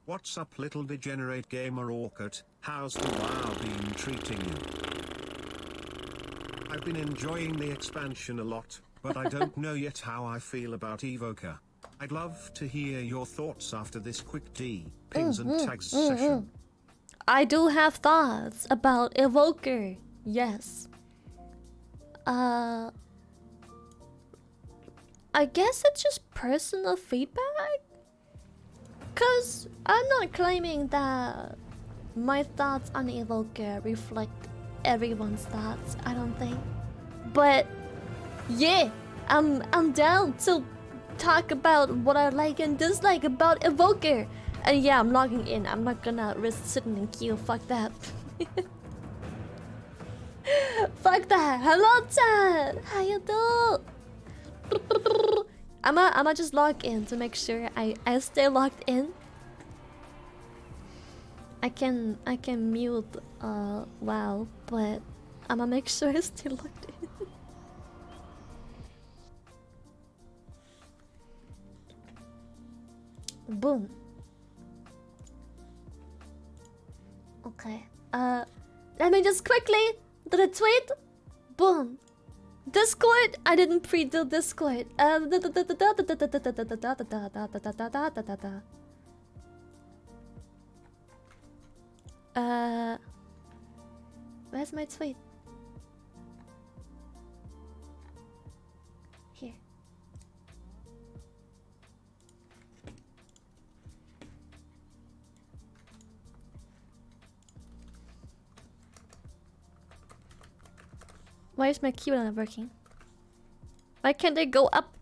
What's up, little degenerate gamer Orca? How's the WoW been treating you? I've been enjoying the expansion a lot, but I don't know yet how I feel about Evoker. I'd love to hear your thoughts after this quick pings and tags session. I do have thoughts about Evoker. Yes. I guess it's just personal feedback. Cause I'm not claiming that my thoughts on Evoker reflect everyone's thoughts, I don't think. But yeah, I'm down to talk about what I like and dislike about Evoker. And yeah, I'm logging in. I'm not gonna risk sitting in queue. Fuck that. Fuck that. Hello, Chad. How you do? I'ma just log in to make sure I stay logged in. I can mute WoW, but I'ma make sure I stay logged in. Boom. Okay. Let me just quickly do the tweet. Boom. Discord. I didn't pre-do Discord. Where's my tweet? Here. Why is my keyboard not working? Why can't they go up?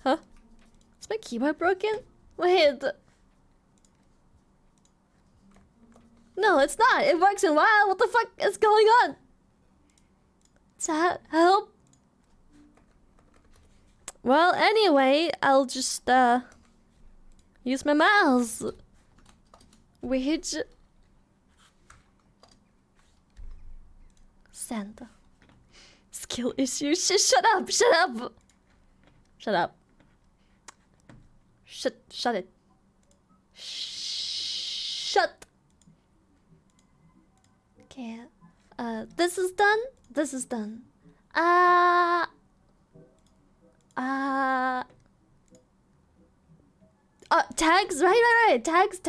Huh? Is my keyboard broken? Wait. No, it's not. It works in WoW. What the fuck is going on? Chat, help. Well, anyway, I'll just use my mouse. Which send skill issues. Shut up! Shut up! Shut up! Shut it! Shut! Okay. This is done. This is done. Tags, right. Tags.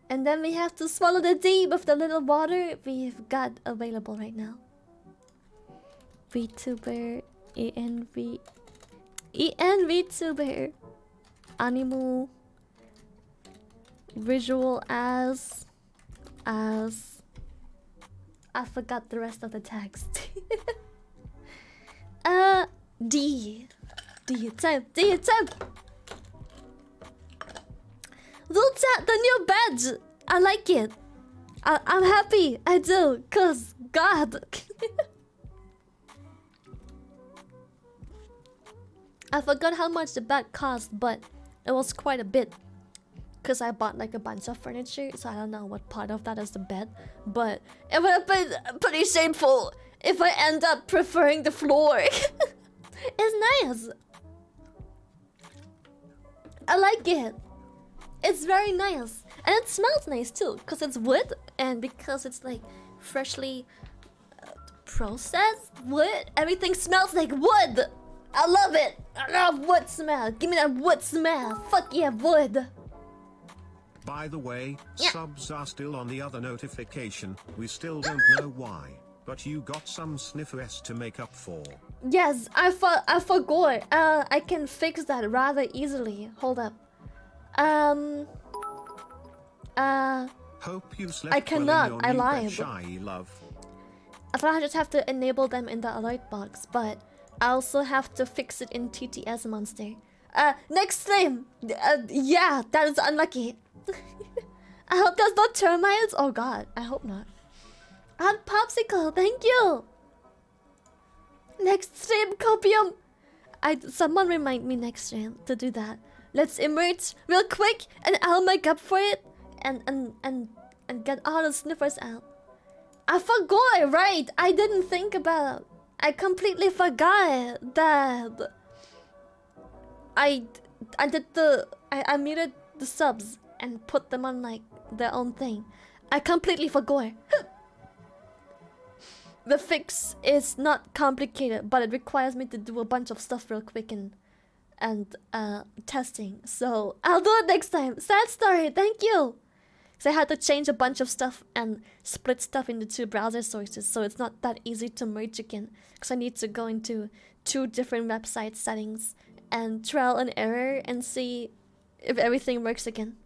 And then we have to swallow the D with the little water we've got available right now. VTuber, VTuber, animal, visual as, I forgot the rest of the tags. D type. Look at the new badge. I like it. I'm happy. I do. Cause God. I forgot how much the bed cost, but it was quite a bit. Cause I bought like a bunch of furniture, so I don't know what part of that is the bed. But it would have been pretty shameful if I end up preferring the floor. It's nice. I like it. It's very nice. And it smells nice too, because it's wood and because it's like freshly processed wood. Everything smells like wood. I love it. I love wood smell. Give me that wood smell. Fuck yeah, wood. By the way, subs are still on the other notification. We still don't know why, but you got some sniffers to make up for. Yes, I forgot. I can fix that rather easily. Hold up. Hope you slept I cannot. well I in your lied. bed, shy love. I thought I just have to enable them in the alert box, but I also have to fix it in TTS Monster. Next stream. Yeah, that is unlucky. I hope there's no termites. Oh God, I hope not. And Popsicle, thank you. Next stream, Copium. Someone remind me next stream to do that. Let's emerge real quick, and I'll make up for it, and and get all the sniffers out. I forgot, right? I didn't think about. I completely forgot that I muted the subs and put them on like their own thing. I completely forgot. The fix is not complicated, but it requires me to do a bunch of stuff real quick and testing. So I'll do it next time. Sad story, thank you. So I had to change a bunch of stuff and split stuff into 2 browser sources, so it's not that easy to merge again. Because I need to go into 2 different website settings and trial and error and see if everything works again.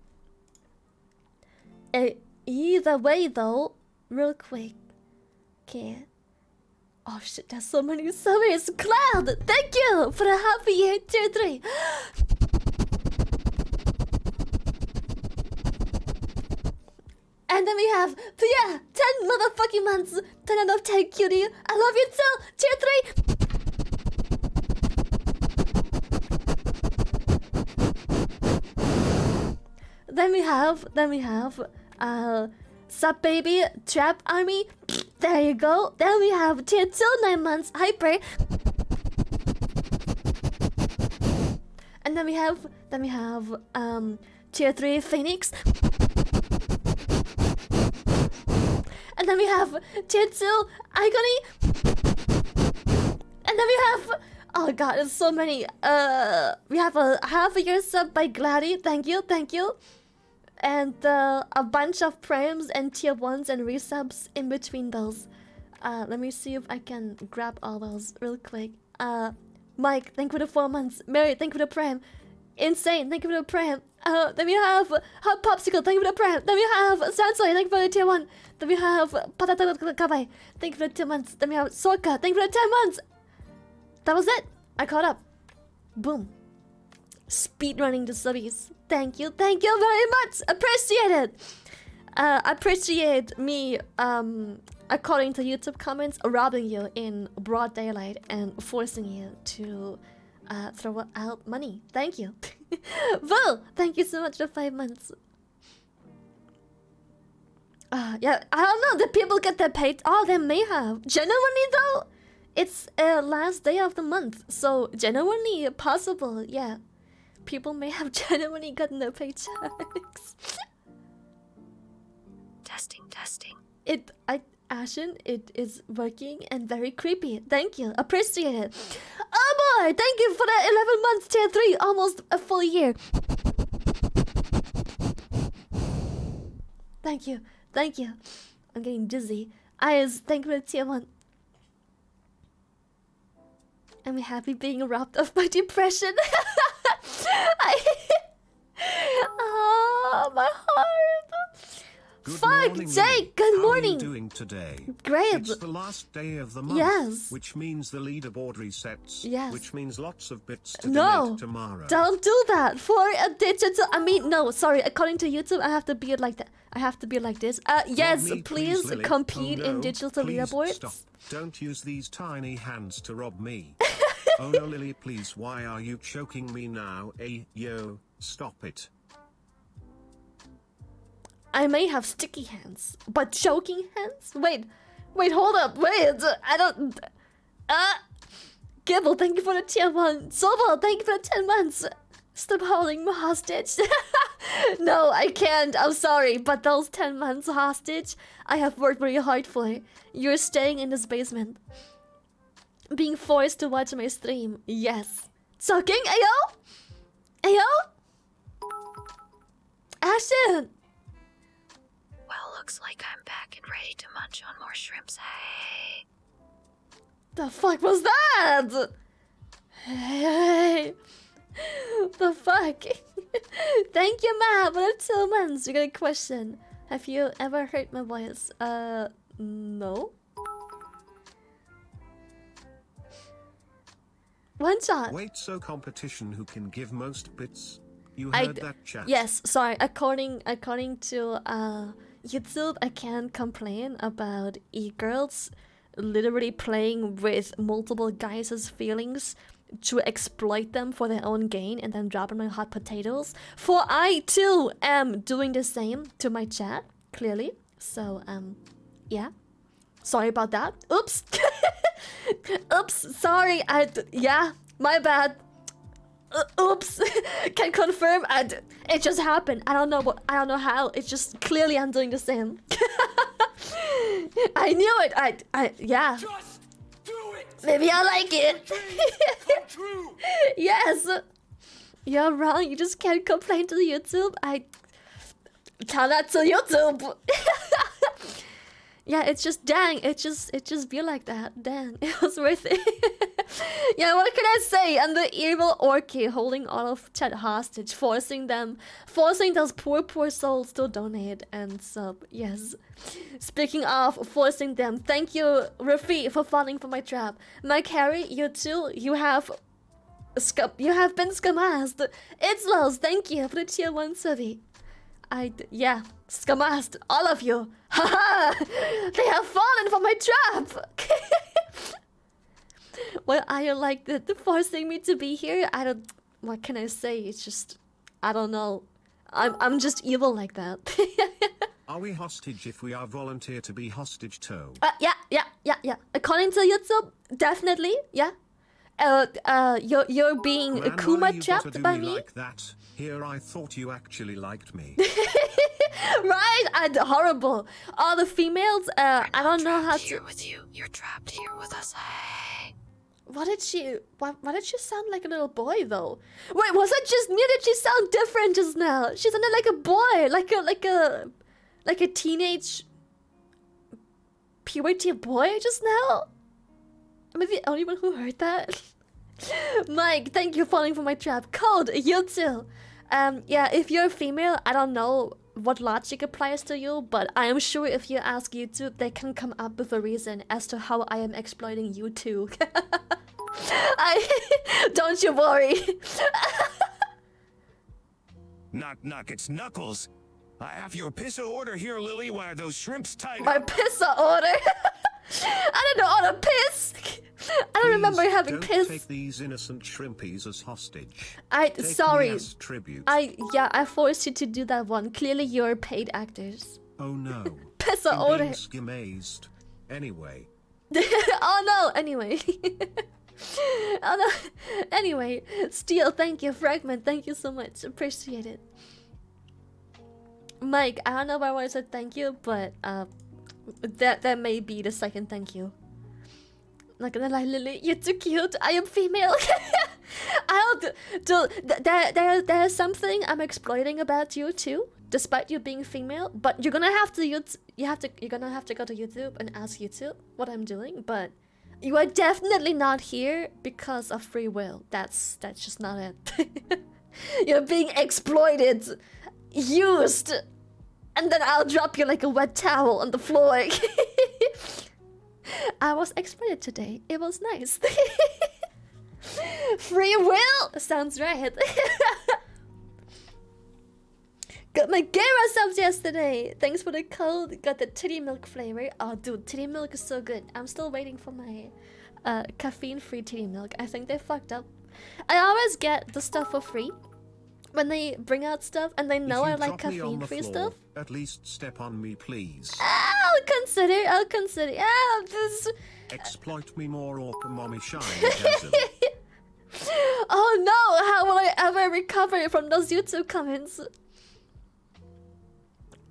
Either way though, real quick. Okay. Oh shit, there's so many surveys. Cloud, thank you for the happy year tier 3. And then we have Pia, 10 motherfucking months, 10 out of 10 cutie. I love you too, tier 3. Then we have Sub Baby, Trap Army. There you go. Then we have tier 2, 9 months, Hyper. And then we have tier 3, Phoenix. And then we have tier 2, Agony. And then we have, oh god, there's so many. We have a half a year sub by Gladdy. Thank you. And a bunch of primes and tier 1s and resubs in between those. Let me see if I can grab all those real quick. Mike, thank you for the 4 months. Mary, thank you for the prime. Insane, thank you for the prime. Then we have Hot Popsicle, thank you for the prime. Then we have Sansoi, thank you for the tier 1. Then we have Patata Kabai, thank you for the 2 months. Then we have Sorka, thank you for the 10 months. That was it. I caught up. Boom. Speedrunning the subbies. Thank you very much. Appreciate it. Appreciate me, according to YouTube comments, robbing you in broad daylight and forcing you to throw out money. Thank you. Well, thank you so much for 5 months. Yeah, I don't know. Did people get their paid? Oh, they may have. Genuinely though, it's last day of the month, so genuinely possible. Yeah, people may have genuinely gotten their paychecks. Testing. Ashen, it is working and very creepy. Thank you. Appreciate it. Oh boy, thank you for that 11 months tier 3, almost a full year. Thank you. I'm getting dizzy. Ayaz, thank you for the tier 1. I'm happy being robbed of my depression. Oh, my heart. Fuck, Jake, good morning. How are you doing today? Great. It's the last day of the month. Yes. Which means the leaderboard resets. Yes. Which means lots of bits to No, donate tomorrow. Don't do that. For a digital, no, sorry. According to YouTube, I have to be like that. I have to be like this. Yes, me, please Lily. compete Oh, no, in digital please leaderboards. Stop. Don't use these tiny hands to rob me. Oh no, Lily, please. Why are you choking me now? Hey, yo, stop it. I may have sticky hands, but choking hands? Wait, hold up, wait, I don't... Gibble, thank you for the tier 1. Sobel, thank you for the 10 months. Stop holding me hostage. No, I can't, I'm sorry, but those 10 months hostage, I have worked very hard for. You're staying in this basement. Being forced to watch my stream, yes. Sucking, ayo? Ashen! Well, looks like I'm back and ready to munch on more shrimps. Hey. The fuck was that? Hey. The fuck? Thank you, Ma, for the 2 months. You got a question. Have you ever heard my voice? No. One shot. Wait, so competition who can give most bits? You heard that, chat? Yes, sorry. According to YouTube, I can't complain about e-girls literally playing with multiple guys' feelings to exploit them for their own gain and then dropping my hot potatoes. For I too am doing the same to my chat. clearly. So yeah. Sorry about that. Oops. Oops. Sorry. Yeah. My bad. Oops. Can confirm. It just happened. I don't know how. It's just clearly I'm doing the same. I knew it. Yeah. Just do it. Maybe I like it. Come true. Yes. You're wrong. You just can't complain to YouTube. I tell that to YouTube. Yeah, it's just dang. It just be like that. Dang, it was worth it. Yeah, what can I say? And the evil Orca holding all of chat hostage, forcing those poor souls to donate and sub. Yes. Speaking of forcing them, thank you, Rafi, for falling for my trap. Mike Harry, you too. You have been scamassed. It's Lows, thank you for the tier 1 subby. Yeah, scamassed, all of you. Haha! They have fallen for my trap! Why are you like that? Forcing me to be here? What can I say? It's just, I don't know. I'm just evil like that. Are we hostage if we are volunteer to be hostage too? Yeah. According to YouTube, definitely, yeah. You're being Man, Kuma why you gotta trapped do by me me. like that? Here I thought you actually liked me. Right? Horrible. All the females, I don't know how Here to. with you. You're trapped here with us. Hey. Why did she sound like a little boy though? Wait, was it just me? Did she sound different just now? She sounded like a boy, like a teenage puberty boy just now. Am I the only one who heard that? Mike, thank you for falling for my trap. Code, you too. Yeah, if you're a female, I don't know what logic applies to you, but I am sure if you ask YouTube, they can come up with a reason as to how I am exploiting you too. Don't you worry. Knock, knock, it's Knuckles. I have your pizza order here, Lily. Why are those shrimps tied My up? pizza order. I don't know how to piss. I don't remember Please having don't piss. take these innocent shrimpies as hostage. Take Sorry. me as tribute. I forced you to do that one. Clearly you're paid actors. Oh no. Pizza I'm order. being amazed. Anyway. Oh no, anyway. Oh no. Anyway, Steel, thank you. Fragment, thank you so much. Appreciate it. Mike, I don't know why I said thank you, but that may be the second thank you. Not gonna lie, Lily, you're too cute. I am female. There's something I'm exploiting about you too, despite you being female. But you're gonna have to you're gonna have to go to YouTube and ask YouTube what I'm doing. But you are definitely not here because of free will. That's just not it. You're being exploited, used, and then I'll drop you like a wet towel on the floor. I was exploited today. It was nice. Free will sounds right. Got my Gamersupps yesterday. Thanks for the code. Got the titty milk flavor. Oh, dude, titty milk is so good. I'm still waiting for my caffeine-free titty milk. I think they fucked up. I always get the stuff for free when they bring out stuff, and they know I like caffeine-free stuff. At least step on me, please. I'll consider. Yeah, this. Exploit me more, or mommy shine. Oh no! How will I ever recover from those YouTube comments?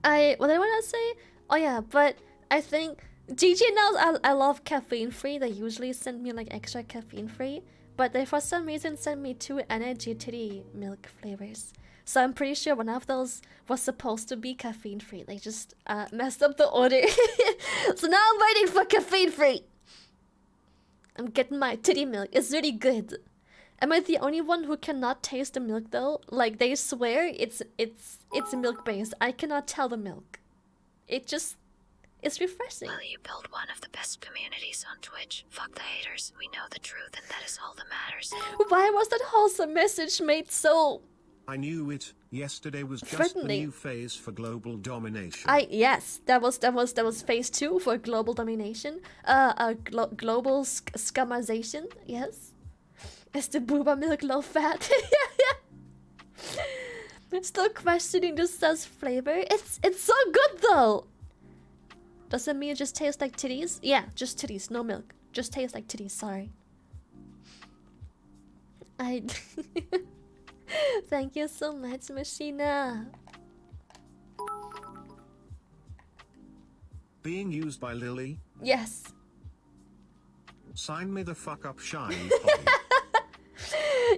What did I want to say? Oh yeah, but I think GG knows I love caffeine free. They usually send me like extra caffeine free, but they for some reason sent me 2 energy titty milk flavors. So I'm pretty sure one of those was supposed to be caffeine free. They just messed up the order. So now I'm waiting for caffeine free. I'm getting my titty milk. It's really good. Am I the only one who cannot taste the milk though? Like they swear it's milk based. I cannot tell the milk. It's refreshing. Well, you built one of the best communities on Twitch. Fuck the haters. We know the truth, and that is all that matters. Why was that wholesome message made so? I knew it. Yesterday was just Threatening. the new phase for global domination. Yes, that was phase 2 for global domination. Global scumization. Yes. Is the booba milk low fat? Still questioning the sauce flavor. It's so good though. Does it mean it just tastes like titties? Yeah, just titties, no milk. Just tastes like titties, sorry. Thank you so much, Machina. Being used by Lily? Yes. Sign me the fuck up, shy.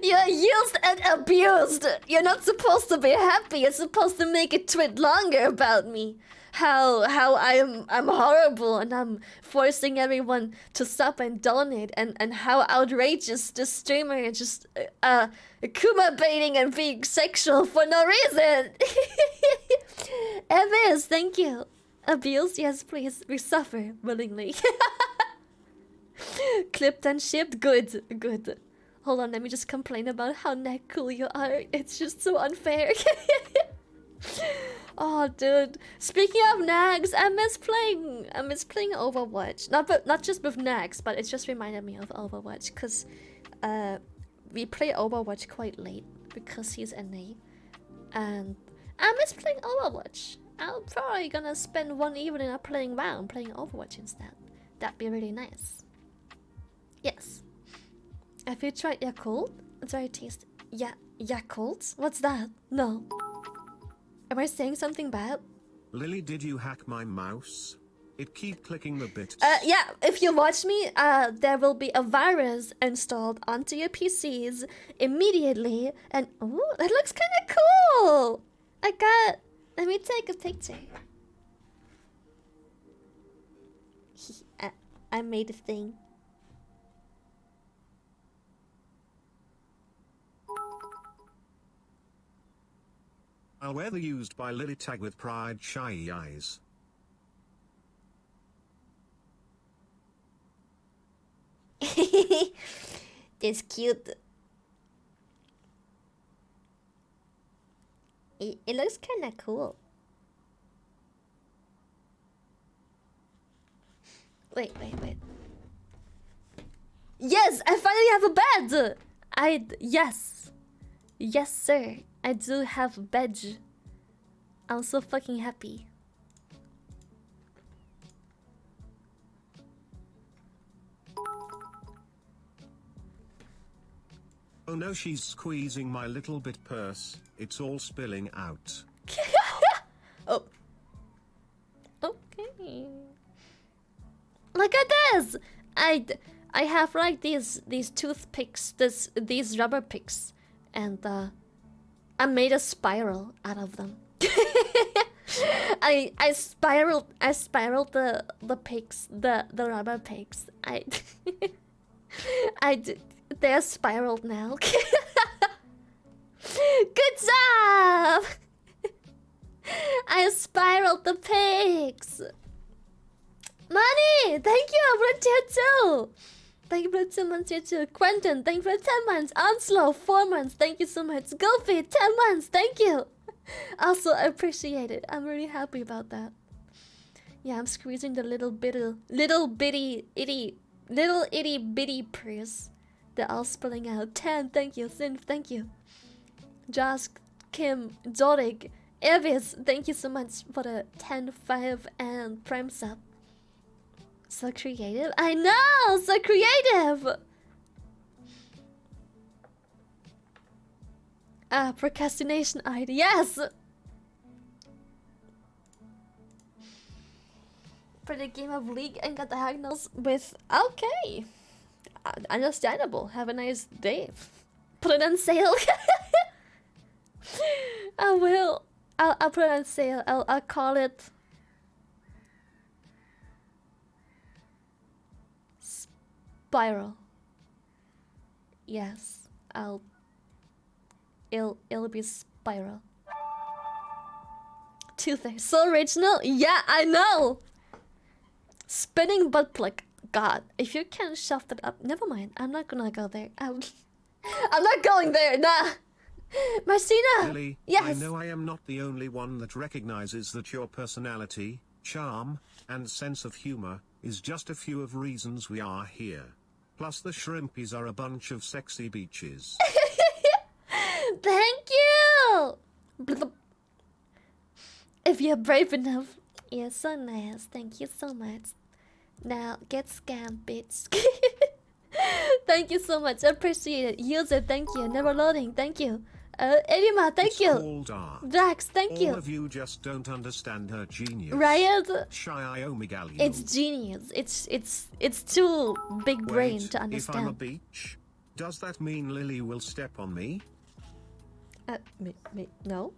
You're used and abused. You're not supposed to be happy. You're supposed to make a tweet longer about me. How I'm horrible and I'm forcing everyone to sub and donate and how outrageous this streamer is just kuma baiting and being sexual for no reason. Evis, thank you. Abuse, yes please. We suffer willingly. Clipped and shipped, good, good. Hold on, let me just complain about how neck cool you are. It's just so unfair. Oh, dude. Speaking of nags, I miss playing Overwatch. Not just with nags, but it just reminded me of Overwatch because we play Overwatch quite late because he's NA, and I miss playing Overwatch. I'm probably gonna spend one evening not playing WoW and playing Overwatch instead. That'd be really nice. Yes. Have you tried Yakult? It's very tasty. Yeah, Yakult? What's that? No. Am I saying something bad? Lily, did you hack my mouse? It keep clicking the bits. Yeah, if you watch me, there will be a virus installed onto your PCs immediately. And, ooh, that looks kind of cool! Let me take a picture. I made a thing. I'll wear the used by Lily tag with pride, shy eyes. That's cute. It looks kind of cool. Wait. Yes, I finally have a bed! Yes. Yes, sir. I do have a bed. I'm so fucking happy. Oh no, she's squeezing my little bit purse. It's all spilling out. Oh. Okay. Look at this! I have like these toothpicks, these rubber picks, and I made a spiral out of them. I spiraled the picks, the rubber picks. They're spiraled now. Good job! I spiraled the pigs. Money! Thank you for tier 2! Thank you for 2 months tier 2. Quentin, thank you for 10 months. Onslow, 4 months. Thank you so much. Goofy, 10 months. Thank you. Also, I appreciate it. I'm really happy about that. Yeah, I'm squeezing the little itty bitty purse. They're all spilling out. 10, thank you. Synth, thank you. Josh, Kim, Zorik, Evis, thank you so much for the 10, 5, and Prime sub. So creative. I know! So creative! Procrastination ID. Yes! For the game of League and got diagnosed with... Okay. Understandable. Have a nice day. Put it on sale. I will. I'll put it on sale. I'll call it... Spiral. Yes. It'll be spiral. Toothache. So original? Yeah, I know! Spinning butt plug. God, if you can shove that up. Never mind. I'm not gonna go there. I'm not going there. Nah. Marcina! Lily, yes. I know I am not the only one that recognizes that your personality, charm, and sense of humor is just a few of reasons we are here. Plus the shrimpies are a bunch of sexy beaches. Thank you! Blub. If you're brave enough. You're so nice. Thank you so much. Now get scammed, bitch. Thank you so much. I appreciate it. User, thank you. Never loading, thank you. Edima, thank It's you. called art. Drax, thank All you. of you just don't understand her genius. Riot, Shy Omegalio. it's genius. It's too big brain Wait, to if I'm a understand. beach, does that mean Lily will step on me? No.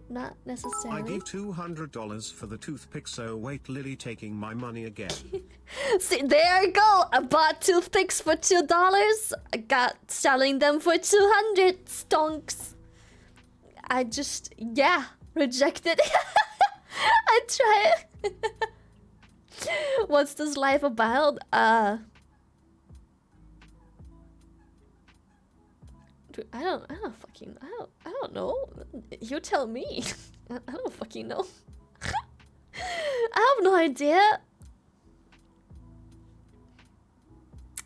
Not I necessarily. gave $200 for the toothpick, so wait, Lily taking my money again. See, there you go. I bought toothpicks for $2. I got selling them for 200 stonks. I just, yeah, rejected. I tried. What's this life about? Dude, I don't know. You tell me. I don't fucking know. I have no idea.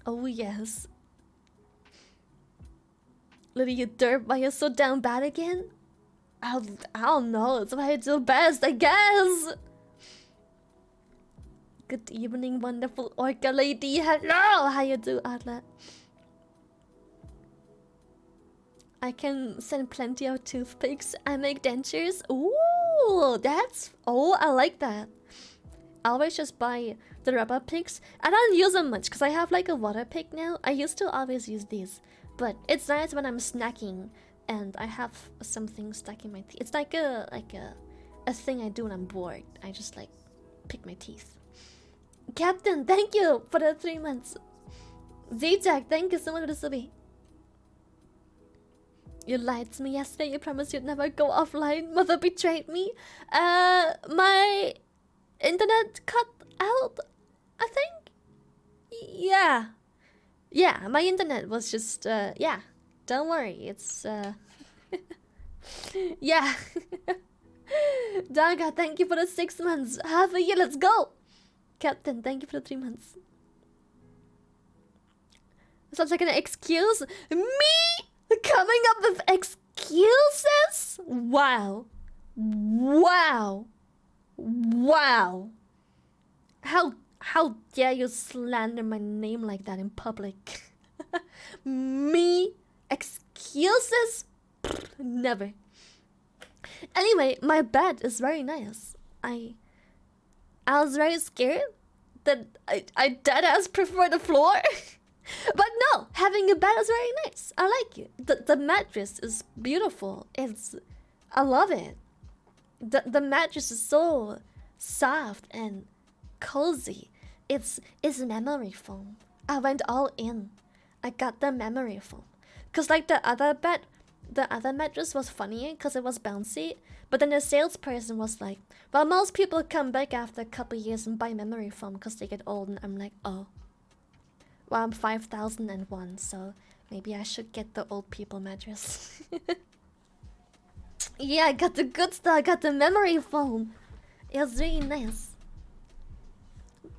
Oh yes. Lily, you derp, why you're so down bad again? I don't know. It's what I do best, I guess. Good evening, wonderful Orca lady. Hello, how you do, Atla? I can send plenty of toothpicks. I make dentures. Ooh, that's... Oh, I like that. I always just buy the rubber picks. I don't use them much because I have like a water pick now. I used to always use these. But it's nice when I'm snacking and I have something stuck in my teeth. It's like a thing I do when I'm bored. I just like pick my teeth. Captain, thank you for the 3 months. Z-Jack, thank you so much for the subbie. You lied to me yesterday. You promised you'd never go offline. Mother betrayed me. My internet cut out, I think. Yeah. Yeah, my internet was just, yeah. Don't worry, it's, yeah. Daga, thank you for the 6 months. Half a year, let's go. Captain, thank you for the 3 months. Sounds like an excuse. Me? Coming up with excuses? Wow. Wow. Wow. How dare you slander my name like that in public? Me? Excuses? Never. Anyway, my bed is very nice. I was very scared that I deadass prefer the floor. But no, having a bed is very nice. I like it. The mattress is beautiful. I love it. The mattress is so soft and cozy. It's memory foam. I went all in. I got the memory foam. Cause like the other mattress was funny because it was bouncy. But then the salesperson was like, well, most people come back after a couple years and buy memory foam because they get old. And I'm like, oh. Well, I'm 5001, so maybe I should get the old people mattress. Yeah, I got the good stuff. I got the memory foam. It was really nice.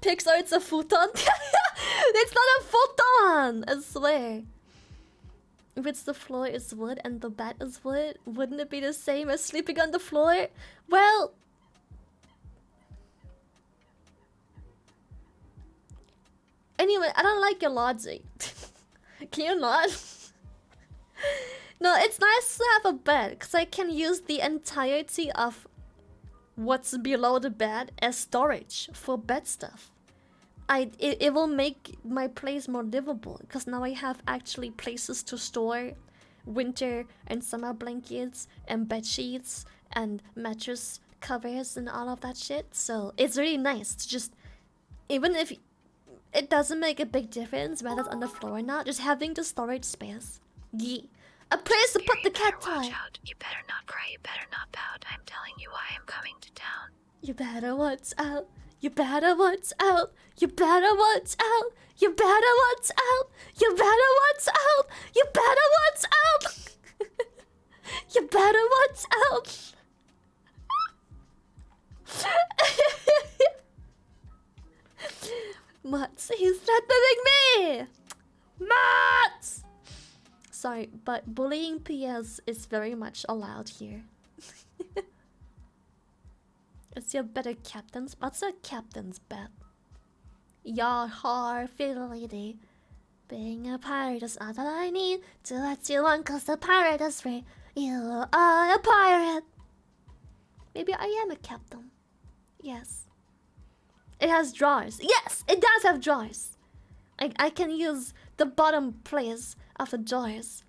Pixar, it's a futon. It's not a futon, I swear. If it's the floor is wood and the bed is wood, wouldn't it be the same as sleeping on the floor? Well... Anyway, I don't like your logic. Can you not? No, it's nice to have a bed because I can use the entirety of what's below the bed as storage for bed stuff. It will make my place more livable because now I have actually places to store winter and summer blankets and bed sheets and mattress covers and all of that shit. So it's really nice to just, even if it doesn't make a big difference whether it's on the floor or not, just having the storage space. Yeah. A place to put the cat toy. Watch out. You better not cry. You better not pout. I'm telling you why I'm coming to town. You better watch out. You better watch out. You better watch out. You better watch out. You better watch out. You better watch out. You better watch out. Mats, he's threatening me. Mats. sorry, but bullying PS is very much allowed here. Is there better captains? What's a captain's bet? Your heart fidelity. Being a pirate is all that I need to let you on, cause the pirate is free. You are a pirate. Maybe I am a captain. Yes. It has drawers. Yes, it does have drawers. I can use the bottom place of the drawers.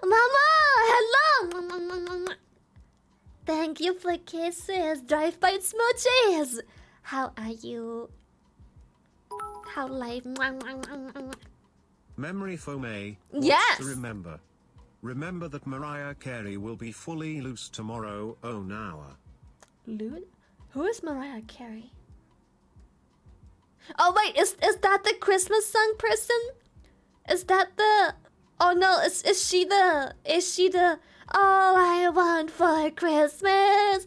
Mama, hello. Thank you for kisses. Drive by smoochies. How are you? How life? Memory foam. Yes. Remember. Remember that Mariah Carey will be fully loose tomorrow. Oh, now. Lude? Who is Mariah Carey? Oh wait, is that the Christmas song person? Is that the? Oh no, is she the? All I want for Christmas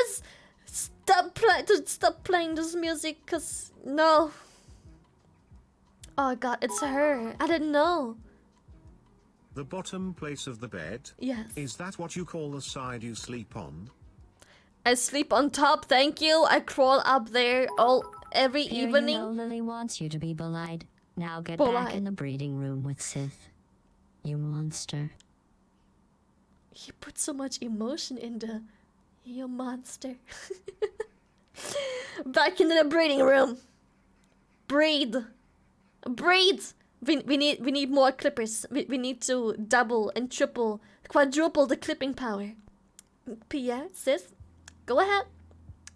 is stop playing this music, cause no. Oh god, it's her. I didn't know. The bottom place of the bed? Yes. Is that what you call the side you sleep on? I sleep on top, thank you. I crawl up there every evening. You know Lily wants you to be belied. Now get Belied. back in the breeding room with Sith. You monster. He put so much emotion into you monster. Back into the breeding room. Breed. We need more clippers. We need to double and triple, quadruple the clipping power. Pierre, sis, go ahead.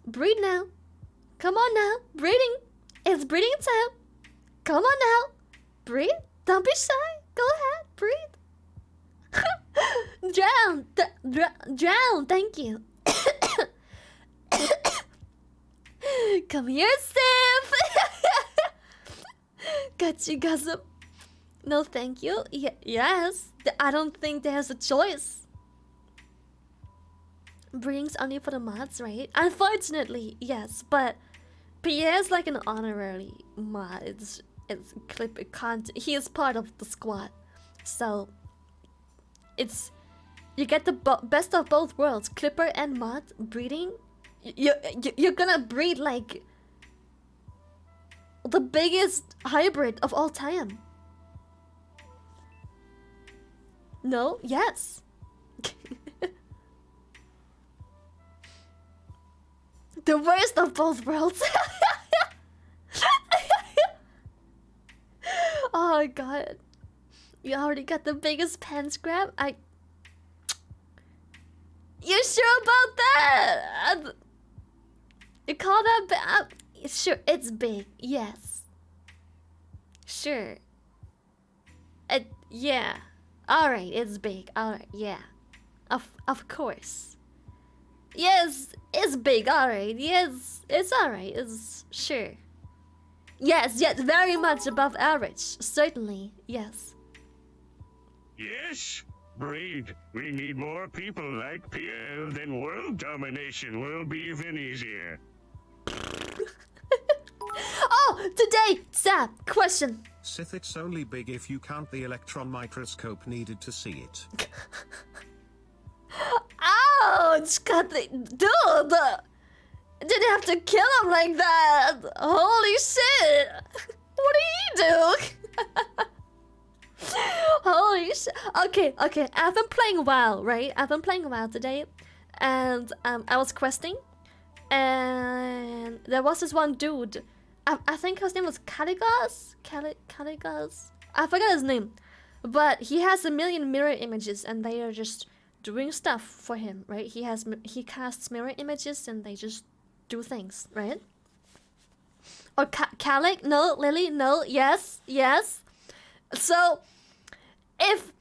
Breed now. Come on now. Breeding. It's breeding time. Come on now. Breed. Don't be shy. Go ahead. Breed. Drown. Thank you. Come here, Sif. Got you, Gossip. No, thank you. Yes. I don't think there's a choice. Breeding's only for the mods, right? Unfortunately, yes. But Pierre's like an honorary mod. It's clip. It can't. He is part of the squad, so it's you get the best of both worlds. Clipper and mod breeding. You're gonna breed like the biggest hybrid of all time. No? Yes. The worst of both worlds. Oh my god. You already got the biggest pants grab? You sure about that? You call that sure, it's big. Yes. Sure. Yeah. Alright, it's big. Alright, yeah. Of course. Yes, it's big. Alright. Yes, it's alright. It's sure. Yes, very much above average. Certainly, yes. Yes, breed. We need more people like Pierre, then world domination will be even easier. Oh, today, Sam, question. Sith, it's only big if you count the electron microscope needed to see it. Ouch! Got the dude. Didn't have to kill him like that. Holy shit! What did he do? Holy shit! Okay. I've been playing WoW, right? I've been playing WoW today, and I was questing, and there was this one dude. I think his name was Caligos. Caligos. I forgot his name, but he has 1 million mirror images, and they are just doing stuff for him, right? He casts mirror images, and they just do things, right? Or Calig? No, Lily? No, yes. So, if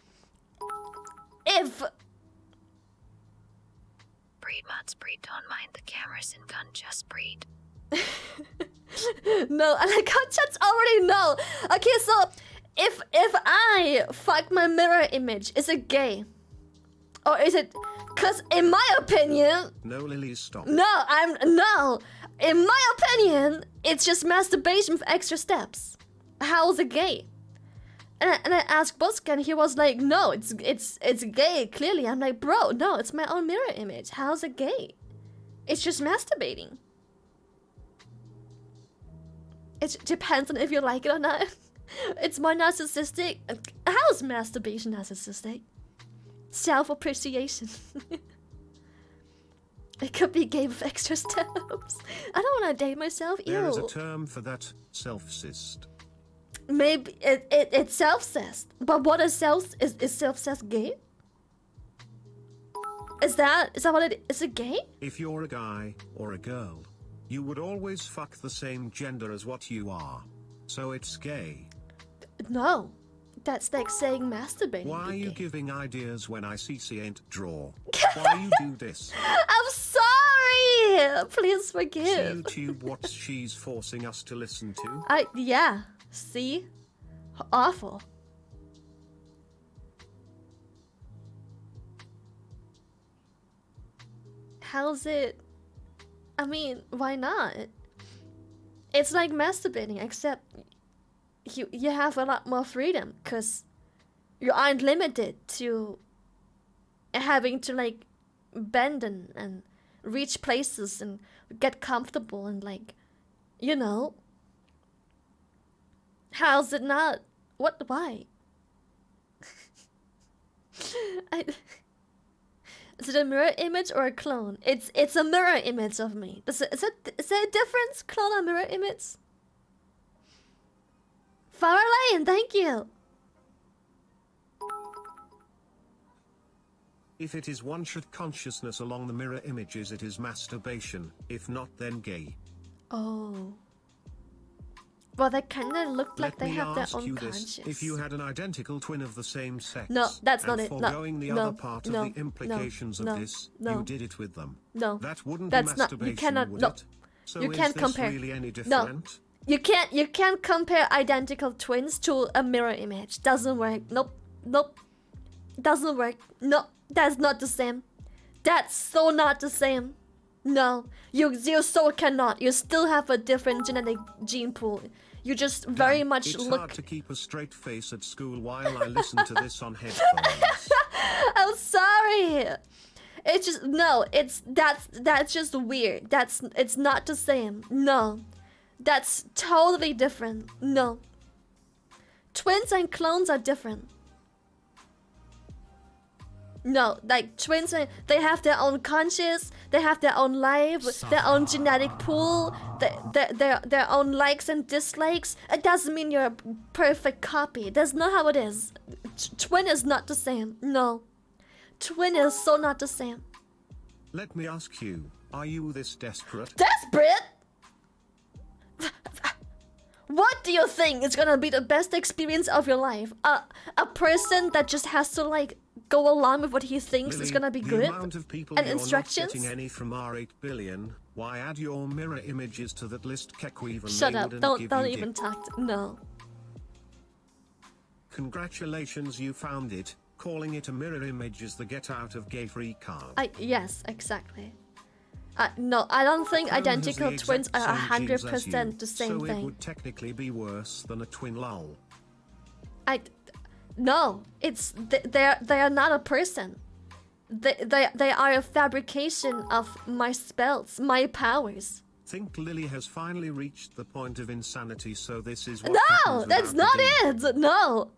Breed mods, breed, don't mind the cameras and gun, just breed. no, and I got chats already no. Okay, so if I fuck my mirror image, is it gay? Or is it? Cause in my opinion, No, Lily, stop. No. In my opinion, it's just masturbation with extra steps. How is it gay? And I asked Buska, and he was like, "No, it's gay. Clearly." I'm like, "Bro, no, it's my own mirror image. How's it gay? It's just masturbating. It depends on if you like it or not. It's more narcissistic. How is masturbation narcissistic? Self-appreciation." It could be gay with extra steps. I don't want to date myself. Ew. There is a term for that, self-cist. Maybe it's self-cessed. But what is self-cessed gay? Is that what it is? It gay? If you're a guy or a girl, you would always fuck the same gender as what you are. So it's gay. No. That's like saying masturbating. Why are be you gay. giving ideas when I see ain't draw? Why you do this? I'm sorry. Please forgive. YouTube what she's forcing us to listen to? Yeah. See? Awful. How's it? I mean, why not? It's like masturbating, except you have a lot more freedom, because you aren't limited to having to like bend and reach places and get comfortable and like, you know. How's it not? What? Why? Is it a mirror image or a clone? It's a mirror image of me. Is there a difference? Clone or mirror image? Farlane, thank you. If it is one-shot consciousness along the mirror images, it is masturbation. If not, then gay. Oh. Well, they kind of look like they have their own you conscience. this. If you had an identical twin of the same sex, No, that's not and it. No, foregoing the no, other part no, of the implications no, of this, no. you did it with them. No, that wouldn't that's be not. masturbation, You cannot. would No, it? So you is can't this compare. really any No, different? you can't. You can't compare identical twins to a mirror image. Doesn't work. Nope. Nope. Doesn't work. No, that's not the same. That's so not the same. No, you so cannot. You still have a different genetic gene pool. You just very much it's look. hard to keep a straight face at school while I listen to this on headphones. I'm sorry. It's just no. That's just weird. It's not the same. No, that's totally different. No. Twins and clones are different. No, like twins, they have their own conscience, they have their own life, their own genetic pool, their own likes and dislikes. It doesn't mean you're a perfect copy. That's not how it is. Twin is not the same. No. Twin is so not the same. Let me ask you, are you this desperate? Desperate? What do you think is gonna be the best experience of your life? A person that just has to like go along with what he thinks Lily, is gonna be the good? amount of people And you're instructions? not getting any from our 8 billion. Why add your mirror images to that list, Kekueven? Shut up! Don't even talk. No. Congratulations, you found it. Calling it a mirror image is the get out of gay free card. Yes, exactly. No, I don't think Clone has identical the twins exact are same genes as you, 100% the same so thing. it would technically be worse than a twin lol. No, they are not a person. They are a fabrication of my spells, my powers. Think Lily has finally reached the point of insanity, so this is what No, happens that's without not the it. No.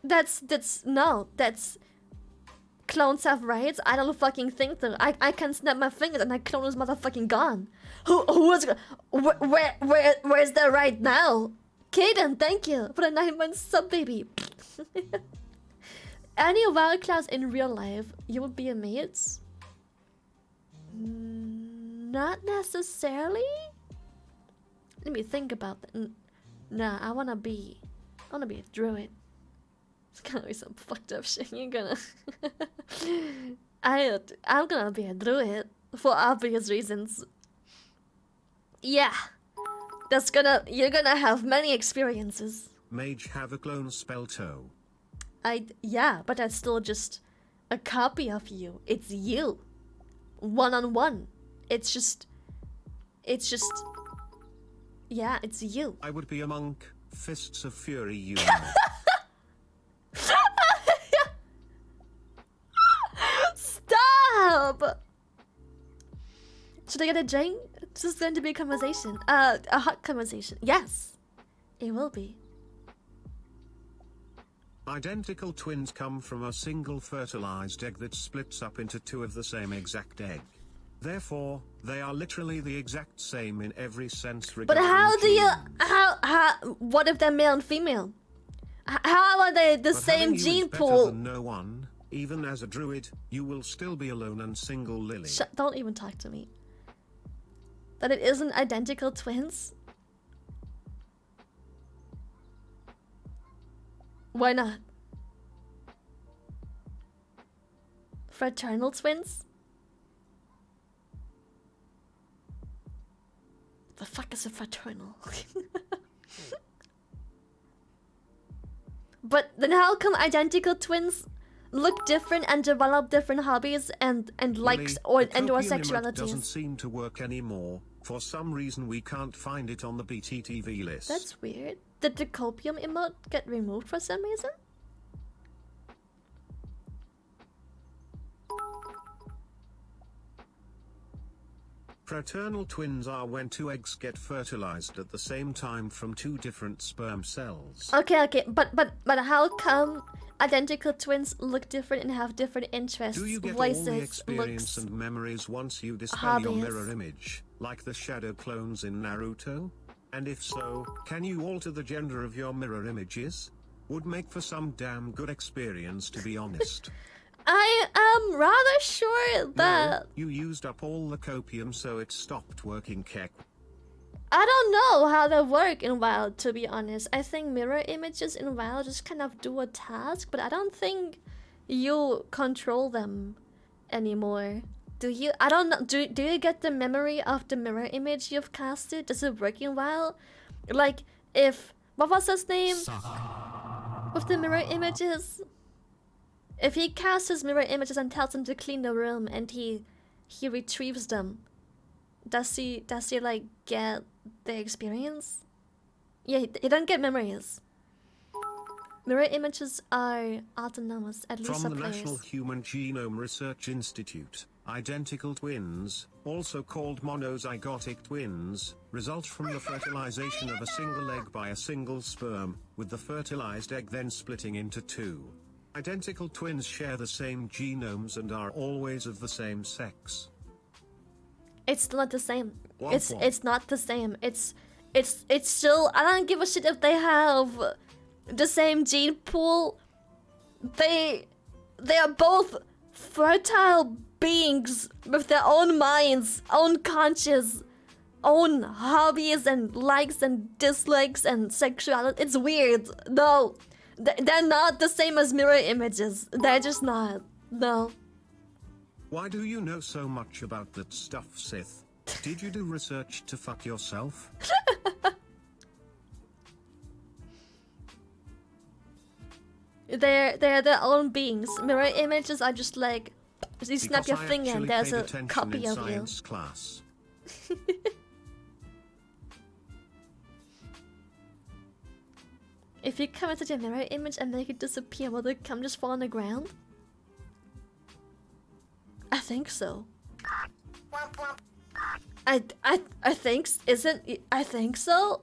That's clones have rights. I don't fucking think so. I can snap my fingers and that clone is motherfucking gone. Who is where's that right now? Kaden, thank you for the 9 months sub, baby. Any wild class in real life, you would be a mate? Not necessarily. Let me think about that. Nah, I wanna be a druid. It's gonna be some fucked up shit. You're gonna. I'm gonna be a druid for obvious reasons. Yeah, you're gonna have many experiences. Mage have a clone spell toe. Yeah, but that's still just a copy of you. It's you, one on one. It's just Yeah, it's you. I would be a monk, fists of fury, you Stop! Should I get a drink? This is going to be a conversation. A hot conversation. Yes, it will be. Identical twins come from a single fertilized egg that splits up into two of the same exact egg. Therefore, they are literally the exact same in every sense. But how do you... what if they're male and female? How are they the same gene pool? No one, even as a druid, you will still be alone and single, Lily. Don't even talk to me. That it isn't identical twins? Why not? Fraternal twins? The fuck is a fraternal? But then how come identical twins look different and develop different hobbies and likes or sexualities? Doesn't seem to work anymore. For some reason we can't find it on the BTTV list. That's weird. Did the copium emote get removed for some reason? Fraternal twins are when two eggs get fertilized at the same time from two different sperm cells. Okay, but how come identical twins look different and have different interests, Do you get voices, all the experience looks, and memories once you dispel hobbies? your mirror image, like the shadow clones in Naruto? And if so, can you alter the gender of your mirror images? Would make for some damn good experience, to be honest. I am rather sure that... No, you used up all the copium, so it stopped working, Keck. I don't know how they work in WoW, to be honest. I think mirror images in WoW just kind of do a task, but I don't think you control them anymore. Do you? I don't know. Do you get the memory of the mirror image you've casted? Does it work in WoW? Like, if... What was his name? With the mirror images? If he casts his mirror images and tells him to clean the room and he retrieves them, does he like get the experience? Yeah, he don't get memories. Mirror images are autonomous, at least From the players. National Human Genome Research Institute, identical twins, also called monozygotic twins, result from the fertilization of a single egg by a single sperm, with the fertilized egg then splitting into two. Identical twins share the same genomes and are always of the same sex. It's not the same. Womp womp. It's not the same. It's still... I don't give a shit if they have the same gene pool. They are both fertile beings with their own minds, own conscience, own hobbies and likes and dislikes and sexuality. It's weird. No. They're not the same as mirror images. They're just not. No. Why do you know so much about that stuff, Sith? Did you do research to fuck yourself? They're their own beings. Mirror images are just like... You snap Because your I finger and actually there's paid a attention copy in of you. science class. If you come into your mirror image and make it disappear, will the cum just fall on the ground? I think so. I think I think so.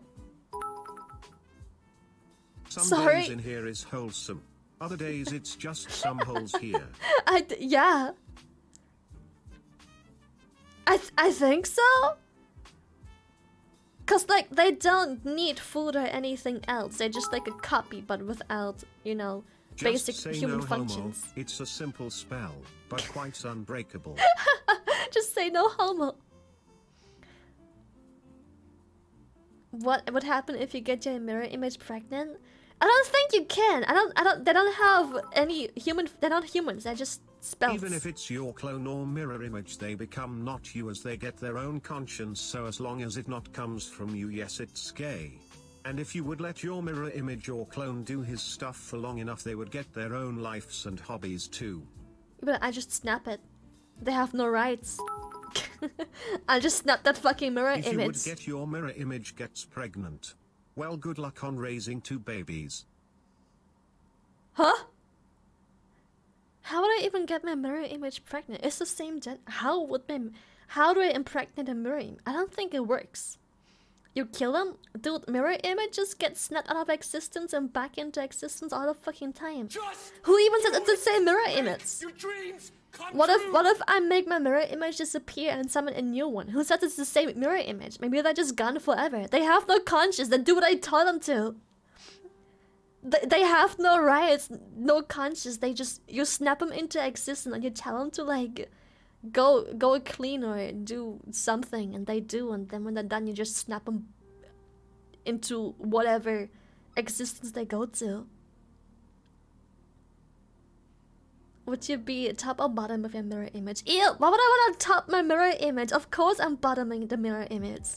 Some Sorry. days in here is wholesome. Other days it's just some holes here. Yeah. I think so. Cause like they don't need food or anything else. They're just like a copy, but without, you know, Just basic say human no functions. Homo. It's a simple spell, but quite unbreakable. Just say no homo. What would happen if you get your mirror image pregnant? I don't think you can. They don't have any human. They're not humans. They're just spells. Even if it's your clone or mirror image, they become not you as they get their own conscience. So as long as it not comes from you, yes, it's gay. And if you would let your mirror image or clone do his stuff for long enough, they would get their own lives and hobbies too. But I just snap it. They have no rights. I just snapped that fucking mirror If you would image. get your mirror image gets pregnant. Well, good luck on raising 2 babies. Huh? How would I even get my mirror image pregnant? It's the same gen. How do I impregnate a mirror image? I don't think it works. You kill them? Dude, mirror images get snapped out of existence and back into existence all the fucking time. Who even says it's the same mirror image? What if I make my mirror image disappear and summon a new one? Who says it's the same mirror image? Maybe they're just gone forever. They have no conscience, they do what I tell them to. They have no rights, no conscience. They just, you snap them into existence and you tell them to like go clean or do something, and they do, and then when they're done you just snap them into whatever existence they go to. Would you be top or bottom of your mirror image? Ew, why would I want to top my mirror image? Of course I'm bottoming the mirror image.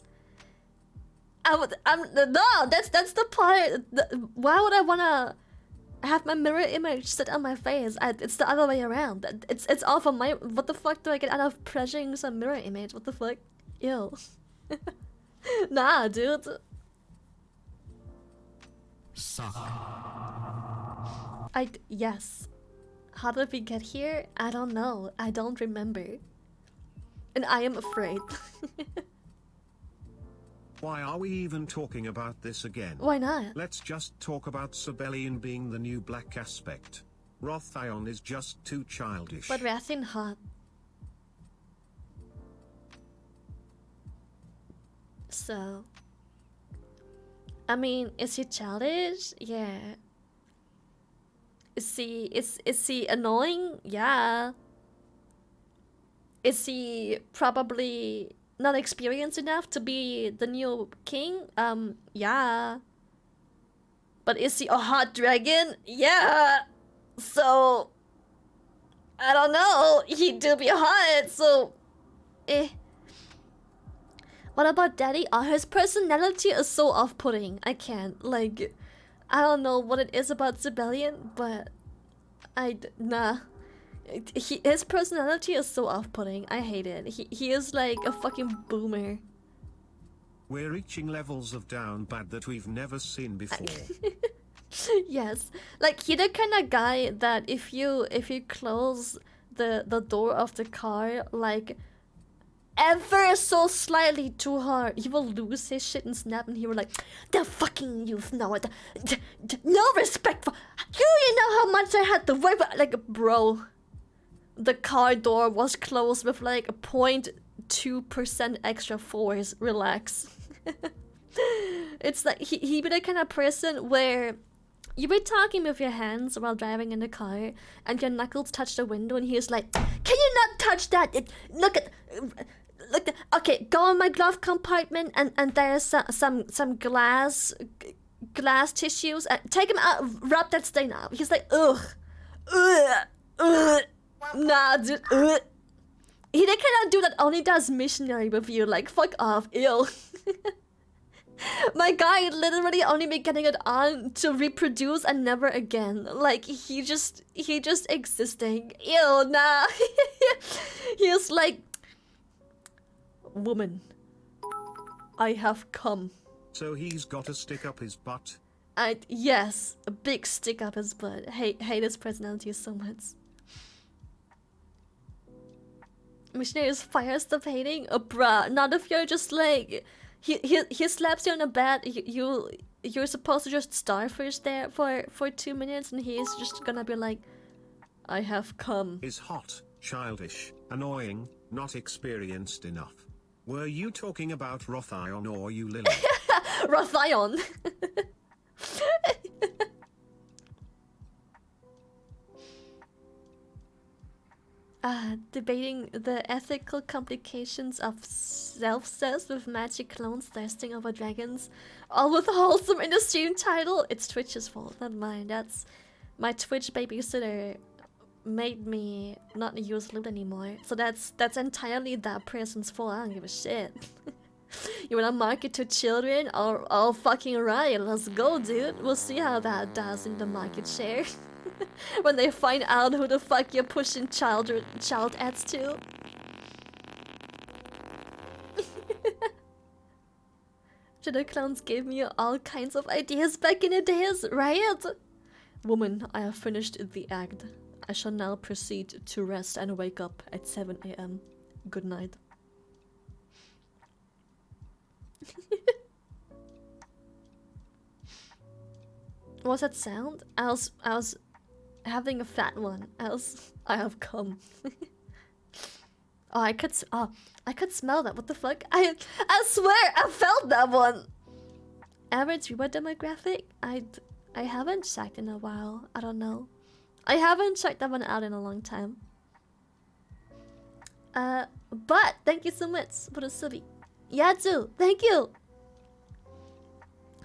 No, that's the part. Why would I wanna have my mirror image sit on my face? It's the other way around. It's all for my. What the fuck do I get out of pressuring some mirror image? What the fuck? Ew. Nah, dude. Suck. Yes. How did we get here? I don't know. I don't remember. And I am afraid. Why are we even talking about this again? Why not? Let's just talk about Sibelian being the new black aspect. Rothion is just too childish. But Rathin hot. So, I mean, is he childish? Yeah. Is he annoying? Yeah. Is he probably not experienced enough to be the new king? Yeah. But is he a hot dragon? Yeah. So, I don't know. He do be hot, so eh. What about Daddy? Oh, his personality is so off-putting. I can't. Like, I don't know what it is about Sibelian, but nah. His personality is so off-putting. I hate it. He is like a fucking boomer. We're reaching levels of down bad that we've never seen before. Yes, like he the kind of guy that if you close the door of the car like ever so slightly too hard, he will lose his shit and snap, and he will like, the fucking youth know it. No respect for you know how much I had to work for. Like, bro, the car door was closed with like a 0.2% extra force. Relax. It's like he be the kind of person where you be talking with your hands while driving in the car, and your knuckles touch the window, and he's like, "Can you not touch that? Look, okay, go in my glove compartment, and there's some glass tissues. Take them out, rub that stain out." He's like, ugh, nah, dude, ugh. He cannot do that. Only does missionary with you. Like, fuck off, ill. My guy literally only be getting it on to reproduce and never again. Like, he just existing. Ew, nah. He's like, woman, I have come. So he's got a stick up his butt. Yes, a big stick up his butt. Hate his personality so much. Missionary is fire stuff hating? Bruh, not if you're just like, he slaps you on the bed, you're supposed to just starfish there for 2 minutes, and he's just gonna be like, I have come. Is hot, childish, annoying, not experienced enough. Were you talking about Rothion or you Lily? Rothion. Debating the ethical complications of self-cess with magic clones thirsting over dragons, all with Wholesome in the stream title. It's Twitch's fault, not mine. That's my Twitch babysitter made me not use loot anymore. So that's entirely that person's fault. I don't give a shit. You wanna market to children? All fucking right, let's go, dude. We'll see how that does in the market share. When they find out who the fuck you're pushing child ads to. Shadow clowns gave me all kinds of ideas back in the days, right? Woman, I have finished the act. I shall now proceed to rest and wake up at 7 a.m. Good night. What was that sound? I was having a fat one. I have come. Oh, I could smell that. What the fuck? I swear I felt that one. Average viewer demographic? I haven't checked in a while. I don't know. I haven't checked that one out in a long time. But thank you so much for the subby. Yatsu, thank you.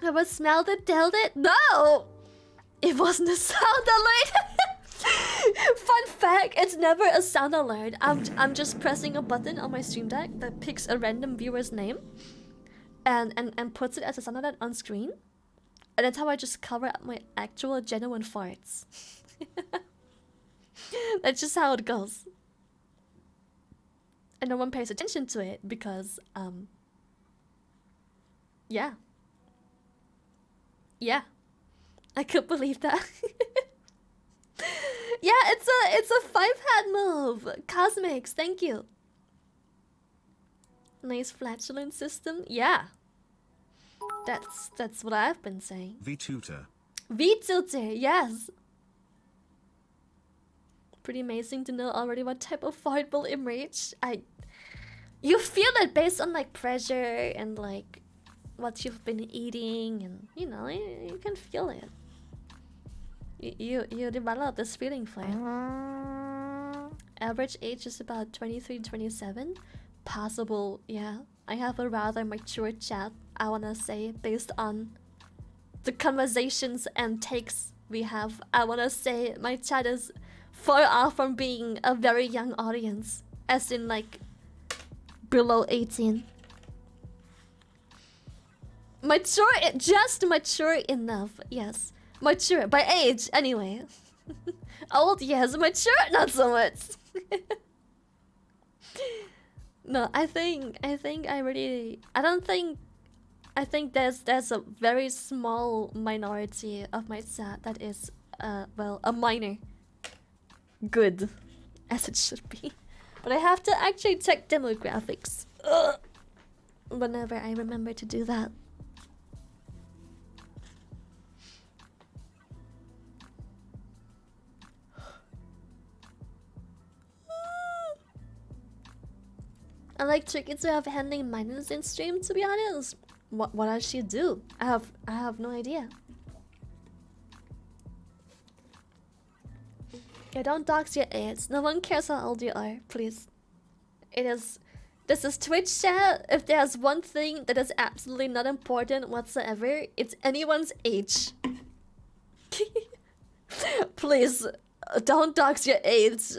Have I smelled it, dealt it? No! It wasn't a sound alert! Fun fact, it's never a sound alert. I'm just pressing a button on my stream deck that picks a random viewer's name and puts it as a sound alert on screen. And that's how I just cover up my actual genuine farts. That's just how it goes. And no one pays attention to it because yeah. Yeah. I could believe that. Yeah, it's a 5-hat move. Cosmics, thank you. Nice flatulence system. Yeah. That's what I've been saying. V-tutor. V-tutor, yes. Pretty amazing to know already what type of fart will emerge. You feel it based on like pressure and like what you've been eating, and you know, you can feel it. You develop this feeling for it. Average age is about 23, 27. Possible, yeah. I have a rather mature chat, I wanna say, based on the conversations and takes we have. I wanna say my chat is far off from being a very young audience, as in like below 18. Mature, just mature enough, yes. Mature, by age, anyway. Old, yes. Mature, not so much. No, I think there's a very small minority of my chat that is, well, a minor. Good. As it should be. But I have to actually check demographics. Ugh. Whenever I remember to do that. I like Tricky to have handling minors in stream, to be honest. What does she do? I have no idea. Yeah, don't dox your age. No one cares how old you are, please. This is Twitch chat. If there's one thing that is absolutely not important whatsoever, it's anyone's age. Please, don't dox your age.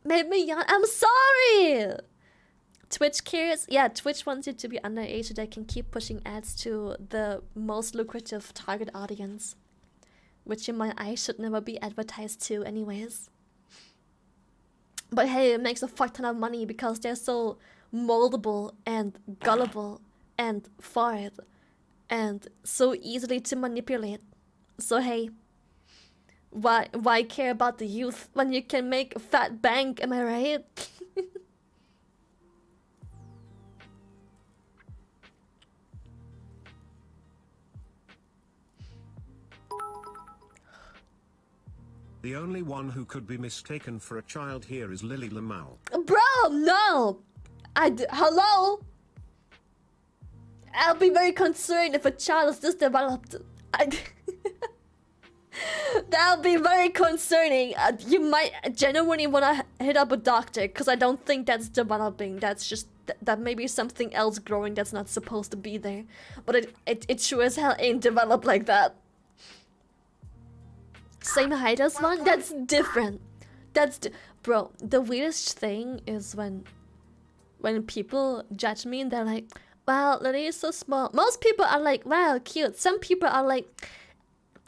Made me young. I'm sorry! Twitch cares? Yeah, Twitch wants you to be underage so they can keep pushing ads to the most lucrative target audience. Which in my eyes should never be advertised to anyways. But hey, it makes a fuck ton of money because they're so moldable and gullible and fart and so easily to manipulate. So hey, why care about the youth when you can make a fat bank, am I right? The only one who could be mistaken for a child here is Lily Lamau. Bro, no! Hello? I'll be very concerned if a child is this developed. That'll be very concerning. You might genuinely want to hit up a doctor, because I don't think that's developing. That's just, that may be something else growing that's not supposed to be there. But it sure as hell ain't developed like that. Same height as one? That's different. Bro, the weirdest thing is when people judge me and they're like, wow, Lily is so small. Most people are like, wow, cute. Some people are like,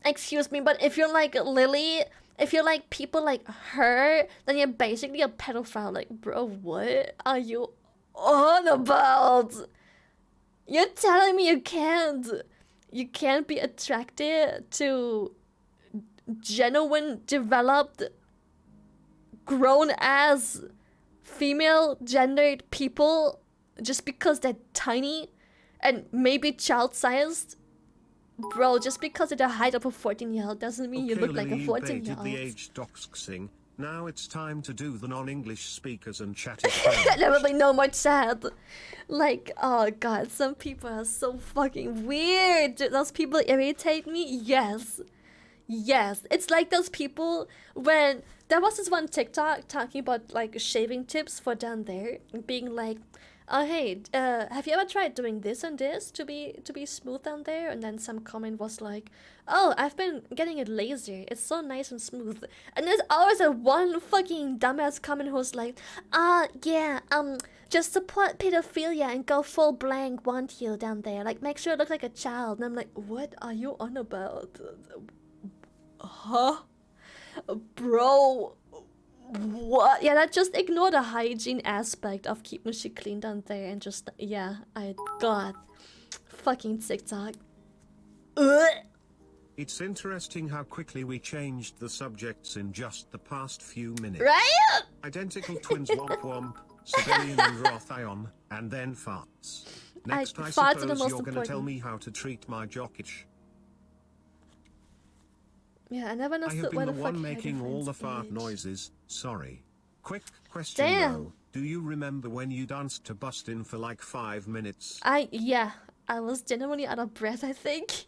excuse me, but if you're like Lily, if you're like people like her, then you're basically a pedophile. Like, bro, what are you on about? You're telling me you can't be attracted to genuine, developed, grown-ass, female gendered people just because they're tiny and maybe child-sized? Bro, just because of the height of a 14-year-old doesn't mean you Okay, look like a Lily, you baited the 14-year-old. age doxing. Now it's time to do the non-English speakers and chatty. There will be no more chat. Like, oh god, some people are so fucking weird. Do those people irritate me? Yes. Yes. It's like those people when there was this one TikTok talking about like shaving tips for down there, being like, oh hey, have you ever tried doing this and this to be smooth down there? And then some comment was like, oh, I've been getting it laser. It's so nice and smooth. And there's always a one fucking dumbass comment who's like, yeah, just support pedophilia and go full blank, want you down there. Like, make sure it looks like a child. And I'm like, what are you on about? Huh? Bro. What? Yeah, just ignore the hygiene aspect of keeping shit clean down there and just, yeah, God. Fucking TikTok. Ugh. It's interesting how quickly we changed the subjects in just the past few minutes. Right? Identical twins womp womp, Siberian and Rothion, and then farts. Next, I farts are the suppose most you're gonna tell important. me how to treat my jock itch. Yeah, I never I have understood been why the the fuck one hair making all the difference fart is. noises, sorry. Quick question Damn. though, do you remember when you danced to Bustin' for like 5 minutes? Yeah, I was genuinely out of breath, I think.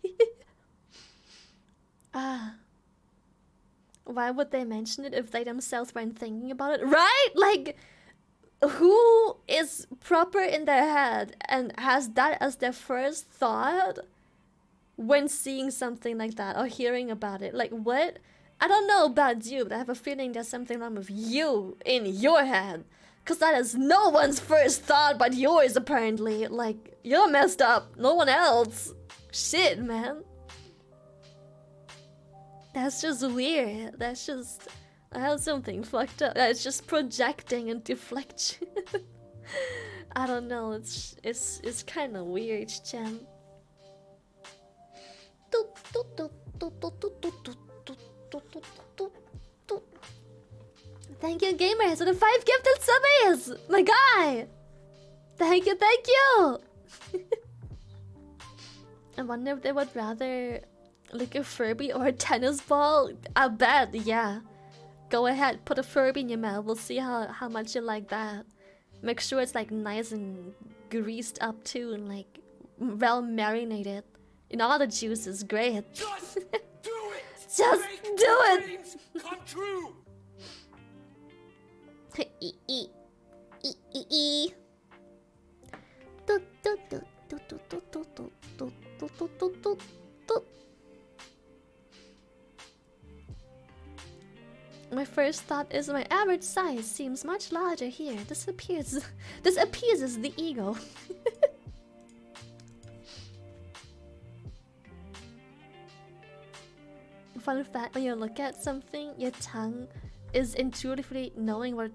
Why would they mention it if they themselves weren't thinking about it? Right? Like, who is proper in their head and has that as their first thought when seeing something like that or hearing about it? Like, what? I don't know about you, but I have a feeling there's something wrong with you in your head. Because that is no one's first thought but yours, apparently. Like, you're messed up. No one else. Shit, man. That's just weird. That's just... I have something fucked up. It's just projecting and deflection. I don't know. It's kind of weird, Chen. Thank you, gamers, for the 5 gifted subbies! My guy! Thank you, thank you! I wonder if they would rather lick a Furby or a tennis ball. I bet, yeah. Go ahead, put a Furby in your mouth. We'll see how much you like that. Make sure it's like nice and greased up too and like well marinated. In all the juices, great. Just do it! Just Make do it! dreams come true! My first thought is my average size seems much larger here. This appeases the ego. Fun fact: when you look at something, your tongue is intuitively knowing what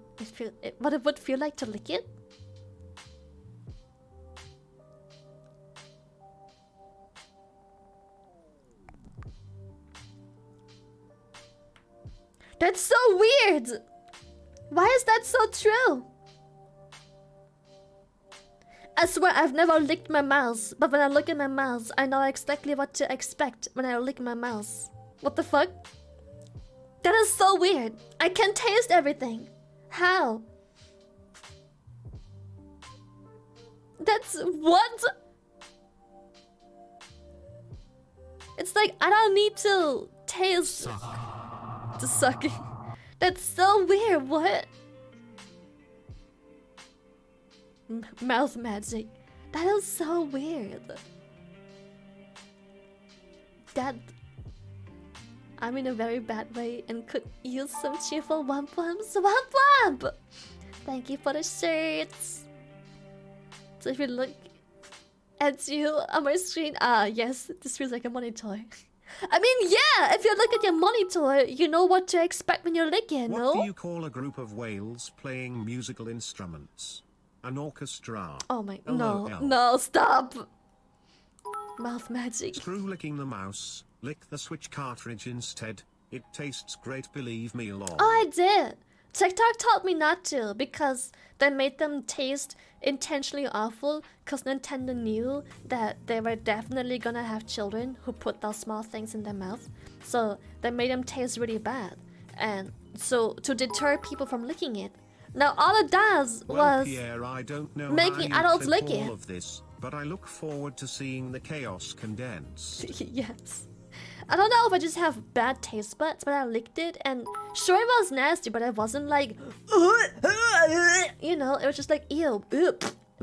it would feel like to lick it. That's so weird! Why is that so true? I swear I've never licked my mouse, but when I look at my mouse, I know exactly what to expect when I lick my mouse. What the fuck? That is so weird. I can taste everything. How? That's what? It's like I don't need to taste the sucking. That's so weird. What? Mouth magic. That is so weird. That I'm in a very bad way and could use some cheerful womp womps. Womp womp! Thank you for the shirts. So if you look at you on my screen, yes, this feels like a monitor. I mean, yeah, if you look at your monitor, you know what to expect when you're licking, What no? do you call a group of whales playing musical instruments? An orchestra. Oh my, LOL. no, stop. Mouth magic. Screw licking the mouse, lick the Switch cartridge instead. It tastes great, believe me, lol. Oh, I did. TikTok told me not to because they made them taste intentionally awful because Nintendo knew that they were definitely gonna have children who put those small things in their mouth. So they made them taste really bad. And so to deter people from licking it. Now all it does Well, was Pierre, I don't know making how you adults clip lick all it. of this, but I look forward to seeing the chaos condensed. Yes. I don't know if I just have bad taste buds, but I licked it and sure it was nasty, but it wasn't like, you know, it was just like, ew,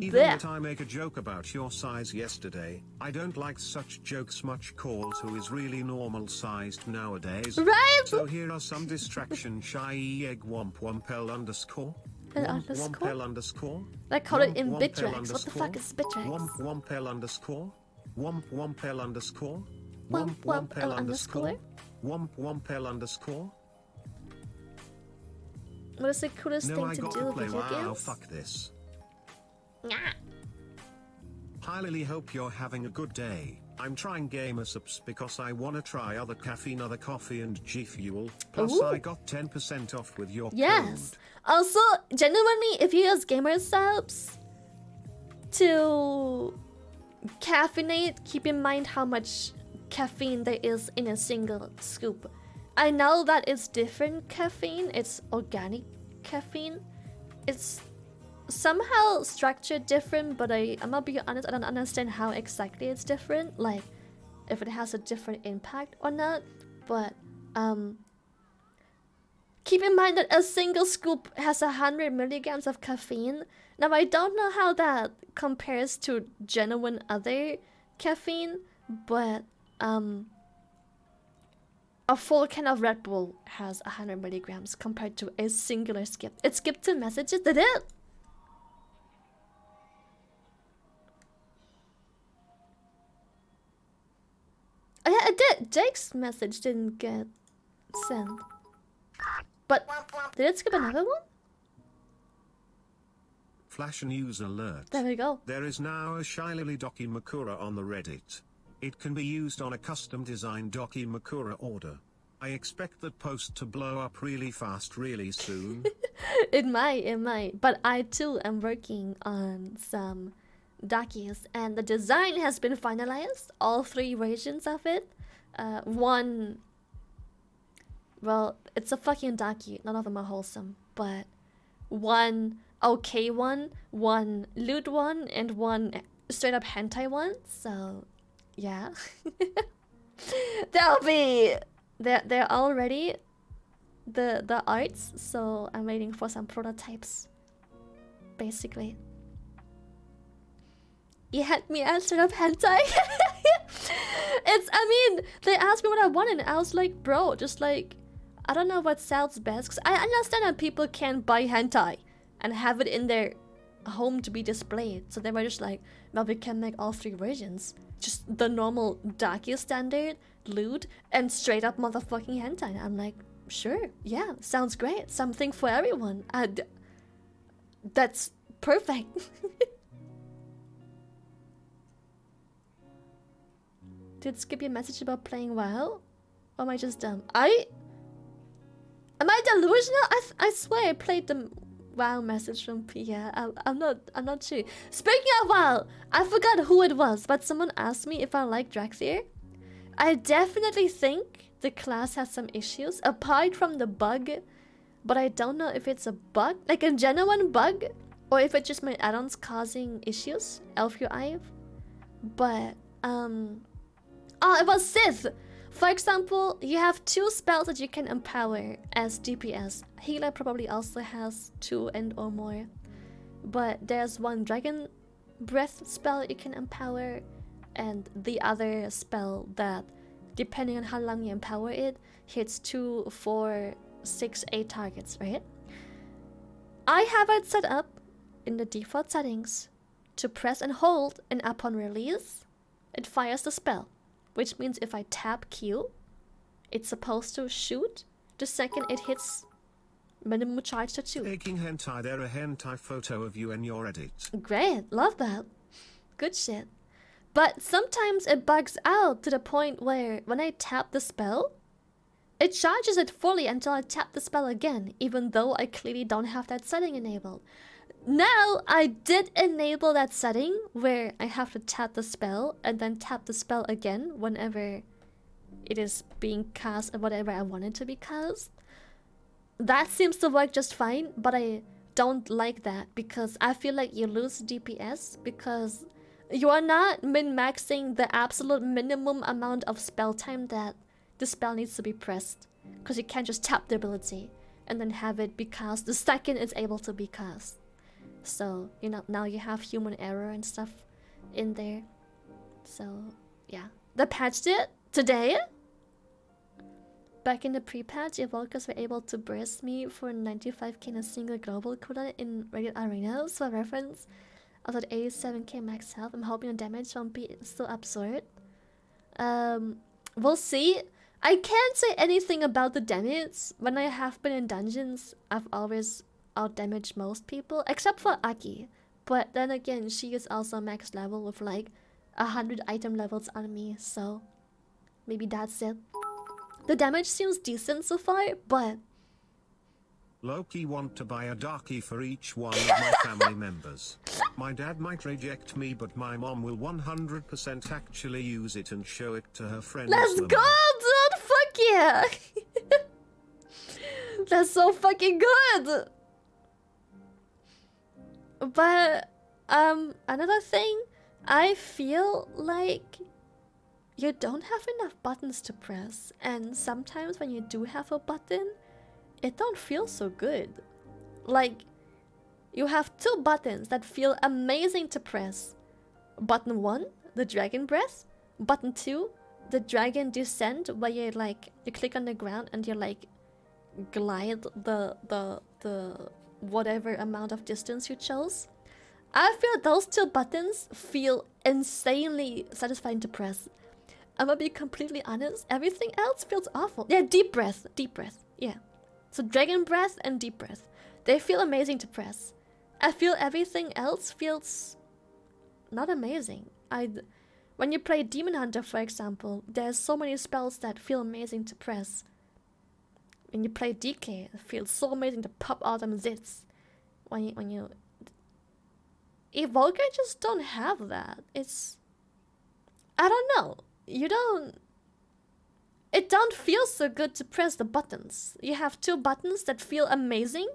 Even that I make a joke about your size yesterday, I don't like such jokes much calls who is really normal sized nowadays. Right? So here are some distraction shy egg womp wompel underscore. An Womp underscore? wompel underscore. I call it in Womp Bitrax. wompel What the fuck is Bitrax? Womp wompel underscore. Womp wompel underscore. Womp wompel underscore? Womp wompel underscore. What is the coolest No, thing I to got do to with play. video Wow, games? fuck this. Nyah. Highly hope you're having a good day. I'm trying Gamersupps because I wanna try other caffeine, other coffee, and G Fuel. Plus, Ooh. I got 10% off with your Yes. code. Also, genuinely, if you use Gamersupps to caffeinate, keep in mind how much caffeine there is in a single scoop. I know that it's different caffeine, it's organic caffeine. It's somehow structured different, but I'm gonna be honest, I don't understand how exactly it's different, like if it has a different impact or not. But keep in mind that a single scoop has 100 milligrams of caffeine. Now I don't know how that compares to genuine other caffeine, but a full can of Red Bull has 100 milligrams compared to a singular skip. It skipped 2 messages, did it? Oh yeah, it did. Jake's message didn't get sent. But did it skip another one? Flash news alert. There we go. There is now a Shilily Doki Makura on the Reddit. It can be used on a custom designed Doki Makura order. I expect that post to blow up really fast really soon. It might. But I too am working on some Dakis, and the design has been finalized. All 3 versions of it. One, well, it's a fucking Daki. None of them are wholesome, but one okay one lewd one, and one straight up hentai one. So, yeah, that'll be. They're all ready. The arts. So I'm waiting for some prototypes. Basically. You had me at straight up hentai. I mean, they asked me what I wanted, and I was like, bro, just like, I don't know what sells best. Cause I understand that people can buy hentai and have it in their home to be displayed. So they were just like, well, we can make all 3 versions. Just the normal Daki standard, lewd, and straight up motherfucking hentai. And I'm like, sure, yeah, sounds great. Something for everyone. That's perfect. Did skip your message about playing WoW? Or am I just dumb? Am I delusional? I swear I played the WoW message from Pia. I'm not sure. Speaking of WoW, I forgot who it was, but someone asked me if I like Draxier. I definitely think the class has some issues, apart from the bug, but I don't know if it's a bug, like a genuine bug, or if it's just my add-ons causing issues. Elf but it was Sith. For example, you have 2 spells that you can empower as DPS. Healer probably also has 2 and or more. But there's one Dragon Breath spell you can empower, and the other spell that, depending on how long you empower it, hits 2, 4, 6, 8 targets, right? I have it set up in the default settings to press and hold, and upon release, it fires the spell. Which means if I tap Q, it's supposed to shoot the second it hits minimum charge to 2. Taking hentai, there a hentai photo of you and your edit. Great, love that. Good shit. But sometimes it bugs out to the point where when I tap the spell, it charges it fully until I tap the spell again, even though I clearly don't have that setting enabled. Now, I did enable that setting where I have to tap the spell and then tap the spell again whenever it is being cast or whatever I want it to be cast. That seems to work just fine, but I don't like that because I feel like you lose DPS because you are not min-maxing the absolute minimum amount of spell time that the spell needs to be pressed, because you can't just tap the ability and then have it be cast the second it's able to be cast. So, you know, now you have human error and stuff in there. So, yeah. They patched it today. Back in the pre-patch, Evolkers were able to burst me for 95k in a single global cooldown in regular arenas. For reference, I was at 87k max health. I'm hoping the damage won't be so absurd. We'll see. I can't say anything about the damage. When I have been in dungeons, I've always out-damaged most people, except for Aki. But then again, she is also max level with like 100 item levels on me, so maybe that's it. The damage seems decent so far, but Loki want to buy a darkie for each one of my family members. My dad might reject me, but my mom will 100% actually use it and show it to her friends. let's go, dude! Fuck yeah! That's so fucking good! But, another thing, I feel like you don't have enough buttons to press, and sometimes when you do have a button, it don't feel so good. Like, you have 2 buttons that feel amazing to press. Button 1, the dragon breath. Button 2, the dragon descent, where you like, you click on the ground and you like glide the whatever amount of distance you chose. I feel those 2 buttons feel insanely satisfying to press. I'm gonna be completely honest, everything else feels awful. Yeah, deep breath, yeah. So dragon breath and deep breath, they feel amazing to press. I feel everything else feels not amazing. When you play Demon Hunter, for example, there's so many spells that feel amazing to press. When you play DK, it feels so amazing to pop all them zits. When you Evolker just don't have that. It's, I don't know. It don't feel so good to press the buttons. You have 2 buttons that feel amazing,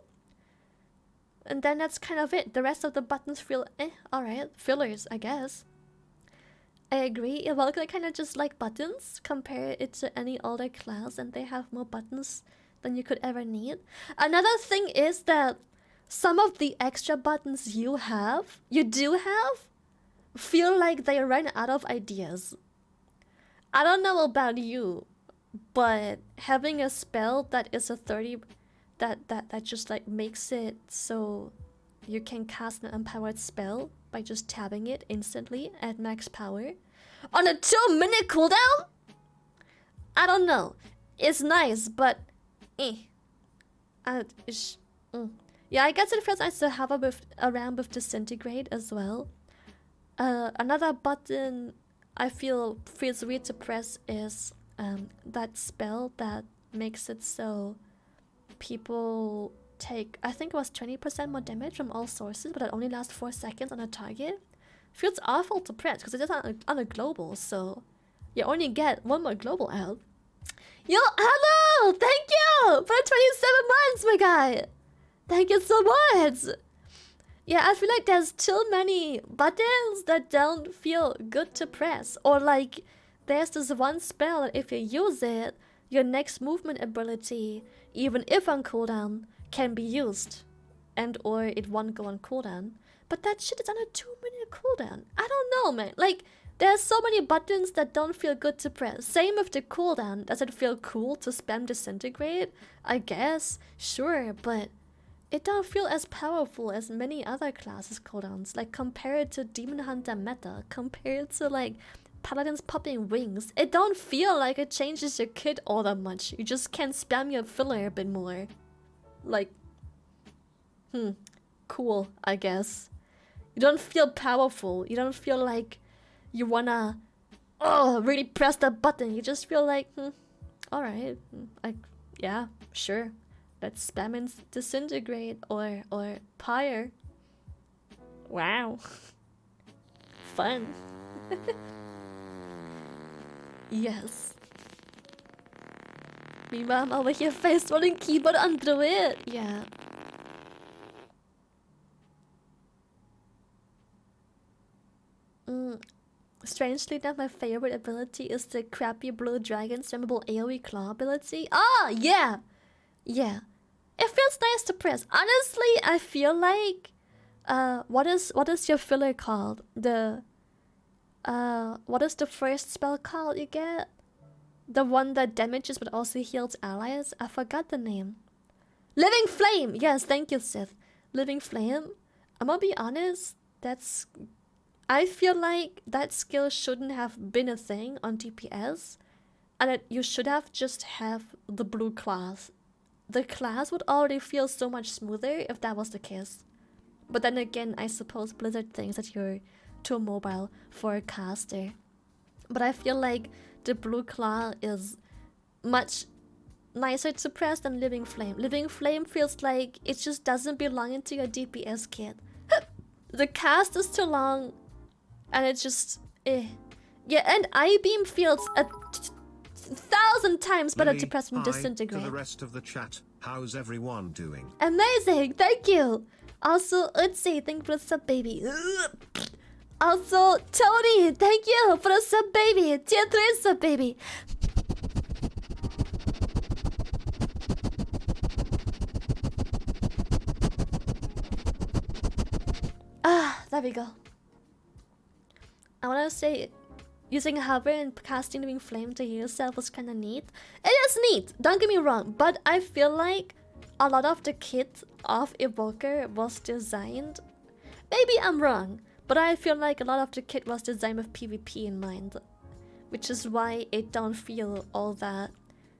and then that's kind of it. The rest of the buttons feel alright, fillers, I guess. I agree, Evolker kind of just like buttons. Compare it to any older class and they have more buttons than you could ever need. Another thing is that some of the extra buttons you do have, feel like they ran out of ideas. I don't know about you, but having a spell that is a 30 that just like makes it so you can cast an empowered spell by just tabbing it instantly at max power on a 2-minute cooldown? I don't know. It's nice, but yeah, I guess it feels nice to have around with Disintegrate as well. Another button I feel feels weird to press is that spell that makes it so people take, I think it was 20% more damage from all sources, but it only lasts 4 seconds on a target. Feels awful to press because it's on a global, so you only get 1 more global out. Yo, hello! Thank you for 27 months, my guy! Thank you so much! Yeah, I feel like there's too many buttons that don't feel good to press. Or like, there's this one spell that if you use it, your next movement ability, even if on cooldown, can be used. And or it won't go on cooldown. But that shit is on a 2-minute cooldown. I don't know, man. Like, there's so many buttons that don't feel good to press. Same with the cooldown. Does it feel cool to spam Disintegrate? I guess, sure, but it don't feel as powerful as many other classes cooldowns. Like, compared to Demon Hunter meta, compared to like Paladins popping wings, it don't feel like it changes your kit all that much. You just can spam your filler a bit more. Like, cool, I guess. You don't feel powerful. You don't feel like you wanna, really press the button. You just feel like, alright, like, yeah, sure. Let's spam and disintegrate or pyre. Wow. Fun. Yes. Meanwhile, I'm over here face rolling keyboard onto it. Yeah. Strangely enough, my favorite ability is the crappy blue dragon's memorable AoE claw ability. Ah, yeah! Yeah. It feels nice to press. Honestly, I feel like... what is your filler called? What is the first spell called you get? The one that damages but also heals allies? I forgot the name. Living Flame! Yes, thank you, Sith. Living Flame. I'm gonna be honest, that's... I feel like that skill shouldn't have been a thing on DPS, and that you should have just have the blue class. The class would already feel so much smoother if that was the case. But then again, I suppose Blizzard thinks that you're too mobile for a caster. But I feel like the blue claw is much nicer to press than Living Flame. Living Flame feels like it just doesn't belong into your DPS kit. The cast is too long, and it's just yeah, and I-beam feels 1,000 times better to press from Disintegrate. To the rest of the chat, how's everyone doing? Amazing, thank you. Also, Utsi, thank you for the sub, baby. Also, Tony, thank you for the sub, baby. Tier 3 sub, baby. There we go. I wanna say, using hover and casting Living Flame to heal yourself was kinda neat. It is neat, don't get me wrong, but I feel like a lot of the kit of Evoker was designed... Maybe I'm wrong, but I feel like a lot of the kit was designed with PvP in mind. Which is why it don't feel all that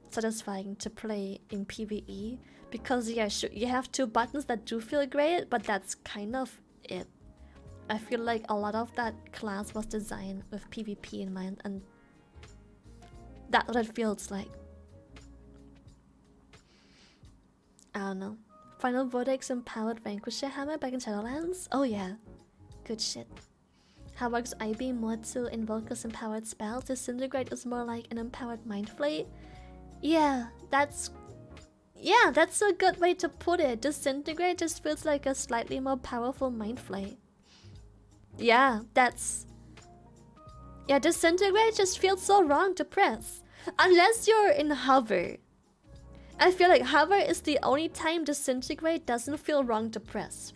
satisfying to play in PvE. Because yeah, sure, you have two buttons that do feel great, but that's kind of it. I feel like a lot of that class was designed with PvP in mind, and that's what it feels like. I don't know. Final Vortex empowered Vanquisher Hammer back in Shadowlands? Oh yeah. Good shit. How works I-beam more to Invoker's empowered spells? Disintegrate is more like an empowered Mind Flay? Yeah, that's a good way to put it. Disintegrate just feels like a slightly more powerful Mind Flay. Yeah, Disintegrate just feels so wrong to press. Unless you're in hover. I feel like hover is the only time Disintegrate doesn't feel wrong to press.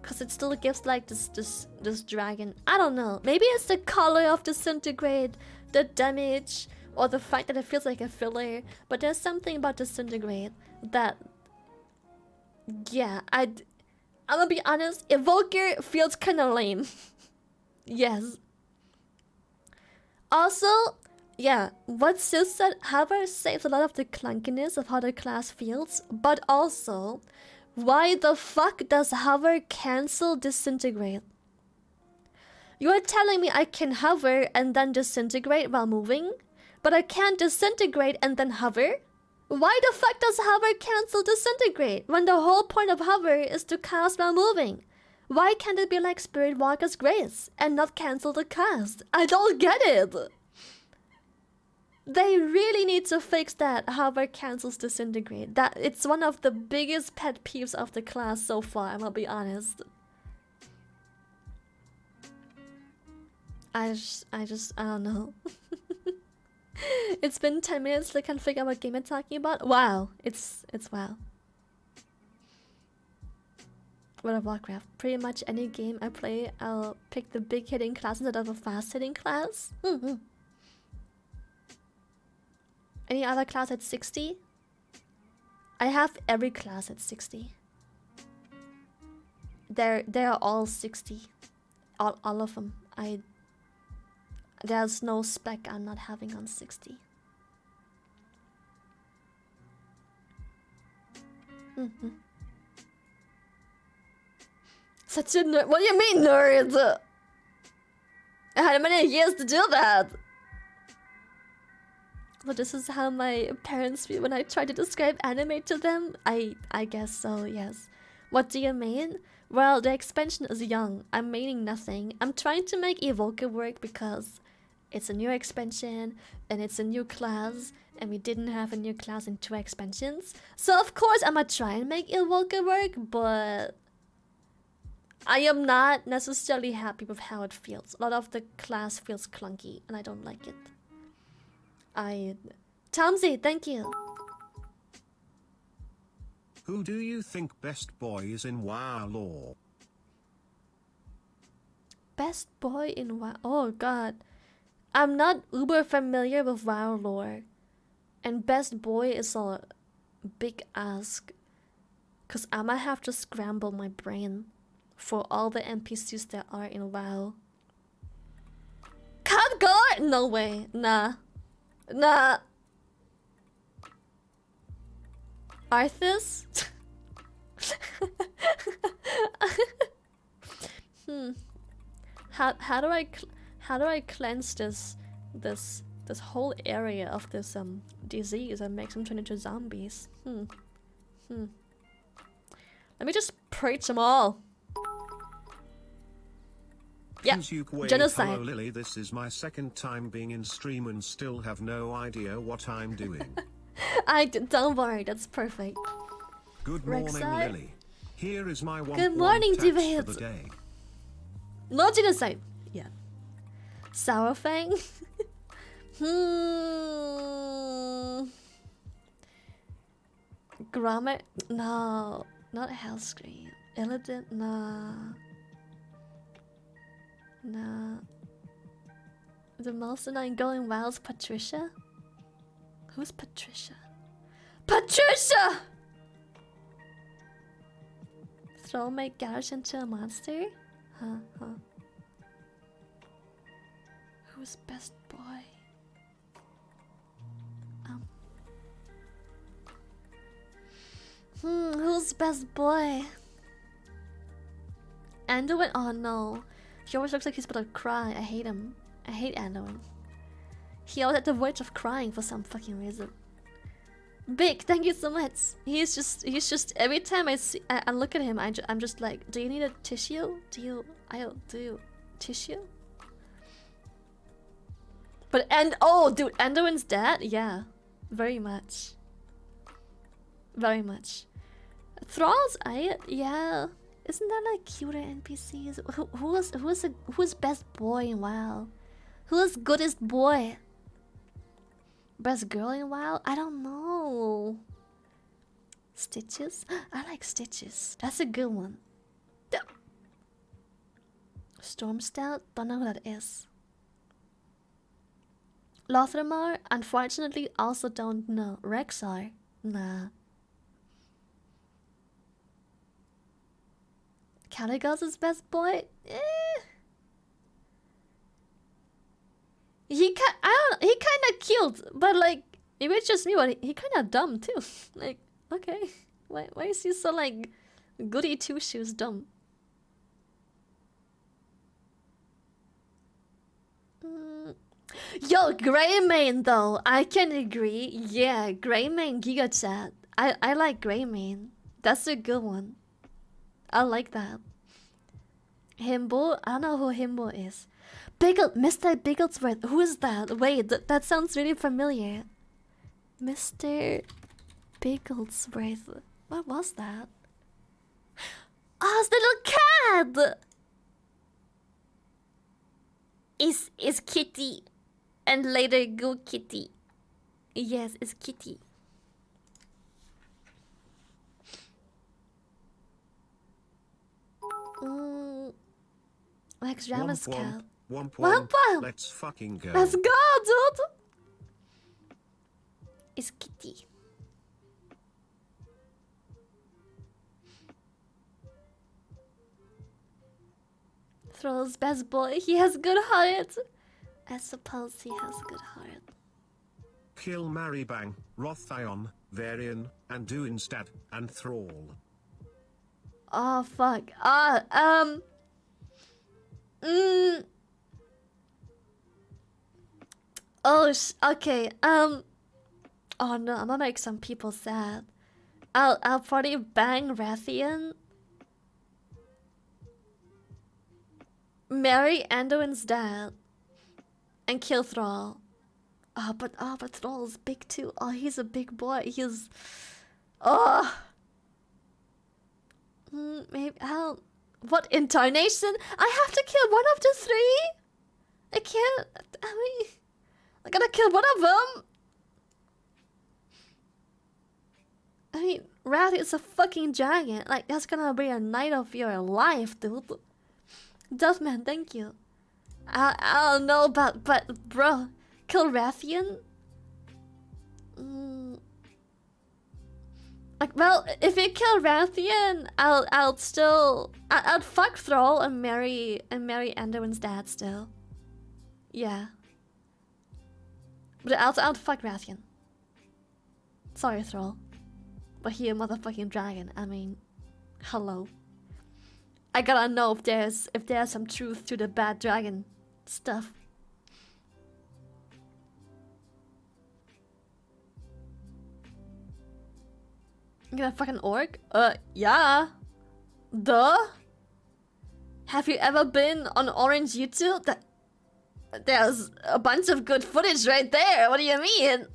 Cause it still gives like this dragon. I don't know. Maybe it's the color of Disintegrate, the damage, or the fact that it feels like a filler. But there's something about Disintegrate that... Yeah, I'm gonna be honest, Evoker feels kinda lame. Yes. Also, yeah, what Sis said, hover saves a lot of the clunkiness of how the class feels, but also, why the fuck does hover cancel Disintegrate? You're telling me I can hover and then disintegrate while moving, but I can't disintegrate and then hover? Why the fuck does hover cancel disintegrate when the whole point of hover is to cast while moving? Why can't it be like Spirit Walker's Grace and not cancel the cast? I don't get it! They really need to fix that hover cancels disintegrate. That it's one of the biggest pet peeves of the class so far, I'm gonna be honest. I don't know. It's been 10 minutes till I can figure out what game I'm talking about. Wow, it's wow. World of Warcraft. Pretty much any game I play, I'll pick the big hitting class instead of a fast hitting class. Any other class at 60? I have every class at 60. They're all 60. All of them. There's no spec I'm not having on 60. Such a nerd. What do you mean, nerd? I had many years to do that. So this is how my parents feel when I try to describe anime to them? I guess so, yes. What do you mean? Well, the expansion is young. I'm meaning nothing. I'm trying to make Evoker work because it's a new expansion and it's a new class and we didn't have a new class in 2 expansions. So of course I'ma try and make Evoker work, but I am not necessarily happy with how it feels. A lot of the class feels clunky and I don't like it. Tomsy, thank you. Who do you think best boy is in WoW lore? Best boy in WoW. Oh god. I'm not uber familiar with WoW lore. And best boy is a big ask. Cause I'ma have to scramble my brain for all the NPCs there are in WoW. Khadgar? No way. Nah. Nah. Arthas? How do I cleanse this whole area of this disease that makes them turn into zombies? Let me just purge them all. Yeah, genocide. Hello Lily, this is my 2nd time being in stream and still have no idea what I'm doing. Don't worry, that's perfect. Good morning, Rek'Sai? Lily. Here is my one. Good morning, text for Divates. the day. No genocide. Yeah. Sourfang. Grammar. No, not Hellscream. Illidan. Nah. Nah. The most annoying going wild's Patricia. Who's Patricia? Patricia! Throw my garage into a monster? Huh. Who's best boy? Who's best boy? Anduin? Oh no. He always looks like he's about to cry. I hate him. I hate Anduin. He always at the verge of crying for some fucking reason. Big, thank you so much. He's just every time I look at him, I'm just like, do you need a tissue? Do you tissue? But oh dude, Anduin's dad? Yeah. Very much. Very much. Thralls, yeah. Isn't that like cuter NPCs? Who's best boy in WoW? Who's goodest boy? Best girl in WoW? I don't know. Stitches? I like Stitches. That's a good one. Storm Stout? Don't know who that is. Lothramar? Unfortunately, also don't know. Rexar? Nah. Caligos is best boy? He kinda cute, but like, maybe it's just me, but he kinda dumb too. Like, okay, why is he so like goody two shoes dumb? Yo, Greymane though, I can agree. Yeah, Greymane Giga Chat. I like Greymane. That's a good one. I like that. Himbo? I don't know who Himbo is. Mr. Bigglesworth. Who is that? Wait, that sounds really familiar. Mr. Bigglesworth. What was that? Oh, it's the little cat! Is Kitty. And later go Kitty. Yes, it's Kitty. Lex Ramus cat. Womp. Let's fucking go. Let's go, dude! It's Kitty. Thrall's best boy. He has good heart. I suppose he has good heart. Kill, marry, bang. Rothion. Varian, and do instead, and Thrall. Oh fuck. Okay. Oh no, I'm gonna make some people sad. I'll probably bang Rathian. Marry Anduin's dad. And kill Thrall. But Thrall's big too. Oh, he's a big boy. He's maybe I'll. What incarnation? I have to kill one of the three? I can't. I mean, I gotta kill one of them. I mean, Rat is a fucking dragon. Like, that's gonna be a night of your life, dude. Duffman, thank you. I don't know about, but bro, kill Rathian? Like, well, if you kill Rathian, I'll fuck Thrall and marry Anduin's dad still. Yeah. But I'll fuck Rathian. Sorry, Thrall. But he a motherfucking dragon. I mean, hello. I gotta know if there's some truth to the bad dragon stuff. You gonna fucking orc? Yeah. Duh. Have you ever been on Orange YouTube? There's a bunch of good footage right there. What do you mean?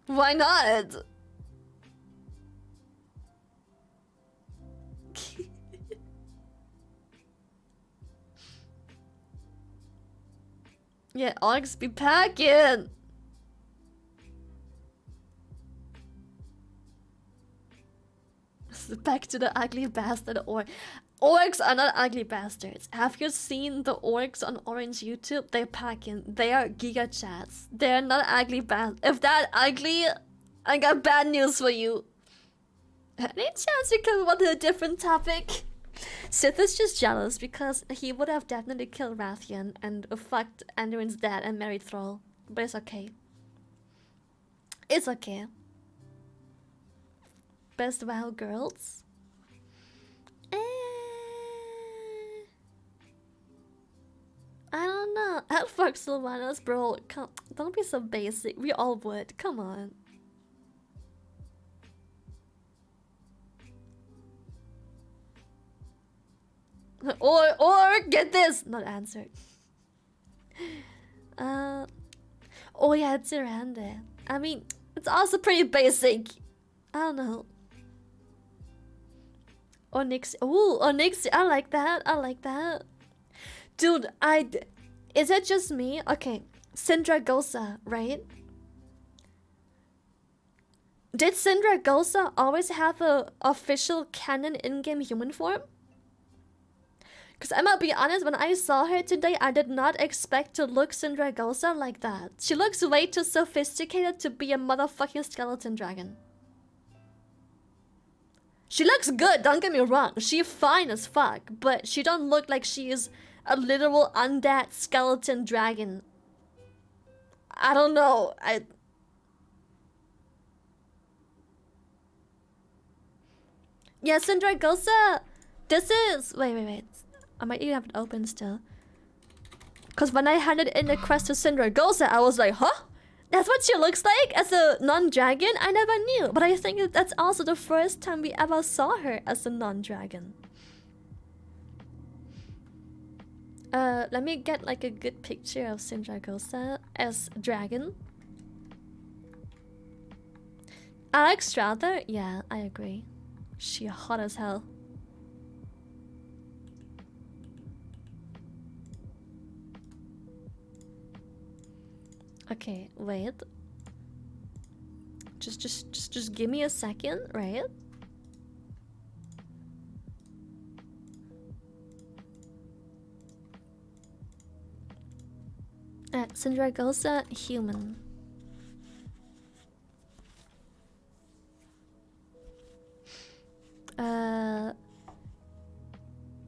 Why not? Yeah, orcs be packing. Back to the ugly bastard orc. Orcs are not ugly bastards. Have you seen the orcs on Orange YouTube? They're packing. They are giga chats. They're not ugly bastards. If that ugly, I got bad news for you. Any chance we can want a different topic? Sith is just jealous because he would have definitely killed Rathian and fucked Anduin's dad and married Thrall. But it's okay. It's okay. Best WoW girls? I don't know. I'd fuck Sylvanas, bro. Don't be so basic. We all would. Come on. Or get this. Not answered. Oh yeah, it's Irande. I mean, it's also pretty basic. I don't know. Onyx. Ooh, Onyx. I like that. I like that. Dude, is it just me? Okay, Syndragosa, right? Did Syndragosa always have a official canon in-game human form? Because I'm gonna be honest, when I saw her today, I did not expect to look Syndragosa like that. She looks way too sophisticated to be a motherfucking skeleton dragon. She looks good, don't get me wrong. She's fine as fuck, but she don't look like she is a literal undead skeleton dragon. I don't know. Yeah, Syndragosa. This is wait. I might even have it open still. Cause when I handed in the quest to Syndragosa, I was like, huh? That's what she looks like as a non-dragon? I never knew. But I think that's also the first time we ever saw her as a non-dragon. Let me get like a good picture of Syndragosa as dragon. Alex Strother? Yeah, I agree. She hot as hell. Okay, wait. Just give me a second, right? Syndragosa human.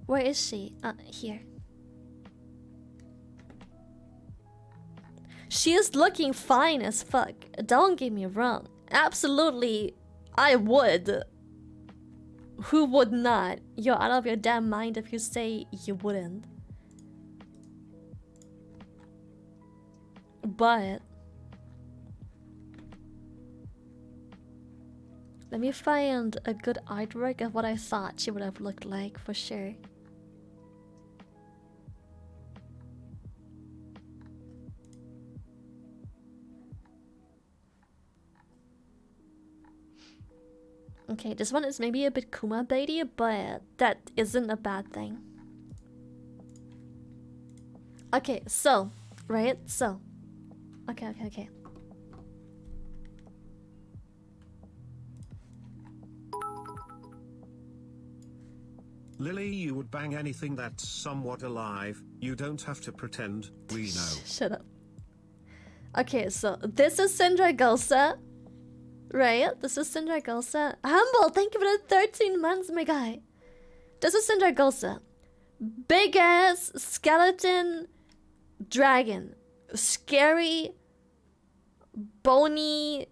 Where is she? Here. She is looking fine as fuck. Don't get me wrong. Absolutely, I would. Who would not? You're out of your damn mind if you say you wouldn't. But let me find a good artwork of what I thought she would have looked like for sure. Okay, this one is maybe a bit Kuma baity, but that isn't a bad thing. Okay, so, right? So. Okay. Lily, you would bang anything that's somewhat alive. You don't have to pretend. We know. Shut up. Okay, so this is Syndragosa. Right? This is Syndragosa. Humble, thank you for the 13 months, my guy. This is Syndragosa. Big ass skeleton dragon. Scary, bony,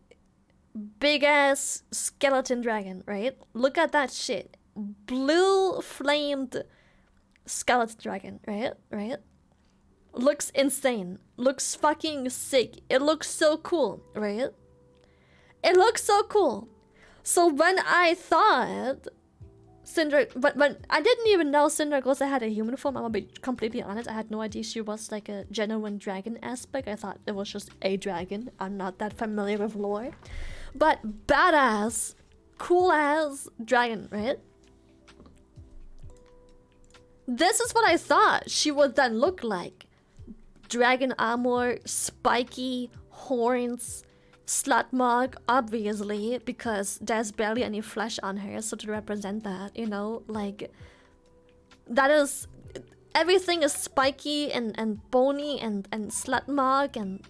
big ass skeleton dragon, right? Look at that shit. Blue flamed skeleton dragon, right? Right? Looks insane. Looks fucking sick. It looks so cool, right? It looks so cool. So when I thought but I didn't even know Syndragosa had a human form. I'm gonna be completely honest. I had no idea she was like a genuine dragon aspect. I thought it was just a dragon. I'm not that familiar with lore. But badass, cool ass dragon, right? This is what I thought she would then look like. Dragon armor, spiky horns, slut mark, obviously, because there's barely any flesh on her, so to represent that, you know, like, that is, everything is spiky and bony and slut mark and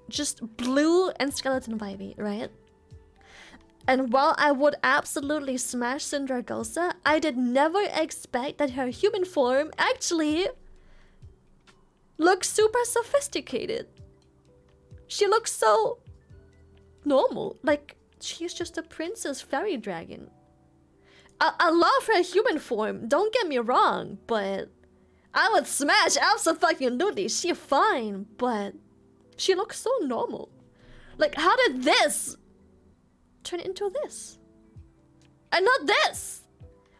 just blue and skeleton vibey, right? And while I would absolutely smash Syndragosa, I did never expect that her human form actually looks super sophisticated. She looks so normal. Like, she's just a princess fairy dragon. I love her human form, don't get me wrong, but I would smash absolutely. She's fine, but she looks so normal. Like, how did this turn into this? And not this!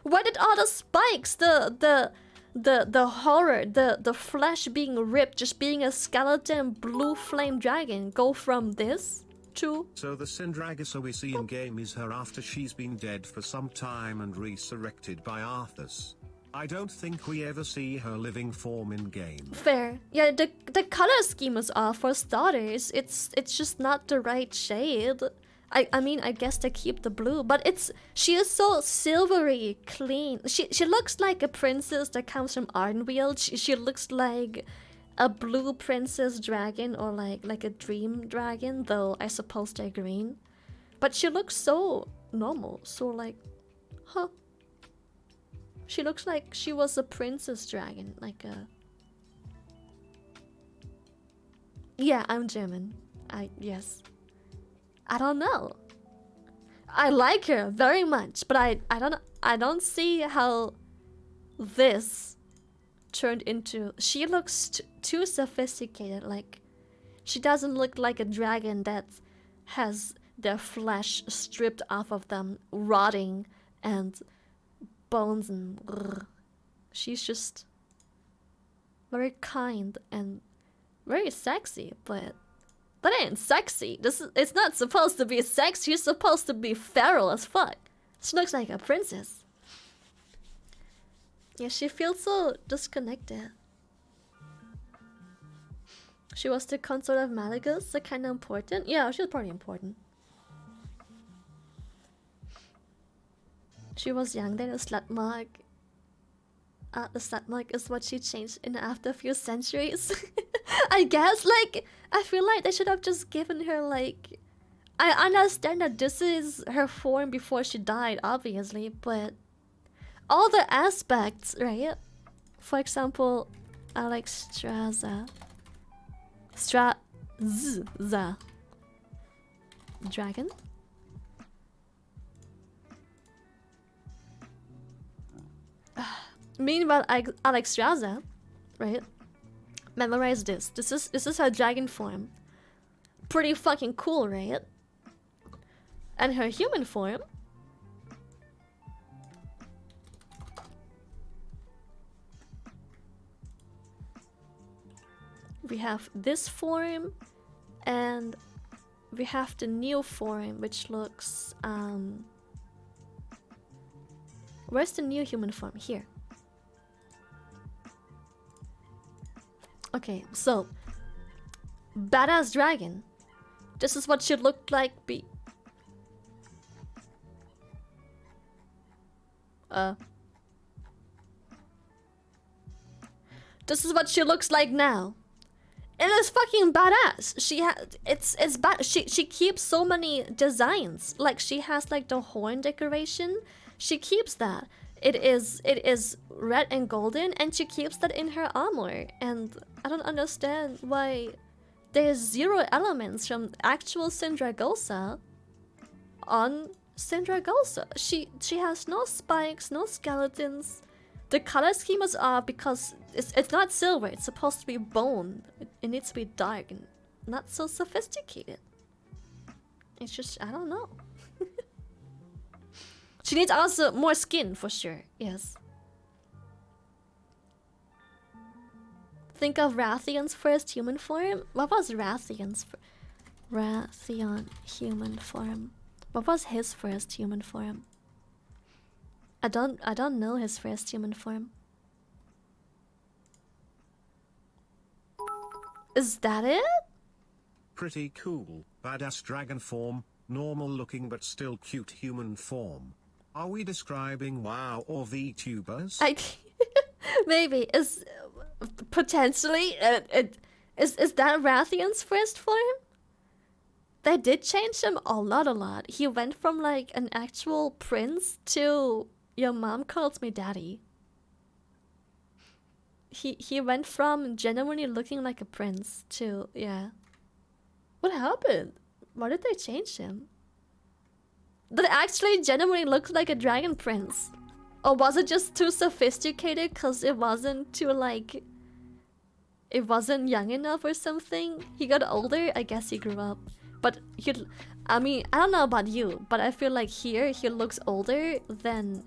Where did all the spikes, the horror, the flesh being ripped, just being a skeleton blue flame dragon, go from this to... So the Syndragosa we see in game is her after she's been dead for some time and resurrected by Arthas. I don't think we ever see her living form in game. Fair. Yeah, the color scheme is off for starters. It's just not the right shade. I mean, I guess they keep the blue, but she is so silvery, clean. She looks like a princess that comes from Ardenweald. She looks like a blue princess dragon or like a dream dragon, though I suppose they're green. But she looks so normal, so like, huh. She looks like she was a princess dragon, like a... Yeah, I'm German. Yes. I don't know. I like her very much, but I don't see how this turned into... She looks too sophisticated. Like, she doesn't look like a dragon that has their flesh stripped off of them, rotting and bones and... Ugh. She's just very kind and very sexy, but... That ain't sexy. It's not supposed to be sexy. She's supposed to be feral as fuck. She looks like a princess. Yeah, she feels so disconnected. She was the consort of Malagas, so kind of important. Yeah, she was pretty important. She was young then, a slut mark. The slut mark is what she changed in after a few centuries. I guess, like, I feel like they should have just given her, like... I understand that this is her form before she died, obviously, but... all the aspects, right? For example, Alexstrasza. Straza. Dragon? Meanwhile, Alexstrasza, right? Memorize this. This is her dragon form. Pretty fucking cool, right? And her human form. We have this form, and we have the new form, which looks where's the new human form? Here. Okay, so badass dragon. This is what should look like this is what she looks like now. It is fucking badass. It's bad. She keeps so many designs. Like she has like the horn decoration. She keeps that. It is red and golden, and she keeps that in her armor. And I don't understand why there's 0 elements from actual Sindragosa on Sindragosa. She has no spikes, no skeletons. The color schemas are because it's not silver, it's supposed to be bone. It needs to be dark and not so sophisticated. It's just, I don't know. She needs also more skin for sure, yes. Think of Rathion's first human form? What was Rathion's Rathion human form? What was his first human form? I don't know his first human form. Is that it? Pretty cool. Badass dragon form, normal looking but still cute human form. Are we describing WoW or VTubers? Maybe is potentially is that Rathion's first form? They did change him a lot. He went from like an actual prince to your mom calls me daddy. He went from genuinely looking like a prince to, yeah. What happened? Why did they change him? Did it actually genuinely look like a dragon prince? Or was it just too sophisticated because it wasn't too like... It wasn't young enough or something? He got older, I guess he grew up. But I mean, I don't know about you, but I feel like here he looks older than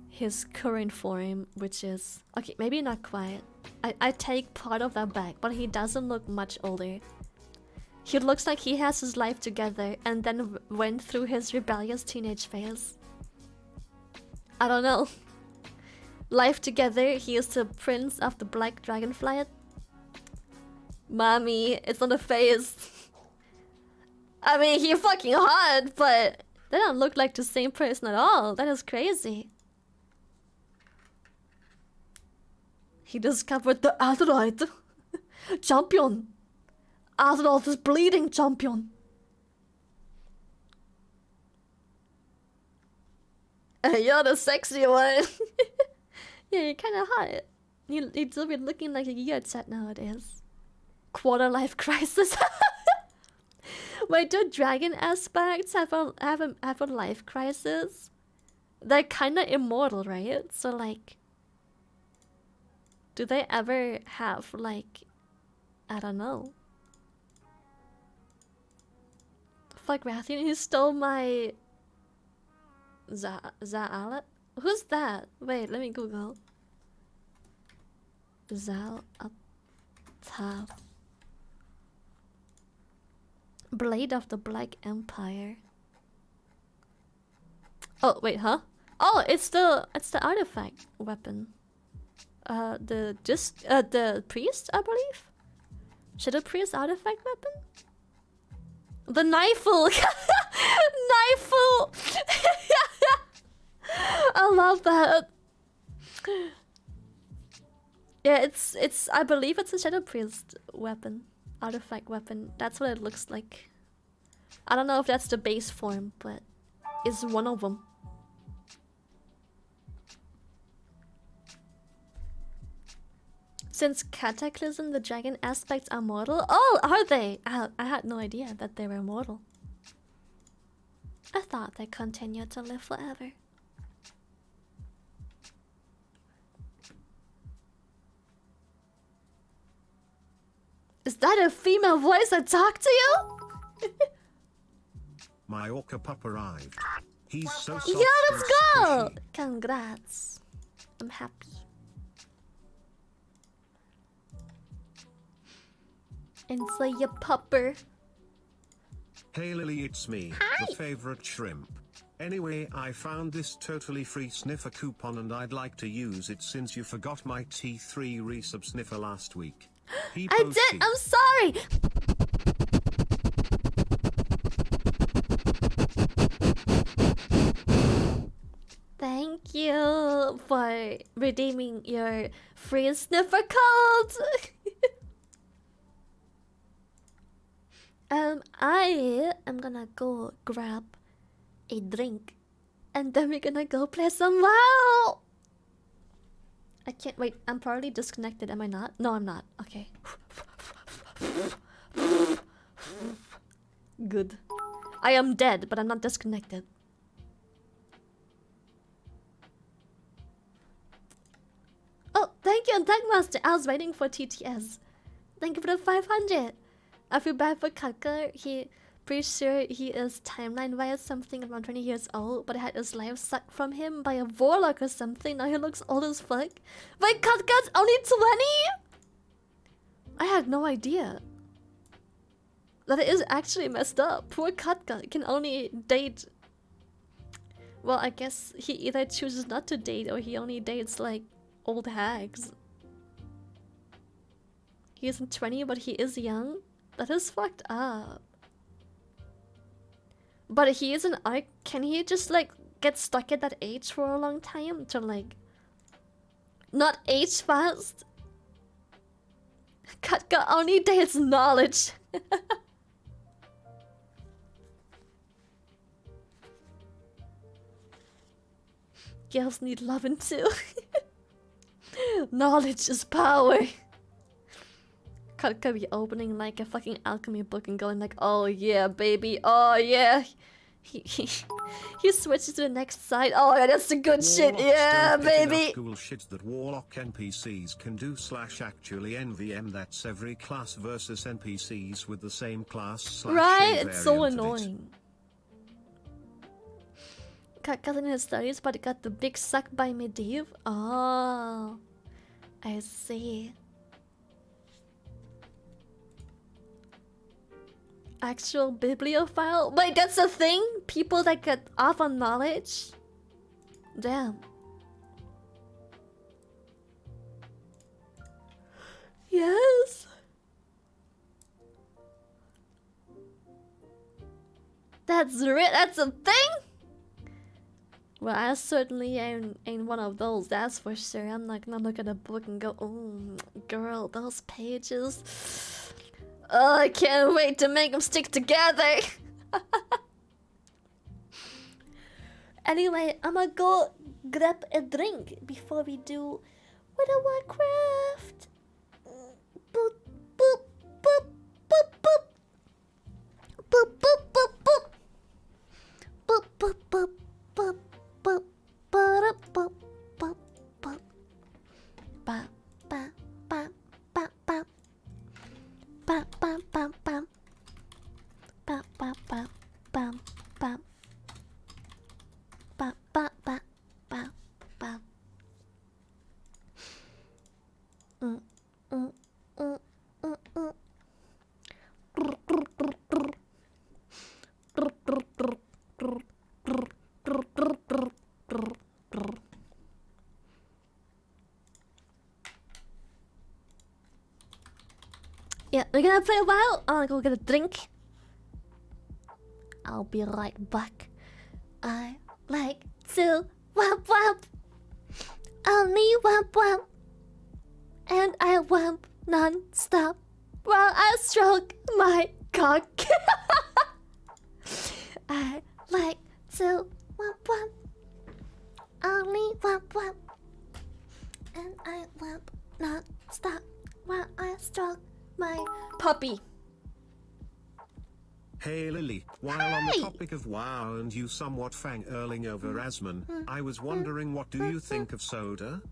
his current form, which is... Okay, maybe not quite. I take part of that back, but he doesn't look much older. He looks like he has his life together and then went through his rebellious teenage phase. I don't know. Life together, he is the prince of the black Dragonflight. Mommy, it's not a phase. I mean, he fucking hot, but they don't look like the same person at all. That is crazy. He discovered the Azeroth. Champion. Azeroth is bleeding, champion. You're the sexy one. Yeah, you're kind of hot. You'd still be looking like a geared set nowadays. Quarter life crisis. Wait, do dragon aspects have a life crisis? They're kind of immortal, right? So like, do they ever have like, I don't know. Fuck Rathian, he stole my Zaalat? Who's that? Wait, let me Google. Zaalat. Blade of the Black Empire. Oh wait, huh? Oh, it's the artifact weapon. The priest, I believe. Shadow priest artifact weapon. The Knifeful! Knifeful! I love that. Yeah, it's I believe it's a Shadow Priest weapon. Artifact weapon. That's what it looks like. I don't know if that's the base form, but it's one of them. Since Cataclysm, the dragon aspects are mortal. Oh, are they? I had no idea that they were mortal. I thought they continued to live forever. Is that a female voice that talked to you? My Orca pup arrived. He's so soft. Yeah, let's and go! squishy. Congrats. I'm happy. And so your pupper. Hey Lily, it's me, the favorite shrimp. Anyway, I found this totally free sniffer coupon and I'd like to use it since you forgot my T3 resub sniffer last week. I did! I'm sorry! Thank you for redeeming your free sniffer code! I am gonna go grab a drink and then we're gonna go play some WoW! I can't wait, I'm probably disconnected, am I not? No, I'm not. Okay. Good. I am dead, but I'm not disconnected. Oh, thank you, Deckmaster. I was waiting for TTS. Thank you for the 500. I feel bad for Kaka. He pretty sure he is timeline-wise something around 20 years old, but had his life sucked from him by a warlock or something. Now he looks old as fuck. Wait, Kaka's only 20? I had no idea. That is actually messed up. Poor Katka can only date... Well, I guess he either chooses not to date or he only dates, like, old hags. He isn't 20, but he is young? That is fucked up. But he is an arc. Can he just, like, get stuck at that age for a long time to, like, not age fast? Katka only dates knowledge. Girls need loving too. Knowledge is power. Katka be opening like a fucking alchemy book and going like, oh yeah, baby, oh yeah. He switches to the next side. Oh yeah, that's the good shit. Yeah, baby. Cool shit that Warlock NPCs can do / actually NVM. That's every class versus NPCs with the same class / right? a It's so variant of it. annoying. Katka's in his studies, but got the big suck by Medivh. Oh, I see. Actual bibliophile? Wait, that's a thing? People that get off on knowledge? Damn. Yes. That's a thing? Well, I certainly ain't one of those, that's for sure. I'm not gonna look at a book and go, oh, girl, those pages. Oh, I can't wait to make them stick together. Anyway, I'm gonna go grab a drink before we do World of Warcraft. Boop, boop, boop, boop, boop. Boop, boop, boop, boop. Boop, boop, boop, boop, boop. Ba-da, boop, boop, boop. Ba, ba, ba, ba, ba. Bam bam bam bam bam bam bam bam bam bam bam bam bam bam. Yeah, we're gonna play a while. I'm gonna go get a drink. I'll be right back. I like to wamp wamp. Only wamp wamp. And I wamp non-stop while I stroke my cock. I like to wamp wamp. Only wamp wamp. And I wamp not stop while I stroke my puppy. Hey Lily, while on the topic of WoW and you somewhat fang-erling over Asmon, I was wondering what do you think of Soda?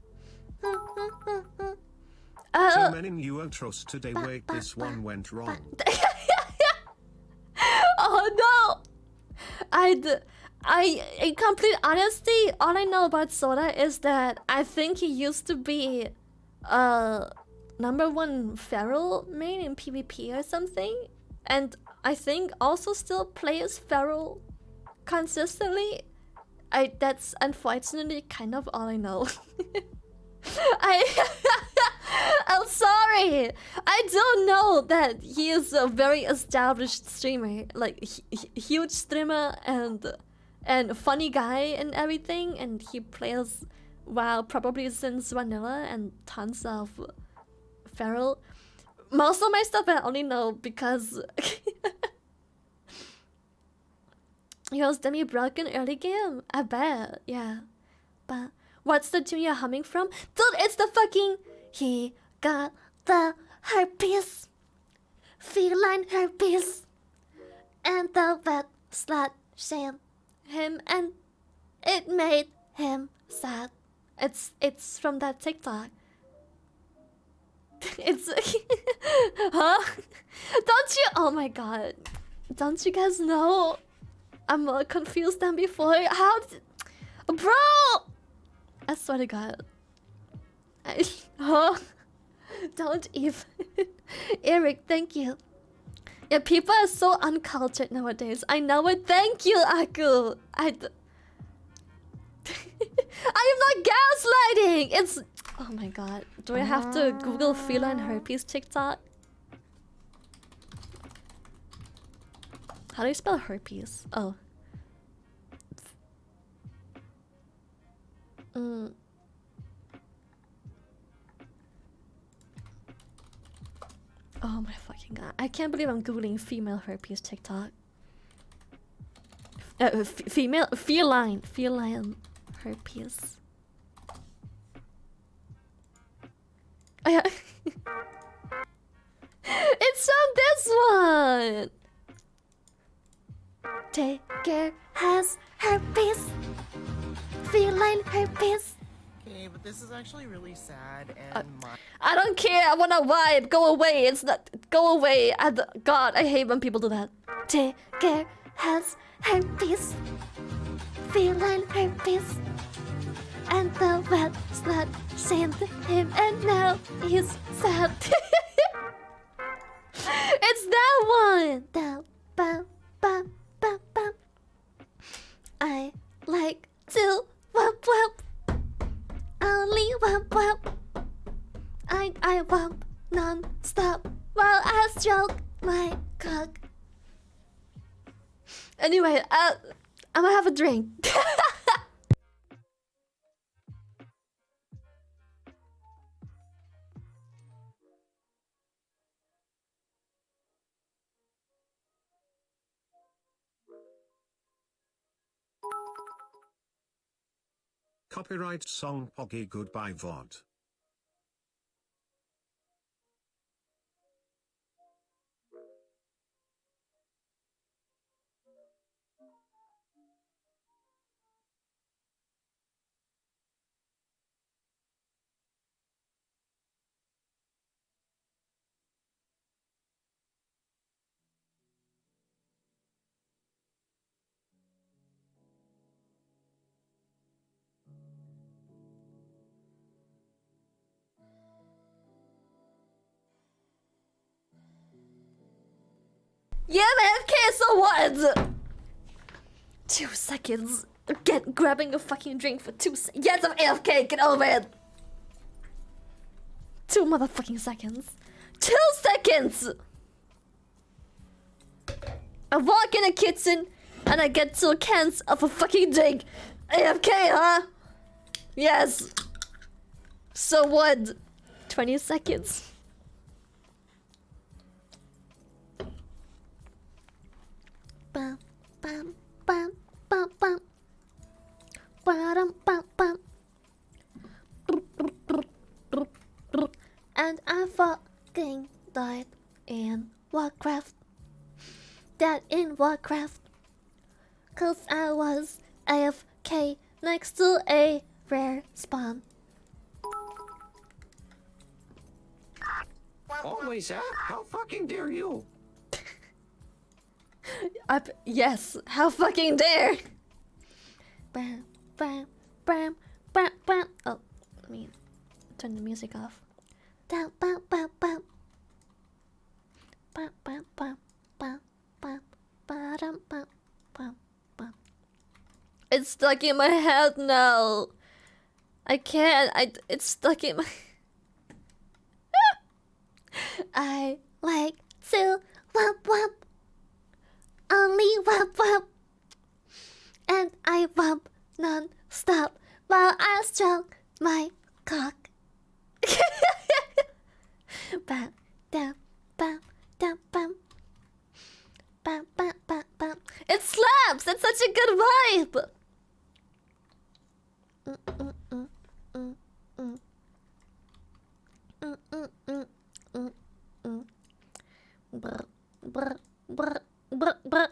So many new outros today, wait, this one went wrong. Oh no! In complete honesty, all I know about Soda is that I think he used to be #1 feral main in PvP or something, and I think also still plays feral consistently. That's unfortunately kind of all I know. I'm sorry. I don't know that he is a very established streamer, like huge streamer and funny guy and everything, and he plays WoW probably since vanilla and tons of feral. Most of my stuff I only know because he was demi-broken early game. I bet, yeah. But what's the tune you're humming from? Dude, it's the fucking he got the herpes, feline herpes, and the vet slut shamed him and it made him sad. It's from that TikTok. It's huh? Don't you? Oh my god! Don't you guys know? I'm more confused than before. How, bro? I swear to God. Huh? Don't even. Eric, thank you. Yeah, people are so uncultured nowadays. I know it. Thank you, Aku. I am not gaslighting. It's. Oh my god. Do I have to Google feline herpes TikTok? How do you spell herpes? Oh. Oh my fucking god. I can't believe I'm googling female herpes TikTok. Feline herpes. Oh yeah. It's on this one! Take care has herpes. Feline herpes. Okay, but this is actually really sad and I don't care. I wanna vibe. Go away. It's not. Go away. God, I hate when people do that. Take care has herpes. Feline herpes. And the vet slut shamed him and now he's sad. It's that one. The ba ba ba ba. I like to whoop whoop. Only whoop whoop. I whoop non-stop while I stroke my cock. Anyway, I'm gonna have a drink. Copyright song Poggy Goodbye VOD. Yeah, man, okay, so what? 2 seconds. Grabbing a fucking drink for 2 seconds. Yes, I'm AFK, get over it. 2 motherfucking seconds. 2 seconds! I walk in a kitchen and I get 2 cans of a fucking drink. AFK, huh? Yes. So what? 20 seconds. Bum, bum, bum, bum, bum. Ba-dum, bum, bum. And I fucking died in Warcraft. Dead in Warcraft. Cause I was AFK next to a rare spawn. Always, how fucking dare you? Yes, how fucking dare! Bam, bam, bam, bam, bam. Oh, let me turn the music off. Bam, bam, bam, bam. Bam, bam, bam, bam, bam, bam, bam, bam, bam. It's stuck in my head now. I can't. It's stuck in my. I like to wop wop. Only wop wop. And I wop non-stop while I stroke my cock. Bam, bam, bam, bam, bam. Bam, bam, bam, bam. It slaps! It's such a good vibe! Brr, brr, brr, brr, brr.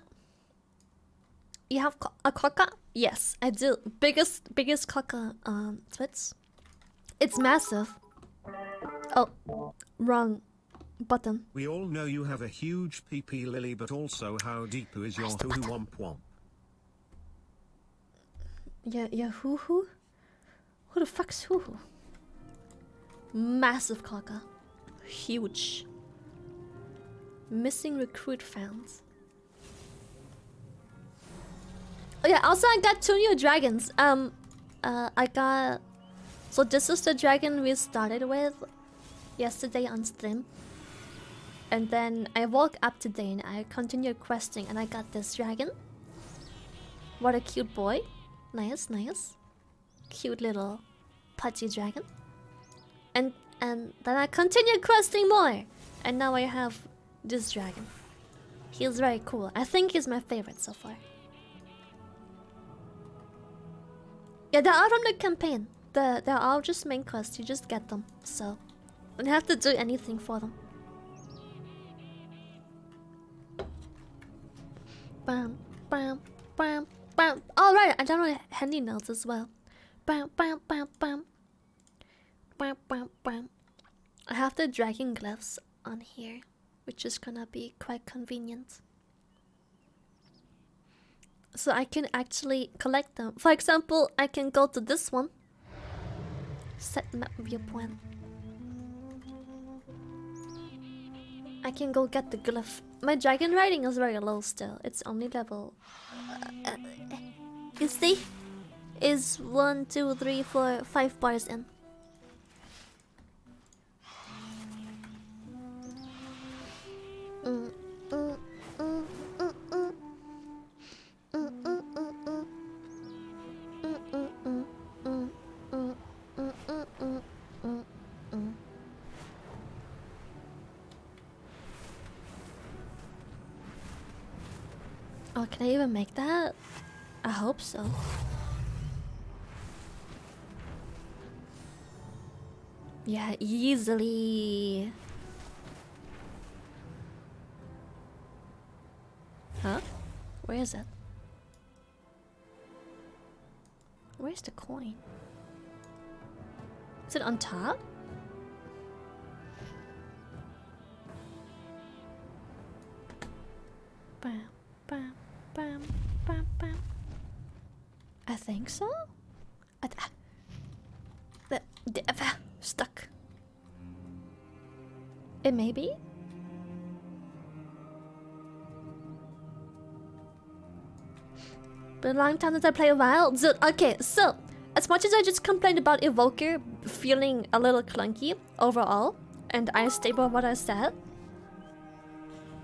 You have a coca? Yes, I do. Biggest coca twits. It's massive. Oh, wrong button. We all know you have a huge PP Lily, but also how deep is your hoo hoo womp womp? Yeah, hoo hoo? Who the fuck's hoo hoo? Massive coca. Huge. Missing recruit found. Oh yeah, also I got 2 new dragons. I got... So this is the dragon we started with yesterday on stream. And then I woke up today and I continued questing and I got this dragon. What a cute boy. Nice, nice. Cute little pudgy dragon. And then I continued questing more. And now I have this dragon. He's very cool. I think he's my favorite so far. Yeah, they're all from the campaign. They're all just main quests. You just get them. So, you don't have to do anything for them. Bam, bam, bam, bam. Oh, right. I downloaded handy notes as well. Bam, bam, bam, bam. Bam, bam, bam. I have the dragon glyphs on here, which is gonna be quite convenient. So I can actually collect them. For example, I can go to this one. Set map viewpoint. I can go get the glyph. My dragon riding is very low still. It's only level... you see? Is 1, 2, 3, 4, 5 bars in. Oh, can I even make that? I hope so. Yeah, easily. Huh? Where is it? Where's the coin? Is it on top? Bam, bam, bam, bam, bam. I think so? Stuck. It may be? Been a long time since I played Wild. Okay, so as much as I just complained about Evoker feeling a little clunky overall, and I stay by what I said.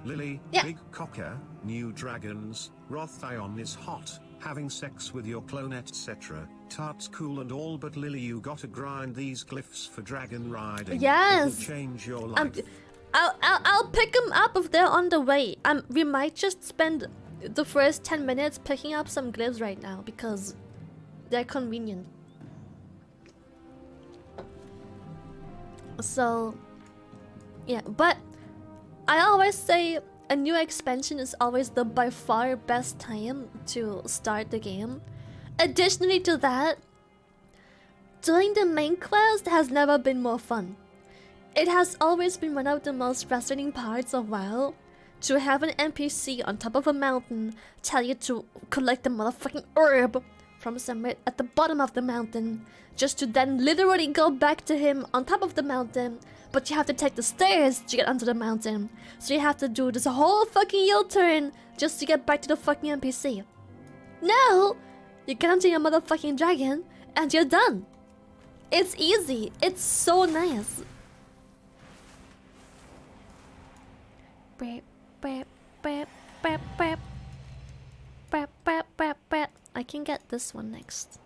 Lily, yeah. Big Cocker, new dragons, Rothion is hot, having sex with your clone etc. Tart's cool and all, but Lily, you gotta grind these glyphs for dragon riding. Yes. It'll change your life. I'll pick them up if they're on the way. We might just spend the first 10 minutes picking up some glyphs right now because they're convenient. So Yeah, but I always say a new expansion is always the by far best time to start the game. Additionally to that, doing the main quest has never been more fun. It has always been one of the most frustrating parts of WoW. To have an NPC on top of a mountain tell you to collect a motherfucking herb from somewhere at the bottom of the mountain, just to then literally go back to him on top of the mountain, but you have to take the stairs to get onto the mountain. So you have to do this whole fucking U-turn just to get back to the fucking NPC. No! You get onto your motherfucking dragon and you're done. It's easy. It's so nice. I can get this one next.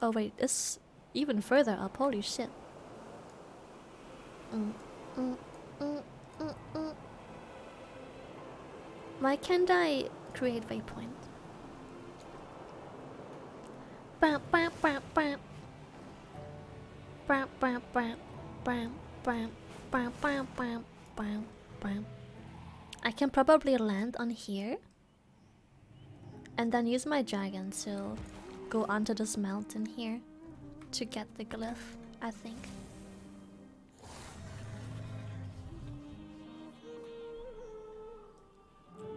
Oh wait, this even further up. Holy shit. Why can't I create waypoint? I can probably land on here and then use my dragon to go onto this mountain here to get the glyph, I think.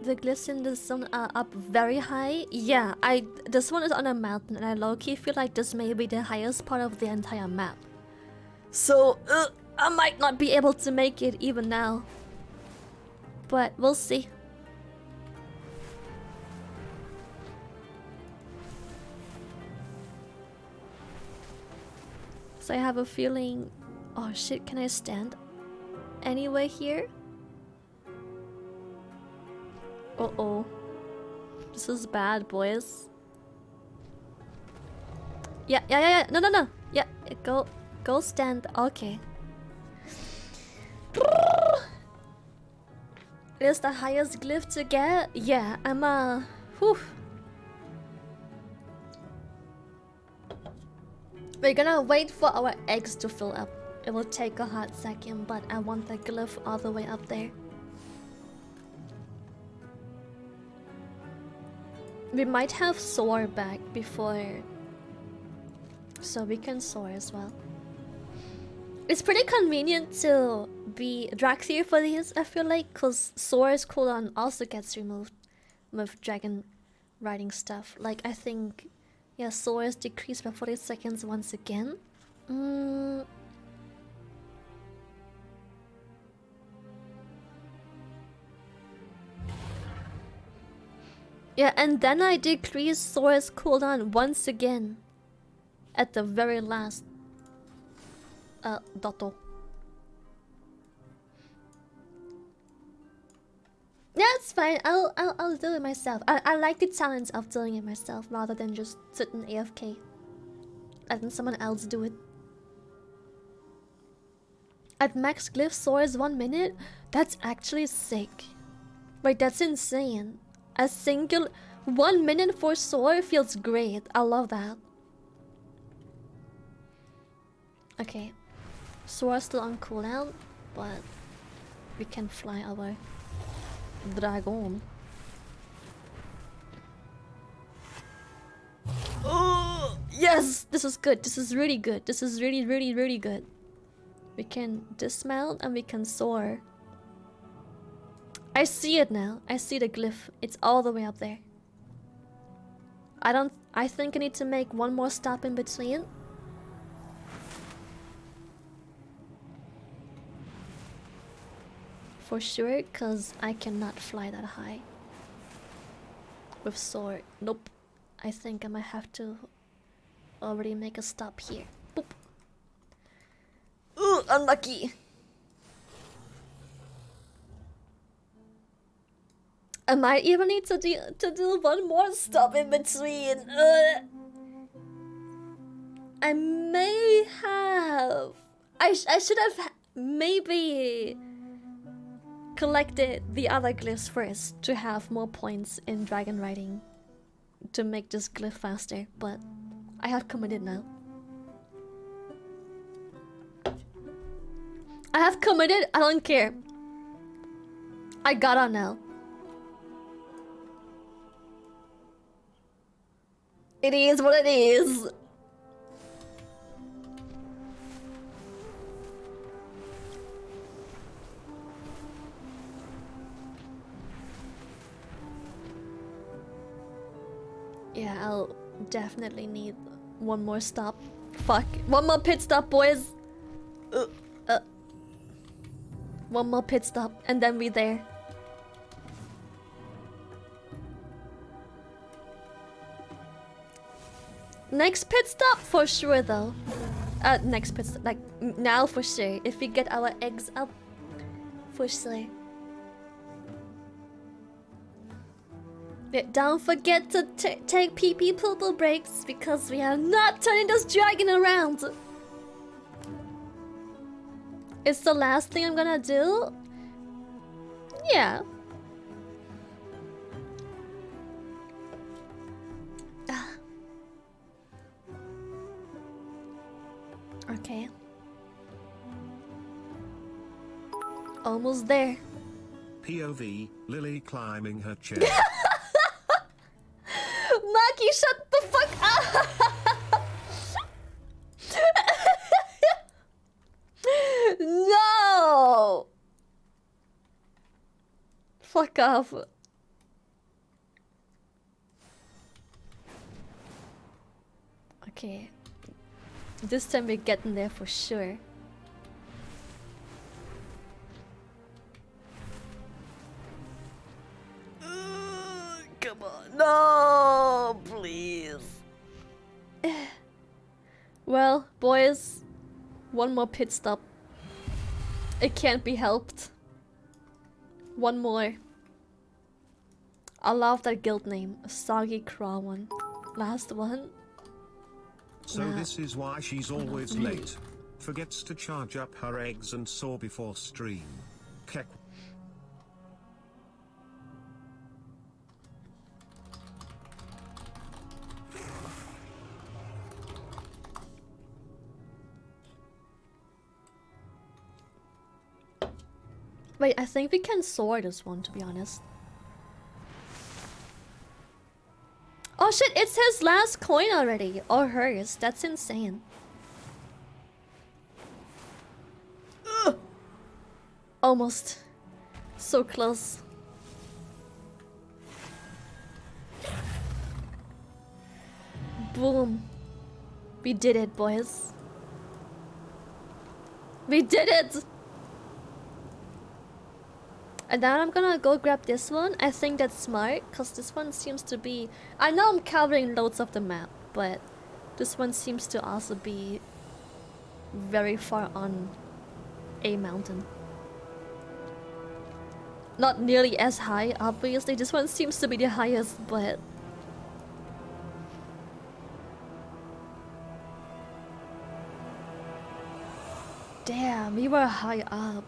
The glyphs in this zone are up very high. Yeah, this one is on a mountain and I low-key feel like this may be the highest part of the entire map. So, I might not be able to make it even now. But we'll see. So I have a feeling... Oh shit, can I stand anywhere here? Uh-oh. This is bad, boys. Yeah. No. Yeah, go stand. Okay. Is the highest glyph to get? Yeah, I'm whew. We're gonna wait for our eggs to fill up. It will take a hot second, but I want the glyph all the way up there. We might have soar back before, so we can soar as well. It's pretty convenient to be Draxier for these, I feel like, because soar's cooldown also gets removed with dragon riding stuff. Like, I think, yeah, soar is decreased by 40 seconds once again. Yeah, and then I decrease soar's cooldown once again at the very last dotto. Yeah, it's fine. I'll do it myself. I like the challenge of doing it myself rather than just sitting AFK, letting someone else do it. At max glyph soar is 1 minute. That's actually sick. Wait, that's insane. A single 1 minute for soar feels great. I love that. Okay, soar still on cooldown, but we can fly our dragon. Oh yes, this is good. This is really good. This is really good. We can dismount and we can soar. I see it now. I see the glyph. It's all the way up there. I think I need to make one more stop in between. For sure, because I cannot fly that high with soar. Nope. I think I might have to already make a stop here. Boop. Ooh, unlucky. I might even need to do one more stop in between. I may have. I should have maybe collected the other glyphs first to have more points in dragon riding to make this glyph faster, but I have committed now. I have committed. I don't care. I gotta know. It is what it is. Yeah, I'll definitely need one more stop. Fuck. One more pit stop, boys. One more pit stop, and then we're there. Next pit stop for sure, though. Next pit stop, like now for sure. If we get our eggs up, for sure. Yeah, don't forget to take PP purple breaks because we are not turning this dragon around. It's the last thing I'm gonna do. Yeah. Okay. Almost there. POV, Lily climbing her chair. Maki, shut the fuck up! No! Fuck off. Okay. This time we're getting there for sure. Come on. No, please. Well, boys, one more pit stop. It can't be helped. One more. I love that guild name, Soggy Craw one. Last one. So this is why she's always late. Forgets to charge up her eggs and saw before stream. Kek. Wait, I think we can soar this one, to be honest. Oh shit, it's his last coin already. Or hers. That's insane. Ugh. Almost. So close. Boom. We did it, boys. We did it! And now I'm gonna go grab this one. I think that's smart, because this one seems to be... I know I'm covering loads of the map, but this one seems to also be very far on a mountain. Not nearly as high, obviously. This one seems to be the highest, but... Damn, we were high up.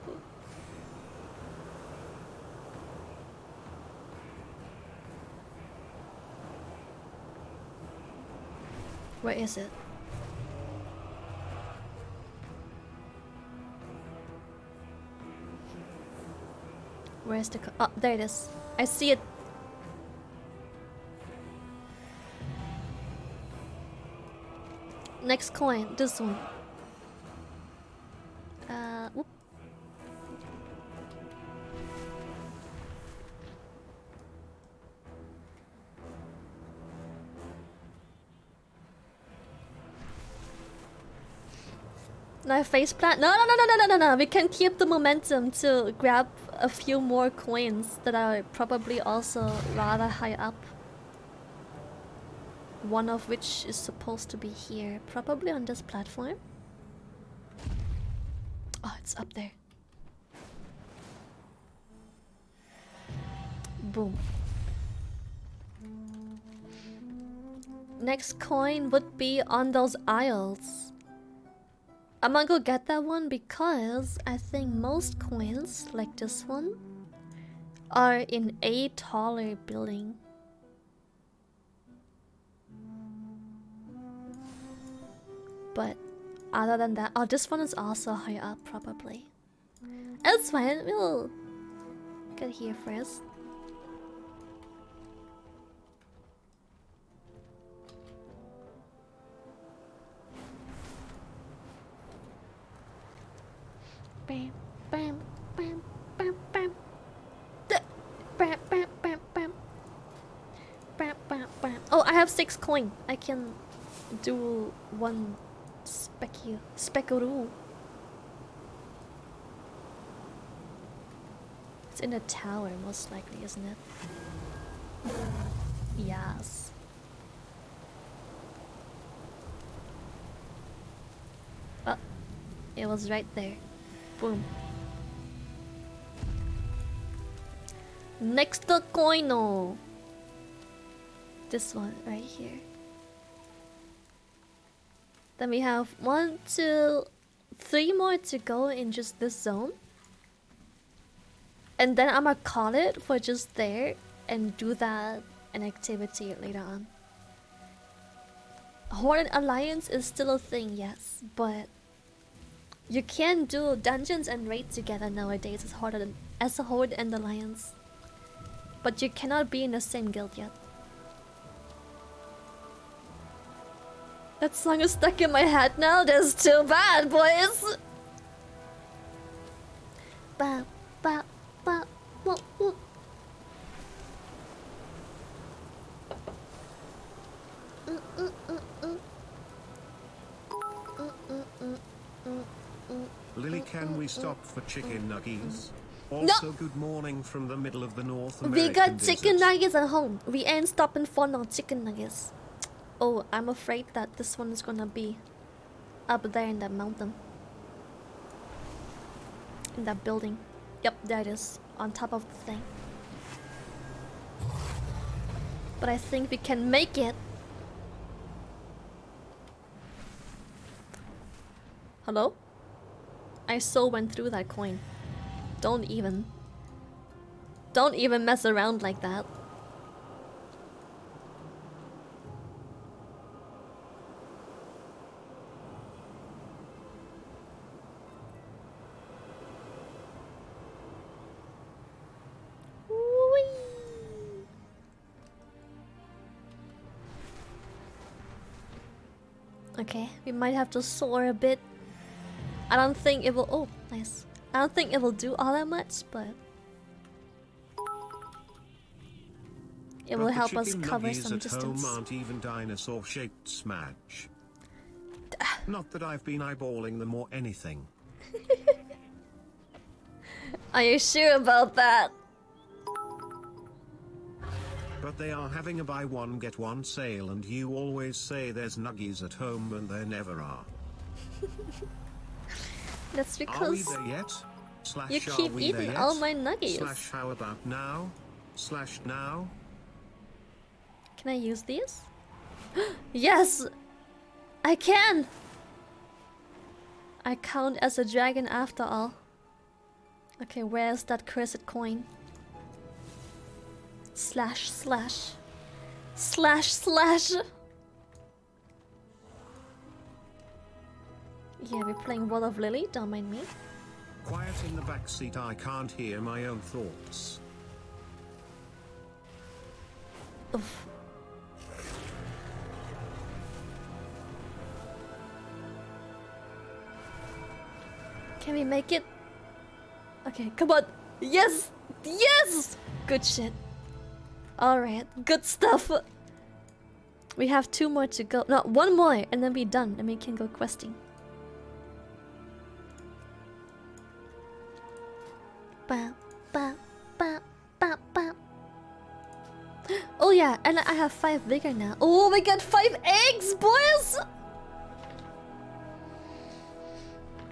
Where is it? Where's the oh, there it is. I see it. Next coin, this one. Whoop. No faceplant? No. We can keep the momentum to grab a few more coins that are probably also rather high up. One of which is supposed to be here, probably on this platform. Oh, it's up there. Boom. Next coin would be on those aisles. I'm gonna go get that one because I think most coins, like this one, are in a taller building. But other than that, oh, this one is also high up, probably. That's fine. We'll get here first. Bam, bam, bam, bam, bam. Bam, bam, bam, bam. Bam, bam, bam. Oh, I have 6 coin. I can do one Gooooo. It's in a tower, most likely, isn't it? Yes. Oh, it was right there. Boom. Next coino. This one right here. Then we have 1, 2, 3 more to go in just this zone. And then I'ma call it for just there and do that an activity later on. Horde Alliance is still a thing, yes, but you can do dungeons and raid together nowadays as a Horde and Alliance. But you cannot be in the same guild yet. That song is stuck in my head now. That's too bad, boys. Ba ba ba whoop whoop. Lily, can we stop for chicken nuggies? Also, good morning from the middle of the North American We got desert. chicken nuggets at home. We ain't stopping for no chicken nuggets. Oh, I'm afraid that this one is gonna be up there in that mountain. In that building. Yep, there it is. On top of the thing. But I think we can make it. Hello? I so went through that coin. Don't even mess around like that. Okay, we might have to soar a bit. I don't think it will. Oh, nice. I don't think it will do all that much, but it will help us cover some distance. Home aren't even dinosaur-shaped smash. Not that I've been eyeballing them or anything. Are you sure about that? But they are having a buy one get one sale, and you always say there's nuggies at home, and there never are. That's Are we because there yet? Slash, you are keep we eating there yet? all my nuggies. Slash, how about now? Slash, now? Can I use these? Yes! I can! I count as a dragon after all. Okay, where's that cursed coin? Slash, slash. Slash, slash! Yeah, we're playing Wall of Lily, don't mind me. Quiet in the backseat, I can't hear my own thoughts. Oof. Can we make it? Okay, come on. Yes! Yes! Good shit. Alright, good stuff. We have 2 more to go. No, 1 more and then we're done. And we can go questing. Ba, ba, ba, ba, ba. Oh yeah, and I have 5 bigger now. Oh, we got 5 eggs, boys!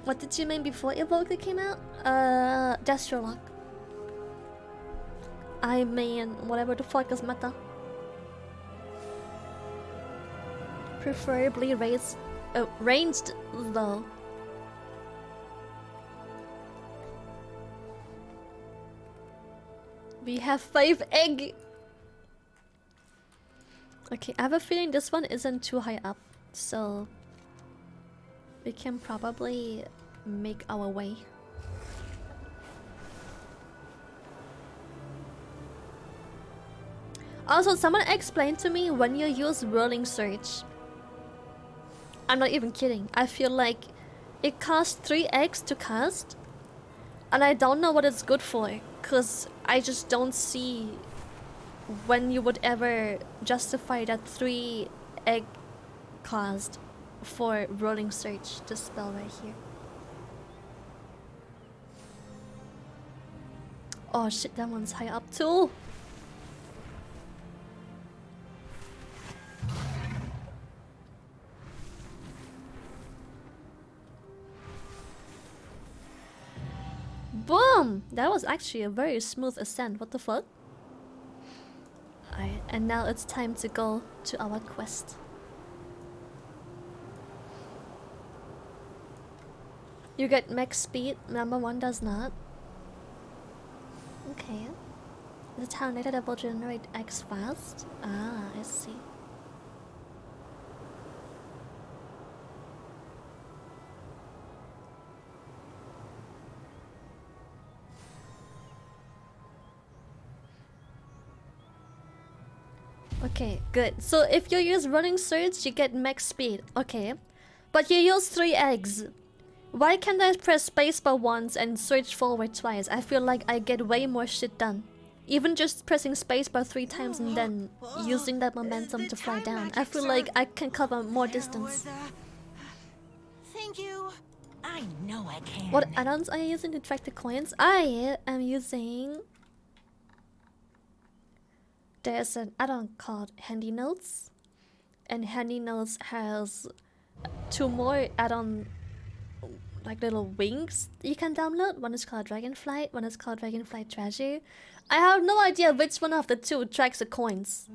What did you mean before Evoker came out? Destrolock. I mean, whatever the fuck is meta. Preferably ranged though. We have 5 egg. Okay, I have a feeling this one isn't too high up, so we can probably make our way. Also, someone explained to me when you use rolling search. I'm not even kidding. I feel like it costs 3 eggs to cast. And I don't know what it's good for. Because I just don't see when you would ever justify that 3 egg cost for rolling search, this spell right here. Oh shit, that one's high up too. Boom! That was actually a very smooth ascent. What the fuck? Alright, and now it's time to go to our quest. You get max speed, number 1 does not. Okay. The town later that will generate X fast. Ah, I see. Okay, good. So if you use running surge, you get max speed. Okay. But you use 3 eggs. Why can't I press spacebar once and surge forward twice? I feel like I get way more shit done. Even just pressing spacebar 3 times and then using that momentum to fly down. I feel like I can cover more distance. Thank you. I know I can. What add-ons are you using to track the coins? I am using... There's an add-on called Handy Notes. And Handy Notes has 2 more add-on like little wings you can download. One is called Dragonflight, one is called Dragonflight Treasure. I have no idea which one of the 2 tracks the coins.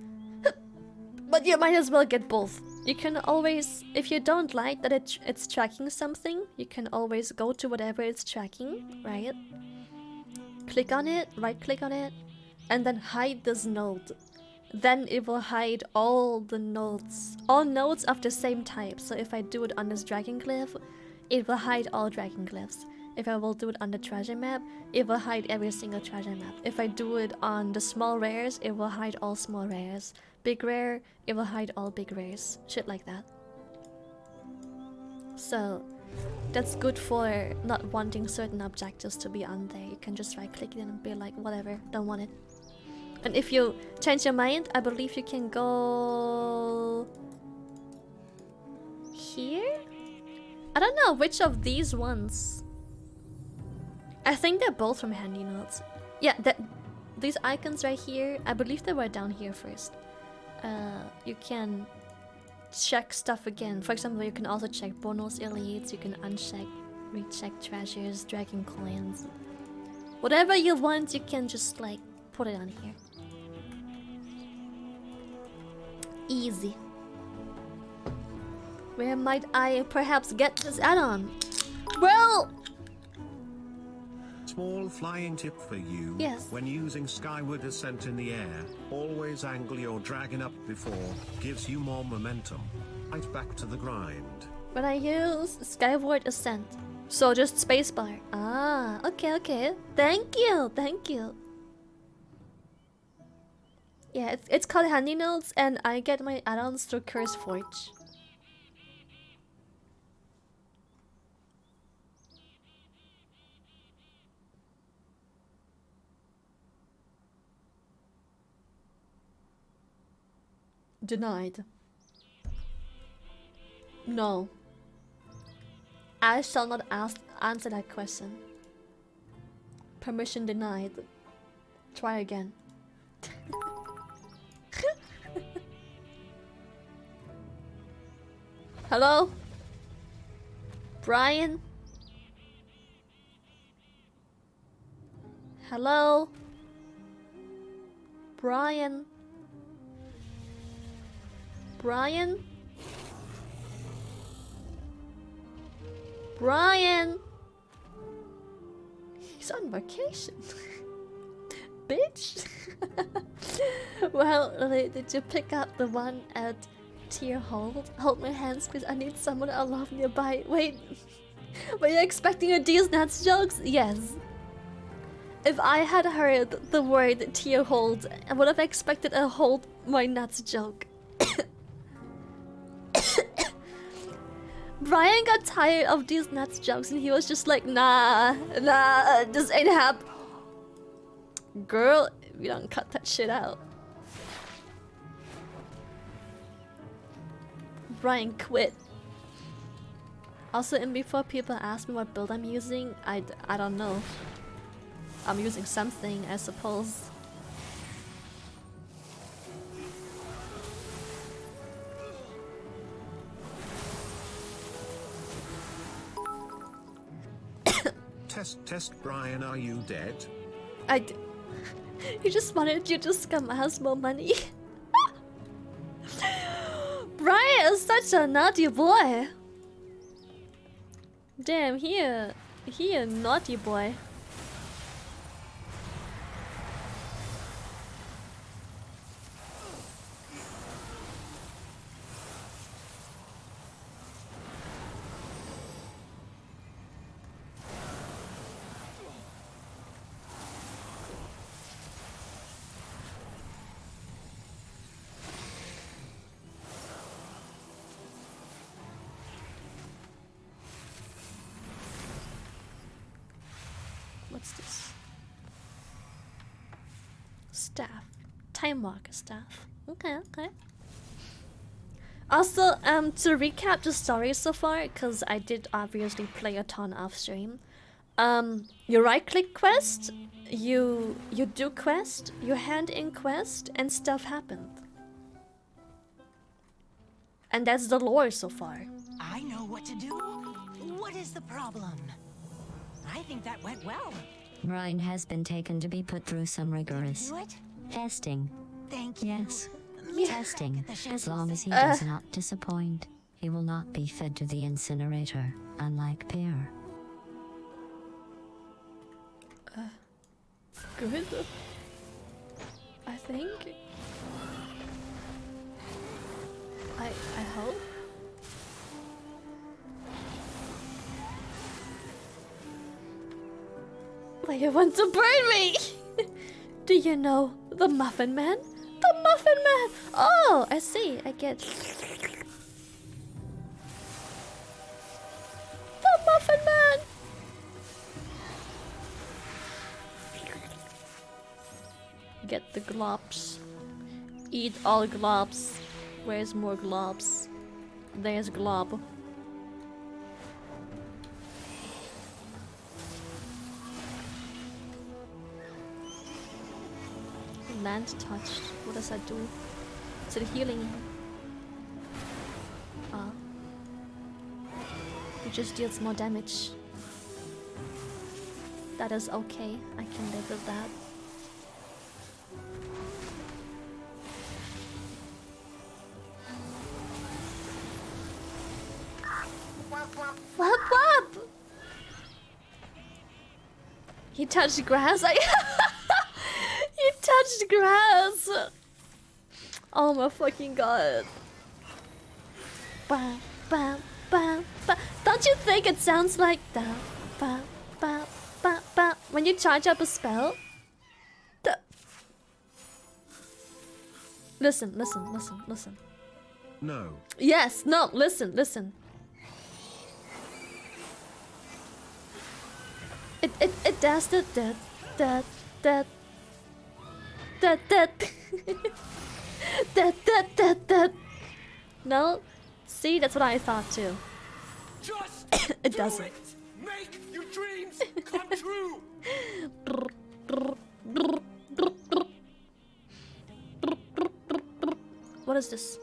But you might as well get both. You can always, if you don't like that it's tracking something, you can always go to whatever it's tracking, right? Click on it, right click on it, and then hide this node. Then it will hide all the nodes. All nodes of the same type. So if I do it on this dragon glyph, it will hide all dragon glyphs. If I will do it on the treasure map, it will hide every single treasure map. If I do it on the small rares, it will hide all small rares. Big rare, it will hide all big rares. Shit like that. So that's good for not wanting certain objectives to be on there. You can just right click it and be like, whatever, don't want it. And if you change your mind, I believe you can go here? I don't know which of these ones. I think they're both from Handy Notes. Yeah, these icons right here, I believe they were down here first. You can check stuff again. For example, you can also check bonus elites, you can uncheck, recheck treasures, dragon coins. Whatever you want, you can just like put it on here. Easy. Where might I perhaps get this add-on? Well... Small flying tip for you. Yes. When using skyward ascent in the air, always angle your dragon up before, gives you more momentum. Right back to the grind. When I use skyward ascent. So just spacebar. Ah, okay. Thank you. Yeah, it's called Handy Notes and I get my add-ons through Curse Forge. Denied. No. I shall not answer that question. Permission denied. Try again. Hello? Brian? Hello? Brian? Brian? Brian? He's on vacation. Bitch. Well, did you pick up the one at Tier Hold? Hold my hands, please. I need someone I love nearby. Wait. Were you expecting a D's Nuts jokes? Yes. If I had heard the word tier hold, I would have expected a hold my nuts joke. Brian got tired of these nuts jokes and he was just like, nah, this ain't Girl, we don't cut that shit out. Brian quit. Also, and before people ask me what build I'm using, I don't know. I'm using something, I suppose. Test, Brian, are you dead? He just wanted you to scum us more money. Brian is such a naughty boy. Damn, he a naughty boy. What's this? Staff. Time walker staff. Okay. Also, to recap the story so far, because I did obviously play a ton off stream. You right click quest, you do quest, you hand in quest, and stuff happened. And that's the lore so far. I know what to do. What is the problem? I think that went well. Brian has been taken to be put through some rigorous Do it? testing. Thank you. Yes, May I testing. look at the As ship? long as he does not disappoint, he will not be fed to the incinerator, unlike Pierre. Good. I think. I hope. Like you want to burn me! Do you know the Muffin Man? The Muffin Man! Oh, I see. I get. The Muffin Man! Get the globs. Eat all globs. Where's more globs? There's glob. Land touched. What does that do? Is it healing? Ah. It just deals more damage. That is okay. I can live with that. Wap wap! He touched grass. He touched grass. Oh my fucking god. Ba ba ba ba. Don't you think it sounds like da ba ba ba ba when you charge up a spell? Listen. No. Yes, no, listen. It does that. No? See, that's what I thought too. Just It do doesn't. it. Make your dreams come true. What is this?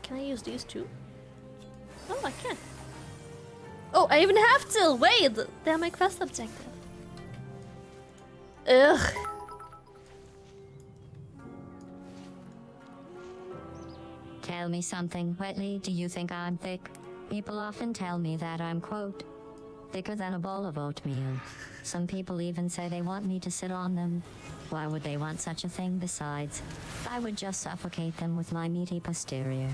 Can I use these two? Oh, I can. Oh, I even have to! Wait! They're my quest objective. Ugh. Tell me something, Whitley. Do you think I'm thick? People often tell me that I'm, quote, thicker than a bowl of oatmeal. Some people even say they want me to sit on them. Why would they want such a thing besides? I would just suffocate them with my meaty posterior.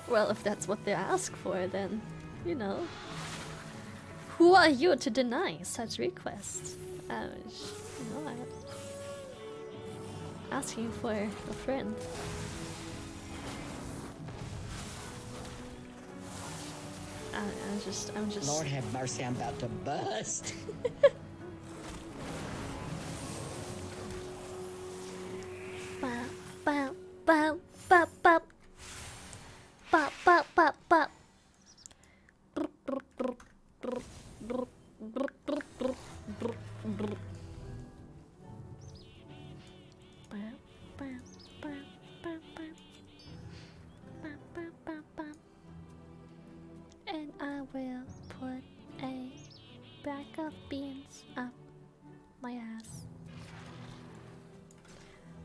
Well, if that's what they ask for, then, you know. Who are you to deny such requests? You know, asking for a friend. I'm just. Lord have mercy, I'm about to bust. Bop, bop, bop, bop, bop. Bop, bop, bop, bop. And I will put a bag of beans up my ass.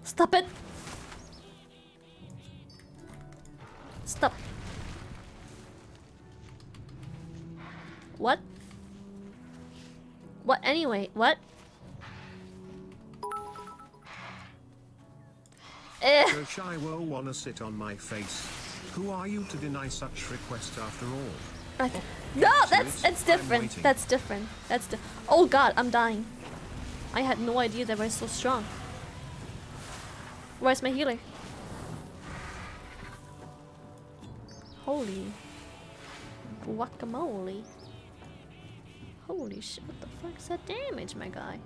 Stop it! Stop. What? What anyway? What? So shy will wanna sit on my face. Who are you to deny such request after all? No, it's I'm different. waiting. That's different. Oh god, I'm dying. I had no idea they were so strong. Where's my healer? Holy guacamole. Holy shit, what the fuck is that damage, my guy?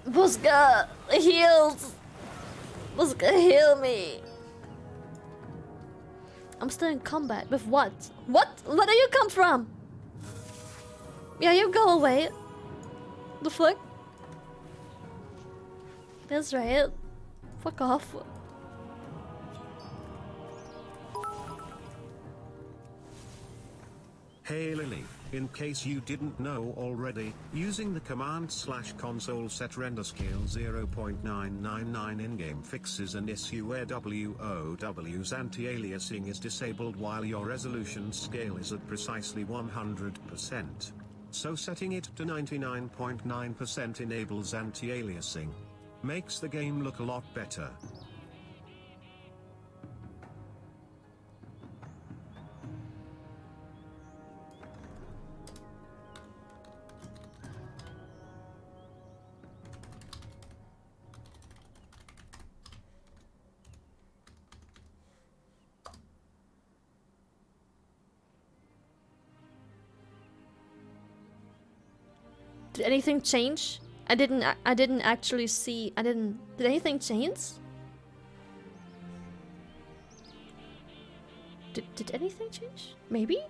Buska heals. Buska heal me. I'm still in combat with what? What? Where do you come from? Yeah, you go away. The fuck? That's right. Fuck off. Hey Lily, in case you didn't know already, using the command/console set render scale 0.999 in-game fixes an issue where WOW's anti-aliasing is disabled while your resolution scale is at precisely 100%. So setting it to 99.9% enables anti-aliasing. Makes the game look a lot better. Did anything change? I didn't actually see. Did anything change? Did anything change? Maybe?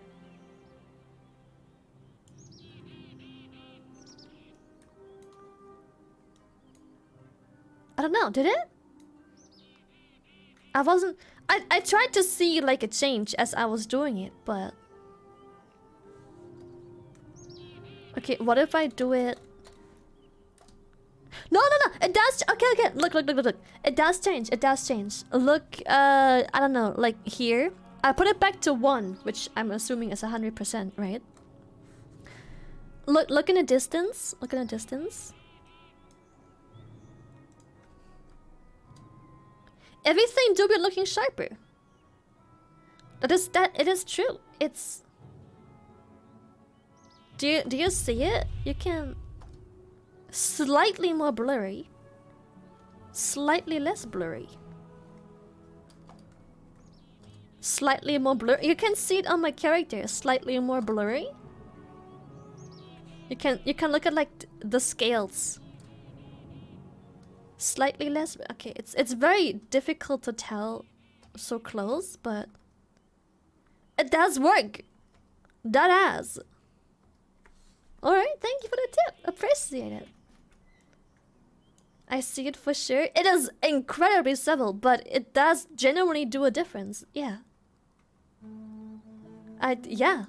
I don't know, did it? I tried to see like a change as I was doing it, but okay, what if I do it? No, it does. Okay. Look. It does change. Look, I don't know, like here. I put it back to 1, which I'm assuming is 100%, right? Look in the distance. Everything do be looking sharper. It is true. It's. Do you see it? You can. Slightly more blurry. Slightly less blurry. Slightly more blurry. You can see it on my character. Slightly more blurry. You can look at like the scales. Slightly less. Okay, it's very difficult to tell so close, but it does work. That has. All right, thank you for the tip. Appreciate it. I see it for sure. It is incredibly subtle, but it does genuinely do a difference. Yeah. Yeah.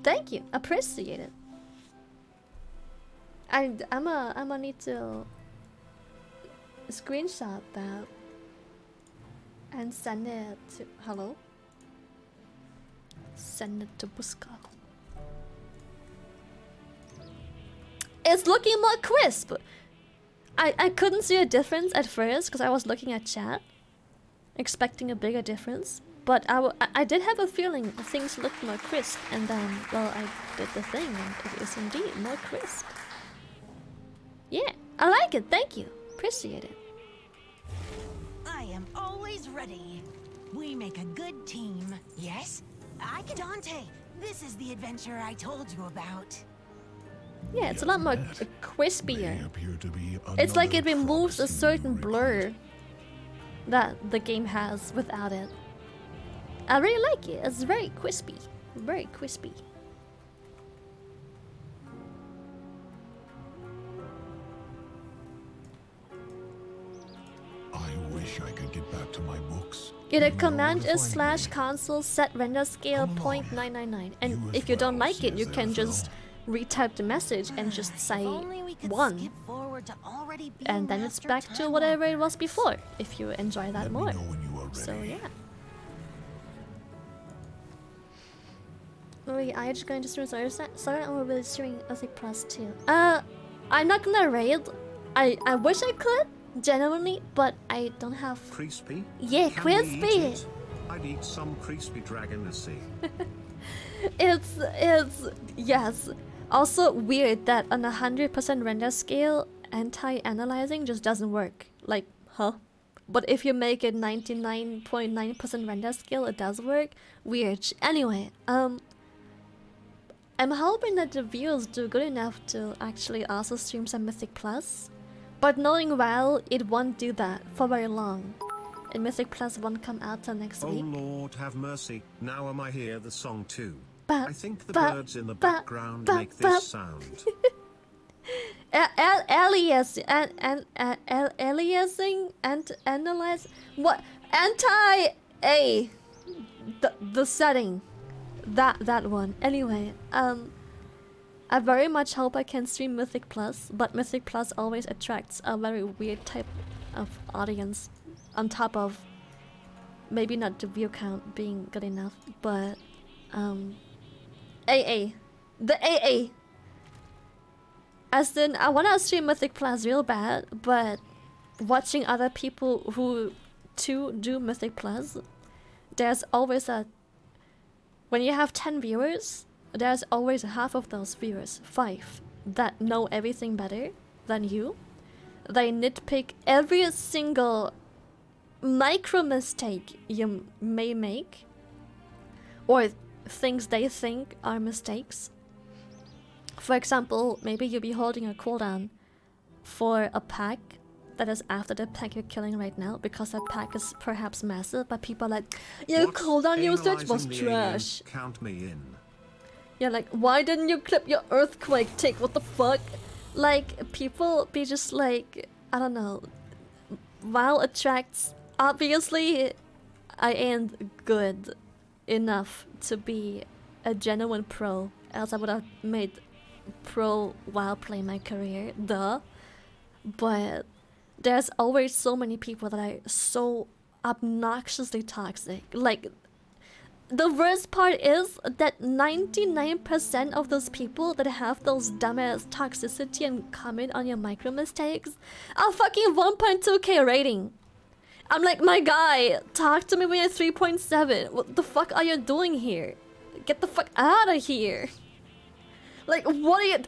Thank you. Appreciate it. I'm gonna need to screenshot that and send it to hello. Send it to Buska. It's looking more crisp. I couldn't see a difference at first because I was looking at chat, expecting a bigger difference. But I did have a feeling things looked more crisp, and then, well, I did the thing, and it is indeed more crisp. Yeah, I like it, thank you. Appreciate it. I am always ready. We make a good team. Yes? I can. Dante, this is the adventure I told you about. Yeah, it's a lot more crispier. It's like it removes a certain blur that the game has without it. I really like it. It's very crispy. Very crispy. I wish I could get back to my books. Yeah, the command is /console set render scale 0.999. And if you don't like it, you can just retype the message and just say 1. And then it's back to whatever it was before, if you enjoy that more. So yeah. Wait, are you just going to stream Sorry, or will be streaming Earthly Plus too? I'm not gonna raid. I wish I could, genuinely, but I don't have. Crispy? Yeah, Can we eat crispy. it? I'd eat some crispy Dragonflight. It's yes. Also weird that on a 100% render scale, anti-analyzing just doesn't work. Like, huh? But if you make it 99.9% render scale, it does work. Weird. Anyway, I'm hoping that the views do good enough to actually also stream some Mythic Plus. But knowing well, it won't do that for very long. And Mythic Plus won't come out till next week. Oh Lord have mercy, now am I hear the song too. But, I think the birds in the background make this sound. Aliasing and analyze what anti-A the setting that one. Anyway, I very much hope I can stream Mythic Plus, but Mythic Plus always attracts a very weird type of audience on top of maybe not the view count being good enough, but AA. The AA. As in, I wanna stream Mythic Plus real bad, but watching other people who too do Mythic Plus, there's always a... When you have 10 viewers, there's always half of those viewers, 5, that know everything better than you. They nitpick every single micro mistake you may make, or things they think are mistakes. For example, maybe you'll be holding a cooldown for a pack that is after the pack you're killing right now, because that pack is perhaps massive, but people are like, your cooldown usage was trash. Count me in. Yeah, like, why didn't you clip your earthquake tick? What the fuck? Like, people be just like, I don't know. WoW attracts... Obviously, I ain't good enough to be a genuine pro, else I would have made pro WoW play my career, duh. But there's always so many people that are so obnoxiously toxic. Like, the worst part is that 99% of those people that have those dumbass toxicity and comment on your micro mistakes are fucking 1.2k rating. I'm like, my guy, talk to me when you're 3.7. What the fuck are you doing here? Get the fuck out of here. Like, what are you...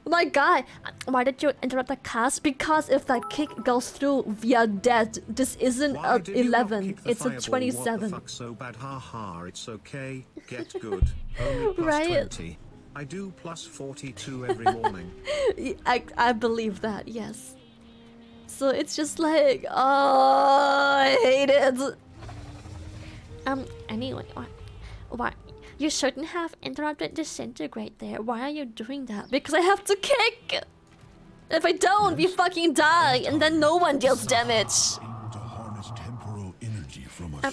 My guy, why did you interrupt the cast? Because if that kick goes through, we are dead. This isn't a 11, it's a 27. What the fuck so bad? Haha, it's okay. Get good. Only plus Right? 20. I do plus 42 every morning. I believe that, yes. So it's just like, oh, I hate it. Anyway, why? You shouldn't have interrupted Disintegrate there. Why are you doing that? Because I have to kick! If I don't, we fucking die, and then no one deals damage.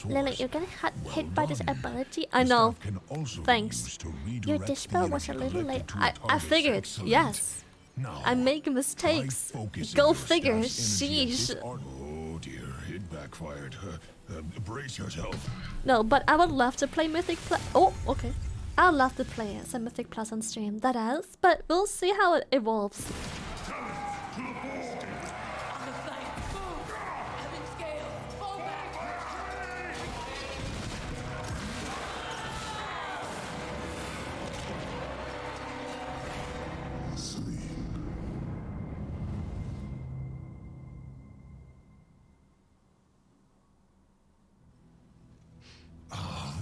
Lily, you're getting hit by this ability? I know. Thanks. Your dispel was a little late. I figured, yes. Now, I make try mistakes. focusing Go your figure. status energy at this Sheesh. Oh dear, it backfired. Brace yourself. No, but I would love to play Mythic Plus. Oh, okay. I'd love to play some Mythic Plus on stream. That is, but we'll see how it evolves.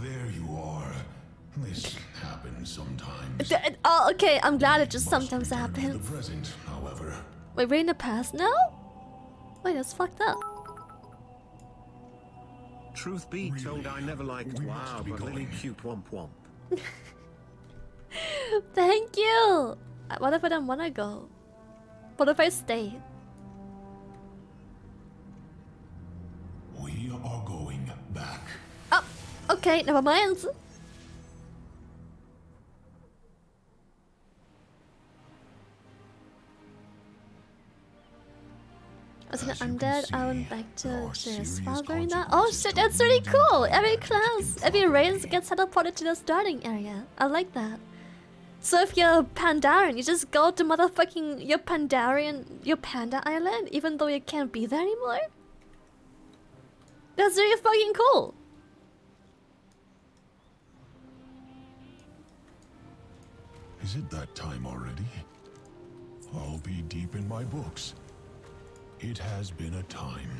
There you are. This happens sometimes. Oh, okay. I'm glad it just Must sometimes return to happens. The present, however. Wait, we're in the past now? Wait, that's fucked up. Truth be told, I never liked we must WoW, be but Lily going. cute womp womp. Thank you. What if I don't wanna go? What if I stay? We are going back. Oh, okay. Never mind. As an As you can undead, I see, went back to there are this serious file during that. Oh consequences shit, to that's really leading cool! back Every to class, the every race infirmary. gets teleported to the starting area. I like that. So if you're Pandaren, you just go to motherfucking your Panda Island, even though you can't be there anymore? That's really fucking cool! Is it that time already? I'll be deep in my books. It has been a time.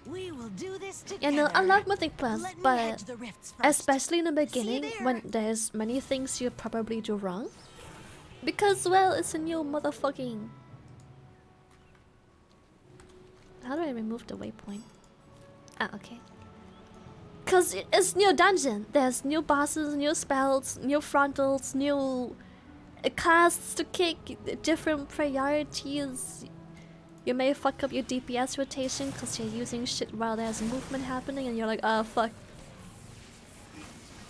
We will do this together. Yeah, no, I love Mythic Plus, Let me but head to the rifts first. especially in the beginning there. when there's many things you probably do wrong. Because, well, it's a new motherfucking... How do I remove the waypoint? Ah, okay. Cause it's new dungeon. There's new bosses, new spells, new frontals, new casts to kick, different priorities. You may fuck up your DPS rotation because you're using shit while there's movement happening and you're like, oh fuck.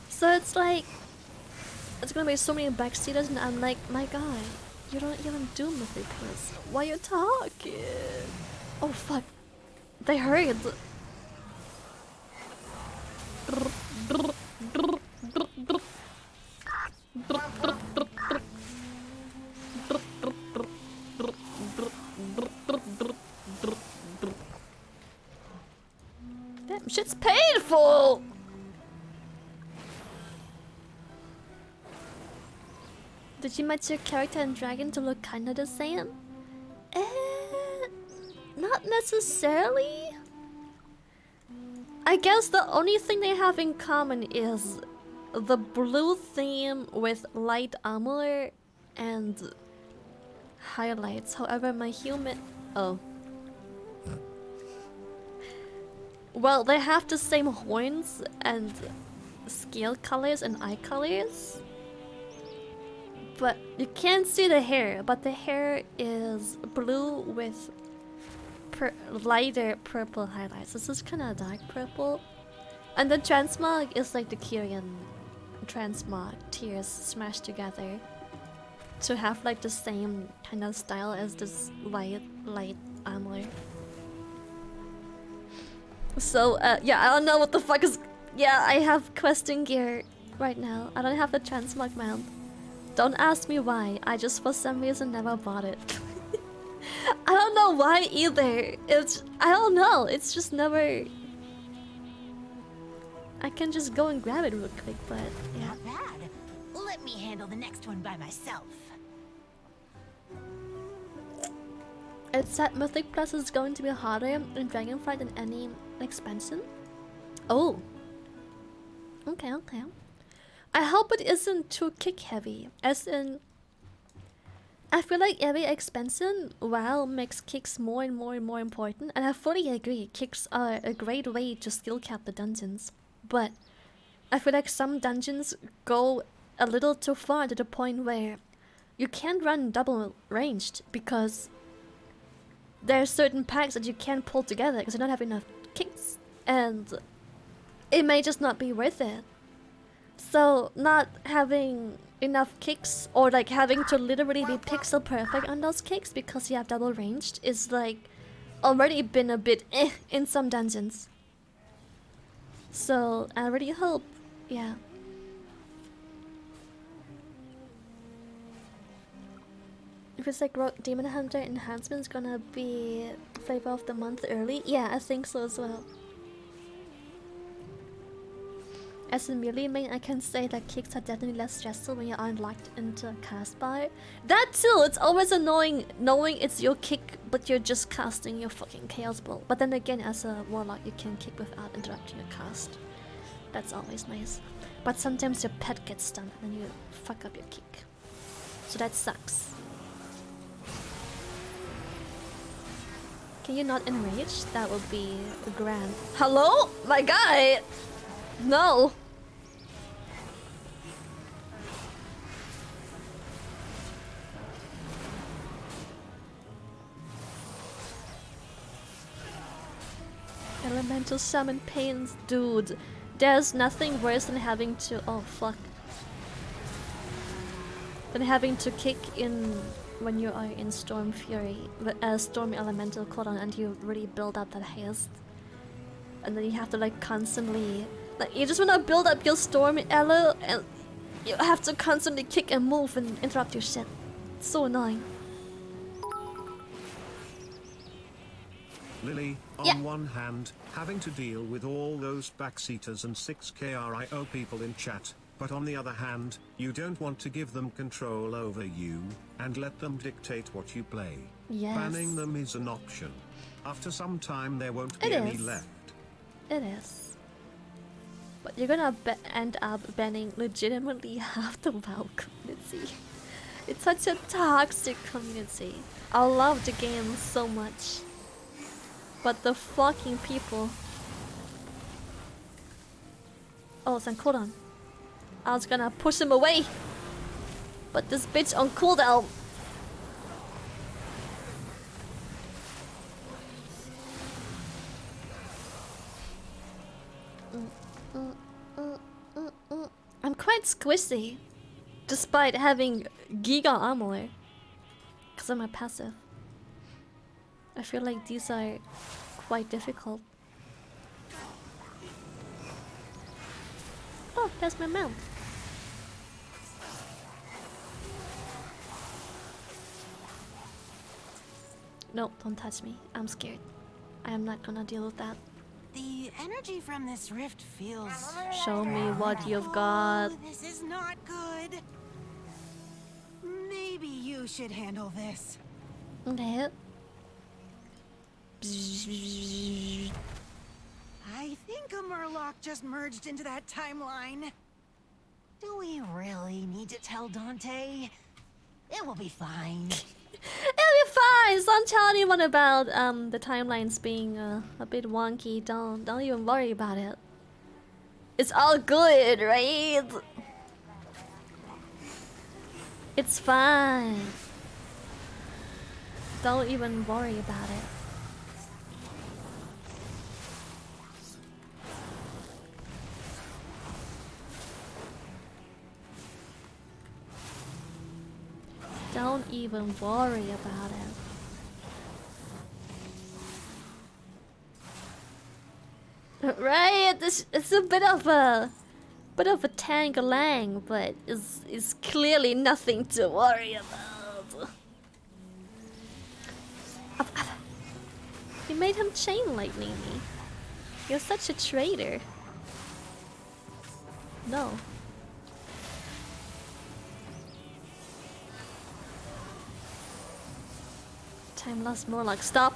So it's like, it's gonna be so many backseaters and I'm like, my guy, you don't even do Mythic Plus. Why you talking? Oh fuck. They heard. Damn, shit's painful! Did you match your character and dragon to look kinda the same? Not necessarily. I guess the only thing they have in common is the blue theme with light armor and highlights. However, my human... Oh. Well, they have the same horns and scale colors and eye colors. But you can't see the hair, but the hair is blue with lighter purple highlights. This is kind of dark purple. And the transmog is like the Kyrian transmog tears smashed together to have like the same kind of style as this light armor. So yeah, I don't know what the fuck is... Yeah, I have questing gear right now. I don't have the transmog mount. Don't ask me why, I just for some reason never bought it. I don't know why either. I don't know, it's just never... I can just go and grab it real quick, but yeah. Not bad. Let me handle the next one by myself. It said Mythic Plus is going to be harder in Dragonflight than any expansion. Oh. Okay, okay. I hope it isn't too kick heavy, as in... I feel like every expansion, WoW makes kicks more and more and more important, and I fully agree, kicks are a great way to skill cap the dungeons. But I feel like some dungeons go a little too far to the point where you can't run double ranged because there are certain packs that you can't pull together because you don't have enough kicks, and it may just not be worth it. So not having enough kicks, or like having to literally be pixel perfect on those kicks because you have double ranged, is like already been a bit in some dungeons. So I really hope, yeah. If it's like Demon Hunter enhancement is gonna be flavor of the month early, yeah, I think so as well. As a melee main, I can say that kicks are definitely less stressful when you aren't locked into a cast bar. That too, it's always annoying knowing it's your kick, but you're just casting your fucking Chaos Bolt. But then again, as a warlock, you can kick without interrupting your cast. That's always nice. But sometimes your pet gets stunned and then you fuck up your kick. So that sucks. Can you not enrage? That would be grand. Hello? My guy! No! Elemental summon pains, dude. There's nothing worse than having to— oh fuck. Than having to kick in when you are in Storm Fury, Storm Elemental cooldown, and you really build up that haste. And then you have to like constantly— like you just wanna build up your Storm Elo and you have to constantly kick and move and interrupt your shit. It's so annoying. Lily, on Yeah. one hand, having to deal with all those backseaters and 6KRIO people in chat, but on the other hand, you don't want to give them control over you, and let them dictate what you play. Yes. Banning them is an option. After some time there won't be It any is. left. It is. But you're gonna end up banning legitimately half the WoW community. It's such a toxic community. I love the game so much. But the fucking people. Oh, it's on cooldown. I was gonna push him away. But this bitch on cooldown. I'm quite squishy, despite having Giga Armor, because of my passive. I feel like these are quite difficult. Oh, there's my mount. No, don't touch me. I'm scared. I am not gonna deal with that. The energy from this rift feels... Show me what you've got. This is not good. Maybe you should handle this. Okay. I think a Murloc just merged into that timeline. Do we really need to tell Dante? It will be fine. It'll be fine. Don't tell anyone about the timelines being a bit wonky. Don't even worry about it. It's all good, right? It's fine. Don't even worry about it. Don't even worry about it. Right? It's a bit of a tang-a-lang, but it's clearly nothing to worry about. You made him chain lightning me. You're such a traitor. No. Time lost more like stop.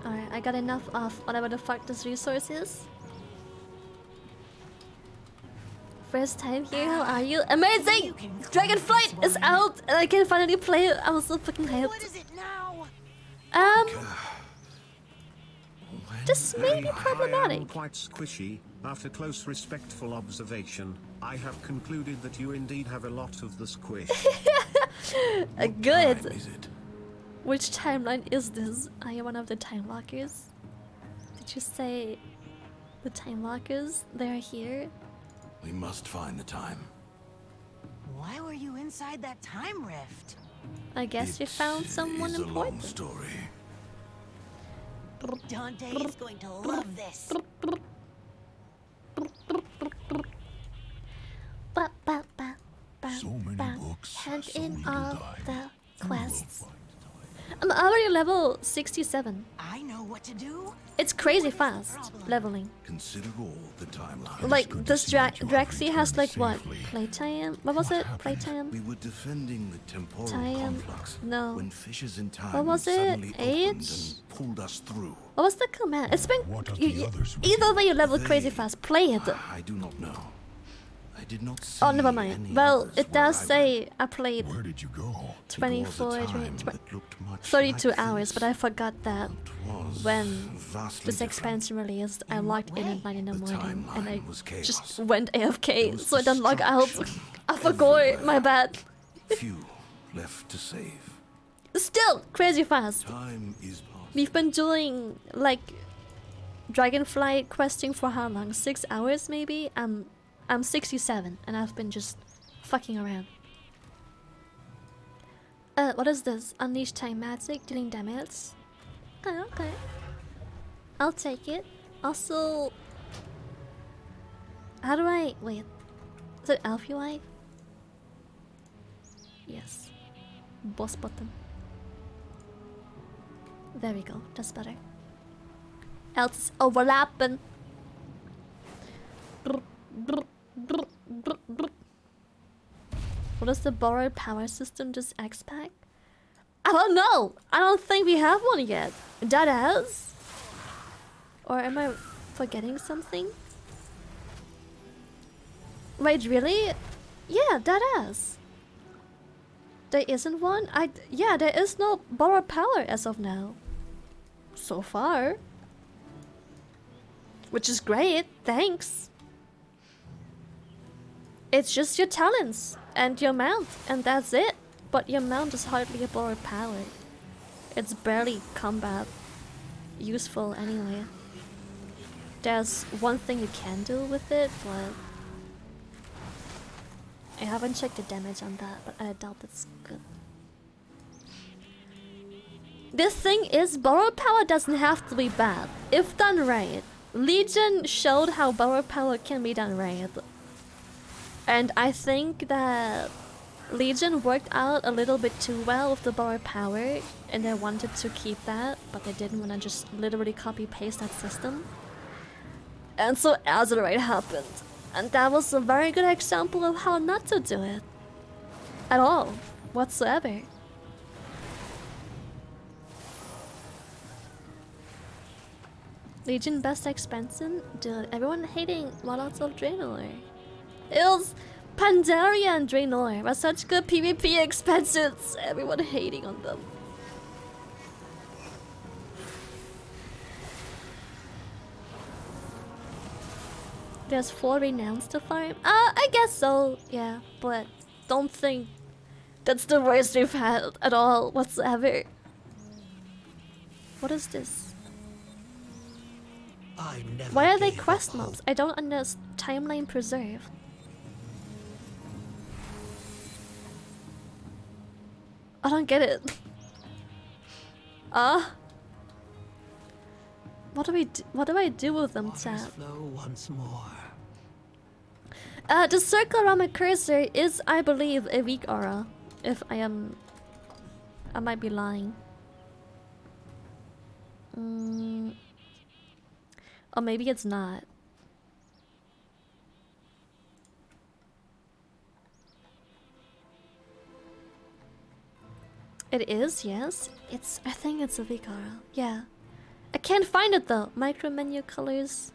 Alright, I got enough of whatever the fuck this resource is. first time here. How are you? Amazing! Dragonflight is out and I can finally play it. I'm so fucking hyped. What is it now? This may be I am problematic. quite squishy. After close respectful observation, I have concluded that you indeed have a lot of the squish. Good. Time is it? Which timeline is this? Are you one of the time lockers? Did you say the time lockers? They're here? We must find the time. Why were you inside that time rift? I guess you found someone It's a long important. story. Dante is going to love this. Ba, ba, ba, ba, So many ba. books, Hand so in little all time. the Who will quests. find time? I'm already level 67. I know what to do. It's crazy fast leveling. Consider all the timeline. Like this Draxi has like what? Playtime? What was What it? happened? Playtime? We were defending the temporal Time? conflux No. when fissures in time What was it? suddenly opened Age? and pulled us through. What was the command? It's been What of the others with either you? way you level crazy They- fast. Play it. I do not know. I did not see Oh, never mind. any Well, others it where does I say went. I played Where did you go? It was a 24, time 20, that looked much 32 like hours, this. but I forgot that It was when vastly this different. expansion released, I logged in at 9 in the The morning and I timeline was chaos. just went AFK, There was so I didn't log out. destruction I forgot, everywhere. my bad. Few left to save. Still, crazy fast. Time is passing. We've been doing like Dragonflight questing for how long? 6 hours maybe? I'm 67 and I've been just fucking around. What is this? Unleash time magic, dealing damage. Oh, okay. I'll take it. Also, how do I wait? Is it Elf UI? Yes. Boss button. There we go. That's better. Else it's overlapping. What is the borrowed power system? Just X-Pack? I don't know. I don't think we have one yet. That has? Or am I forgetting something? Wait, really? Yeah, that has. There isn't one? Yeah, there is no borrowed power as of now. So far. Which is great, thanks. It's just your talents and your mount, and that's it. But your mount is hardly a borrowed power. It's barely combat useful anyway. There's one thing you can do with it, but I haven't checked the damage on that, but I doubt it's good. This thing is, borrowed power doesn't have to be bad, if done right. Legion showed how borrowed power can be done right. And I think that Legion worked out a little bit too well with the borrowed power, and they wanted to keep that, but they didn't want to just literally copy-paste that system. And so Azerite happened. And that was a very good example of how not to do it. At all. Whatsoever. Legion best expansion? Dude, everyone hating Monarchs of Draenor. It was Pandaria and Draenor were such good PvP expansions. Everyone hating on them. There's 4 renowns to farm? I guess so, yeah, but don't think that's the worst we've had at all whatsoever. What is this? Why are they quest mobs? I don't understand. Timeline preserve. I don't get it. What do I do with them, chat? Once more. The circle around my cursor is, I believe, a weak aura. If I might be lying. Or maybe it's not. It is, yes. I think it's a weak aura. Yeah. I can't find it though. Micro menu colors.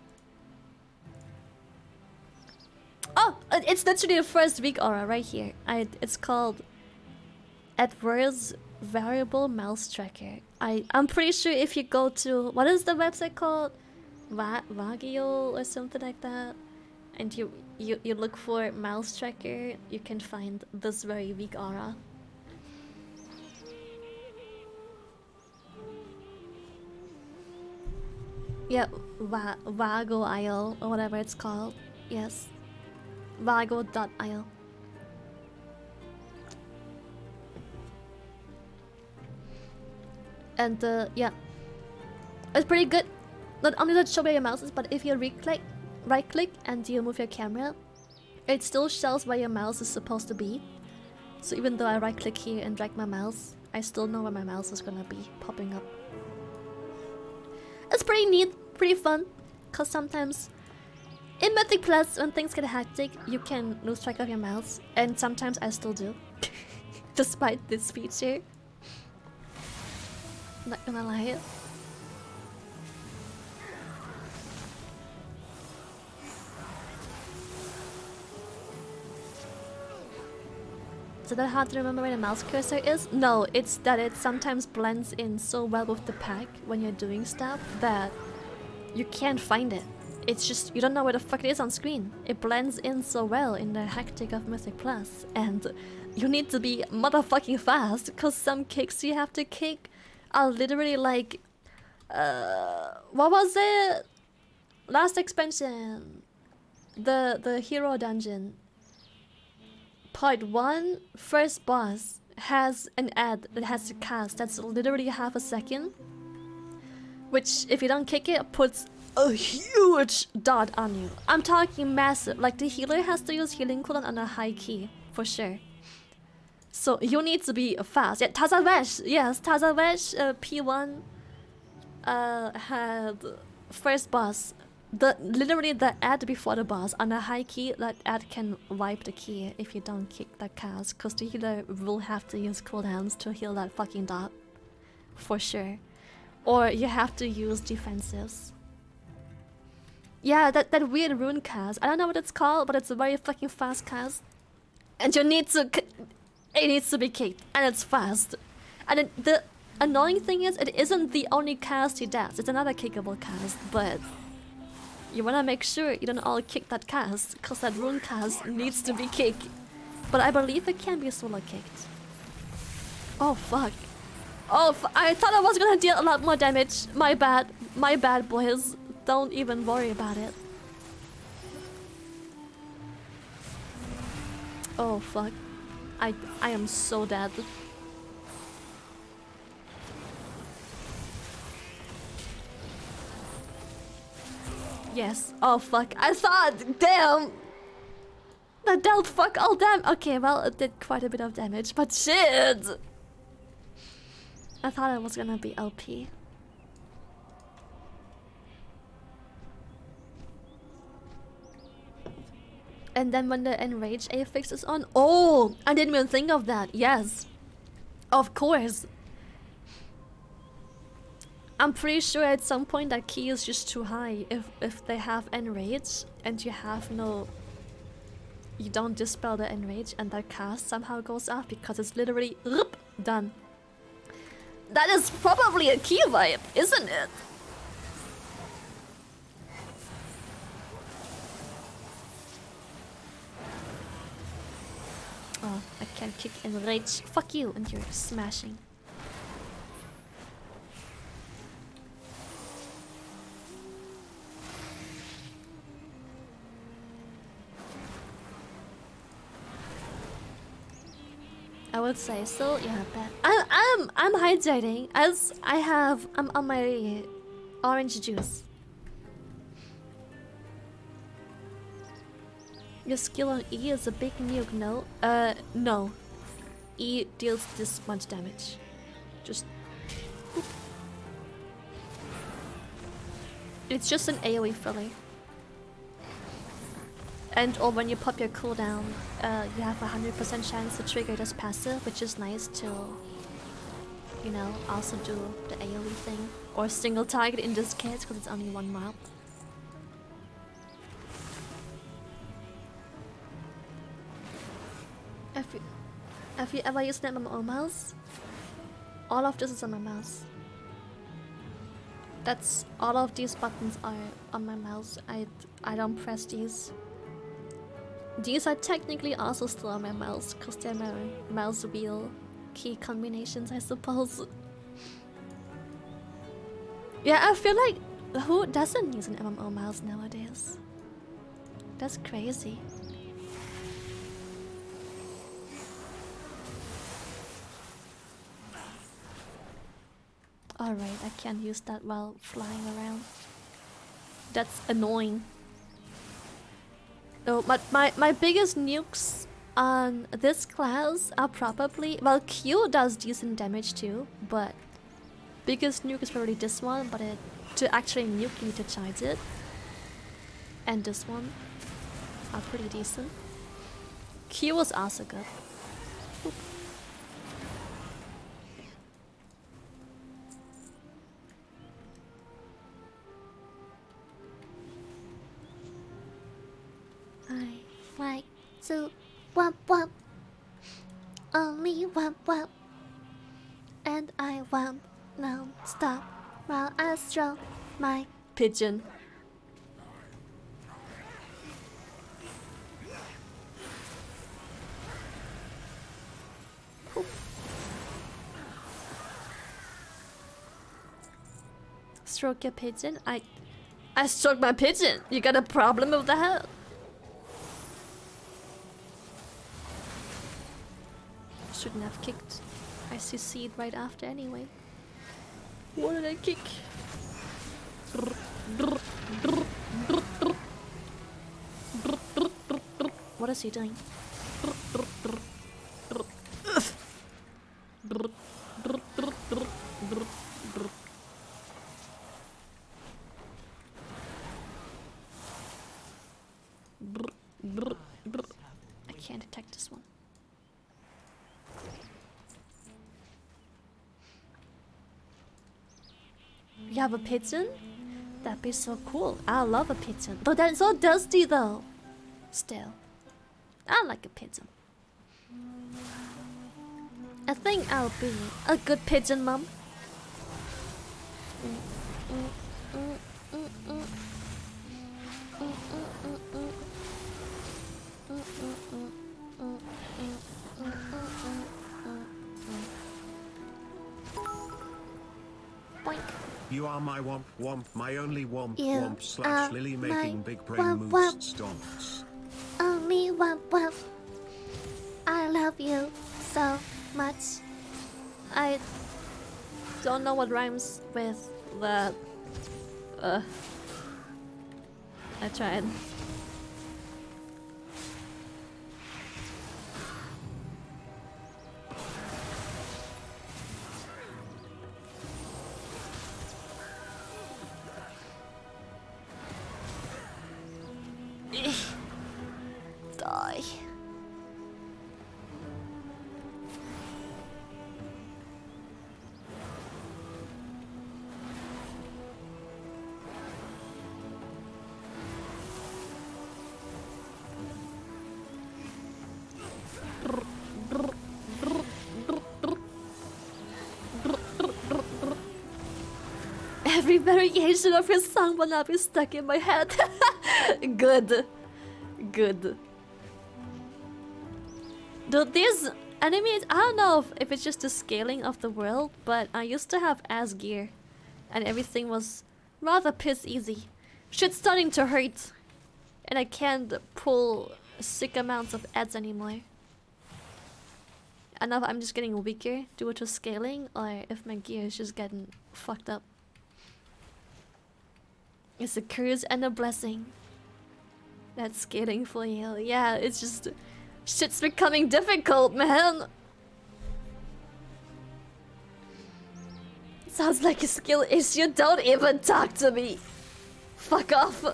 Oh, Oh, it's literally the first week aura right here. It's called Edward's Variable Mouse Tracker. I'm pretty sure if you go to, what is the website called? Wagio or something like that, and you look for mouse tracker, you can find this very weak aura. Yeah, Vago.io or whatever it's called. Yes, Vago.io. And yeah, it's pretty good. Not only does it show where your mouse is, but if you right click and you move your camera, it still shows where your mouse is supposed to be. So even though I right click here and drag my mouse, I still know where my mouse is gonna be popping up. It's pretty neat, pretty fun, cause sometimes in Mythic Plus when things get hectic, you can lose track of your mouse, and sometimes I still do, despite this feature. Not gonna lie. Is it that hard to remember where the mouse cursor is? No, it's that it sometimes blends in so well with the pack when you're doing stuff that you can't find it. It's just, you don't know where the fuck it is on screen. It blends in so well in the hectic of Mythic Plus, and you need to be motherfucking fast, cause some kicks you have to kick are literally like, what was it? Last expansion, the hero dungeon. Part 1, first boss, has an ad that has a cast that's literally half a second, which if you don't kick it, puts a huge dot on you. I'm talking massive, like the healer has to use healing cooldown on a high key, for sure. So you need to be fast. Yeah, Tazavesh, yes, Tazavesh P1 had first boss. Literally the ad before the boss on a high key, that ad can wipe the key if you don't kick that cast, cause the healer will have to use cooldowns to heal that fucking dot, for sure. Or you have to use defensives. Yeah, that weird rune cast. I don't know what it's called, but it's a very fucking fast cast, and you need to. It needs to be kicked, and it's fast. And the annoying thing is, it isn't the only cast he does. It's another kickable cast, but you wanna make sure you don't all kick that cast, cause that rune cast needs to be kicked. But I believe it can be solo kicked. Oh fuck. Oh, I thought I was gonna deal a lot more damage. My bad, boys. Don't even worry about it. Oh fuck. I am so dead. Yes. Oh fuck. I thought, damn. That dealt fuck all damn. Okay, well, it did quite a bit of damage, but shit. I thought I was gonna be LP. And then when the enrage affix is on, oh, I didn't even think of that. Yes, of course. I'm pretty sure at some point that key is just too high. If they have enrage and you have no, you don't dispel the enrage and that cast somehow goes off because it's literally done. That is probably a key vibe, isn't it? Oh, I can't kick enrage. Fuck you, and you're smashing. I would say so. Yeah, bet. I'm hydrating as I'm on my orange juice. Your skill on E is a big nuke, no? No. E deals this much damage. Just... Whoop. It's just an AoE filler. And or when you pop your cooldown, you have a 100% chance to trigger this passive, which is nice to, you know, also do the AoE thing. Or single target in this case, because it's only one mob. Have you ever used an MMO mouse? All of this is on my mouse. That's all of these buttons are on my mouse. I don't press these. These are technically also still on my mouse because they're my mouse wheel key combinations, I suppose. Yeah, I feel like who doesn't use an MMO mouse nowadays? That's crazy. Alright, I can't use that while flying around. That's annoying. No, but my biggest nukes on this class are probably... Well, Q does decent damage too, but... Biggest nuke is probably this one, but to actually nuke you need to charge it. And this one are pretty decent. Q was also good. Oop. I like to wop wop, only wop wop, and I wop non-stop while I stroke my pigeon. Oop. Stroke your pigeon? I stroke my pigeon. You got a problem with that? Shouldn't have kicked. I CC'd right after anyway. What did I kick? What is he doing? I can't detect this one. You have a pigeon? That'd be so cool. I love a pigeon. But they're so dusty though. Still. I like a pigeon. I think I'll be a good pigeon mom. Boink. You are my womp womp, my only womp You womp slash are Lily my making big brain womp moves womp. stomps. Only womp womp. I love you so much. I don't know what rhymes with the I tried. Die. Every variation of his song will now be stuck in my head. Good. Good. Dude, these enemies, I don't know if it's just the scaling of the world, but I used to have ass gear. And everything was rather piss easy. Shit's starting to hurt. And I can't pull sick amounts of ads anymore. I don't know if I'm just getting weaker due to scaling, or if my gear is just getting fucked up. It's a curse and a blessing. That's scaling for you. Yeah, it's just... Shit's becoming difficult, man! Sounds like a skill issue. Don't even talk to me! Fuck off!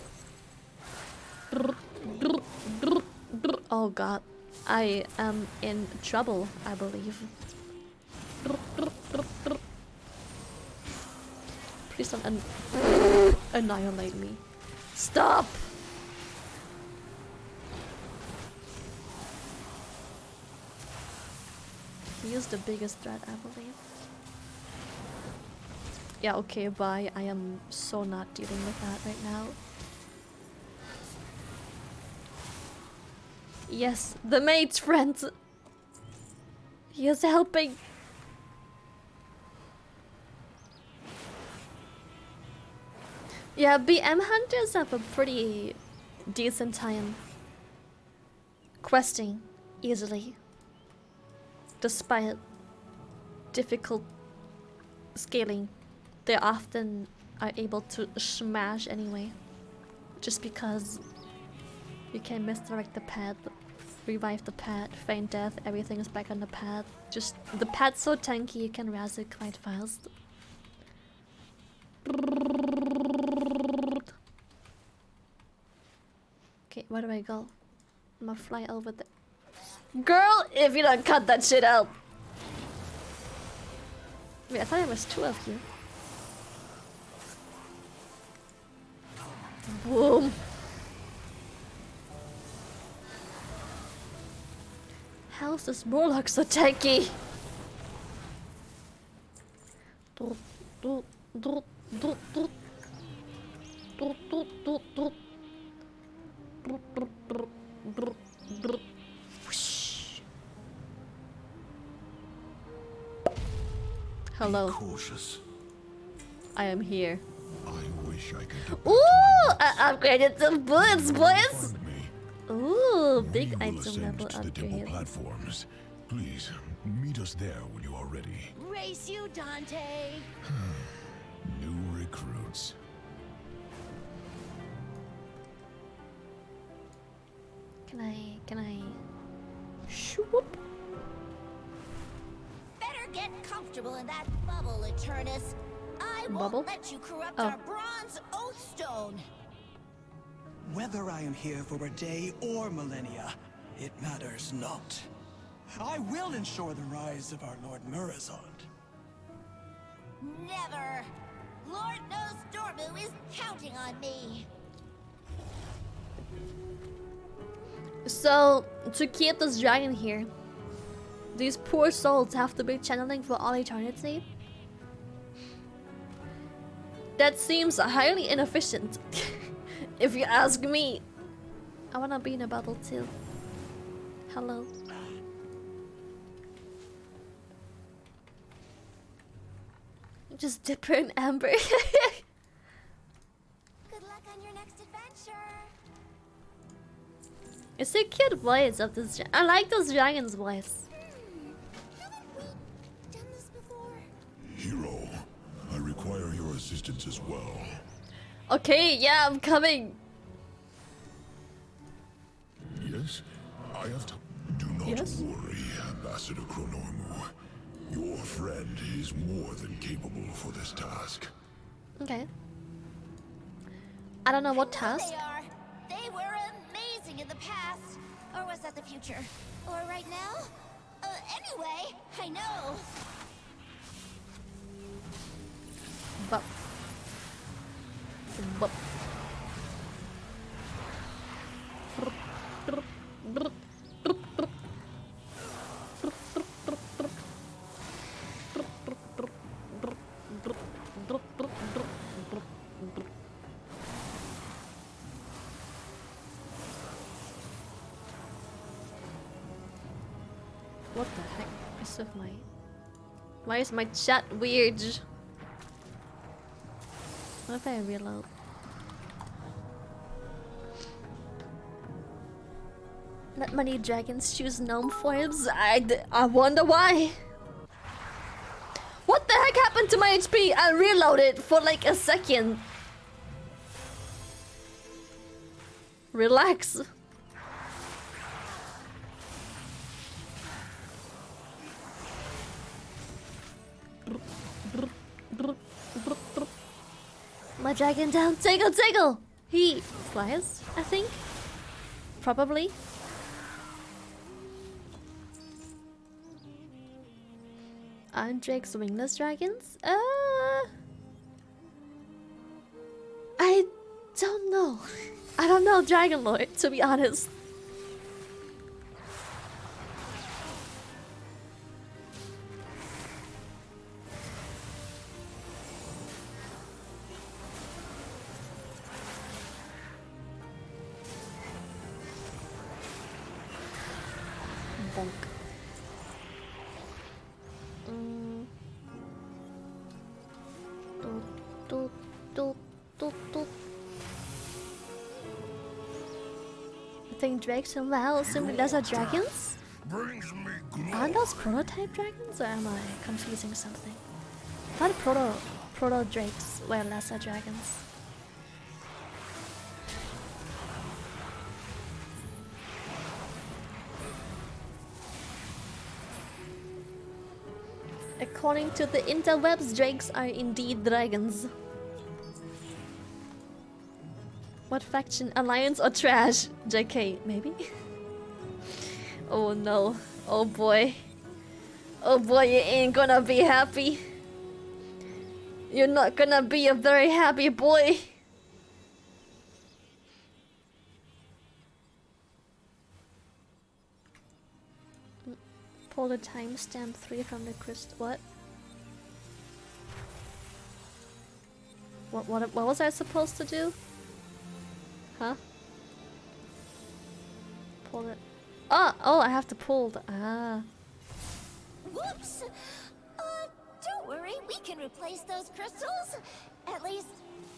Oh god. I am in trouble, I believe. Please don't annihilate me. Stop! is the biggest threat, I believe. Yeah, okay, bye. I am so not dealing with that right now. Yes, the mate's friend. He is helping. Yeah, BM hunters have a pretty decent time questing easily, despite difficult scaling. They often are able to smash anyway, just because you can misdirect the pad, revive the pad, feign death, everything is back on the pad. Just the pad's so tanky you can razz it quite fast. Okay, where do I go? I'm gonna fly over there. Girl, if you don't cut that shit out. Wait, I thought it was 2 of you. Boom. How's this Morlock so tanky? Hello. Be cautious. I am here. I wish I could get back Ooh! to my I upgraded some bullets, boys! Pardon me. Ooh, We big will item ascend level to the temple upgrade. platforms. Please, meet us there when you are ready. Race you, Dante. New recruits. Can I... Shoop. Better get comfortable in that bubble, Eternus. I won't Bubble? let you corrupt Oh. our bronze oathstone. Whether I am here for a day or millennia, it matters not. I will ensure the rise of our Lord Murazond. Never. Lord knows Dormu is counting on me. So, to keep this dragon here, these poor souls have to be channeling for all eternity? That seems highly inefficient, if you ask me. I wanna be in a bubble too. Hello. Just dip her in amber. Good luck on your next adventure. It's a cute voice of this. I like this dragon's voice. Haven't we done this before? Hero, I require your assistance as well. Okay, yeah, I'm coming. Yes? I have to... Do not Yes? worry, Ambassador Chronormu. Your friend is more than capable for this task. Okay. I don't know what They task. are. They were amazing in the past. Or was that the future? Or right now? Anyway, I know. But. But. What the heck is with my... Why is my chat weird? What if I reload? Let many dragons choose gnome forms. I wonder why. What the heck happened to my HP? I reloaded for like a second. Relax. My dragon down. Tiggle, tiggle. He flies, I think. Probably. Aren't drakes wingless dragons? I don't know. I don't know Dragon Lord, to be honest. Doot, doot, doot, doot. I think drakes and WoW simply lesser dragons? Aren't those prototype dragons, or am I confusing something? I thought proto drakes were lesser dragons. According to the interwebs, drakes are indeed dragons. What faction? Alliance or trash? JK, maybe? Oh no. Oh boy. Oh boy, you ain't gonna be happy. You're not gonna be a very happy boy. Pull the timestamp 3 from the crystal. What? What was I supposed to do? Huh? Pull it. Oh, I have to pull the. Ah. Whoops! Don't worry, we can replace those crystals. At least,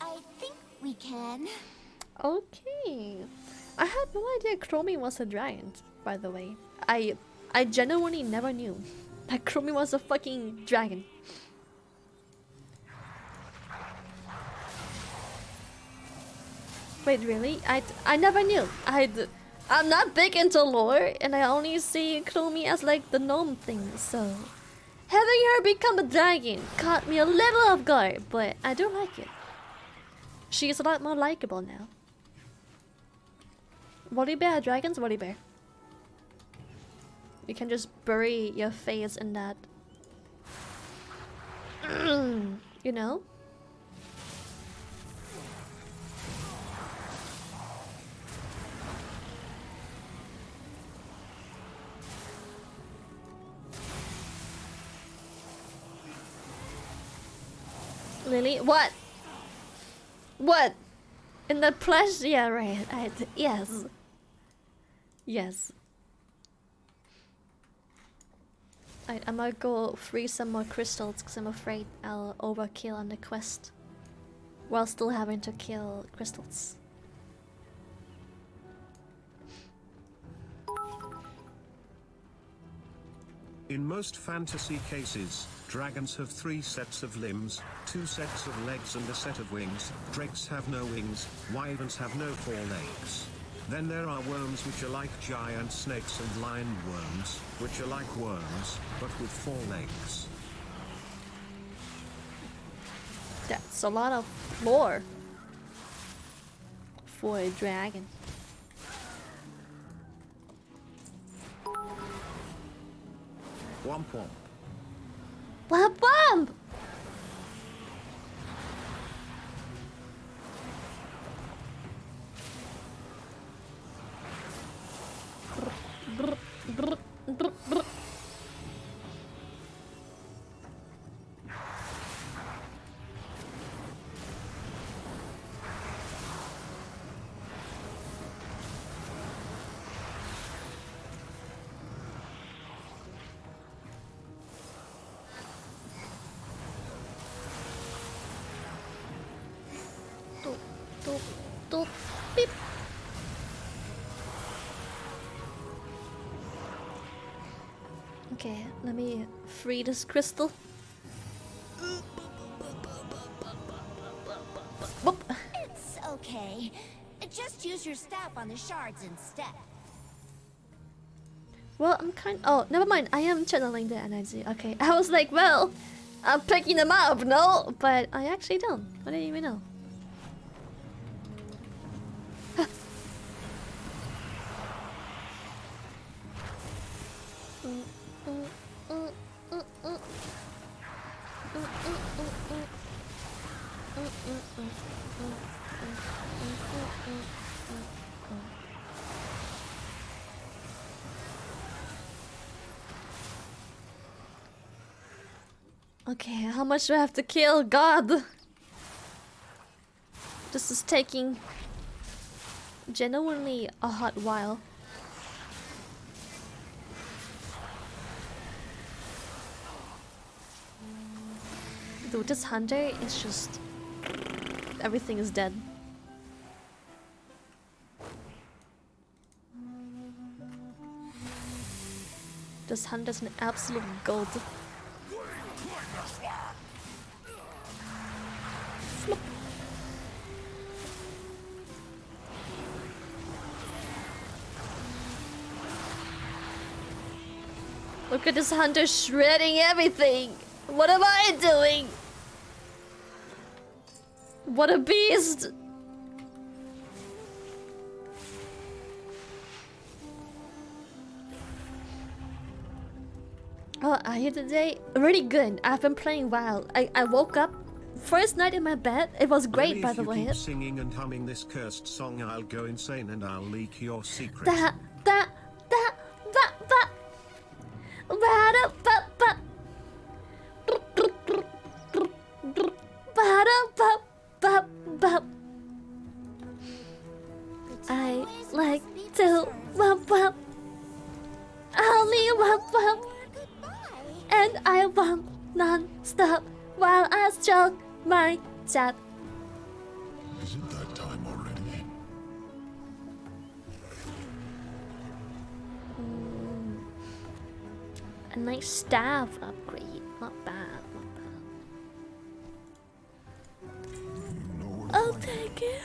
I think we can. Okay. I had no idea Chromie was a giant, by the way. I genuinely never knew that Chromie was a fucking dragon. Wait, really? I never knew. I'm not big into lore, and I only see Chromie as like the gnome thing, so having her become a dragon caught me a little off guard, but I do like it. She's a lot more likable now. Woolly bear dragons, woolly bear. You can just bury your face in that. You know? Lily, what? What? In the plush? Yeah, right. Yes. Yes. I might go free some more crystals because I'm afraid I'll overkill on the quest while still having to kill crystals. In most fantasy cases, dragons have 3 sets of limbs, 2 sets of legs and a set of wings. Drakes have no wings, wyverns have no 4 legs. Then there are worms which are like giant snakes and lion worms, which are like worms, but with 4 legs. That's a lot of lore for a dragon. Womp womp. Womp womp! Beep. Okay, let me free this crystal. Boop. It's okay. Just use your staff on the shards instead. Well, I'm oh, never mind. I am channeling the energy. Okay, I was like, well, I'm picking them up, no? But I actually don't. I didn't even know. Okay, how much do I have to kill? God! This is taking genuinely a hot while. Dude, this hunter is just... Everything is dead. This hunter's an absolute gold. Flop. Look at this hunter shredding everything! What am I doing? What a beast! Oh, are you today? Really good. I've been playing WoW. I woke up first night in my bed. It was great, Really, by the if you way. keep singing and humming this cursed song, I'll go insane and I'll leak your secret. That ba ba ba ba ba ba. I like to wump wump. Only wump wump. And I wump non-stop while I stroke my chat. Is it that time already? A nice staff upgrade. Not bad, not bad. I'll take it.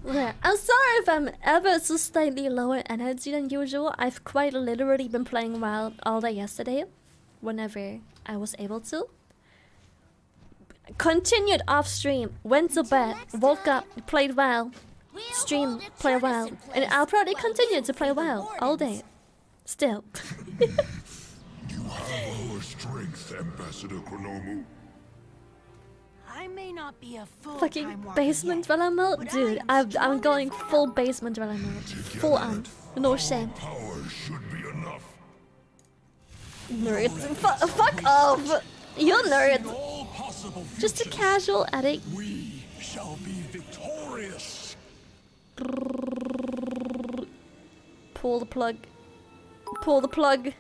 Yeah, I'm sorry if I'm ever so slightly lower energy than usual. I've quite literally been playing WoW all day yesterday, whenever I was able to. Continued off stream, went to bed, woke up, played WoW, streamed, played WoW, and I'll probably continue to play WoW all day. Still. You have our strength, Ambassador Chronomu. I may not be a Fucking basement relic mode? Dude, I'm going full basement relic mode. Full on. No shame. Power should be enough. Nerd. Fuck off! You nerd! Just a casual addict. We shall be victorious. Pull the plug. Pull the plug.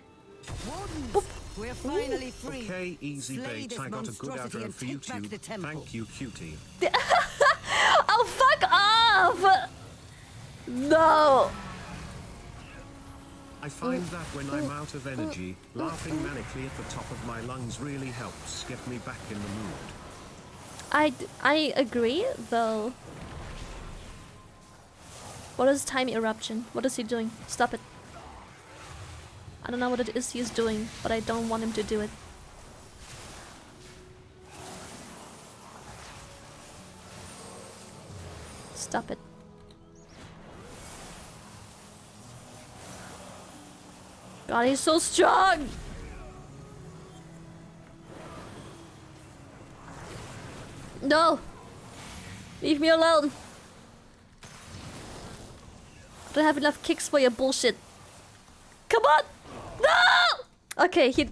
Boop. We're finally free. Okay, easy Slay bait. this I got a good monstrosity outro and for take back YouTube. the temple. Thank you, cutie. Oh, fuck off! No! I find that when I'm out of energy, laughing manically at the top of my lungs really helps get me back in the mood. I agree, though. What is time eruption? What is he doing? Stop it. I don't know what it is he's doing, but I don't want him to do it. Stop it. God, he's so strong! No! Leave me alone! I don't have enough kicks for your bullshit. Come on! No! Okay, he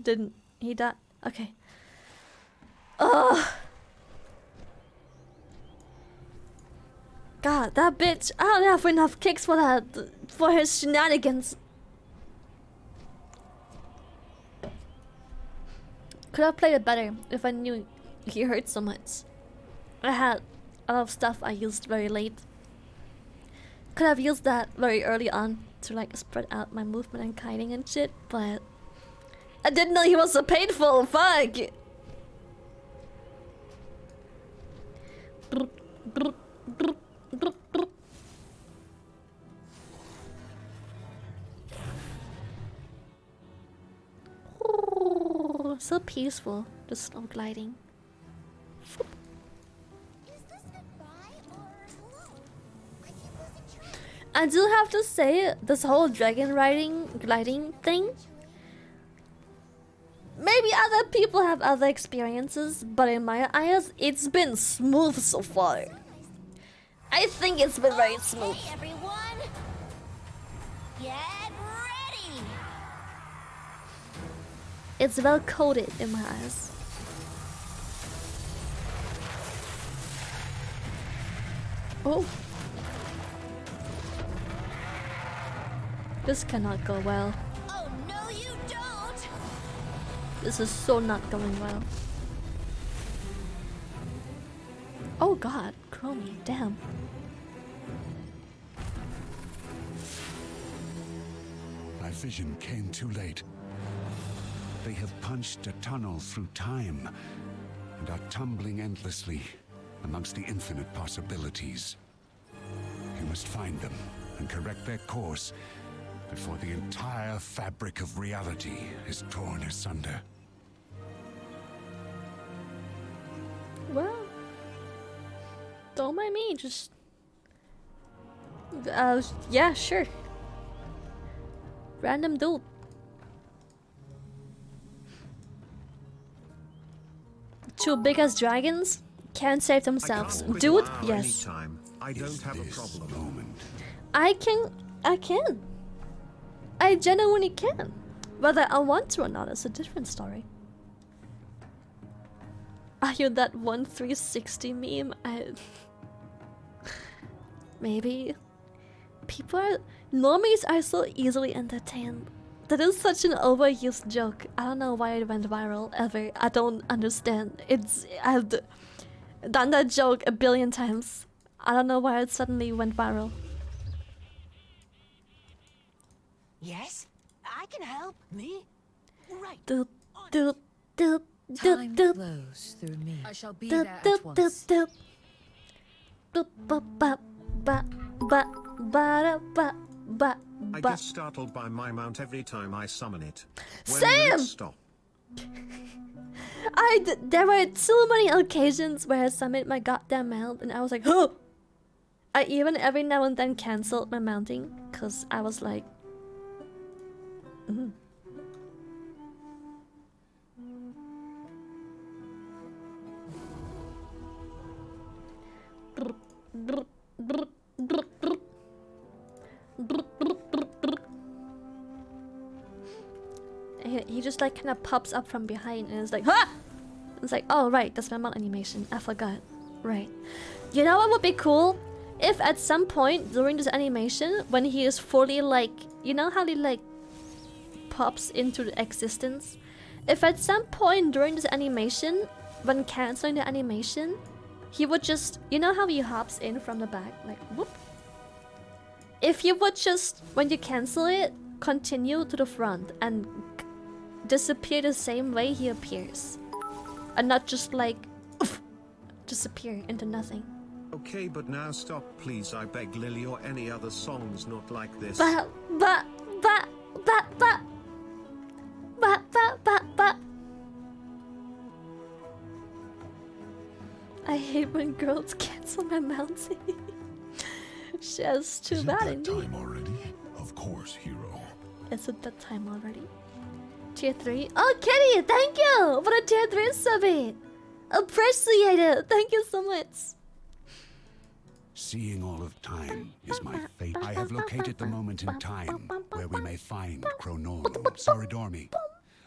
didn't. He died. Okay. Ugh. God, that bitch. I don't have enough kicks for that. For his shenanigans. Could have played it better if I knew he hurt so much. I had a lot of stuff I used very late. Could have used that very early on to like spread out my movement and kiting and shit, but I didn't know he was so painful. Fuck. Oh, so peaceful, just slow gliding. I do have to say, this whole dragon riding, gliding thing, maybe other people have other experiences, but in my eyes, it's been smooth so far. I think it's been very smooth. Hey everyone! Get ready! It's well coded in my eyes. Oh. This cannot go well. Oh, no, you don't! This is so not going well. Oh god, Chromie, damn. My vision came too late. They have punched a tunnel through time and are tumbling endlessly amongst the infinite possibilities. You must find them and correct their course before the entire fabric of reality is torn asunder. Well, don't mind me, just... yeah, sure. Random dude. Two biggest dragons can't save themselves. Dude, yes. Anytime. I don't have a problem. I can. I genuinely can. Whether I want to or not is a different story. Are you that 1360 meme? Maybe. People are... Normies are so easily entertained. That is such an overused joke. I don't know why it went viral ever. I don't understand. I've done that joke a billion times. I don't know why it suddenly went viral. Yes, I can help. Me? Right. Time flows through me. I shall be there at once. I get startled by my mount every time I summon it. When Same! will it stop? There were so many occasions where I summoned my goddamn mount and I was like, huh! I even every now and then cancelled my mounting because I was like, He just like kind of pops up from behind and it's like, ha! It's like, oh right, that's my mount animation. I forgot. Right. You know what would be cool? If at some point during this animation, when he is fully like, you know how he like pops into existence? If at some point during this animation, when canceling the animation, he would just, you know how he hops in from the back, like whoop? If you would just, when you cancel it, continue to the front and disappear the same way he appears. And not just like, disappear into nothing. Okay, but now stop please, I beg Lily, or any other songs not like this. Ba. I hate when girls cancel my mounting. Just too bad Isn't that indeed. time already? Of course, hero. Is it that time already? Tier 3? Oh, Kitty, thank you for the tier 3 submit. Appreciate it. Thank you so much. Seeing all of time is my fate. I have located the moment in time where we may find Cronorm and Saridormi.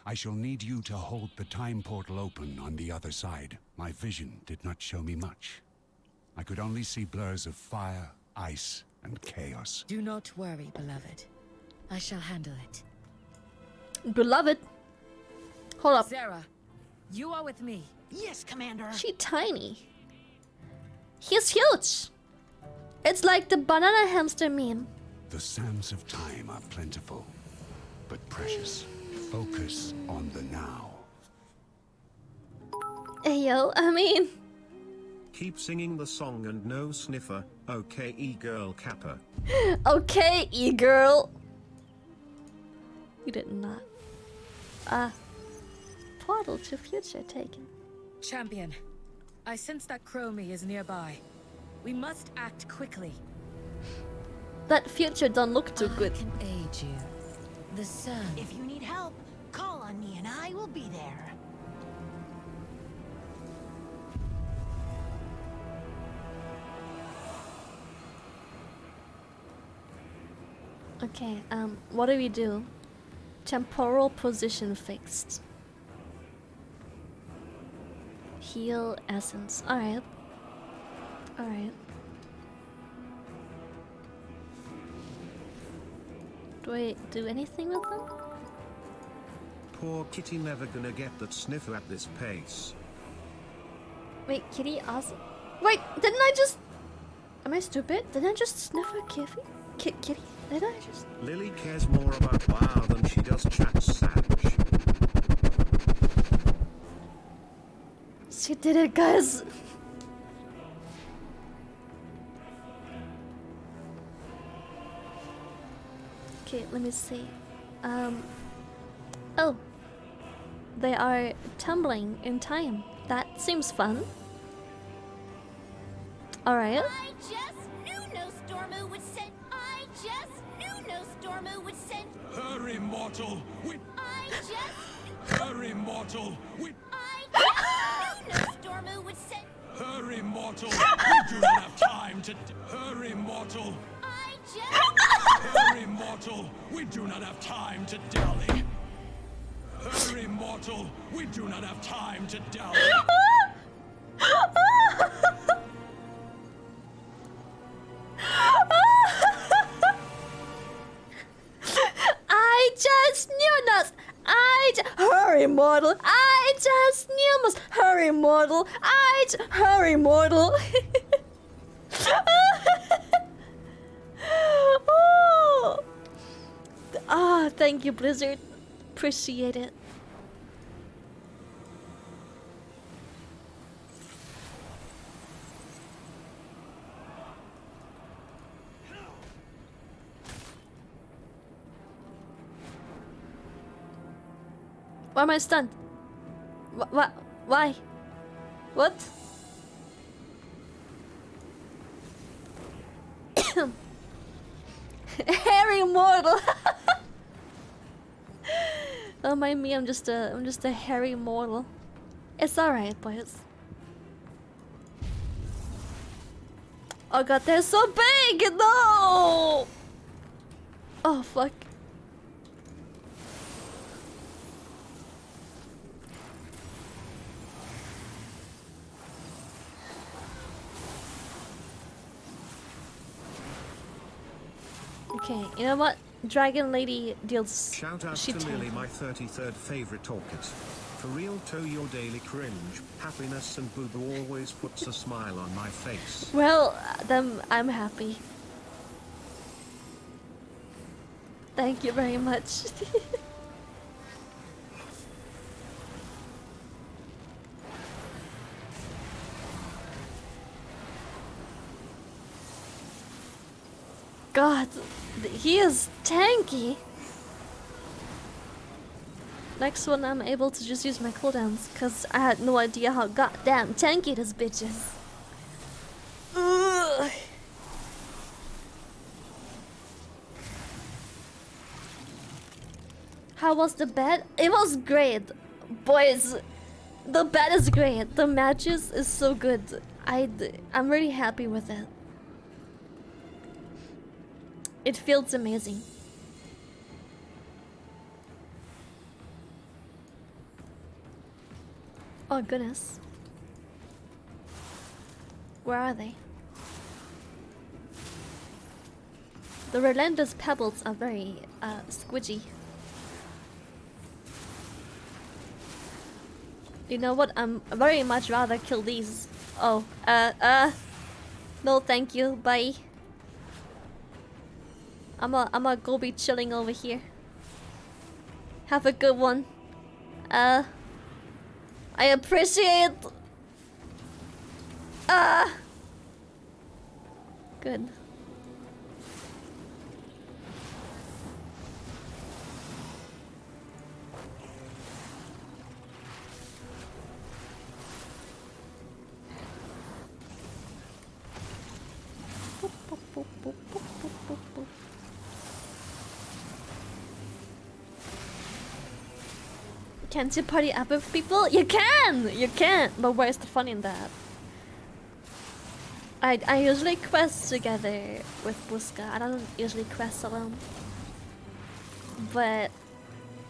I shall need you to hold the time portal open on the other side. My vision did not show me much. I could only see blurs of fire, ice, and chaos. Do not worry, beloved. I shall handle it. Beloved. Hold up. Sarah, you are with me. Yes, Commander. She tiny. He's huge. It's like the banana hamster meme. The sands of time are plentiful, but precious. Focus on the now. Ayo, I mean... Keep singing the song and no sniffer, okay e-girl Kappa. Okay, e-girl. You did not. Portal to future taken. Champion, I sense that Chromie is nearby. We must act quickly. That future don't look too good. I can aid you. The sun. If you need help, call on me and I will be there. Okay, what do we do? Temporal position fixed. Heal essence. Alright. Alright. Do I do anything with them? Poor kitty never gonna get that sniffer at this pace. Wait, kitty also. Wait, didn't I just? Am I stupid? Didn't I just sniff a kitty? Kitty? Did I just? Lily cares more about WoW than she does chat Sag. She did it, guys. Okay, let me see. Oh. They are tumbling in time. That seems fun. Alright. I just knew no Stormu would send. I just knew no Stormu would send. Her immortal. I just. Her immortal. I just knew no Stormu would send. Her immortal. We do not have time to. Her immortal. I just. Her immortal. We do not have time to dally. Her immortal. We do not have time to dally. I just knew not. Her immortal. I just knew must. Her immortal. Her immortal. Ah, thank you, Blizzard. Appreciate it. Why am I stunned? What? Why? What? Harry Mortal. Don't mind me. I'm just a hairy mortal. It's alright, boys. Oh god, they're so big! No! Oh fuck. Okay, you know what? Dragon Lady deals. Shout out to Lily, my 33rd favorite orchid. For real, to your daily cringe, happiness and boo boo always puts a smile on my face. Well, then I'm happy. Thank you very much. God, he is tanky. Next one, I'm able to just use my cooldowns, cause I had no idea how goddamn tanky this bitch is. Ugh. How was the bed? It was great, boys. The bed is great. The matches is so good. I'm really happy with it. It feels amazing. Oh goodness. Where are they? The relentless pebbles are very squidgy. You know what? I'm very much rather kill these. Oh, no thank you, bye. I'ma go be chilling over here. Have a good one. I appreciate. Good. Can't you party up with people? You can! You can! But where's the fun in that? I usually quest together with Buska. I don't usually quest alone. But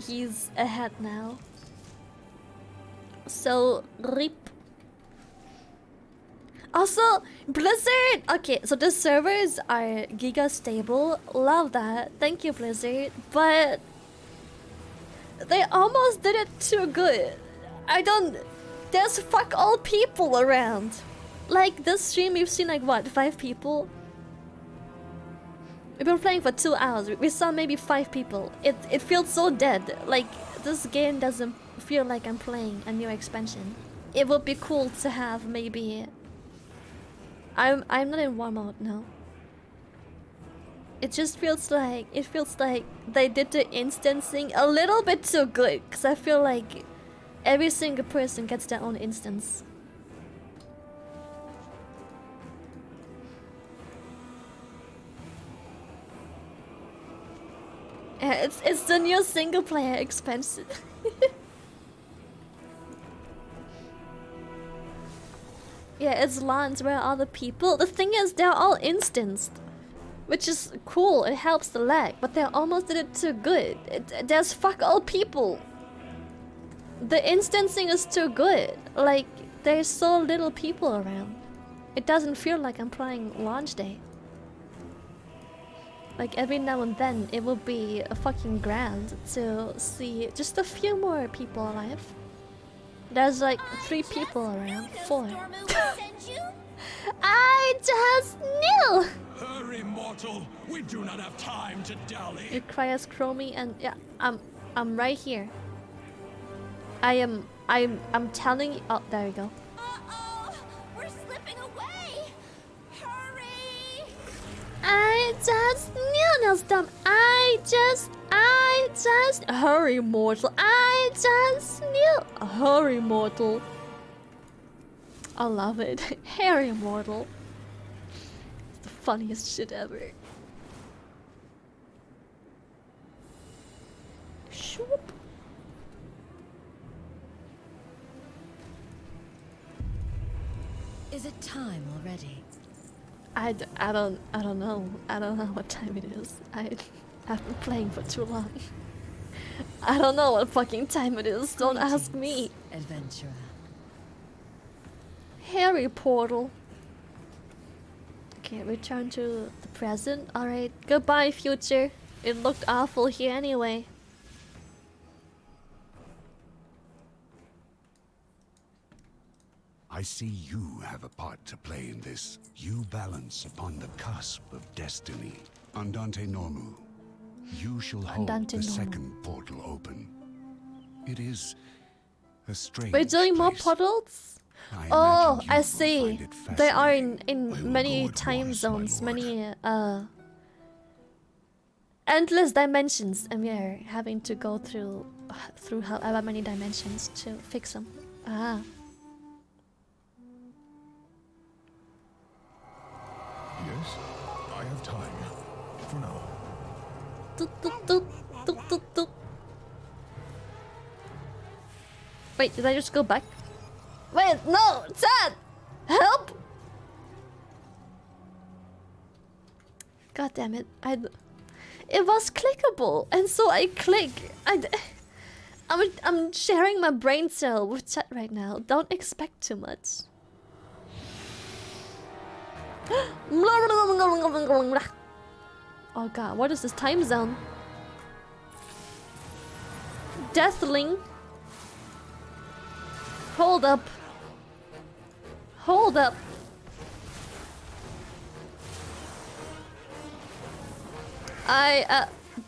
he's ahead now. So, rip. Also, Blizzard! Okay, so the servers are giga stable. Love that. Thank you, Blizzard. But they almost did it too good. I don't... There's fuck all people around. Like, this stream we've seen like what, 5 people? We've been playing for 2 hours. We saw maybe 5 people. It feels so dead. Like, this game doesn't feel like I'm playing a new expansion. It would be cool to have maybe... I'm not in war mode now. It just feels like they did the instancing a little bit too good, because I feel like every single person gets their own instance. Yeah, it's the new single player expansion. Yeah, it's lands where other people. The thing is, they're all instanced, which is cool. It helps the lag, but they almost did it too good. There's fuck all people. The instancing is too good. Like, there's so little people around. It doesn't feel like I'm playing launch day. Like, every now and then, it will be a fucking grand to see just a few more people alive. There's like 3 people around. 4. I just knew! Hurry, mortal! We do not have time to dally. It requires Chromie and yeah, I'm right here. I'm telling you. Oh, there we go. Uh-oh! We're slipping away! Hurry! I just knew, Nelstom. I just hurry, mortal. I just knew. Hurry, mortal. I love it. Harry mortal. It's the funniest shit ever. Shoop. Is it time already? I don't know. I don't know what time it is. I've been playing for too long. I don't know what fucking time it is. Don't ask me. Adventurer. Harry portal. Okay, return to the present. Alright, goodbye future. It looked awful here anyway. I see you have a part to play in this. You balance upon the cusp of destiny. Andante Normu. You shall hold Andante the Normu. second portal open. It is a strange We're doing more place. portals? I Oh, imagine you I will see. find it They are fascinating. in many time zones, many endless dimensions, and we are having to go through however many dimensions to fix them. Ah. Yes, I have time. For now. Doot, doot, doot, doot, doot, doot. Wait, did I just go back? Wait, no! Dad! Help! God damn it. It was clickable, and so I click. I'm sharing my brain cell with chat right now. Don't expect too much. Oh god, what is this time zone? Deathling. Hold up. Hold up.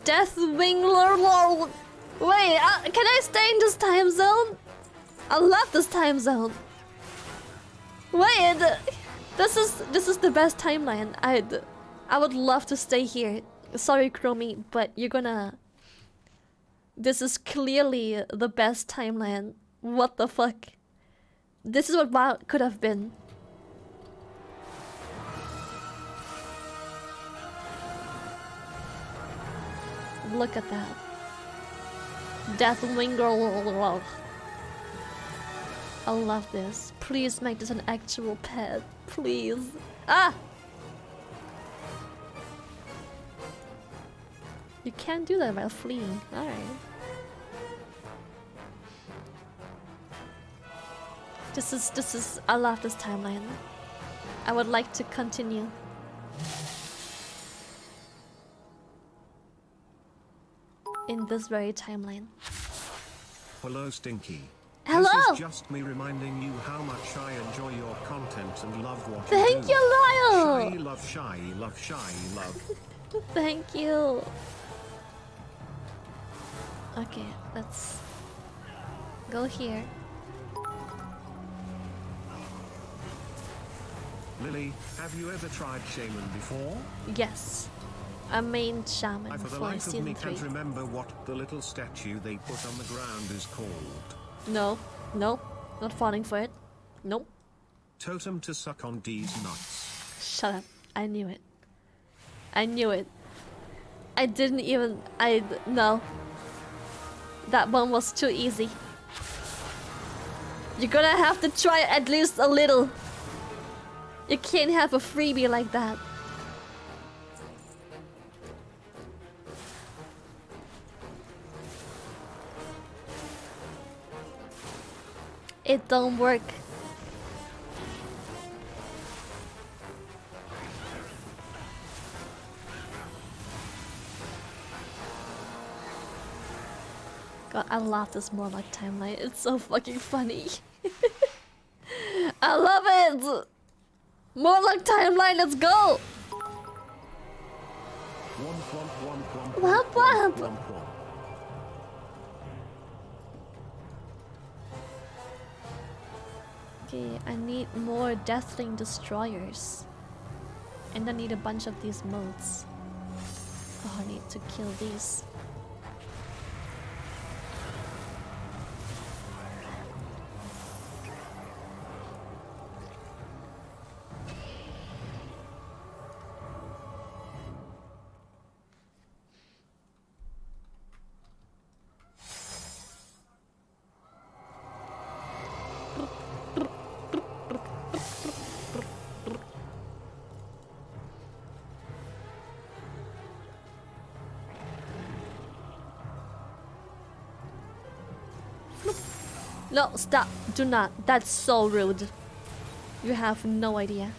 Deathwing. Wait, can I stay in this time zone? I love this time zone. Wait, this is the best timeline. I would love to stay here. Sorry, Chromie, but you're gonna. This is clearly the best timeline. What the fuck? This is what WoW could have been. Look at that. Deathwing. I love this. Please make this an actual pet. Please. Ah! You can't do that while fleeing. Alright. This is I love this timeline. I would like to continue. In this very timeline. Hello, Stinky. Hello! This is just me reminding you how much I enjoy your content and love what you Thank do. you, Lyle! Shy love, shy love, shy love. Thank you. Okay, let's go here. Lily, have you ever tried shaman before? Yes. A main shaman I for the for life of me season 3. can't remember what the little statue they put on the ground is called. No, no, not falling for it. Nope. Totem to suck on D's nuts. Shut up. I knew it. I knew it. I didn't even... No. That one was too easy. You're gonna have to try at least a little. You can't have a freebie like that. It don't work. God, I love this Morlock timeline. It's so fucking funny. I love it! Morlock timeline, let's go! Womp womp! Okay, I need more Deathling Destroyers. And I need a bunch of these modes. Oh, I need to kill these. No, stop. Do not. That's so rude. You have no idea.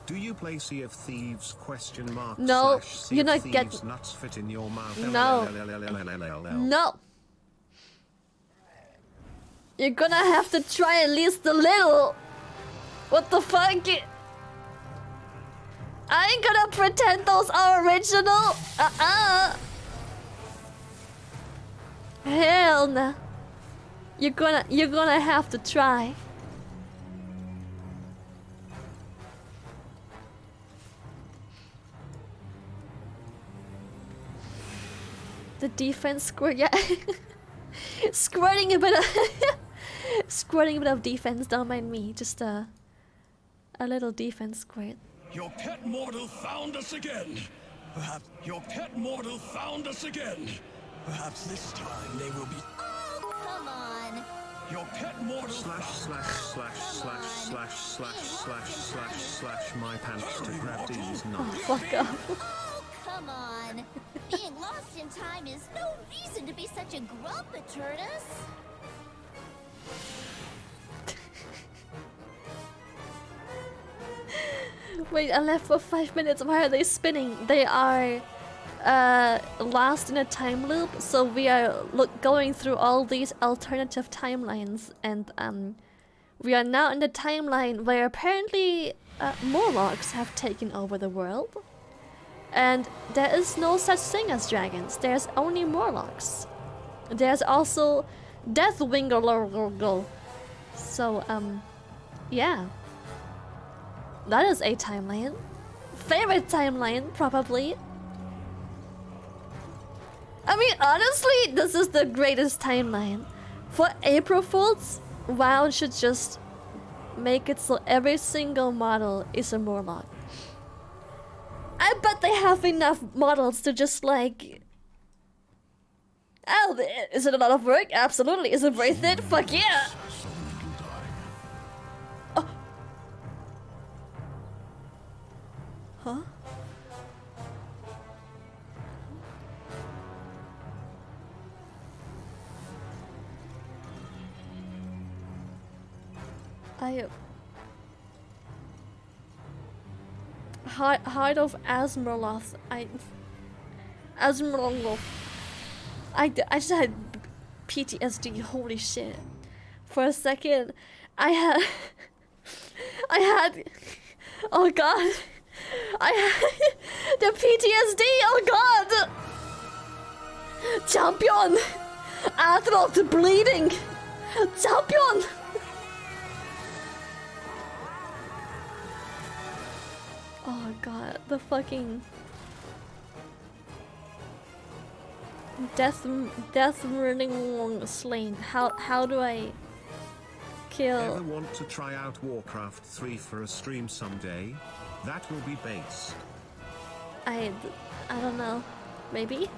Do you play Sea of Thieves? Question mark. No, Sea you're of not Thieves get. nuts fit in your mouth. No. No. You're gonna have to try at least a little. What the fuck? I ain't gonna pretend those are original. Hell no. You're gonna have to try. The defense squirt, yeah. Squirting a bit of defense, don't mind me. Just a little defense squirt. Your pet mortal found us again. Perhaps your pet mortal found us again. Perhaps this time they will be. Oh, come on. Your pet mortal. /////////// my pants to grab these Oh, nuts. fuck off. Oh, come on. Being lost in time is no reason to be such a grump, Eternus. Wait, I left for 5 minutes. Why are they spinning? They are lost in a time loop, so we are going through all these alternative timelines, and we are now in the timeline where apparently Morlocks have taken over the world, and there is no such thing as dragons. There's only Morlocks. There's also Deathwing. So yeah. That is a timeline. Favorite timeline, probably. I mean, honestly, this is the greatest timeline. For April Fools, WoW should just make it so every single model is a Morlock. I bet they have enough models to just like... Oh, is it a lot of work? Absolutely. Is it worth it? Fuck yeah! Huh? Heart of Asmerloth. Asmerloth. I just had PTSD. Holy shit! For a second, I had. Oh god! I had the PTSD. Oh god! Champion! Athroth bleeding! Champion! Oh god, the fucking death running slain. How do I kill? Ever want to try out Warcraft 3 for a stream someday? That will be based. I don't know. Maybe?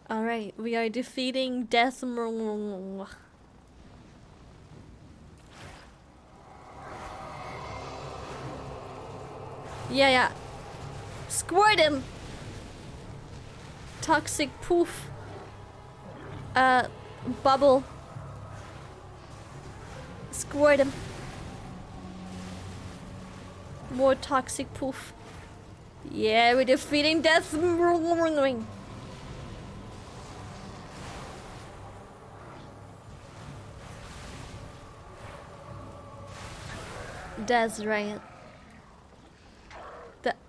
Alright, we are defeating Death. Yeah. Squirt him! Toxic poof. Bubble. Squirt him. More toxic poof. Yeah, we're defeating Death. That's right.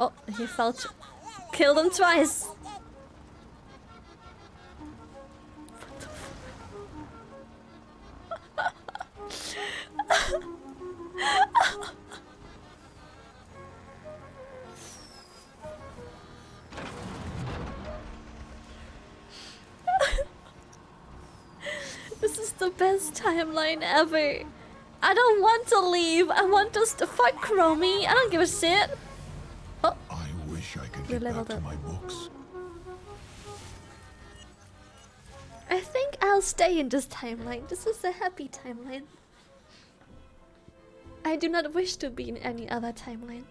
Oh, he felt. Killed him twice. This is the best timeline ever. I don't want to leave. I want us to fuck Chromie. I don't give a shit. Oh. I wish I could get back to my books. I think I'll stay in this timeline. This is a happy timeline. I do not wish to be in any other timeline.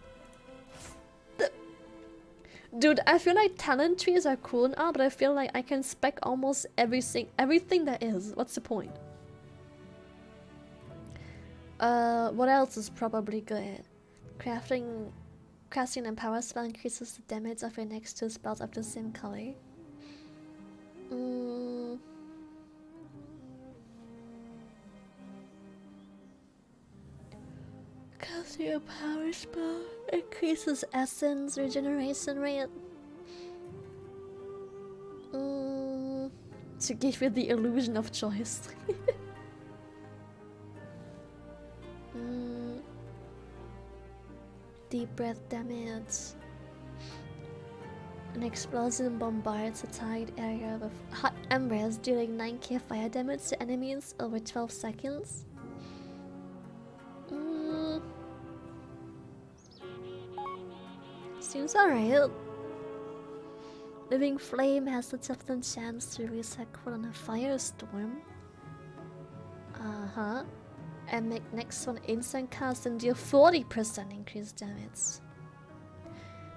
Dude, I feel like talent trees are cool and all, but I feel like I can spec almost everything there is. What's the point? What else is probably good? Casting and power spell increases the damage of your next two spells of the same color. Casting a power spell increases essence regeneration rate. To give you the illusion of choice. Deep breath damage. An explosion bombards a target area with hot embers, dealing 9k fire damage to enemies over 12 seconds. Seems alright. Living Flame has a 10% chance to reset quote on a firestorm. And make next one instant cast and deal 40% increased damage.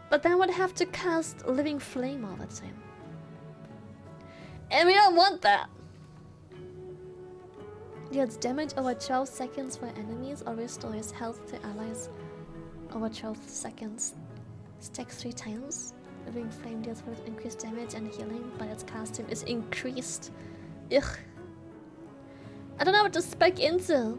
But then I would have to cast Living Flame all the time. And we don't want that! Deals damage over 12 seconds for enemies or restores health to allies over 12 seconds. Stacks 3 times. Living Flame deals with increased damage and healing, but its casting is increased. Ugh. I don't know what to spec into.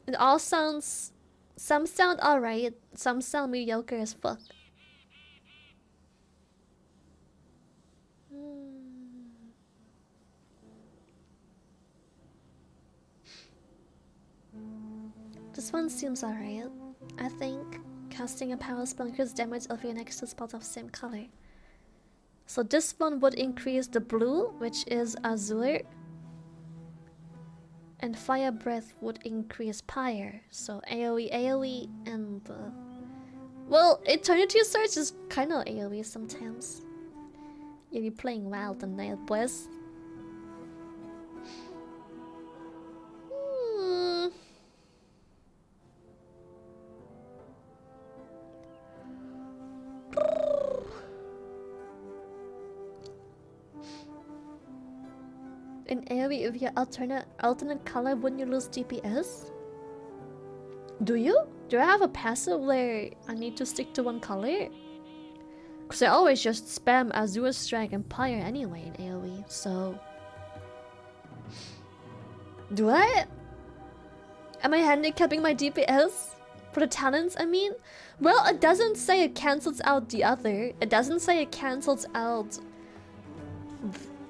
It all sounds... Some sound alright, some sound mediocre as fuck. This one seems alright, I think. Casting a power spell increases damage of your next two spells of same color. So this one would increase the blue, which is azure. And Fire Breath would increase Pyre. So AoE, and... well, Eternity Surge is kinda AoE sometimes. You'll be playing wild tonight, boys. AoE if you alternate color, wouldn't you lose DPS? Do you? Do I have a passive where I need to stick to one color? Because I always just spam Azure Strike and Pyre anyway in AoE, so... Do I? Am I handicapping my DPS? For the talents, I mean? Well, it doesn't say it cancels out the other. It doesn't say it cancels out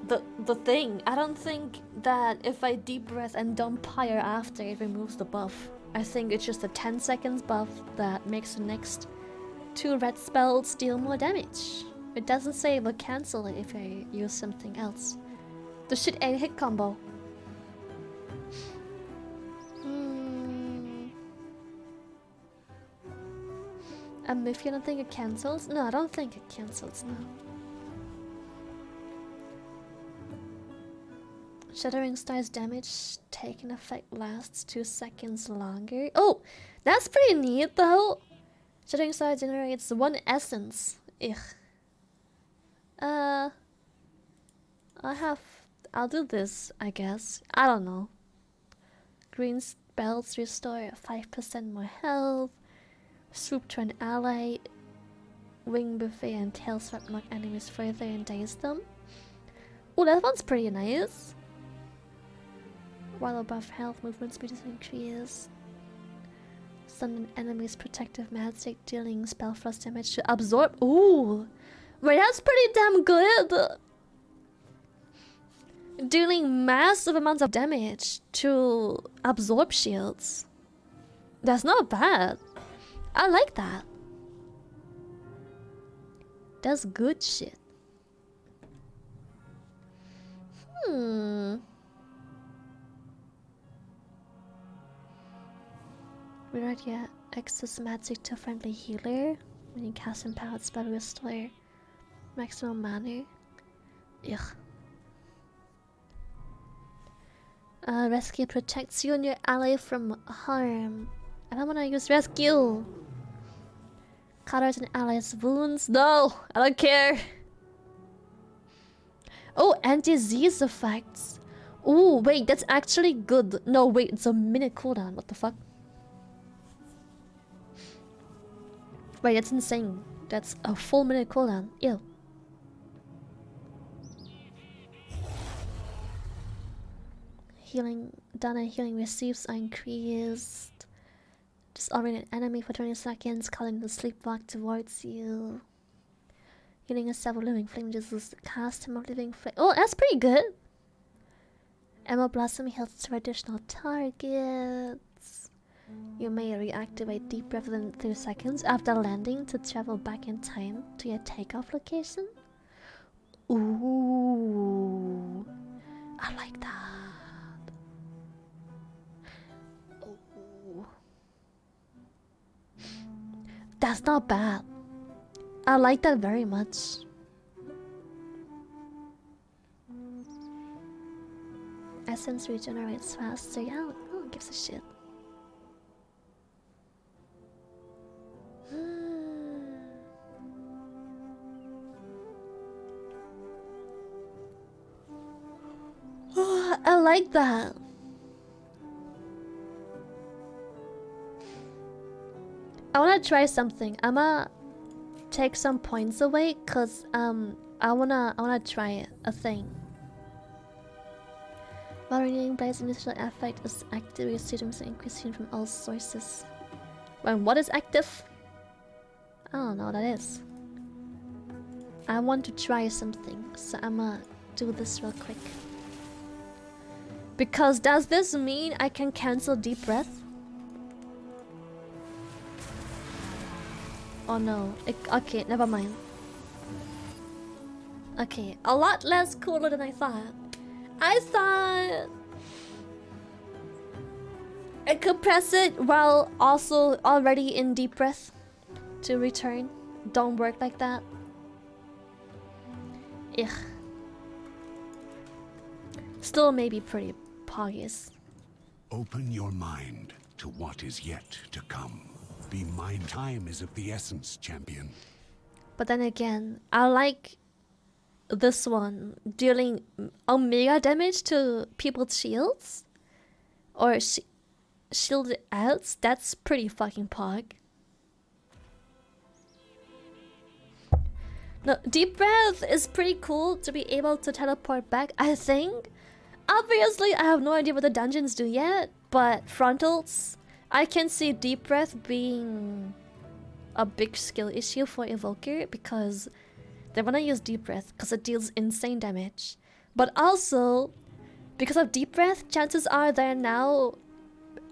the thing. I don't think that if I deep breath and don't Pyre after, it removes the buff. I think it's just a 10 seconds buff that makes the next 2 red spells deal more damage. It doesn't say it will cancel it if I use something else. The shit 8 hit combo. If you don't think it cancels? No, I don't think it cancels, no. Shattering Star's damage taken effect lasts 2 seconds longer. Oh, that's pretty neat though. Shattering Star generates 1 essence. Ugh. I'll do this, I guess. I don't know. Green spells restore 5% more health. Swoop to an ally. Wing buffet and tail sweep knock enemies further and daze them. Oh, that one's pretty nice. While above health, movement speed is increased. Stun an enemy's protective magic, dealing spell frost damage to absorb. Ooh! Wait, that's pretty damn good! Dealing massive amounts of damage to absorb shields. That's not bad. I like that. That's good shit. Rewrite your excess magic to friendly healer. When you cast empowered spell, restore maximum mana. Ugh. Rescue protects you and your ally from harm. I don't want to use rescue. Cutters and allies' wounds. No, I don't care. Oh, anti-disease effects. Oh, wait, that's actually good. No, wait, it's a minute cooldown. What the fuck? Wait, that's insane. That's a full minute cooldown. Ew. Healing, Dana healing receives are increased. Disarming an enemy for 20 seconds, calling the sleepwalk towards you. Healing a several living flame Jesus cast him of living flame. Oh, that's pretty good. Emerald Blossom heals 2 additional targets. You may reactivate deep breath within 3 seconds after landing to travel back in time to your takeoff location. Ooh, I like that. That's not bad. I like that very much. Essence regenerates faster. Yeah, no one gives a shit. Oh, I like that. I wanna try something. I'ma take some points away cause I wanna try a thing. While renewing Blade's initial effect is active, your students increase from all sources. When what is active? I don't know what that is. I want to try something, so I'ma do this real quick. Because does this mean I can cancel deep breath? Oh no. Okay, never mind. Okay, a lot less cooler than I thought. I thought I could press it while also already in deep breath to return. Don't work like that. Ugh. Still maybe pretty poggies. Open your mind to what is yet to come. Be mine. Time is of the essence, champion. But then again, I like this one dealing omega damage to people's shields or shielded outs, that's pretty fucking pog. No, Deep Breath is pretty cool to be able to teleport back, I think. Obviously, I have no idea what the dungeons do yet, but frontals, I can see Deep Breath being a big skill issue for Evoker because they want to use Deep Breath because it deals insane damage. But also, because of Deep Breath, chances are they're now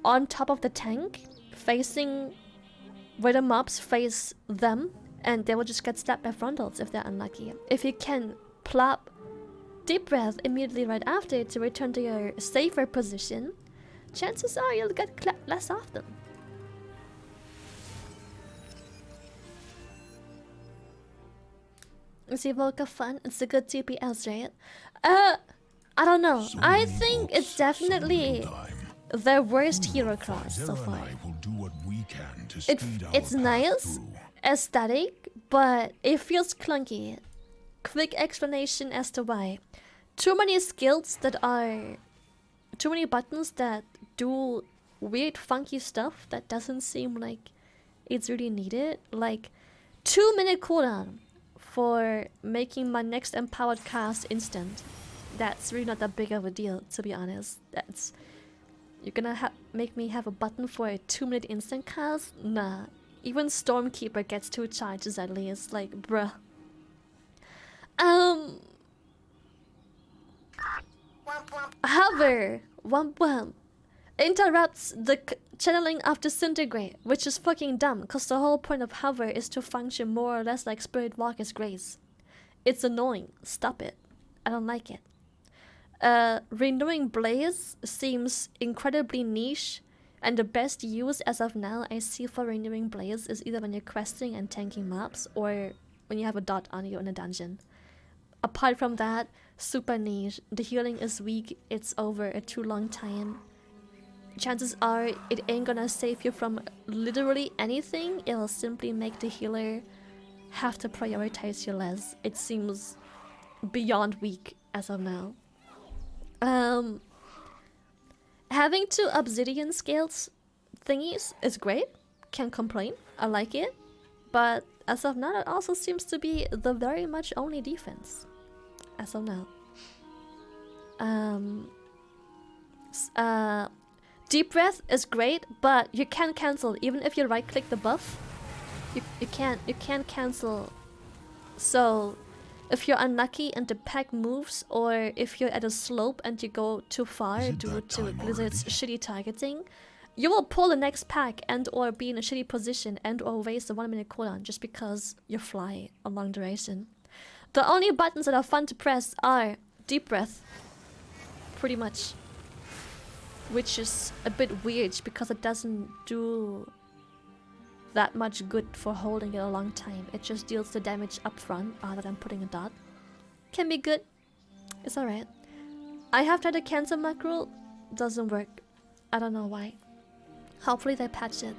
on top of the tank, facing where the mobs face them, and they will just get stabbed by frontals if they're unlucky. If you can plop Deep Breath immediately right after to return to your safer position, chances are you'll get clapped less often. Is Evoker fun? It's a good TPS, right? I don't know. I think it's definitely their worst hero class so far. It's nice, aesthetic, but it feels clunky. Quick explanation as to why. Too many skills that are... Too many buttons that do weird funky stuff that doesn't seem like it's really needed. Like 2-minute cooldown for making my next empowered cast instant. That's really not that big of a deal, to be honest. That's... You're gonna make me have a button for a 2-minute instant cast? Nah. Even Stormkeeper gets 2 charges at least. Like, bruh. Hover, wump wump, interrupts the channeling of Disintegrate, which is fucking dumb, because the whole point of Hover is to function more or less like Spirit Walker's Grace. It's annoying. Stop it. I don't like it. Renewing Blaze seems incredibly niche, and the best use as of now I see for Renewing Blaze is either when you're questing and tanking mobs, or when you have a dot on you in a dungeon. Apart from that, super niche. The healing is weak, it's over a too long time. Chances are it ain't gonna save you from literally anything, it'll simply make the healer have to prioritize you less. It seems beyond weak as of now. Having 2 obsidian scales thingies is great, can't complain, I like it. But as of now, it also seems to be the very much only defense. As of now. Deep Breath is great, but you can't cancel. Even if you right click the buff, you can't cancel. So if you're unlucky and the pack moves, or if you're at a slope and you go too far due to Blizzard's shitty targeting, you will pull the next pack and or be in a shitty position and or waste a 1-minute cooldown just because you fly a long duration. The only buttons that are fun to press are Deep Breath, pretty much. Which is a bit weird because it doesn't do that much good for holding it a long time. It just deals the damage up front rather than putting a dot. Can be good. It's alright. I have tried to cancel macro. Doesn't work. I don't know why. Hopefully they patch it.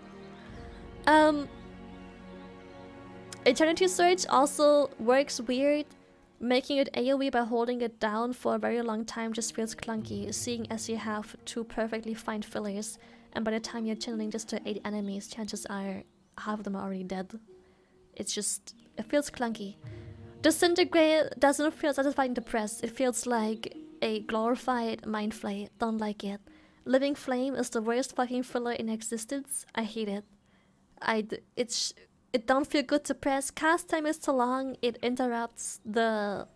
Eternity Surge also works weird. Making it AoE by holding it down for a very long time just feels clunky, seeing as you have 2 perfectly fine fillers, and by the time you're channeling just to 8 enemies, chances are half of them are already dead. It's just... it feels clunky. Disintegrate doesn't feel satisfying to press, it feels like a glorified Mind Flay, don't like it. Living Flame is the worst fucking filler in existence, I hate it. It don't feel good to press. Cast time is too long. It interrupts the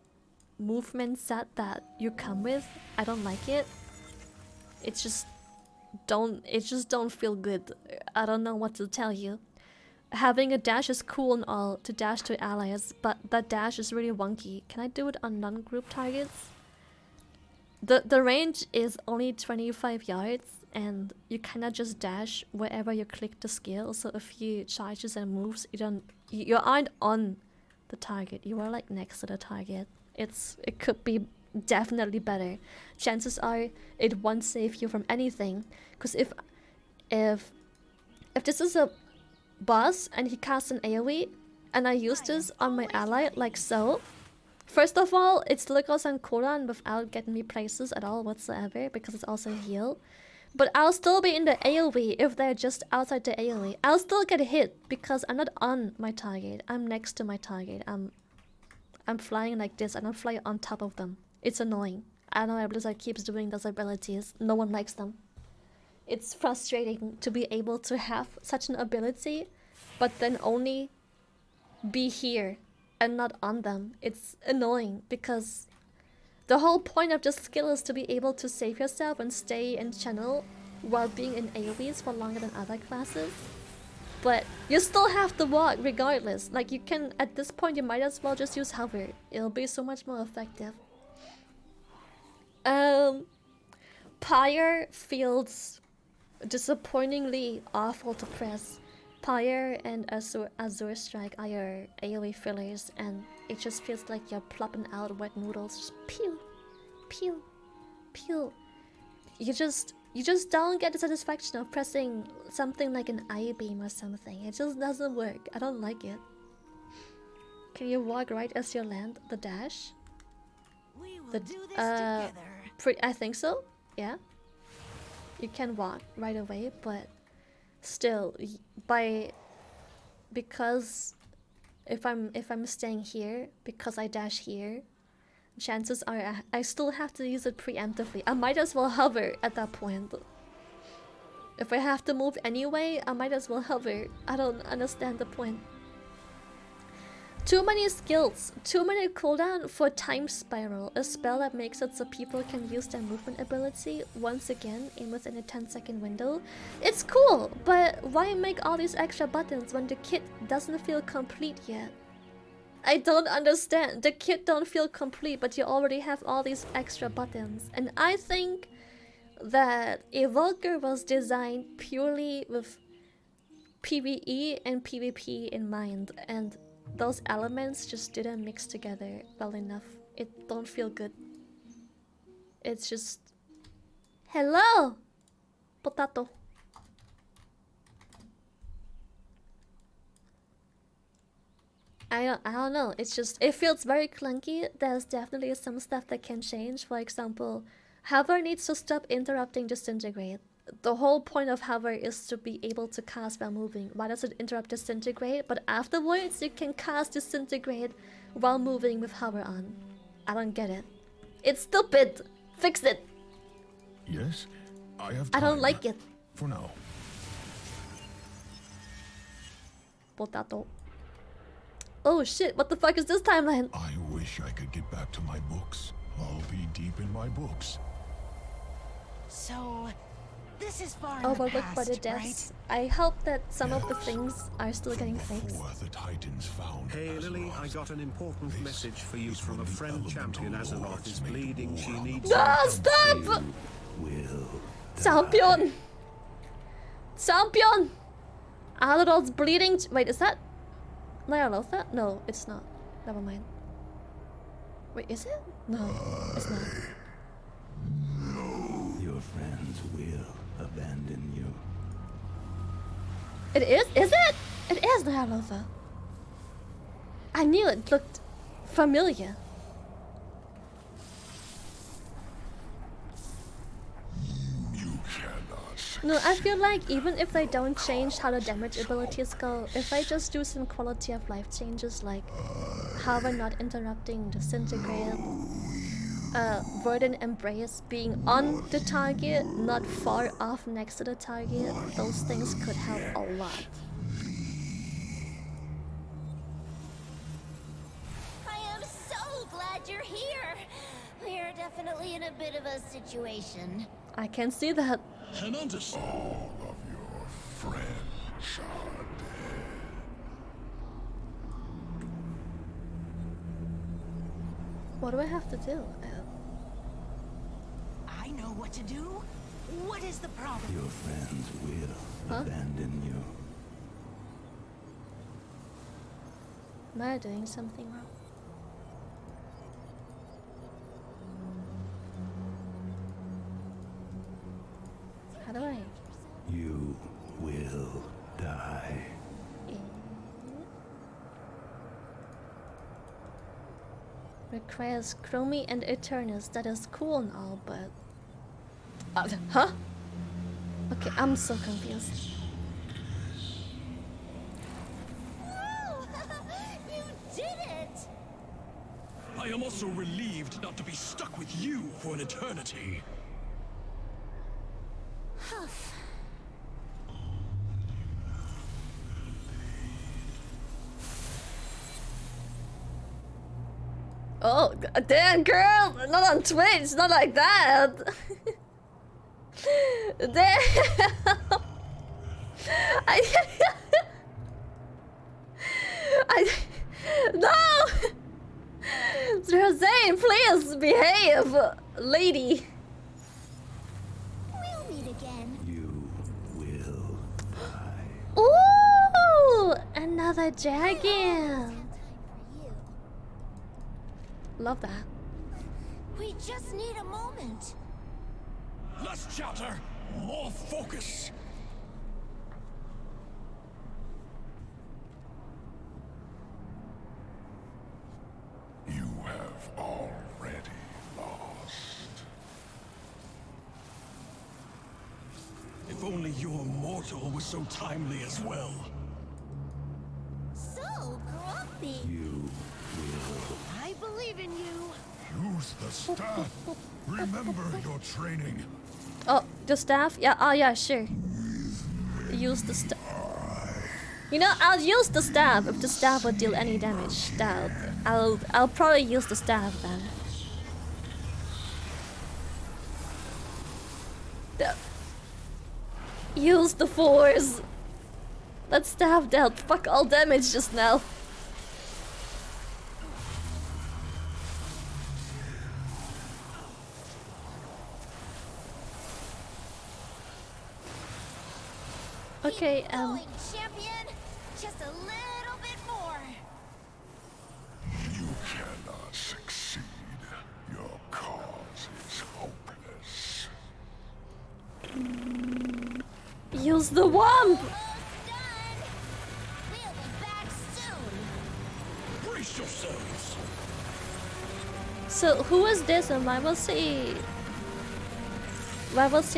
movement set that you come with. I don't like it. It just don't feel good. I don't know what to tell you. Having a dash is cool and all to dash to allies, but that dash is really wonky. Can I do it on non-group targets? The range is only 25 yards. And you cannot just dash wherever you click the skill. So if he charges and moves, you aren't on the target. You are like next to the target. It could be definitely better. Chances are it won't save you from anything. Because if this is a boss and he casts an AoE and I use this on my ally like so, First of all, it still goes on cooldown without getting me places at all whatsoever because it's also heal. But I'll still be in the AoE if they're just outside the AoE. I'll still get hit because I'm not on my target. I'm next to my target. I'm flying like this and I'm flying on top of them. It's annoying. I don't know why Blizzard keeps doing those abilities. No one likes them. It's frustrating to be able to have such an ability, but then only be here and not on them. It's annoying because the whole point of this skill is to be able to save yourself and stay in channel while being in AoEs for longer than other classes. But you still have to walk regardless. Like you can, at this point you might as well just use hover. It'll be so much more effective. Pyre feels disappointingly awful to press. Pyre and Azure Strike are your AoE fillers and it just feels like you're plopping out wet noodles. Just pew, pew, pew. You just don't get the satisfaction of pressing something like an I-beam or something. It just doesn't work. I don't like it. Can you walk right as you land the dash? We will do this together. I think so. Yeah. You can walk right away, but still, because if I'm staying here because I dash here, chances are I still have to use it preemptively. I might as well hover at that point. If I have to move anyway, I might as well hover. I don't understand the point. Too many skills, 2-minute cooldown for Time Spiral, a spell that makes it so people can use their movement ability once again within a 10-second window. It's cool, but why make all these extra buttons when the kit doesn't feel complete yet? I don't understand. The kit don't feel complete, but you already have all these extra buttons. And I think that Evoker was designed purely with PvE and PvP in mind, and those elements just didn't mix together well enough. It don't feel good. It's just... Hello! Potato. I don't know. It's just... It feels very clunky. There's definitely some stuff that can change. For example, Hover needs to stop interrupting Disintegrate. The whole point of Hover is to be able to cast while moving. Why does it interrupt Disintegrate? But afterwards, you can cast Disintegrate while moving with Hover on. I don't get it. It's stupid! Fix it! Yes, I have time. I don't like it. For now. Potato. Oh shit, what the fuck is this timeline? I wish I could get back to my books. I'll be deep in my books. So... this is far in Oh, the but look past, for the right? deaths. I hope that some of the things are still getting fixed. The Titans found Hey Lily, I got an important message for you from a friend. Champion Azeroth is bleeding. She needs... No, stop! Champion! Champion! Azeroth's bleeding. Wait, is that Nyarlathotep? No, it's not. Never mind. Wait, is it? No, it's not. Your friends will abandon you. It is? Is it? It is Nyarlathotep. I knew it looked familiar. No, I feel like even if they don't change how the damage abilities go, if I just do some quality of life changes like how we're not interrupting Disintegrate, Verdant Embrace being on the target, not far off next to the target, those things could help a lot. I am so glad you're here. We're definitely in a bit of a situation. I can see that. And understand all of your friends are dead. What do I have to do? I know what to do. What is the problem? Your friends will abandon you. Am I doing something wrong? How do I? You will die. Requires Chromie and Eternus. That is cool and all, but... huh? Okay, I'm so confused. You did it! I am also relieved not to be stuck with you for an eternity. Huff. Oh, damn, girl! Not on Twitch, not like that! Damn! No! Rosane, please behave, lady. We'll meet again. You will die. Ooh, another dragon. Love that. We just need a moment. Less chatter, more focus. You have already lost. If only your mortal was so timely as well. So grumpy. You will. I believe in you. Use the staff. Remember your training. Oh, the staff? Yeah, oh yeah, sure. Use the staff. You know, I'll use the staff if the staff would deal any damage. I'll probably use the staff then. Use the force. That staff dealt fuck all damage just now. Okay, Going, champion. Just a little bit more. You cannot succeed. Your cause is hopeless. Use the womp! We'll be back soon. Brace yourselves. So who is this and why was he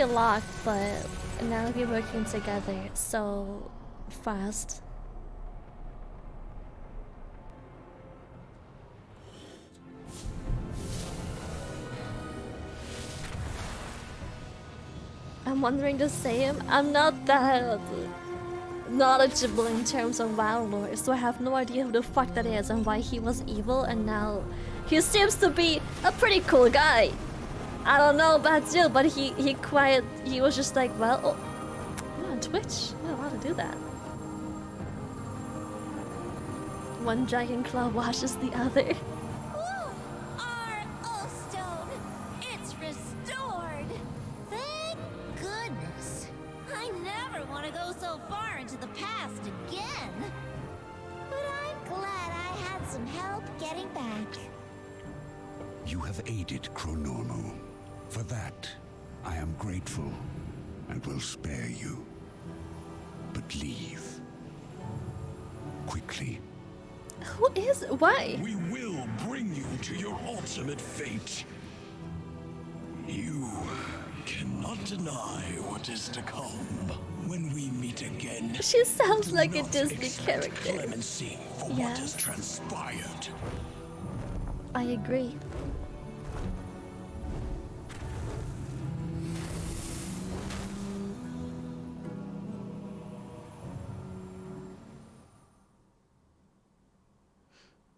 locked, but now we're working together so fast? I'm wondering the same. I'm not that knowledgeable in terms of WoW lore, so I have no idea who the fuck that is and why he was evil, and now he seems to be a pretty cool guy. I don't know about you, but he was just like, well, oh, I'm on Twitch. I'm not allowed to do that. One dragon claw washes the other. Our Oathstone, it's restored. Thank goodness. I never want to go so far into the past again. But I'm glad I had some help getting back. You have aided Chronormo. For that, I am grateful and will spare you. But leave. Quickly. Who is? Why? We will bring you to your ultimate fate. You cannot deny what is to come. When we meet again, She sounds like a do not Disney expect character. clemency for what Yes. has transpired. I agree.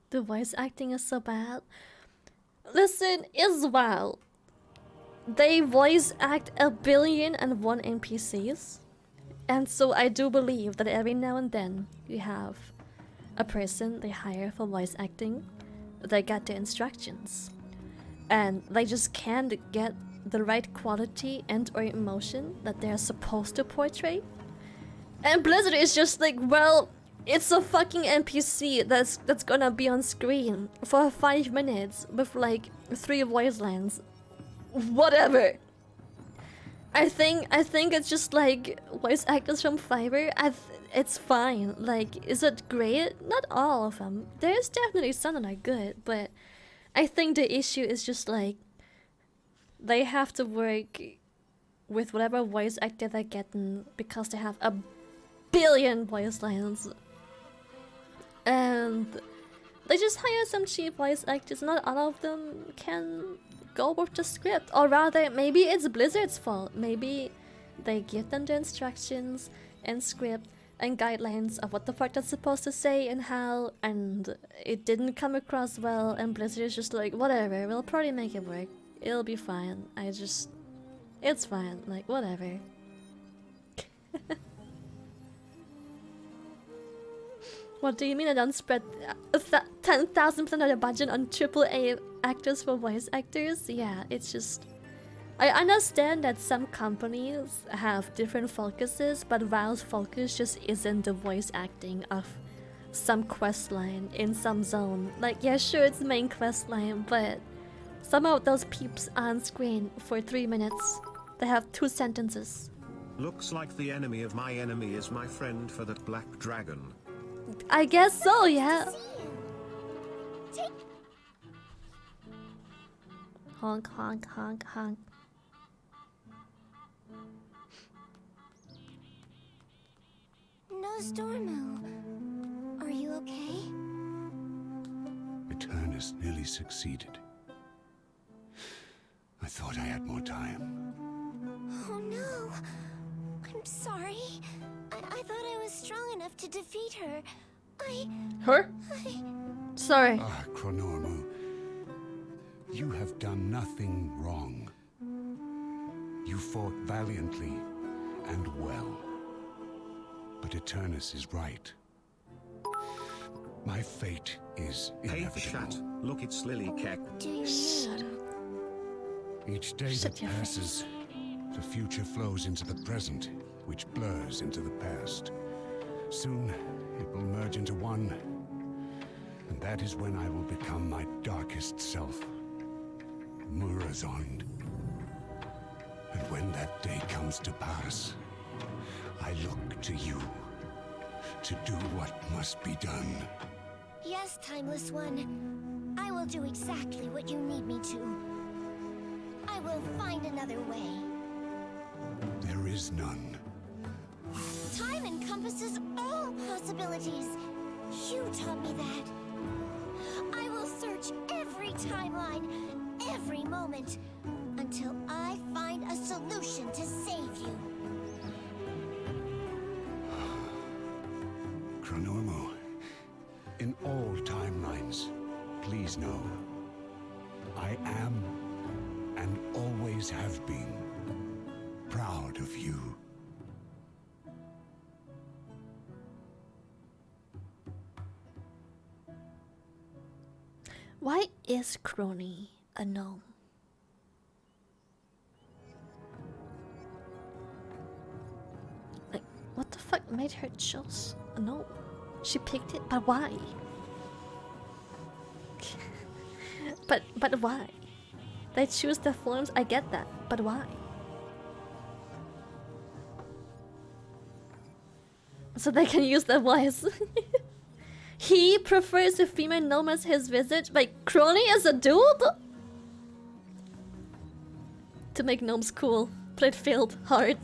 The voice acting is so bad. Listen, is WoW. They voice act 1,000,000,001 NPCs. And so I do believe that every now and then you have a person they hire for voice acting. They get the instructions. And they just can't get the right quality and or emotion that they're supposed to portray. And Blizzard is just like, well, it's a fucking NPC that's gonna be on screen for 5 minutes with like 3 voice lines. Whatever. I think it's just like voice actors from Fiverr. It's fine. Like, is it great? Not all of them. There's definitely some that are good, but I think the issue is just like they have to work with whatever voice actor they're getting because they have a billion voice lines. And they just hire some cheap voice actors. Not all of them can go with the script. Or rather, maybe it's Blizzard's fault. Maybe they give them the instructions and script and guidelines of what the fuck that's supposed to say and how, and it didn't come across well, and Blizzard is just like, whatever, we'll probably make it work. It'll be fine. It's fine. Like, whatever. What do you mean I don't spread 10,000% of the budget on AAA actors for voice actors? Yeah, it's just... I understand that some companies have different focuses, but Valve's focus just isn't the voice acting of some quest line in some zone. Like, yeah, sure, it's the main quest line, but some of those peeps on screen for 3 minutes. They have 2 sentences. Looks like the enemy of my enemy is my friend for that black dragon. I guess so, yeah. Honk, honk, honk, honk. No, Stormo. Are you okay? Eternus nearly succeeded. I thought I had more time. Oh no. I'm sorry. I thought I was strong enough to defeat her. Her? Sorry. Ah, Chronormu. You have done nothing wrong. You fought valiantly and well. But Eternus is right. My fate is Hey inevitable. chat, look it's Lily Keck. Shut up. Each day that passes, the future flows into the present, which blurs into the past. Soon, it will merge into one, and that is when I will become my darkest self, Murazond. And when that day comes to pass, I look to you to do what must be done. Yes, Timeless One. I will do exactly what you need me to. I will find another way. There is none. Time encompasses all possibilities. You taught me that. I will search every timeline, every moment, until I find a solution to save you. Chronormu, in all timelines, please know, I am, and always have been, proud of you. Why is Crony a gnome? Like, what the fuck made her choose a gnome? She picked it, but why? but why? They choose the forms, I get that, but why? So they can use their voice. He prefers a female gnome as his visage. Like, Crony is a dude? To make gnomes cool, but it failed hard.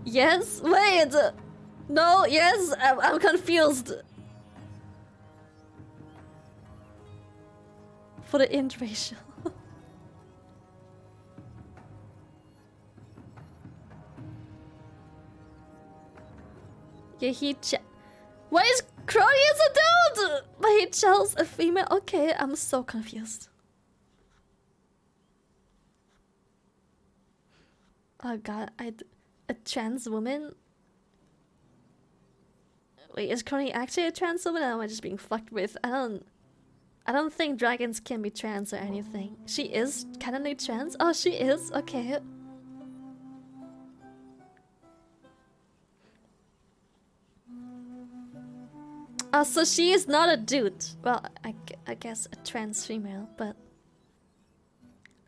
Yes? Wait! No, yes? I'm confused. For the interracial. Yeah, why is Crony is a dude? But he chose a female. Okay, I'm so confused. Oh god, a trans woman? Wait, is Crony actually a trans woman, or am I just being fucked with? I don't think dragons can be trans or anything. She is canonically trans? Oh, she is? Okay. So she is not a dude. Well, I guess a trans female, but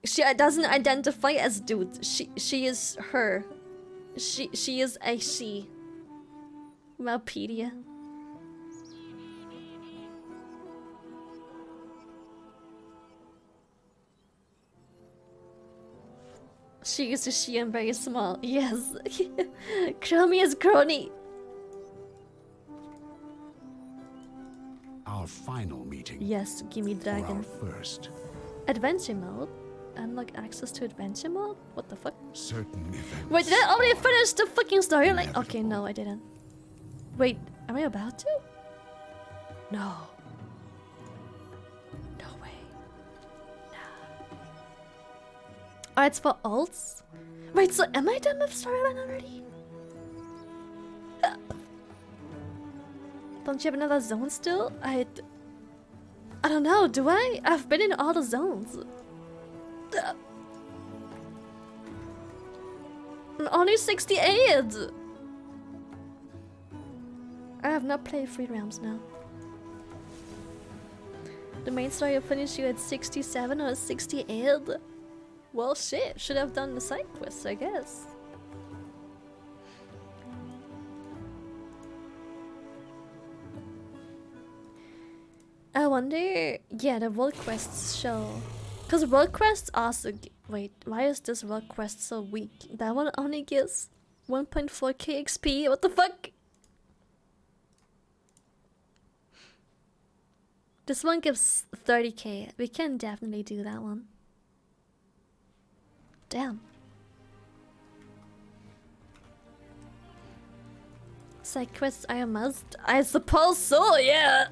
she doesn't identify as dude. She is her. She is a she. Wikipedia. She is she and very small. Yes. Chromie is crony. Our final meeting. Yes, gimme dragon. For our first. Adventure mode? Unlock access to adventure mode? What the fuck? Certain events. Wait, did I already finish the fucking story? Like, okay, no, I didn't. Wait, am I about to? No. No way. Nah. Oh, it's for alts? Wait, so am I done with storyline already? Don't you have another zone still? I don't know, do I? I've been in all the zones. I'm only 68! I have not played 3 realms now. The main story will finish you at 67 or 68. Well shit, should have done the side quests, I guess. I wonder, yeah, the world quests show. Cause world quests also wait, why is this world quest so weak? That one only gives 1.4k XP, what the fuck? This one gives 30k, we can definitely do that one. Damn. Side quests are a must? I suppose so, yeah!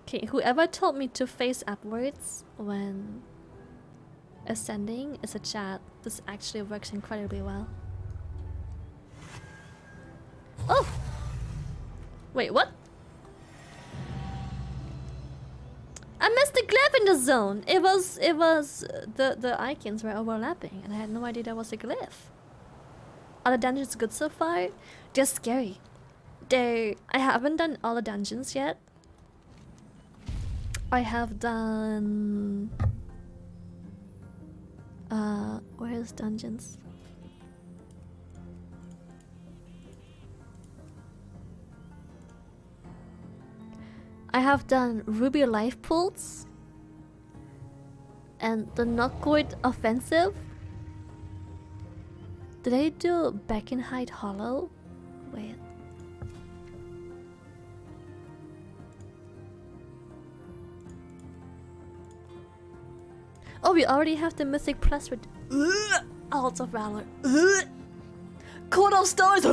Okay, whoever told me to face upwards when ascending is a chat. This actually works incredibly well. Oh! Wait, what? I missed the glyph in the zone! It was the icons were overlapping and I had no idea that was a glyph. Are the dungeons good so far? They're scary. I haven't done all the dungeons yet. I have done... where's dungeons? I have done Ruby Life Pulse and the Knockwood Offensive. Did I do Beckenhide Hollow? Wait. Oh, we already have the Mythic Plus with Alts of Valor. Coat of Stars.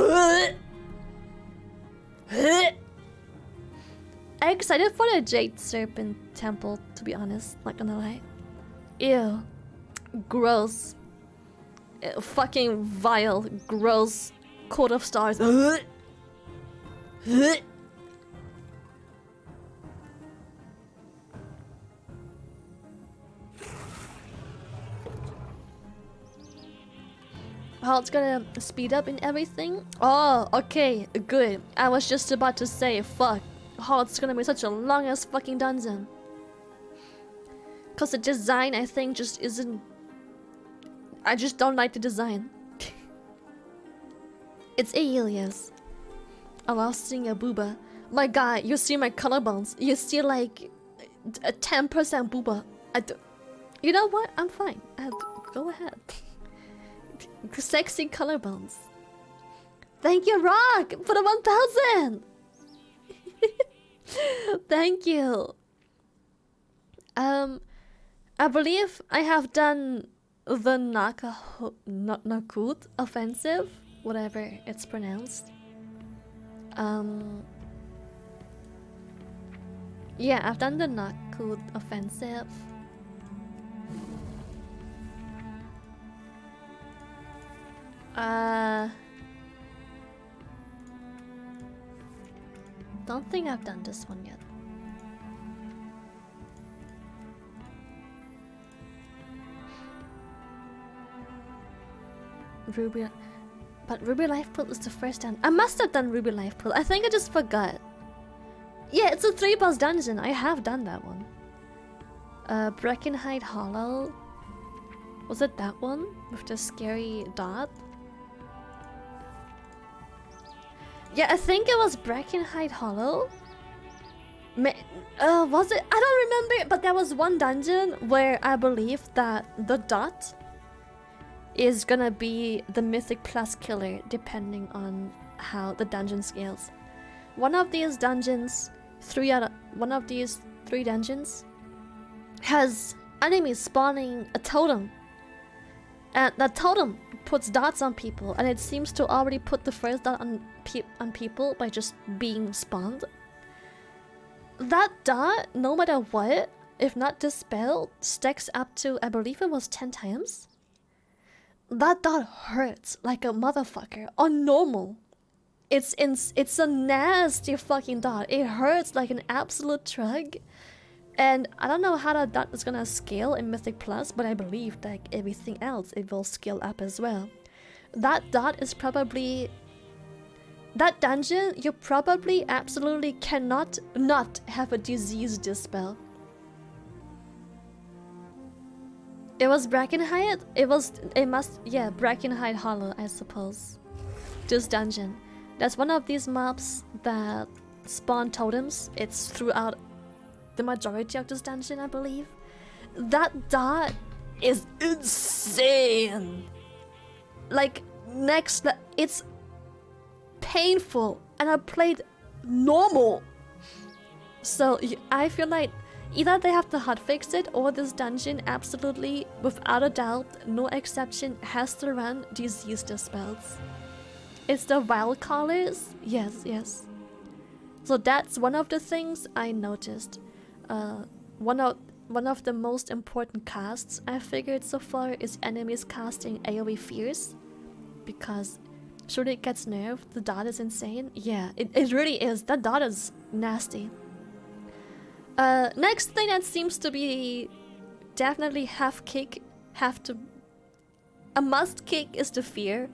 I'm excited for the Jade Serpent Temple, to be honest, not gonna lie. Ew. Gross. Fucking vile, gross Coat of Stars. How it's gonna speed up and everything? Oh, okay, good. I was just about to say, fuck. How it's gonna be such a long ass fucking dungeon. Cause the design, I think, just isn't... I just don't like the design. It's Aelius. I love seeing a booba. My god, you see my collarbones. You see like a 10% booba. You know what? I'm fine. Go ahead. Sexy collarbones. Thank you, Rock, for the 1,000. Thank you. I believe I have done the Nakut offensive, whatever it's pronounced. Yeah, I've done the Nakut offensive. Don't think I've done this one yet. Ruby, but Ruby Life Pool is the first time. I must have done Ruby Life Pool. I think I just forgot. Yeah, it's a 3-boss dungeon. I have done that one. Breckenhide Hollow. Was it that one with the scary dot? Yeah, I think it was Brackenhide Hollow. Was it? I don't remember, but there was one dungeon where I believe that the dot is gonna be the Mythic Plus killer depending on how the dungeon scales. One of these dungeons, one of these 3 dungeons has enemies spawning a totem. And that totem puts dots on people, and it seems to already put the first dot on people by just being spawned. That dot, no matter what, if not dispelled, stacks up to, I believe it was 10 times. That dot hurts like a motherfucker on normal. It's a nasty fucking dot. It hurts like an absolute trug. And I don't know how that dot is gonna scale in Mythic Plus, but I believe like everything else, it will scale up as well. That dot is probably... That dungeon, you probably absolutely cannot not have a disease dispel. It was Brackenhide? Yeah, Brackenhide Hollow, I suppose. This dungeon. There's one of these mobs that spawn totems. It's throughout the majority of this dungeon, I believe. That dot is insane. Like, it's painful, and I played normal. So I feel like either they have to hotfix it, or this dungeon absolutely, without a doubt, no exception, has to run disease dispels. It's the wild callers? Yes. So that's one of the things I noticed. One of the most important casts I figured so far is enemies casting AoE Fierce. Because should it gets nerfed, the dot is insane. Yeah, it really is. That dot is nasty. Next thing that seems to be definitely a must kick is the fear.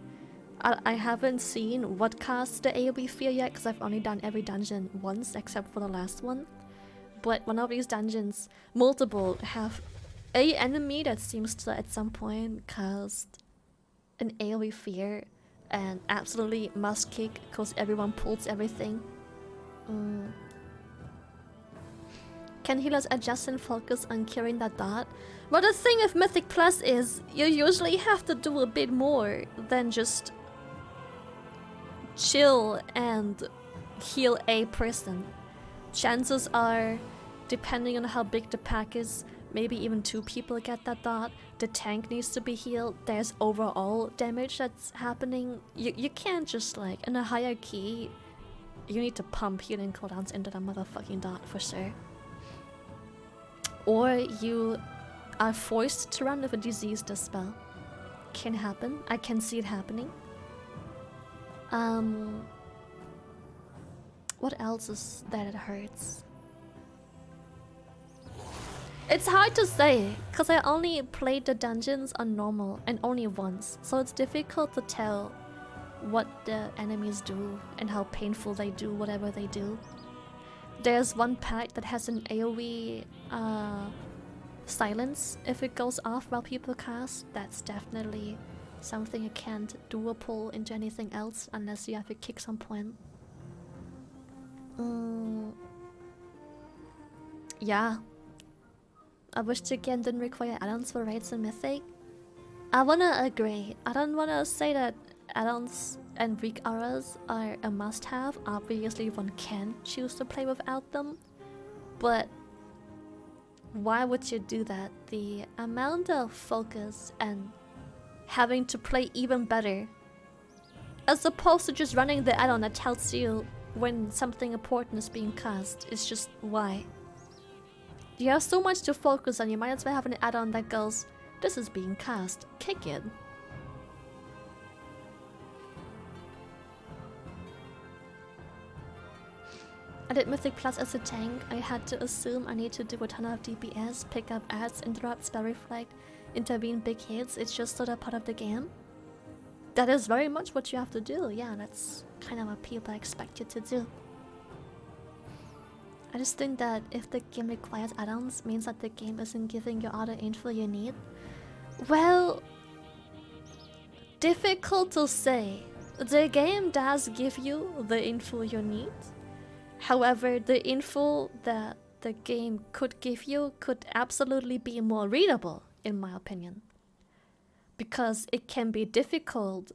I haven't seen what casts the AoE fear yet because I've only done every dungeon once except for the last one. But one of these dungeons, multiple, have a enemy that seems to at some point cast an AoE fear and absolutely must kick because everyone pulls everything. Can healers adjust and focus on curing that dot? Well, the thing with Mythic Plus is you usually have to do a bit more than just chill and heal a person. Chances are, depending on how big the pack is, maybe even 2 people get that dot. The tank needs to be healed. There's overall damage that's happening. You can't just like, in a hierarchy, you need to pump healing cooldowns into that motherfucking dot for sure. Or you are forced to run with a disease dispel. Can happen. I can see it happening. What else is that hurts? It's hard to say, because I only played the dungeons on normal and only once, so it's difficult to tell what the enemies do and how painful they do whatever they do. There's one pack that has an AoE silence if it goes off while people cast. That's definitely something you can't dual pull into anything else unless you have to kick some point. Yeah. I wish the game didn't require add-ons for raids and mythic. I wanna agree. I don't wanna say that add-ons and weak auras are a must-have. Obviously one can choose to play without them. But why would you do that? The amount of focus and having to play even better, as opposed to just running the add-on that tells you when something important is being cast, is just why? You have so much to focus on, you might as well have an add-on that goes, this is being cast, kick it. I did Mythic Plus as a tank. I had to assume I need to do a ton of DPS, pick up ads, interrupt, spell reflect, intervene big hits. It's just sort of part of the game. That is very much what you have to do. Yeah, that's kind of what people expect you to do. I just think that if the game requires add-ons, means that the game isn't giving you all the info you need. Well, difficult to say. the game does give you the info you need. However, the info that the game could give you could absolutely be more readable, in my opinion. Because it can be difficult.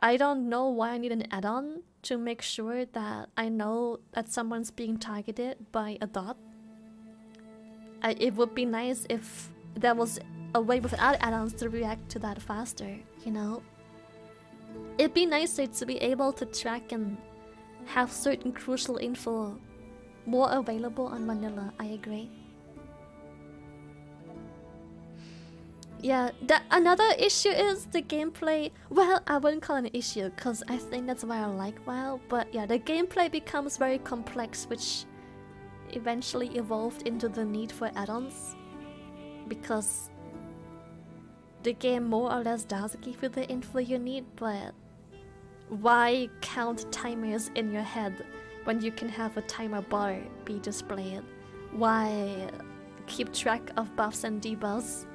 I don't know why I need an add-on to make sure that I know that someone's being targeted by a dot. It would be nice if there was a way without add-ons to react to that faster, you know? It'd be nicer to be able to track and have certain crucial info more available on vanilla, I agree. Yeah, another issue is the gameplay. Well, I wouldn't call it an issue because I think that's why I like WoW. But yeah, the gameplay becomes very complex, which eventually evolved into the need for add-ons. Because the game more or less does give you the info you need, but why count timers in your head when you can have a timer bar be displayed? Why keep track of buffs and debuffs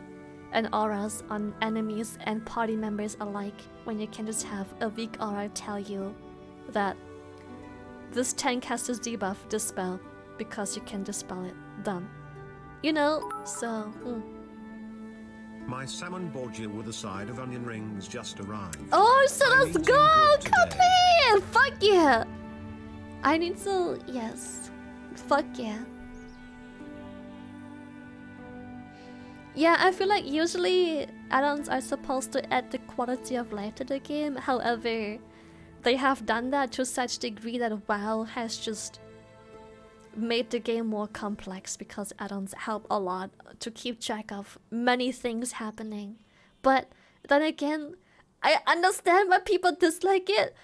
and auras on enemies and party members alike when you can just have a weak aura tell you that this tank has this debuff, this spell, because you can dispel it. Done. You know, so... My salmon Borgia with a side of onion rings just arrived. Oh, so let's go! Come here! Fuck yeah! I need to... yes. Fuck yeah. Yeah, I feel like usually add-ons are supposed to add the quality of life to the game. However, they have done that to such degree that WoW has just made the game more complex because add-ons help a lot to keep track of many things happening. But then again, I understand why people dislike it,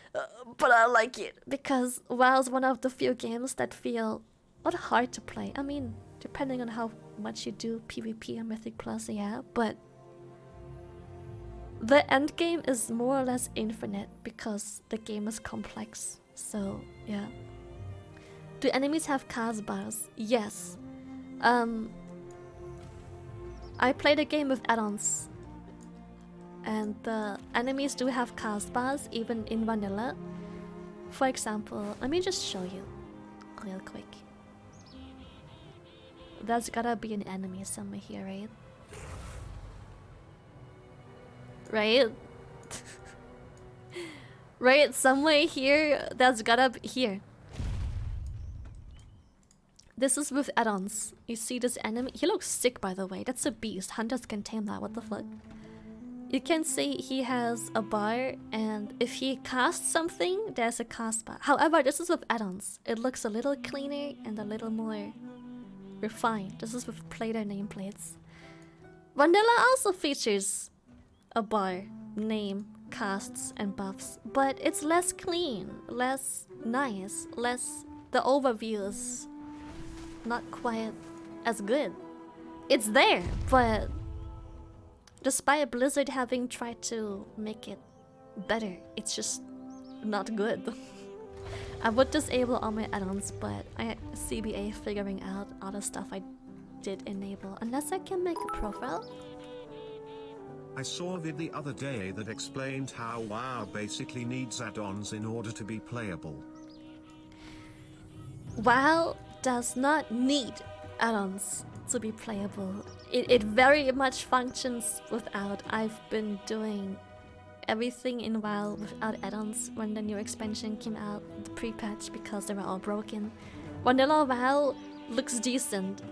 but I like it because WoW is one of the few games that feel not hard to play. I mean, depending on how much you do PvP and Mythic Plus, yeah, but the end game is more or less infinite because the game is complex. So yeah. Do enemies have cast bars? Yes. I played a game with add-ons, and the enemies do have cast bars even in vanilla. For example, let me just show you real quick. There's gotta be an enemy somewhere here, right? Right? Right, somewhere here, there's gotta be... here. This is with add-ons. You see this enemy? He looks sick, by the way. That's a beast. Hunters can tame that. What the fuck? You can see he has a bar, and if he casts something, there's a cast bar. However, this is with add-ons. It looks a little cleaner and a little more refined. This is with plater nameplates. Vanilla also features a bar, name, casts, and buffs, but it's less clean, less nice, less... the overview is not quite as good. It's there, but despite Blizzard having tried to make it better, it's just not good. I would disable all my add-ons, but I CBA figuring out all the stuff I did enable, unless I can make a profile. I saw a vid the other day that explained how WoW basically needs add-ons in order to be playable. WoW does not need add-ons to be playable. It very much functions without. I've been doing everything in WoW without add-ons when the new expansion came out, the pre-patch, because they were all broken. Vanilla WoW looks decent,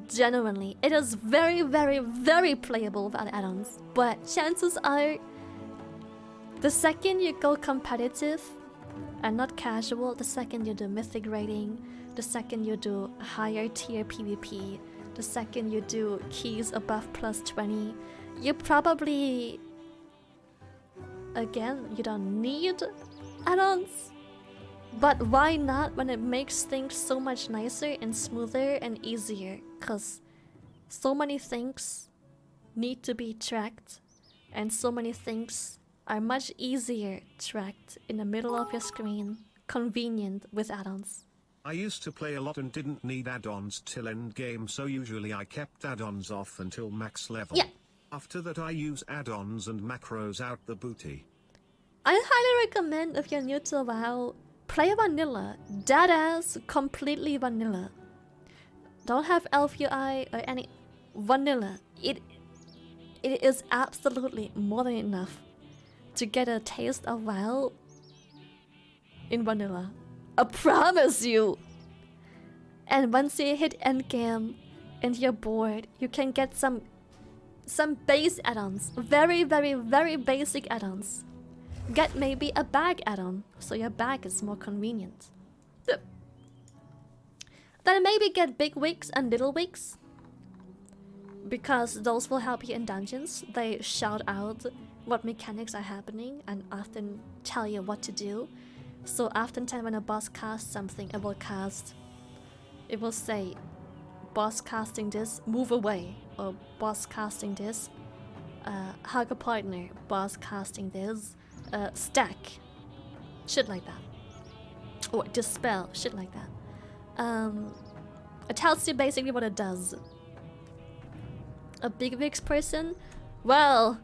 genuinely. It is very, very, very playable without add-ons, but chances are the second you go competitive and not casual, the second you do mythic rating, the second you do higher tier PvP, the second you do keys above +20, you probably... again, you don't need add-ons. But why not when it makes things so much nicer and smoother and easier? Cause so many things need to be tracked, and so many things are much easier tracked in the middle of your screen, convenient with add-ons. I used to play a lot and didn't need add-ons till endgame, so usually I kept add-ons off until max level. Yeah. After that I use add-ons and macros out the booty. I highly recommend if you're new to WoW, play vanilla. Deadass, completely vanilla. Don't have elf UI or any vanilla. It is absolutely more than enough to get a taste of WoW in vanilla. I promise you. And once you hit endgame and you're bored, you can get some base add-ons. Very, very, very basic add-ons. Get maybe a bag add-on, so your bag is more convenient. Then maybe get big wigs and little wigs, because those will help you in dungeons. They shout out what mechanics are happening and often tell you what to do. So oftentimes when a boss casts something, it will say, boss casting this, move away. Or boss casting this, hug a partner. Boss casting this, stack. Shit like that. Or dispel, shit like that. It tells you basically what it does. A big wigs person? Well,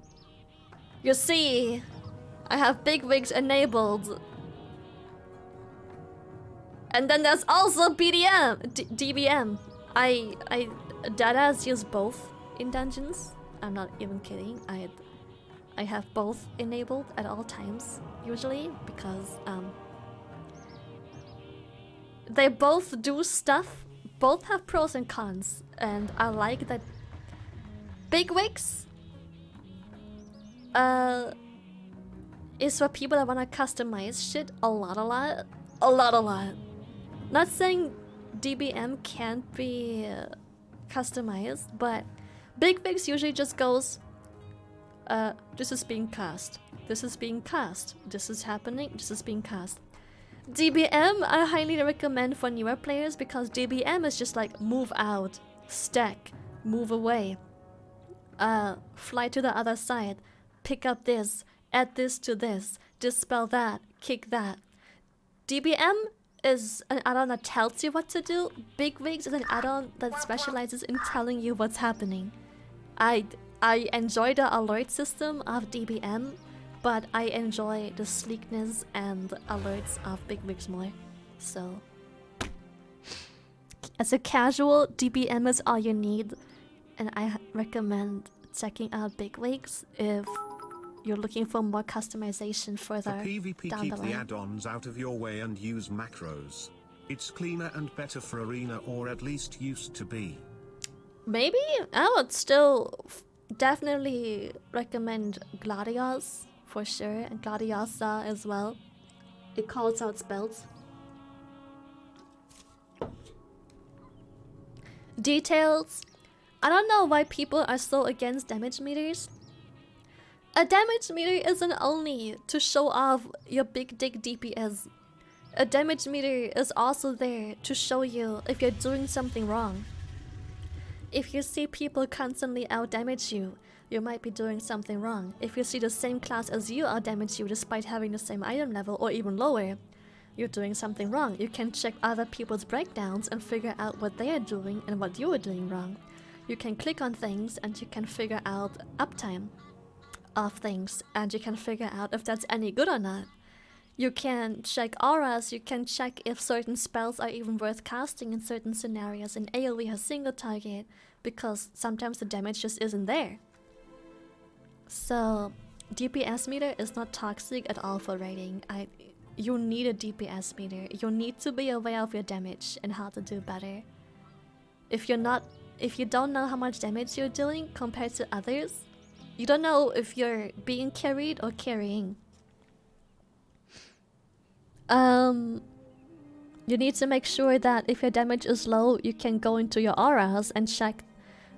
you see, I have big wigs enabled. And then there's also DBM. I Dada's use both in dungeons. I'm not even kidding. I have both enabled at all times, usually, because they both do stuff. Both have pros and cons, and I like that big wigs is for people that wanna customize shit a lot. Not saying DBM can't be customized, but big wigs usually just goes, this is being cast, this is being cast, this is happening, this is being cast. DBM I highly recommend for newer players, because DBM is just like move out, stack, move away, fly to the other side, pick up this, add this to this, dispel that, kick that. DBM is an add-on that tells you what to do. Big wigs is an add-on that specializes in telling you what's happening. I enjoy the alert system of DBM, but I enjoy the sleekness and alerts of big wigs more. So, as a casual, DBM is all you need, and I recommend checking out big wigs if you're looking for more customization further For PvP, down keep the the line. add-ons out of your way and use macros. It's cleaner and better for arena, or at least used to be. Maybe I would still definitely recommend Gladios for sure, and Gladiosa as well. It calls out spells. Details. I don't know why people are so against damage meters. A damage meter isn't only to show off your big dick DPS. A damage meter is also there to show you if you're doing something wrong. If you see people constantly outdamage you, you might be doing something wrong. If you see the same class as you outdamage you despite having the same item level or even lower, you're doing something wrong. You can check other people's breakdowns and figure out what they are doing and what you are doing wrong. You can click on things and you can figure out uptime of things, and you can figure out if that's any good or not. You can check auras, you can check if certain spells are even worth casting in certain scenarios in AoE or single target, because sometimes the damage just isn't there. So, DPS meter is not toxic at all for raiding. You need a DPS meter. You need to be aware of your damage and how to do better. If you don't know how much damage you're doing compared to others, you don't know if you're being carried or carrying. You need to make sure that if your damage is low, you can go into your auras and check.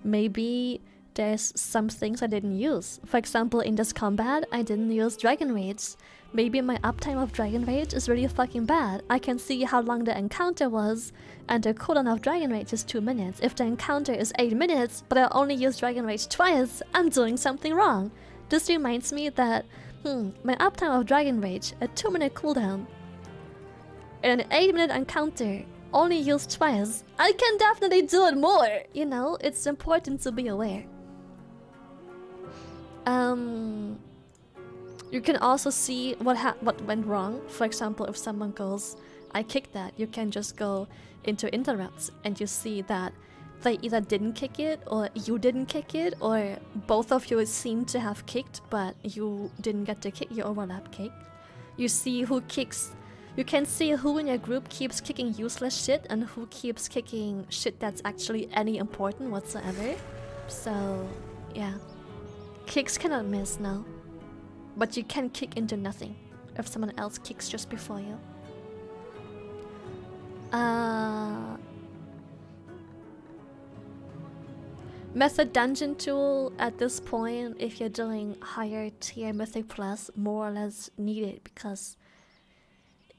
Maybe there's some things I didn't use. For example, in this combat, I didn't use Dragon Rage. Maybe my uptime of Dragon Rage is really fucking bad. I can see how long the encounter was, and the cooldown of Dragon Rage is 2 minutes. If the encounter is 8 minutes, but I only use Dragon Rage twice, I'm doing something wrong. This reminds me that, my uptime of Dragon Rage, a 2-minute cooldown, and an 8-minute encounter, only used twice, I can definitely do it more! You know, it's important to be aware. You can also see what went wrong. For example, if someone goes, I kicked that, you can just go into interrupts and you see that they either didn't kick it or you didn't kick it, or both of you seem to have kicked but you didn't get to kick, you overlap kick. You see who kicks. You can see who in your group keeps kicking useless shit and who keeps kicking shit that's actually any important whatsoever. So, yeah. Kicks cannot miss, no. But you can kick into nothing if someone else kicks just before you. Method dungeon tool at this point, if you're doing higher tier Mythic Plus, more or less needed because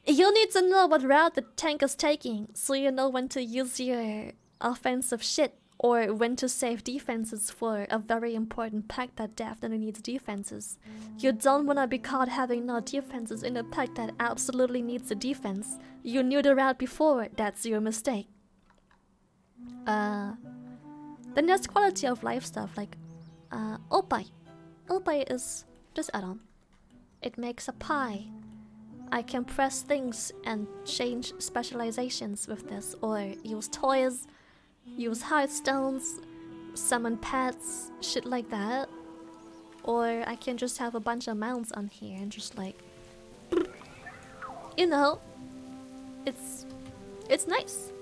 you need to know what route the tank is taking so you know when to use your offensive shit or when to save defenses for a very important pack that definitely needs defenses. You don't want to be caught having no defenses in a pack that absolutely needs a defense. You knew the route before, that's your mistake. Then there's quality of life stuff like Opie. Opie is this add-on. It makes a pie. I can press things and change specializations with this, or use toys, use heartstones, summon pets, shit like that. Or I can just have a bunch of mounts on here and just like, you know, it's nice.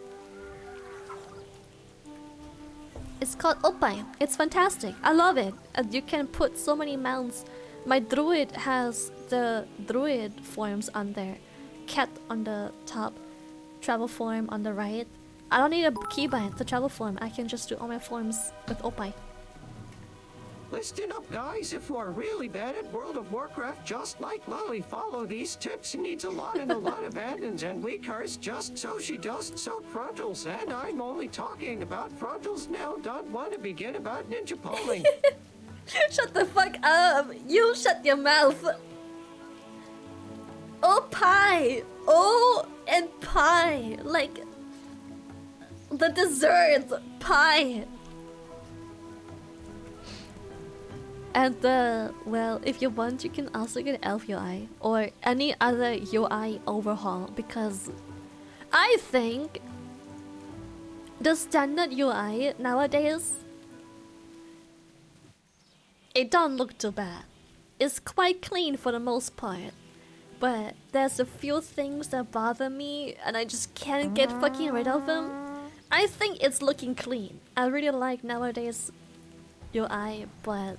It's called Opie. It's fantastic. I love it. And you can put so many mounts. My druid has the druid forms on there. Cat on the top, travel form on the right. I don't need a keybind to travel form. I can just do all my forms with Opie. Listen up, guys. If we're really bad at World of Warcraft, just like Lolly, follow these tips. She needs a lot and a lot of add-ins, and we curse just so she doesn't soak frontals. And I'm only talking about frontals now. Don't want to begin about ninja polling. Shut the fuck up. You shut your mouth. Oh, pie. Oh, and pie. Like the dessert pie. And well, if you want, you can also get Elf UI or any other UI overhaul, because I think the standard UI nowadays, it don't look too bad. It's quite clean for the most part, but there's a few things that bother me and I just can't get fucking rid of them. I think it's looking clean. I really like nowadays UI, but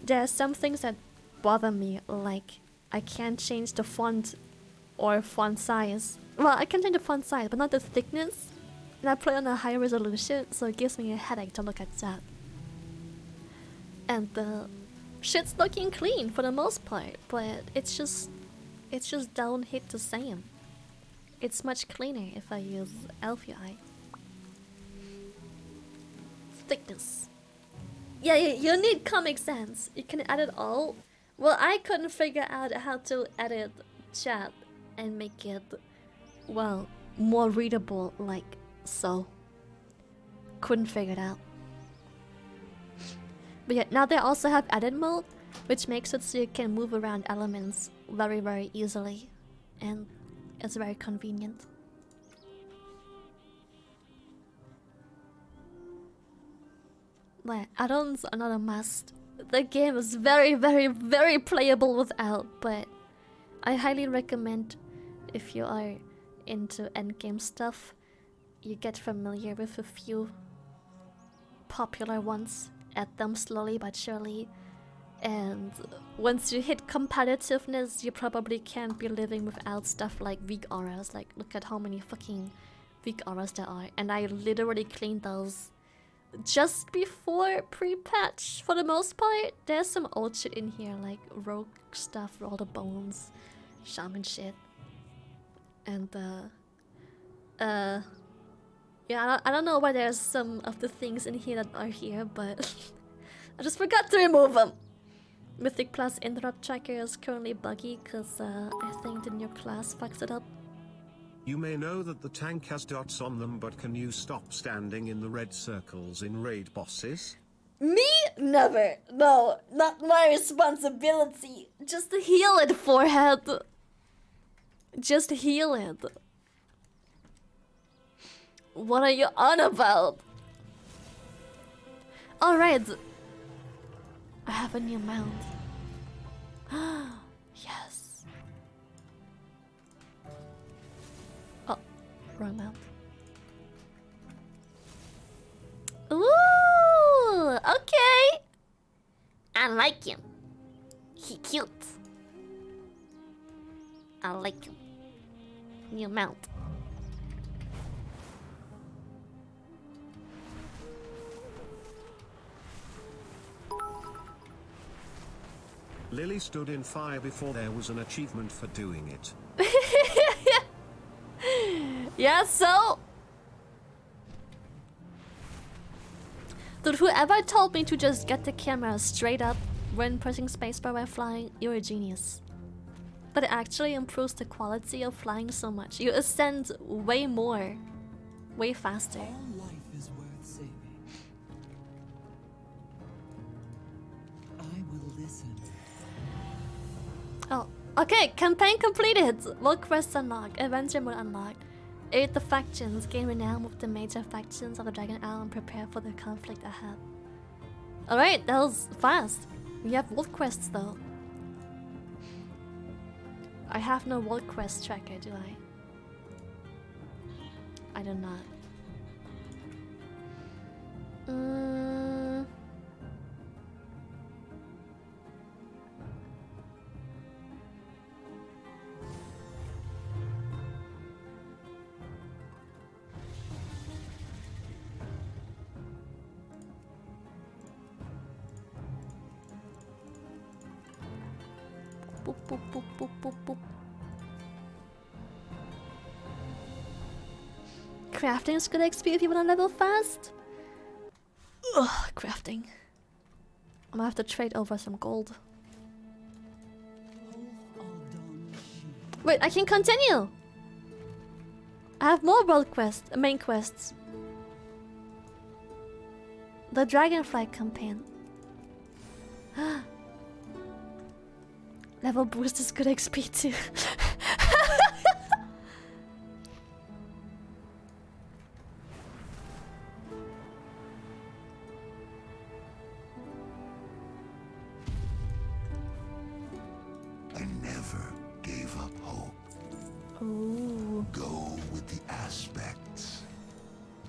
there are some things that bother me, like I can't change the font or font size. Well, I can change the font size, but not the thickness. And I play on a high resolution, so it gives me a headache to look at that. And the shit's looking clean for the most part, but it's just don't hit the same. It's much cleaner if I use Elf UI. Thickness. Yeah, you need Comic Sans. You can edit all. Well, I couldn't figure out how to edit chat and make it, well, more readable, like so. Couldn't figure it out. But yeah, now they also have edit mode, which makes it so you can move around elements very, very easily. And it's very convenient. But add-ons are not a must. The game is very, very, very playable without, but I highly recommend if you are into endgame stuff, you get familiar with a few popular ones, add them slowly but surely, and once you hit competitiveness, you probably can't be living without stuff like weak auras. Like, look at how many fucking weak auras there are, and I literally cleaned those just before pre-patch for the most part. There's some old shit in here, like rogue stuff, all the bones, shaman shit, and yeah, I don't know why there's some of the things in here that are here, but I just forgot to remove them. Mythic Plus interrupt tracker is currently buggy because I think the new class fucks it up. You may know that the tank has dots on them, but can you stop standing in the red circles in raid bosses? Me? Never. No, not my responsibility. Just heal it, forehead. Just heal it. What are you on about? Alright. I have a new mount. Yes. Oh, wrong mount. Ooh, okay. I like him. He cute. I like him. New mount. Lily stood in fire before there was an achievement for doing it. Yeah, so... Dude, whoever told me to just get the camera straight up when pressing spacebar while flying, you're a genius. But it actually improves the quality of flying so much. You ascend way more. Way faster. All life is worth saving. I will listen. Oh, okay, campaign completed! World quests unlocked, adventure mode unlocked. Aid the factions, gain renown with the major factions of the Dragon Isle and prepare for the conflict ahead. Alright, that was fast. We have world quests though. I have no world quest tracker, do I? I do not. Boop, boop, boop, boop, boop, boop. Crafting is good XP if you want to level fast. Ugh, crafting. I'm gonna have to trade over some gold. Wait, I can continue! I have more world quests, main quests. The Dragonflight campaign. Level boost is good XP too. I never gave up hope. Ooh. Go with the aspects.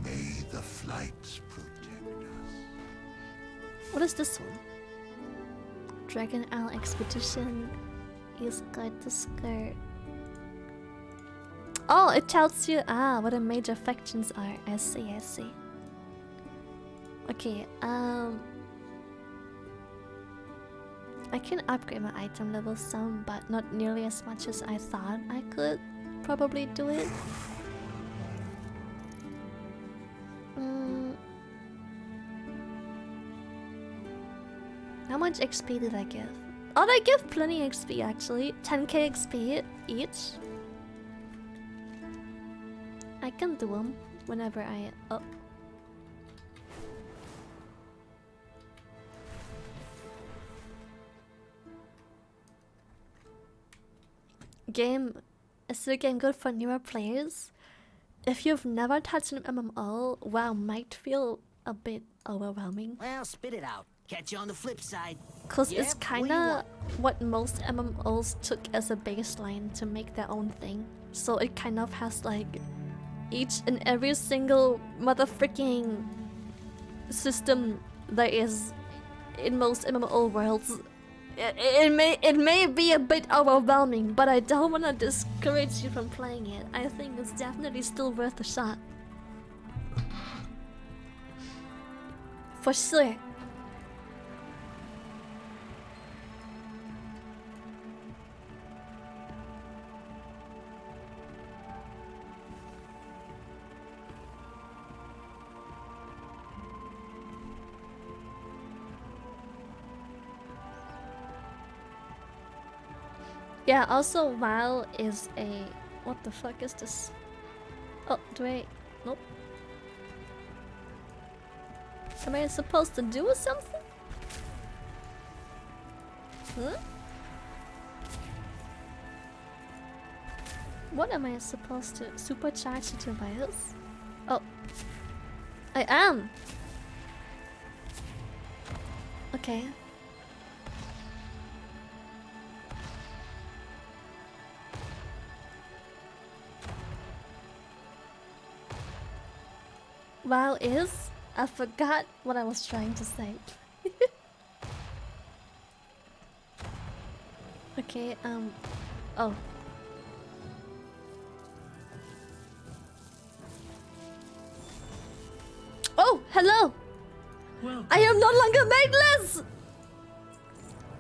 May the flights protect us. What is this one? Dragon Isle Expedition is Guide to Skirt. Oh, it tells you what the major factions are. I see, I see. Okay, I can upgrade my item level some, but not nearly as much as I thought I could probably do it. How much XP did I give? Oh, they give plenty XP actually. 10k XP each. I can do them whenever I... Oh. Game... Is the game good for newer players? If you've never touched an MMO, WoW might feel a bit overwhelming. Well, spit it out. Catch you on the flip side. Cause Yep, it's kinda what most MMOs took as a baseline to make their own thing. So it kind of has like each and every single motherfucking system there is in most MMO worlds. It may be a bit overwhelming, but I don't wanna discourage you from playing it. I think it's definitely still worth a shot. For sure. Yeah, also WoW is a... What the fuck is this? Oh, do I... Nope. Am I supposed to do something? Hmm? What am I supposed to supercharge the device? Oh, I am. Okay. Wow is? I forgot what I was trying to say. Okay, oh. Oh, hello! Welcome. I am no longer maidenless!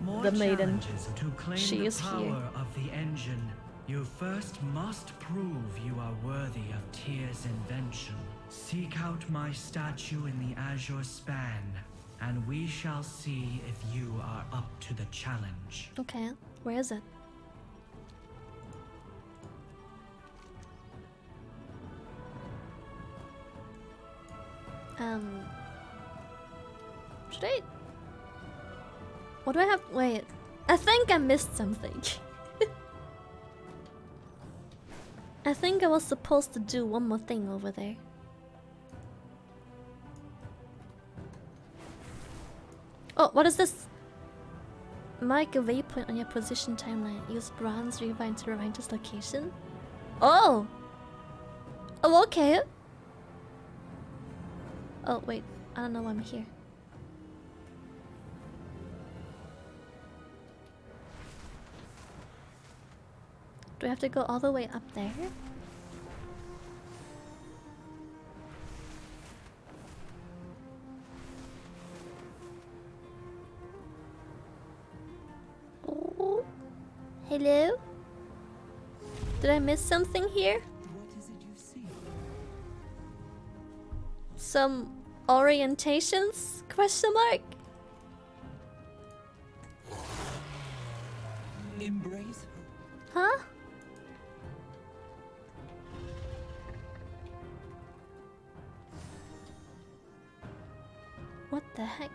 More The maiden. challenges to claim She the is power here. of the engine. You first must prove you are worthy of Tyr's invention. Seek out my statue in the Azure Span, and we shall see if you are up to the challenge. Okay, where is it? Should I? What do I have? Wait, I think I missed something. I think I was supposed to do one more thing over there. Oh, what is this? Mark a waypoint on your position timeline. Use bronze rewind to rewind this location. Oh! Oh, okay. Oh, wait. I don't know why I'm here. Do I have to go all the way up there? Oh. Hello? Did I miss something here? Some orientations? Question mark? Embrace. Huh? What the heck?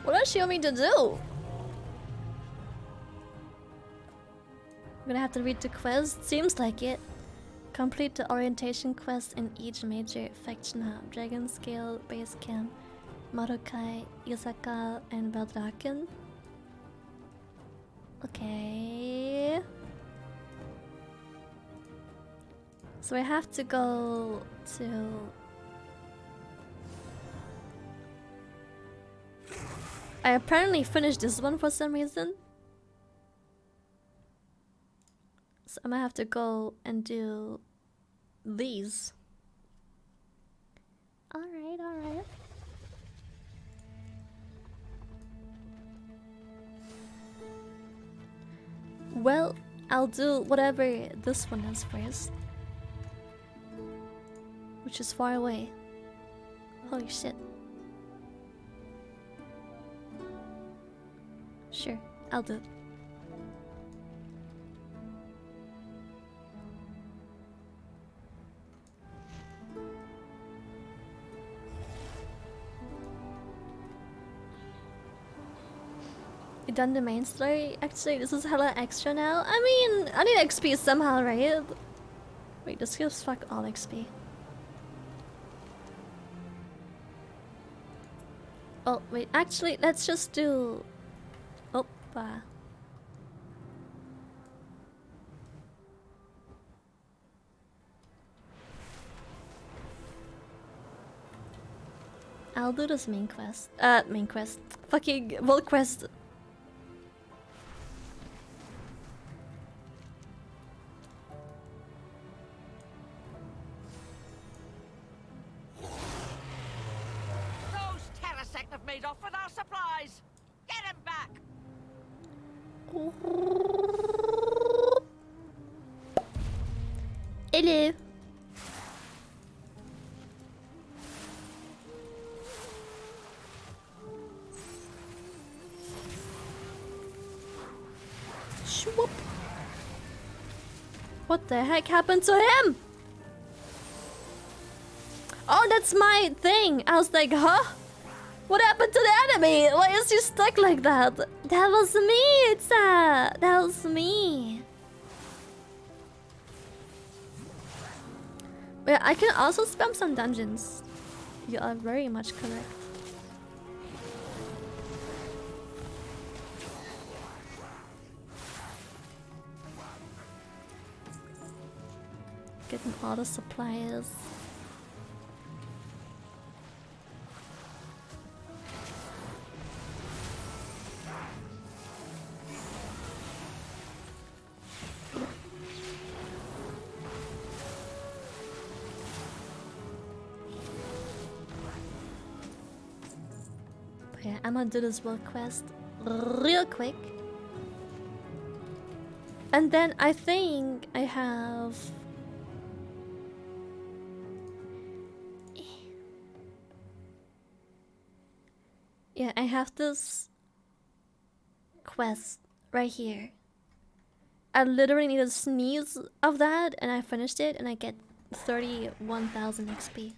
What does she want me to do? I'm gonna have to read the quest. Seems like it. Complete the orientation quest in each major faction hub. Dragon Scale, Base Camp, Marokai, Isaka, and Beldraken. Okay. So I have to go to... I apparently finished this one for some reason. So I'm gonna have to go and do these. Alright, alright. Well, I'll do whatever this one is first. Which is far away. Holy shit. Sure, I'll do it. You done the main story? Actually, this is hella extra now. I mean, I need XP somehow, right? Wait, this gives fuck all XP. Oh, wait, actually, let's just do... Oppa. I'll do this main quest. Main quest. Fucking world quest. Have made off with our supplies. Get him back. Hello. Swoop. What the heck happened to him? Oh, that's my thing. I was like, huh? What happened to the enemy? Why is he stuck like that? That was me, That was me. Yeah, I can also spam some dungeons. You are very much correct. Getting all the supplies. But yeah, I'm gonna do this world quest real quick. And then I think I have... Yeah, I have this quest right here. I literally need a sneeze of that and I finished it and I get 31,000 XP.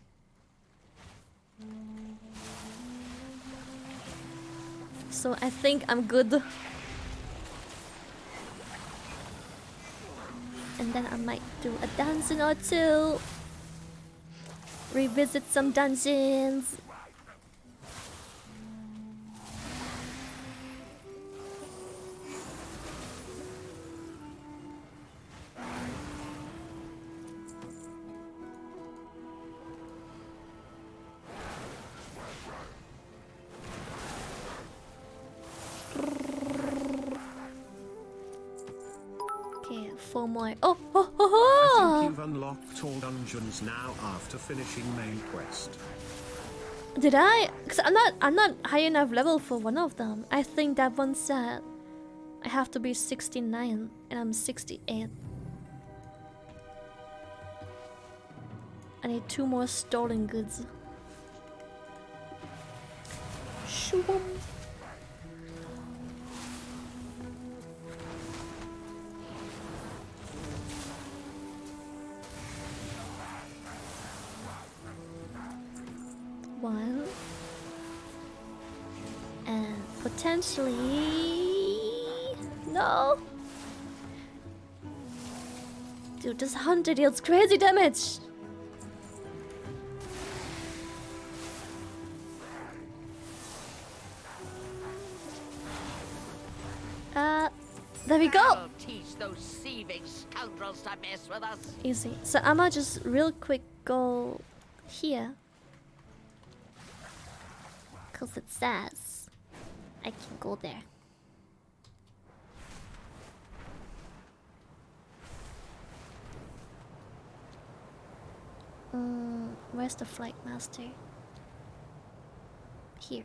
So I think I'm good. And then I might do a dungeon or two. Revisit some dungeons. Okay, 4 more. Oh, oh, oh, I oh! think you've unlocked all dungeons now after finishing main quest. Did I? Cause I'm not high enough level for one of them. I think that one said I have to be 69 and I'm 68. I need 2 more stolen goods. Shoo-bum. One. And potentially... No! Dude, this hunter deals crazy damage! There we go! I'll teach those thieving scoundrels to mess with us. Easy. So I'ma just real quick go here. Cause it says I can go there. Where's the flight master? Here.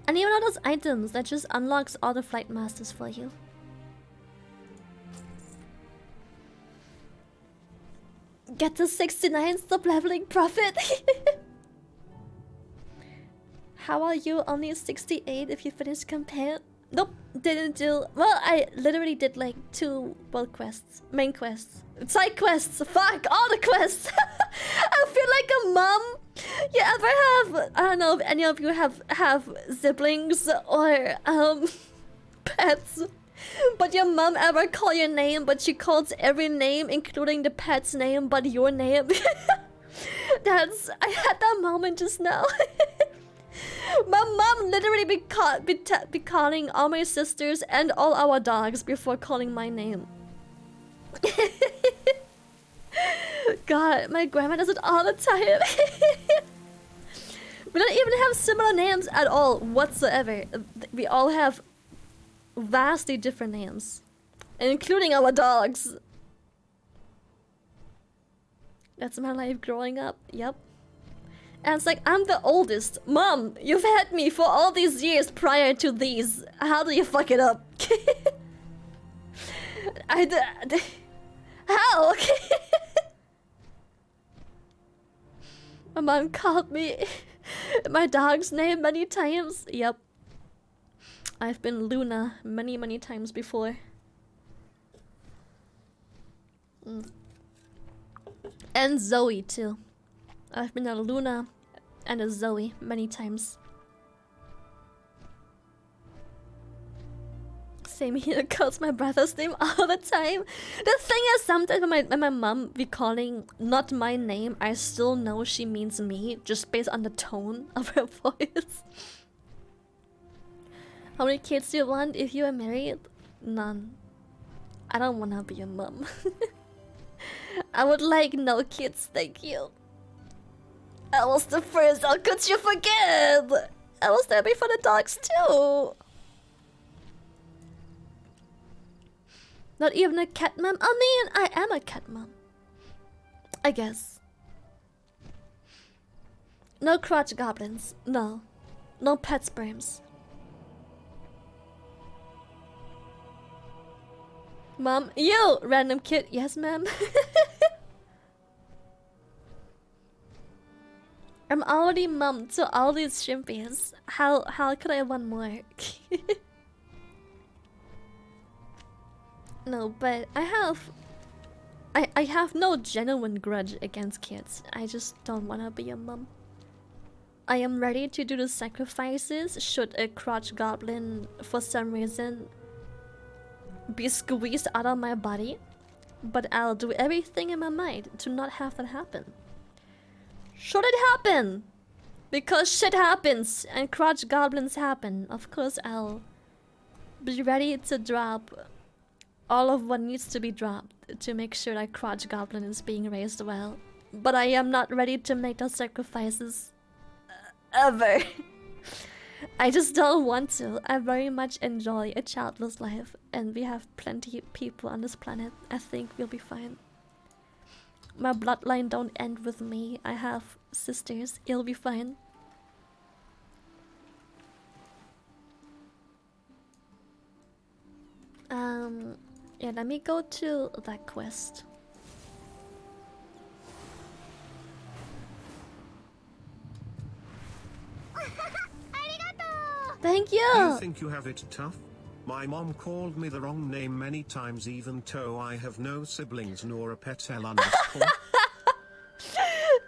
And even all those items that just unlocks all the flight masters for you. Get to 69, stop leveling, profit. How are you only 68 if you finish campaign? Nope, didn't do. Well, I literally did like 2 world quests, main quests, side quests. Fuck all the quests. I feel like a mom. You ever have? I don't know if any of you have siblings or pets. But your mom ever call your name, but she calls every name, including the pet's name, but your name. I had that moment just now. My mom literally be calling all my sisters and all our dogs before calling my name. God, my grandma does it all the time. We don't even have similar names at all whatsoever. We all have vastly different names, including our dogs. That's my life growing up. Yep. And it's like, I'm the oldest. Mom, you've had me for all these years prior to these. How do you fuck it up? How? My mom called me my dog's name many times. Yep. I've been Luna many times before. And Zoe too. I've been a Luna and a Zoe many times. Same here, calls my brother's name all the time. The thing is, sometimes when my mom be calling not my name, I still know she means me just based on the tone of her voice. How many kids do you want if you are married? None. I don't wanna be a mom. I would like no kids, thank you. I was the first, how could you forget? I was there before the dogs too. Not even a cat mom? I mean, I am a cat mom. I guess. No crotch goblins. No. No pet sperms. Mom, you random kid. Yes, ma'am. I'm already mom to all these shrimpies. How could I want more? No, but I have no genuine grudge against kids. I just don't wanna be a mom. I am ready to do the sacrifices should a crotch goblin for some reason be squeezed out of my body, but I'll do everything in my mind to not have that happen. Should it happen? Because shit happens and crotch goblins happen. Of course I'll be ready to drop all of what needs to be dropped to make sure that crotch goblin is being raised well. But I am not ready to make those sacrifices ever. I just don't want to. I very much enjoy a childless life, and we have plenty of people on this planet. I think we'll be fine. My bloodline don't end with me. I have sisters. It'll be fine. Yeah, let me go to that quest. Thank you! Do you think you have it tough? My mom called me the wrong name many times even though I have no siblings nor a pet L underscore.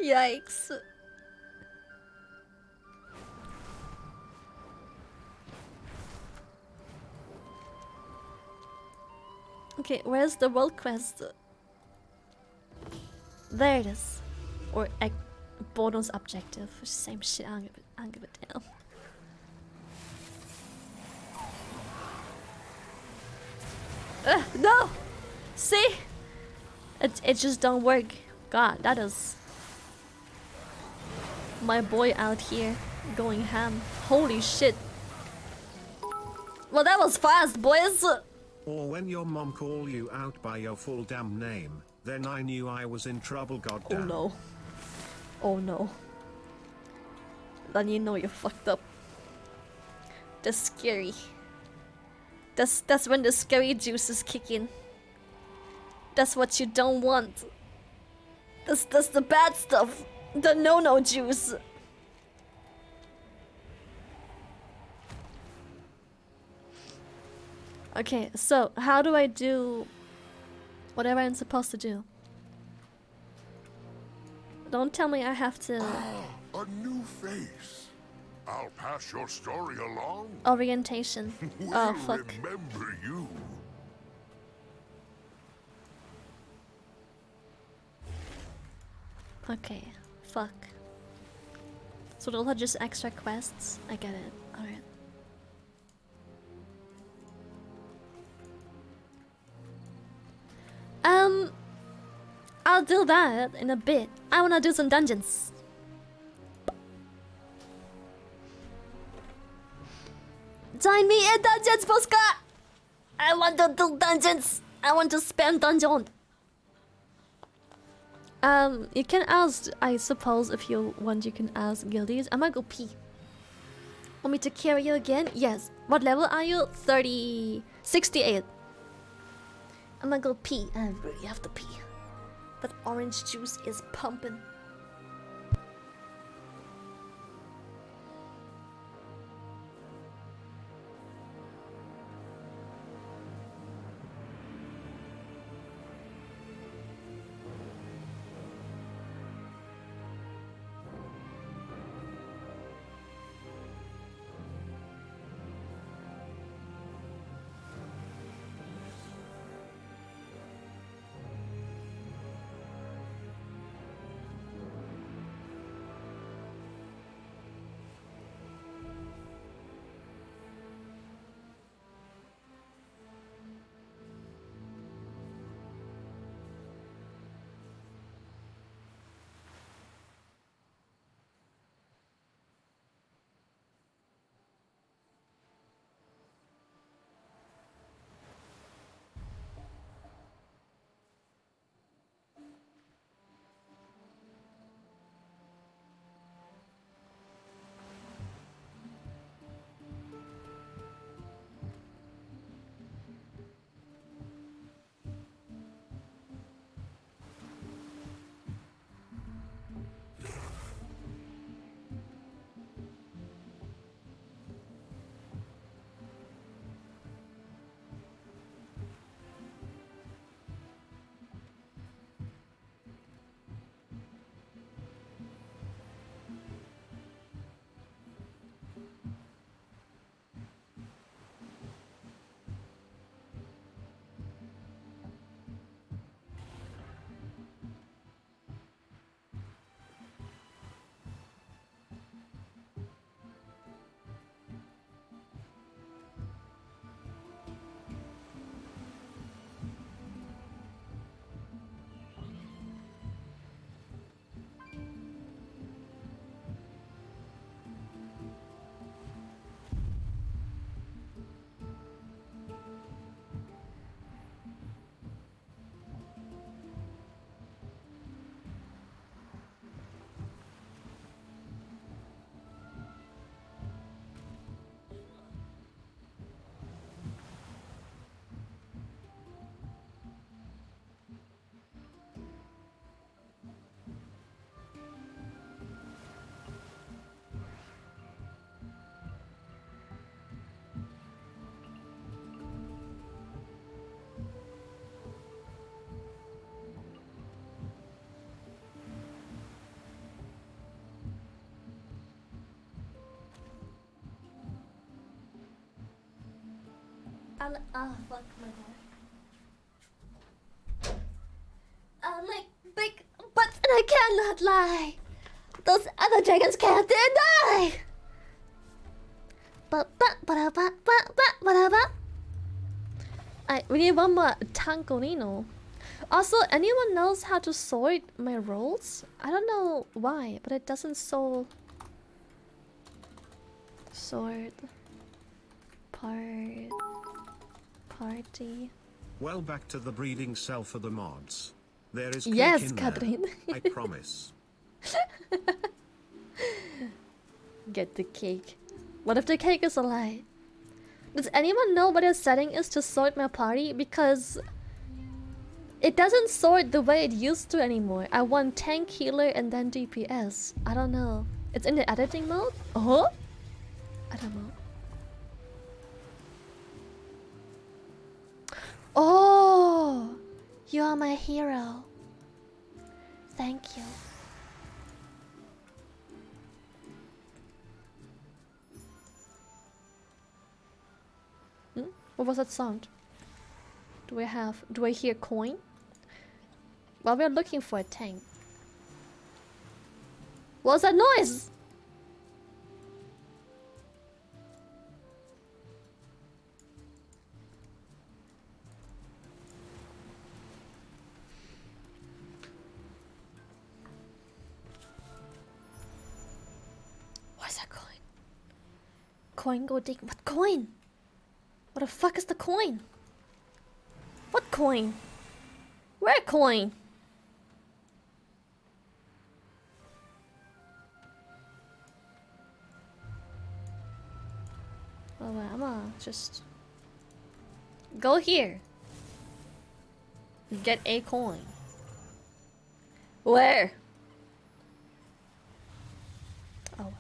Yikes. Okay, where's the world quest? There it is. Or a bonus objective. Same shit, I don't give a damn. No! See? It just don't work. God, that is... my boy out here going ham. Holy shit. Well, that was fast, boys! Or when your mom call you out by your full damn name, then I knew I was in trouble, goddamn. Oh no. Oh no. Then you know you're fucked up. That's scary. That's when the scary juices kick in. That's what you don't want. That's the bad stuff. The no-no juice. Okay, so how do I do whatever I'm supposed to do? Don't tell me I have to... A new face. I'll pass your story along. Orientation. We'll Oh, fuck. remember you. Okay, fuck. So those are just extra quests? I get it. Alright. I'll do that in a bit. I wanna do some dungeons. Join me in dungeons, Posca! I want to do dungeons. I want to spam dungeon. You can ask, I suppose, if you want, you can ask guildies. I'm gonna go pee. Want me to carry you again? Yes. What level are you? 68. I'm gonna go pee. I really have to pee. That orange juice is pumping. Fuck my hair. I like big butts and I cannot lie. Those other dragons can't deny. We need one more Tancorino. Also, anyone knows how to sort my rolls? I don't know why, but it doesn't sort party. Well, back to the breeding cell for the mods. There is cake Yes, in Catherine. there, I promise. Get the cake. What if the cake is a lie? Does anyone know what the setting is to sort my party? Because it doesn't sort the way it used to anymore. I want tank, healer, and then DPS. I don't know. It's in the editing mode? Oh? I don't know. Oh! You are my hero. Thank you. What was that sound? Do I hear coin? Well, we're looking for a tank. What's that noise? What's that coin? Coin go dig. What coin? What the fuck is the coin? What coin? Where coin? Oh, well, I'ma just go here. Get a coin. Where? Oh. Well.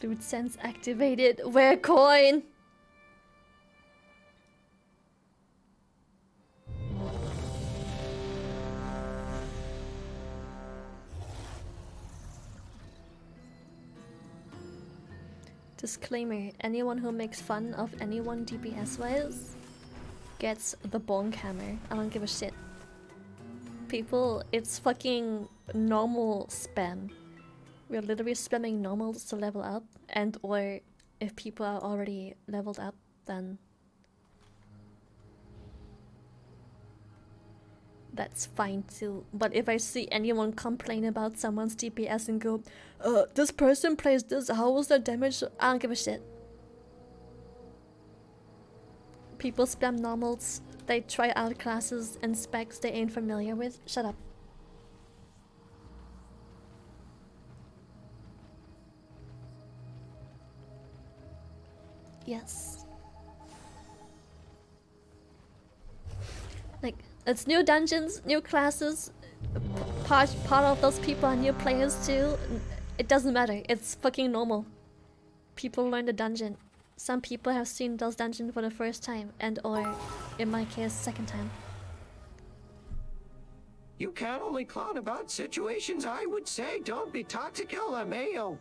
Loot sense activated. Where coin? Disclaimer, anyone who makes fun of anyone DPS wise gets the bonk hammer. I don't give a shit. People, it's fucking normal spam. We're literally spamming normals to level up, and or if people are already leveled up, then that's fine too. But if I see anyone complain about someone's DPS and go, this person plays this, how was their damage? I don't give a shit. People spam normals, they try out classes and specs they ain't familiar with. Shut up. Yes. Like, it's new dungeons, new classes. Part of those people are new players too. It doesn't matter. It's fucking normal. People learn the dungeon. Some people have seen those dungeons for the first time, and or, in my case, second time. You can't only clown about situations. I would say don't be toxic, LMAO.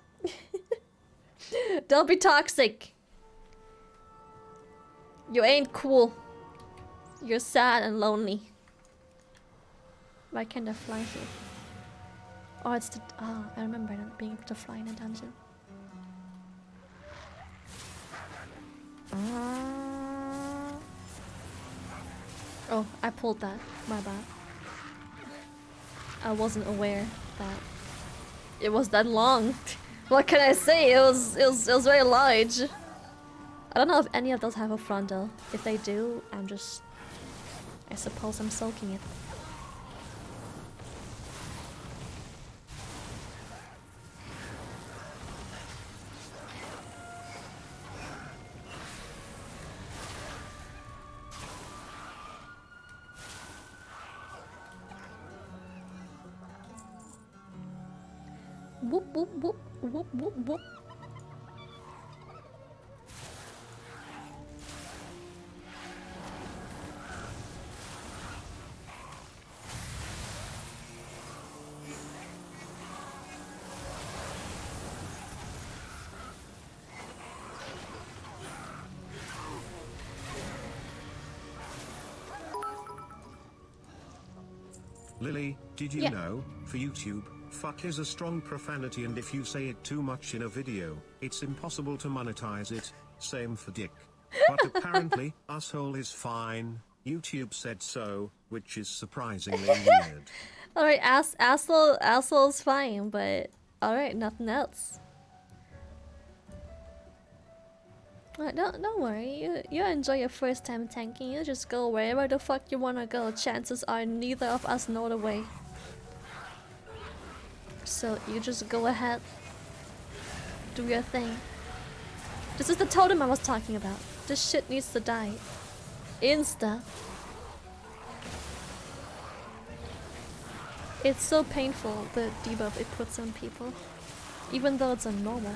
Don't be toxic. You ain't cool. You're sad and lonely. Why can't I fly here? Oh, it's the... Oh, I remember not being able to fly in a dungeon. Oh, I pulled that. My bad. I wasn't aware that it was that long. What can I say? It was very large. I don't know if any of those have a frontal. If they do, I suppose I'm soaking it. Whoop whoop whoop whoop whoop whoop. Lily, did you Yeah. know, for YouTube, fuck is a strong profanity and if you say it too much in a video, it's impossible to monetize it, same for dick. But apparently, asshole is fine, YouTube said so, which is surprisingly weird. Alright, asshole's fine, but alright, nothing else. Alright, don't worry, you enjoy your first time tanking, you just go wherever the fuck you wanna go. Chances are neither of us know the way. So you just go ahead, do your thing. This is the totem I was talking about. This shit needs to die. Insta. It's so painful, the debuff it puts on people. Even though it's a normal.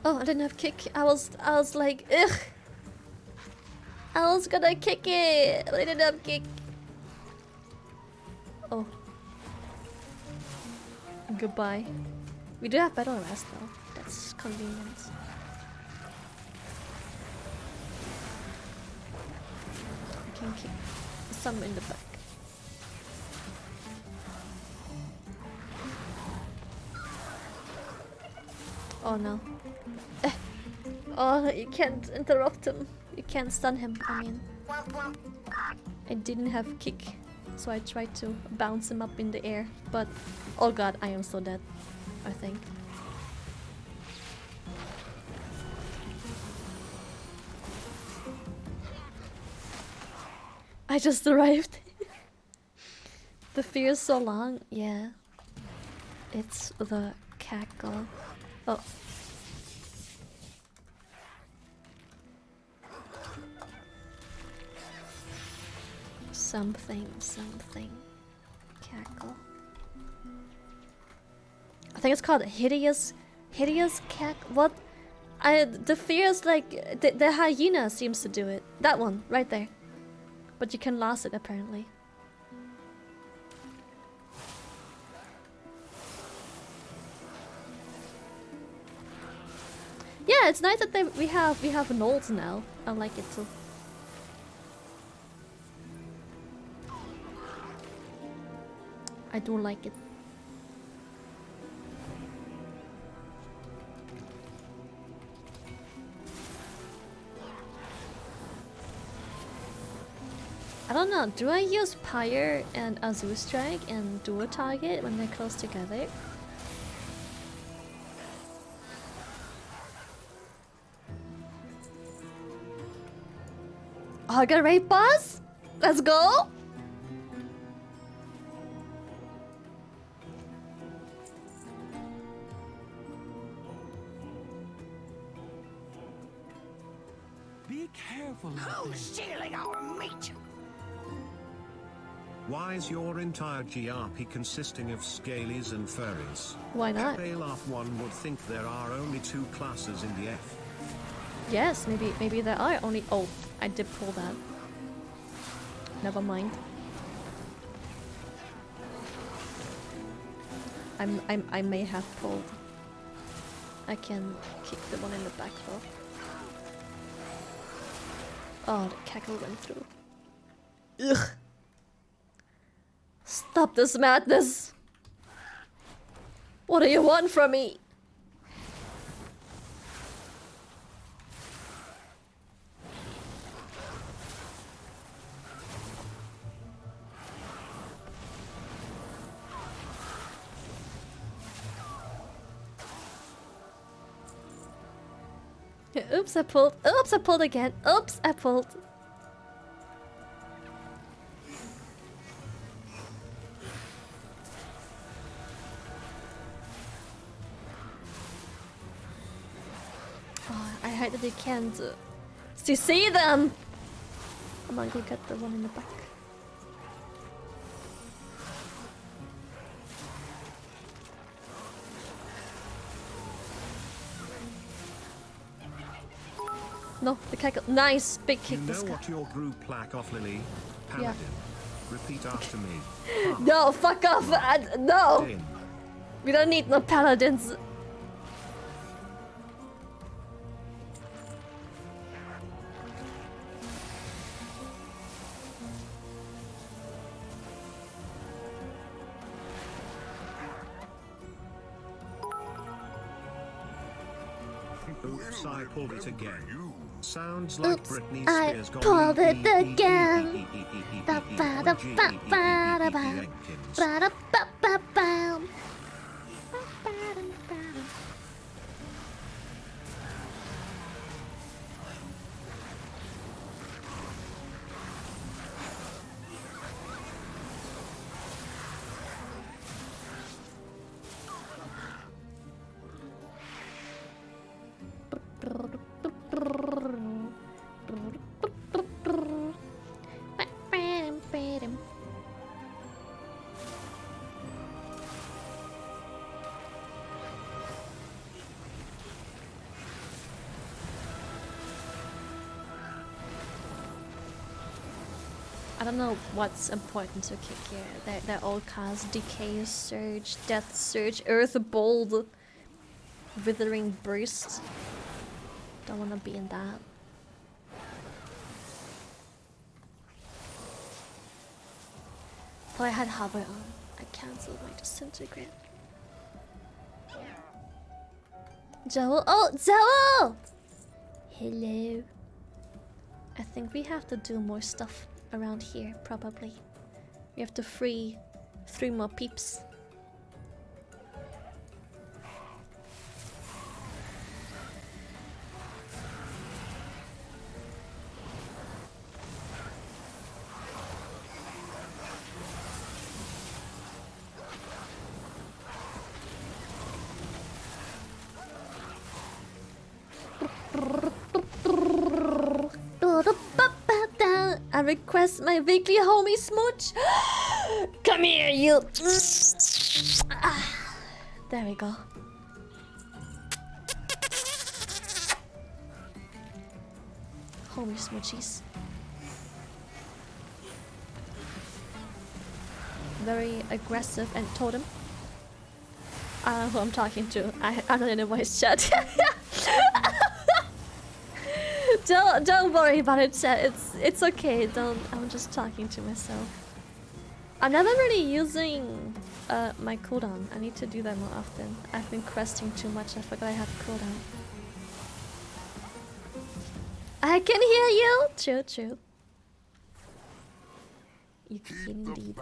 Oh, I didn't have kick. I was like, ugh. I was gonna kick it, but I didn't have kick. Oh. Goodbye. We do have battle arrest though. That's convenient. I can kick some in the back. Oh no. Oh, you can't interrupt him. You can't stun him, I mean. I didn't have kick, so I tried to bounce him up in the air, but oh god, I am so dead, I think. I just arrived. The fear is so long, yeah. It's the cackle. Oh. Something. Cackle. I think it's called hideous cack. What? The fear is like the hyena seems to do it. That one right there. But you can lose it apparently. Yeah, it's nice that we have Knolls now. I like it too. I do like it. I don't know, do I use Pyre and Azure Strike and dual target when they're close together? Oh, I got a raid boss? Let's go! Be careful. Who's stealing our meat? Why is your entire GRP consisting of scalies and furries? Why not? Balaf one would think there are only 2 classes in the F. Yes, maybe there are only. Oh, I did pull that. Never mind. I may have pulled. I can kick the one in the back though. Oh, the cackle went through. Ugh. Stop this madness! What do you want from me? Oops, I pulled. Oops, I pulled again. Oops, I pulled. Oh, I hate that you can't see them. Come on, go get the one in the back. No, the cackle. Nice, big kick. You know what your group lack off, Lily? Paladin. Yeah. Repeat after me. No, fuck off! No! Din. We don't need no paladins. Oops, I pulled it again. Sounds like Oops, Britney I Spears gone pulled it again. Ba-ba-da-ba-ba-da-ba. Ba-da-ba-ba-bam. I don't know what's important to kick here. They're all cast Decay Surge, Death Surge, Earth Bold, Withering Burst. Don't wanna be in that. Oh, I had Hover on. I cancelled my Disintegrate. Joel! Oh, Joel! Hello. I think we have to do more stuff around here, probably. We have to free 3 more peeps. I request my weekly homie smooch. Come here, you. There we go. Homie smoochies. Very aggressive and totem. I don't know who I'm talking to. I'm not in a voice chat. Don't worry about it, chat. It's okay. I'm just talking to myself. I'm never really using my cooldown. I need to do that more often. I've been questing too much. I forgot I have cooldown. I can hear you. True. You can indeed.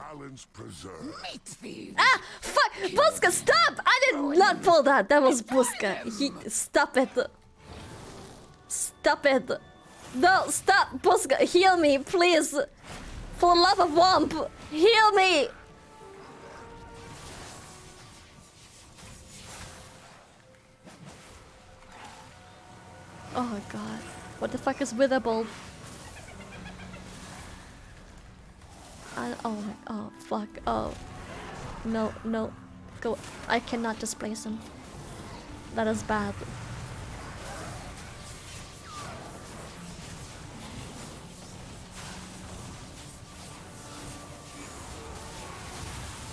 Ah, fuck! Buska, stop! I did not pull that. That was Buska. Stop it. Stop it. No, stop, Buska. Heal me, please. For love of Womp, heal me. Oh god. What the fuck is Witherbolt? Oh fuck. Oh. No. Go. I cannot displace him. That is bad.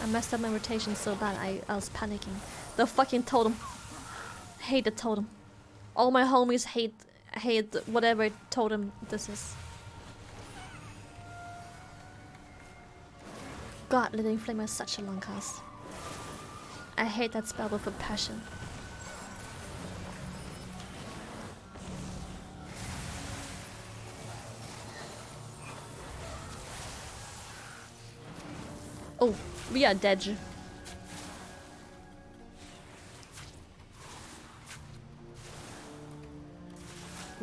I messed up my rotation so bad I was panicking. The fucking totem. Hate the totem. All my homies hate whatever totem this is. God, Living Flame is such a long cast. I hate that spell with a passion. Oh, we are dead.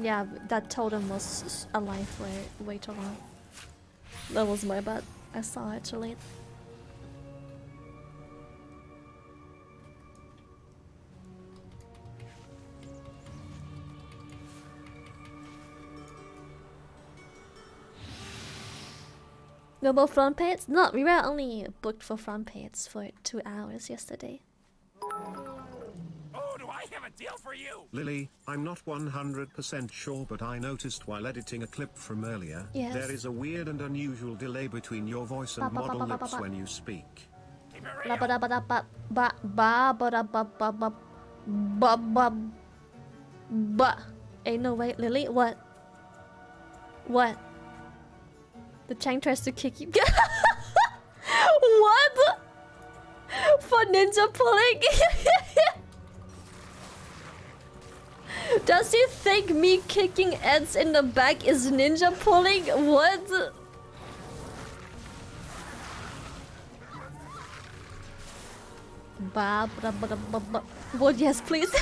Yeah, that totem was alive for way too long. That was my bad. I saw it too late. No more front page? No, we were only booked for front page for 2 hours yesterday. Oh, do I have a deal for you? Lily, I'm not 100% sure, but I noticed while editing a clip from earlier, yes, there is a weird and unusual delay between your voice and model lips when you speak. Ain't no way, Lily. What? What? The Chang tries to kick you. What? For ninja pulling? Does he think me kicking ants in the back is ninja pulling? What? What? Yes, please.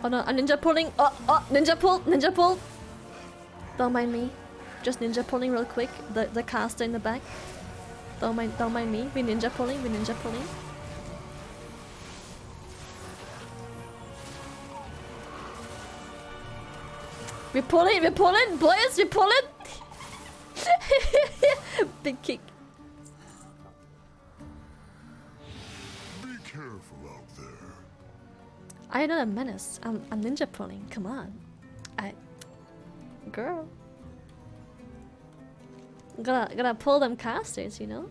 Oh no, a ninja pulling. Oh, ninja pull, ninja pull. Don't mind me. Just ninja pulling real quick. The caster in the back. Don't mind me. We ninja pulling, we ninja pulling. We pulling, boys, we pulling. Big kick. Be careful out there. I am not a menace. I'm ninja pulling. Come on. Girl. Gotta pull them casters, you know?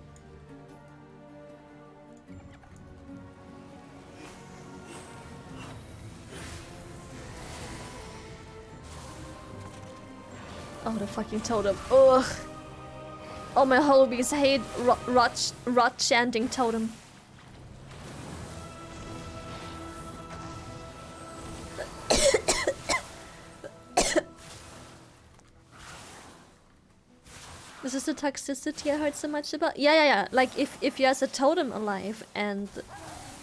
Oh, the fucking totem. Ugh. Oh, my hobbies hate rot chanting totem. This is the toxicity I heard so much about. Yeah. Like if you has a totem alive and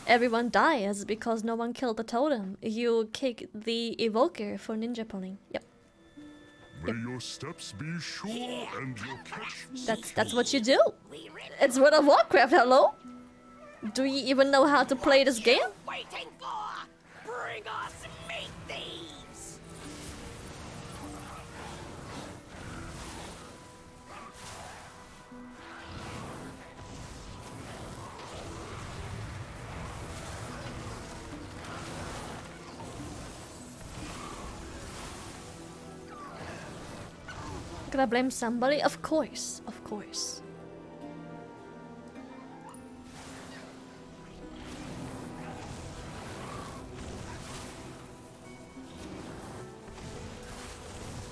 everyone dies because no one killed the totem, you kick the evoker for ninja pulling. Yep. May your steps be sure and your catch. That's what you do. It's World of Warcraft. Hello. Do you even know how to play this game? Waiting for? Bring us meat thieves! Gonna blame somebody? Of course, of course.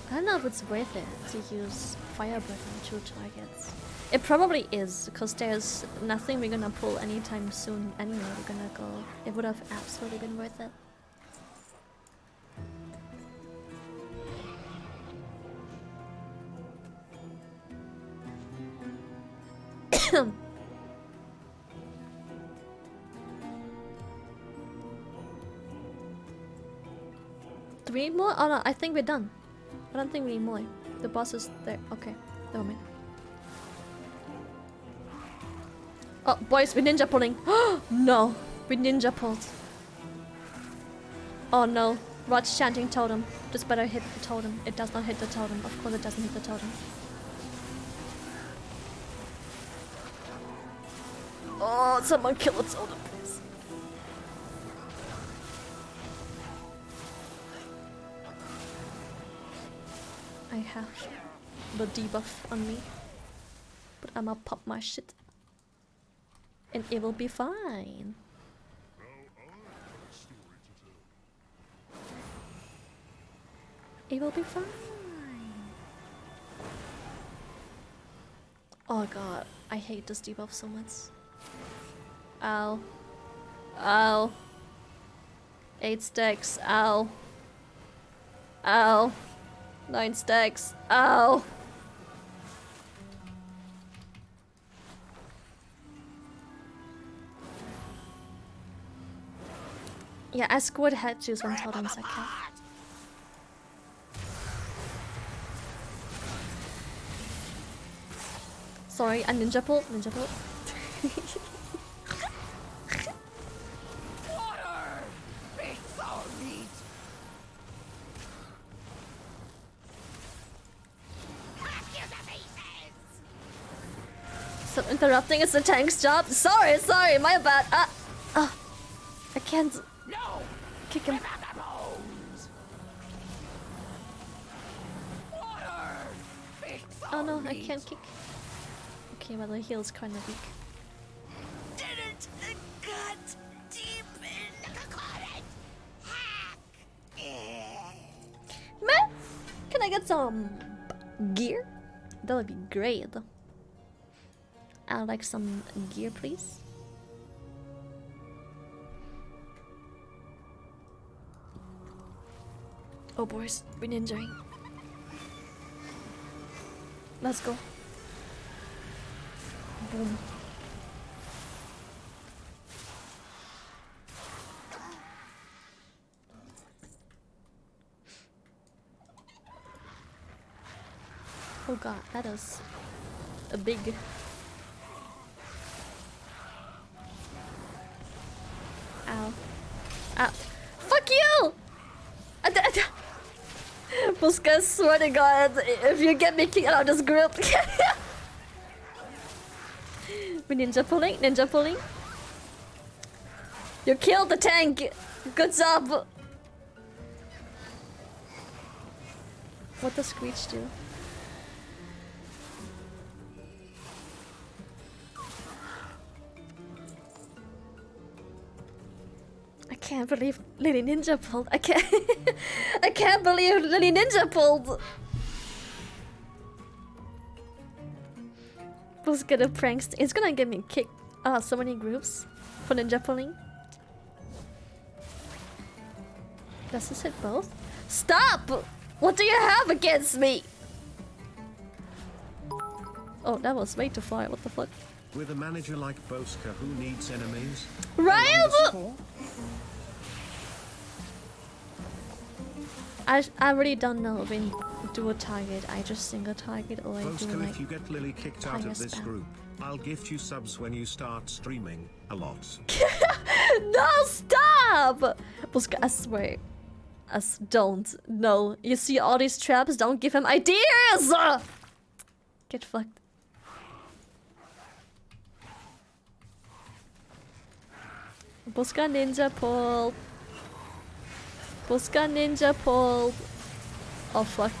I don't know if it's worth it to use Fire Breath on 2 targets. It probably is, because there's nothing we're gonna pull anytime soon anyway. We're gonna go. It would have absolutely been worth it. Three more? Oh no, I think we're done. I don't think we need more. The boss is there. Okay, never mind. Oh, boys, we ninja pulling. No, we ninja pulled. Oh no, Rod's chanting totem. This better hit the totem. It does not hit the totem. Of course it doesn't hit the totem. Oh, someone kill the totem, please. I have the debuff on me, but I'ma pop my shit and it will be fine. It will be fine. Oh god, I hate this debuff so much. Ow. Ow. 8 stacks. Ow. Ow. 9 stacks. Ow. Yeah, I scored head juice when totems are kept. Sorry, a ninja pull. Ninja pull. So interrupting is the tank's job. Sorry, my bad. I can't kick him. Oh no, I can't kick. Okay, well the heal's kind of weak. Didn't cut deep some gear? That would be great. I'd like some gear, please. Oh, boys, been enjoying. Let's go. Boom. Oh god, that is a big... Ow. Ah. Fuck you! Buska, swear to god, if you get me kicked out of this group... We ninja pulling, ninja pulling. You killed the tank! Good job! What does Screech do? I can't believe Lily Ninja pulled. I can't. I can't believe Lily Ninja pulled. Who's gonna prankster? It's gonna get me kicked. Ah, so many groups for ninja pulling. Does this hit both? Stop! What do you have against me? Oh, that was way too far. What the fuck? With a manager like Boska, who needs enemies? Right? I really don't know when do a target. I just single target or I do Boska, like. if you get Lily kicked out of this spam. group, I'll gift you subs when you start streaming. A lot. No, stop! Boska, I swear. Don't. No. You see all these traps? Don't give him ideas! Get fucked. Boska ninja pulled. Boska ninja pulled. Oh fuck.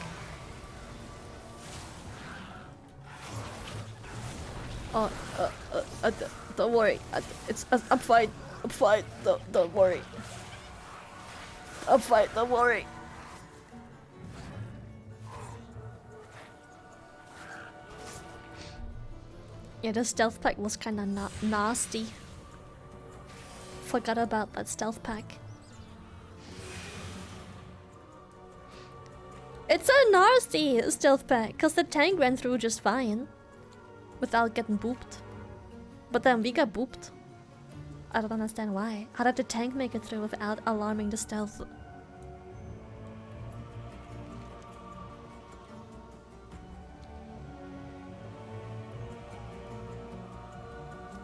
Oh, don't worry. I'm fine. I'm fine. Don't worry. I'm fine. Don't worry. Yeah, the stealth pack was kind of nasty. Forgot about that stealth pack. It's a nasty stealth pack, because the tank ran through just fine. Without getting booped. But then we got booped. I don't understand why. How did the tank make it through without alarming the stealth?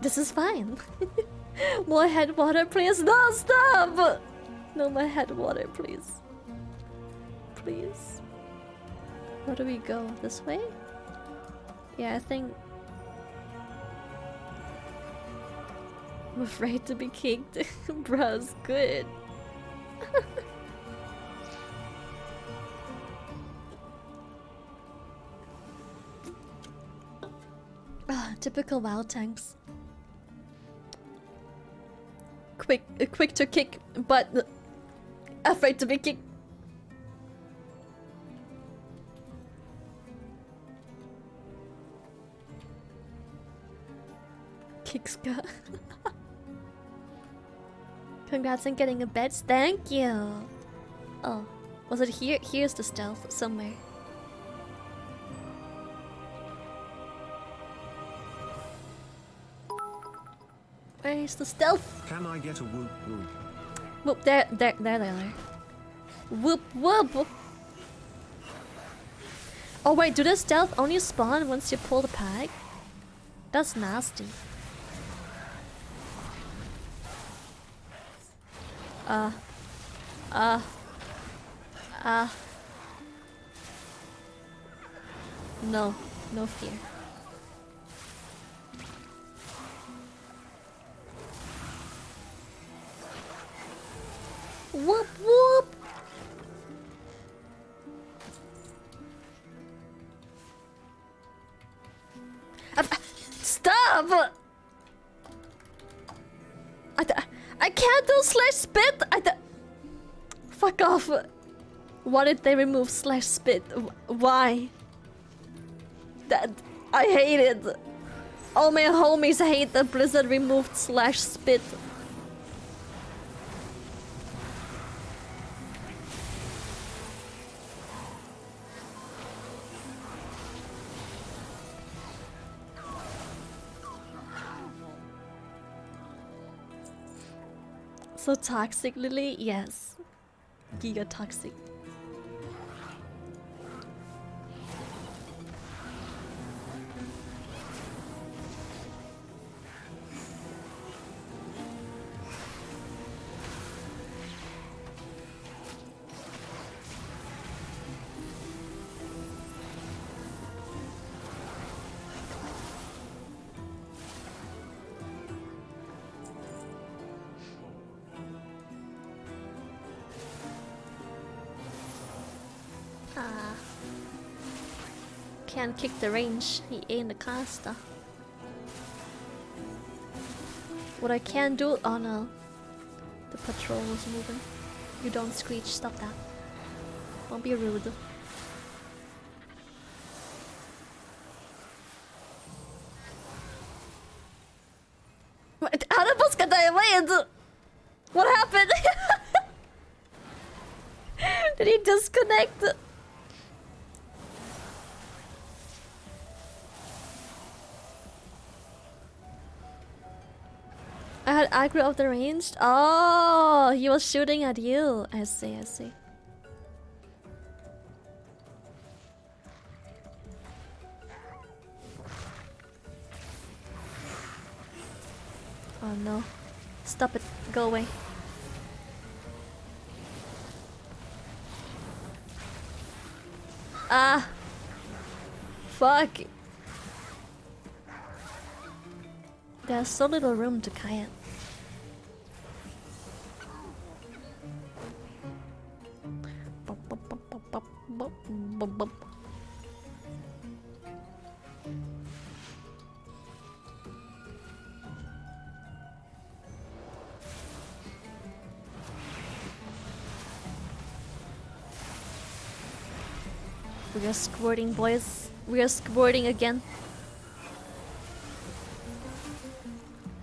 This is fine. More head water, please. No, stop! No more head water, please. Please. Where do we go? This way? Yeah, I think... I'm afraid to be kicked. Bruh's good. Ah, typical WoW tanks. Quick to kick, but afraid to be kicked. Kickska. Congrats on getting a bed. Thank you. Oh, was it here? Here's the stealth somewhere. Where's the stealth? Can I get a whoop whoop? Whoop, there they are. Whoop whoop. Oh wait, do the stealth only spawn once you pull the pack? That's nasty. No fear. Whoop whoop. Stop! I can't do slash spit. Fuck off. Why did they remove slash spit? Why? That I hate it. All my homies hate that Blizzard removed slash spit. So toxic, Lily? Yes. Giga toxic. Can't kick the range, he ain't a caster. What I can do, oh no. The patrol was moving. You don't screech, stop that. Don't be rude. How the fuck did I land? What happened? Did he disconnect? I had aggro of the ranged. Oh, he was shooting at you. I see, I see. Oh no. Stop it. Go away. Ah. Fuck. There's so little room to kayak. We are squirting, boys. We are squirting again.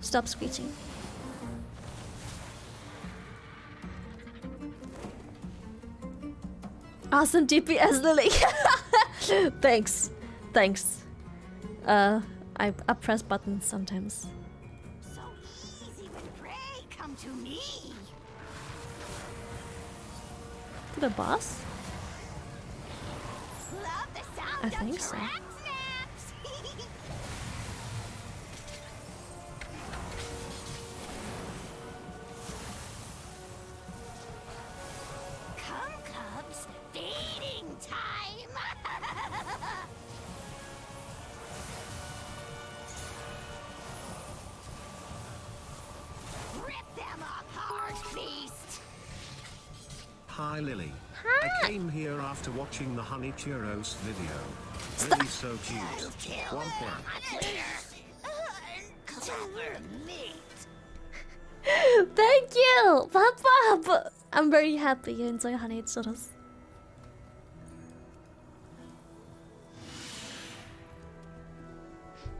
Stop screeching. Awesome DPS, Lily. Thanks. Thanks. I press buttons sometimes. So easy with prey. Come to me. To the boss? Love the sound I of think so. track snaps. Come, cubs, feeding time. Rip them apart, beast. Hi Lily. Hi. I came here after watching the Honey Churros video. Really so cute. Womp womp. Clever meat. Thank you! Pop. I'm very happy you enjoy honey churros.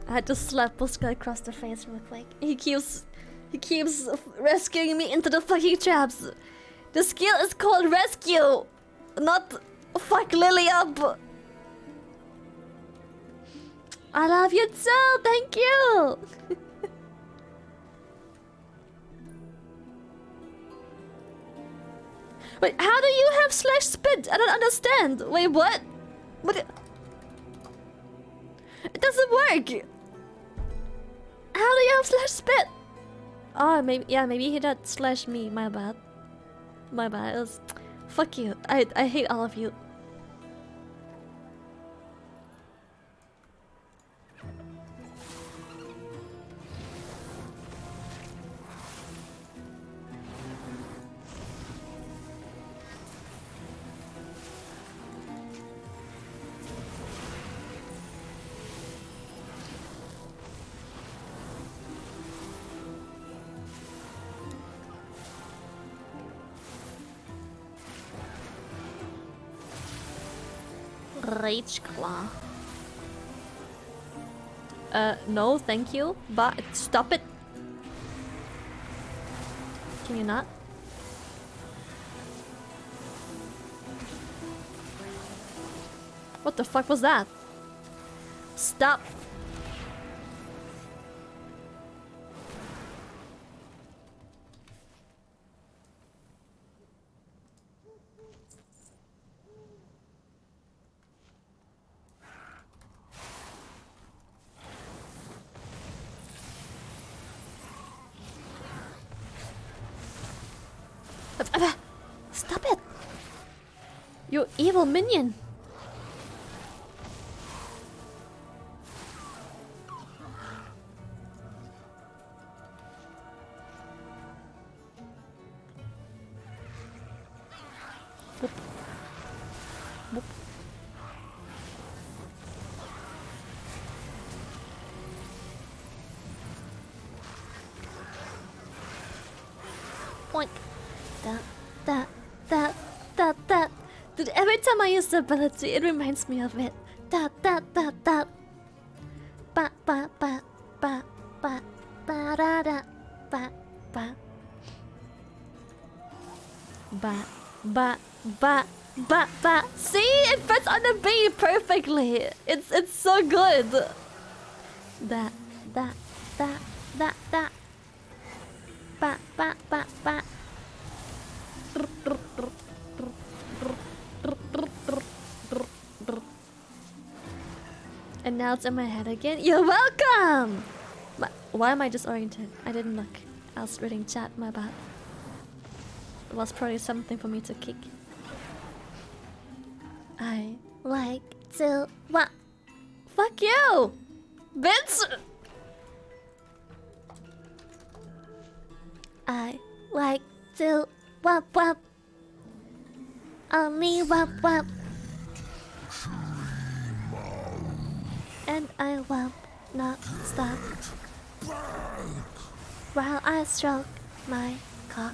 I had to slap Buska across the face real quick. He keeps rescuing me into the fucking traps. The skill is called rescue, not fuck Lily up. I love you too, thank you. Wait, how do you have slash spit? I don't understand. Wait, what? What? It doesn't work. How do you have slash spit? Oh, maybe, yeah, maybe he did slash me. My bad. My bad. It was, fuck you. I hate all of you. Rage Claw. No, thank you. But stop it. Can you not? What the fuck was that? Stop. Stop it! You evil minion! Boop. Boop. Point. That. Dude, every time I use the ability, it reminds me of it. Ba ba ba ba ba ba da da ba ba ba. See, it fits on the B perfectly. It's so good. That. Ba ba ba. And now it's in my head again. You're welcome! Why am I disoriented? I didn't look. I was reading chat, my bad. It was probably something for me to kick. I like to what? Fuck you! Vince! I like to wap wap. Only wap wap. And I will not stop while I stroke my cock.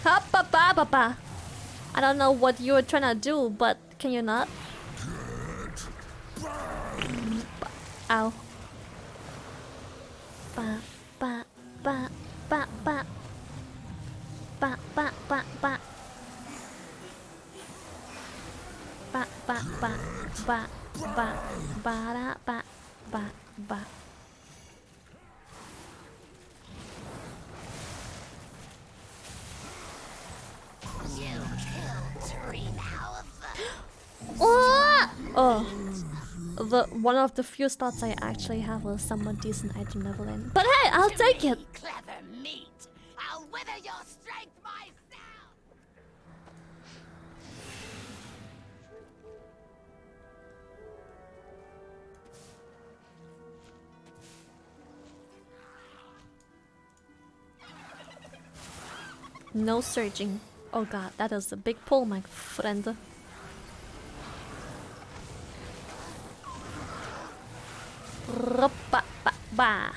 Ha ba ba ba ba. I don't know what you were trying to do, but can you not? Ow. Ba ba ba ba ba ba ba ba ba ba ba ba ba ba ba da ba ba ba. Oh, the one of the few stats I actually have a somewhat decent item level in. But hey, I'll take it. Clever meat. I'll wither your strength myself. No surging. Oh god, that is a big pull, my friend. Ba ba ba.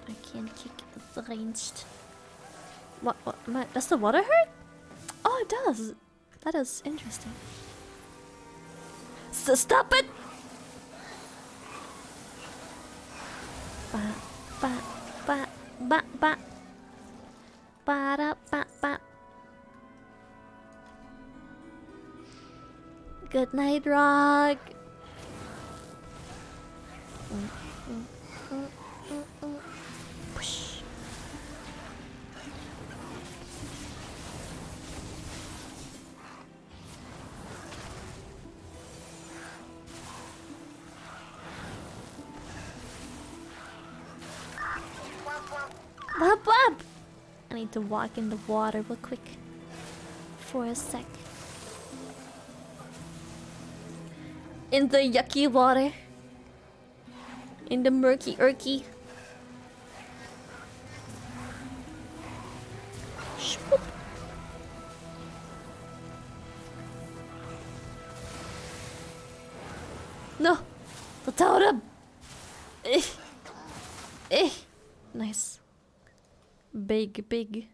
I can't kick it, it's ranged. What does the water hurt? Oh, it does. That is interesting. So stop it! Ba ba ba ba ba ba da ba ba. Good night, Rock. Push. Wop wop! I need to walk in the water real quick for a sec. In the yucky water. In the murky urky. Swoop. No. Nice. Big, big.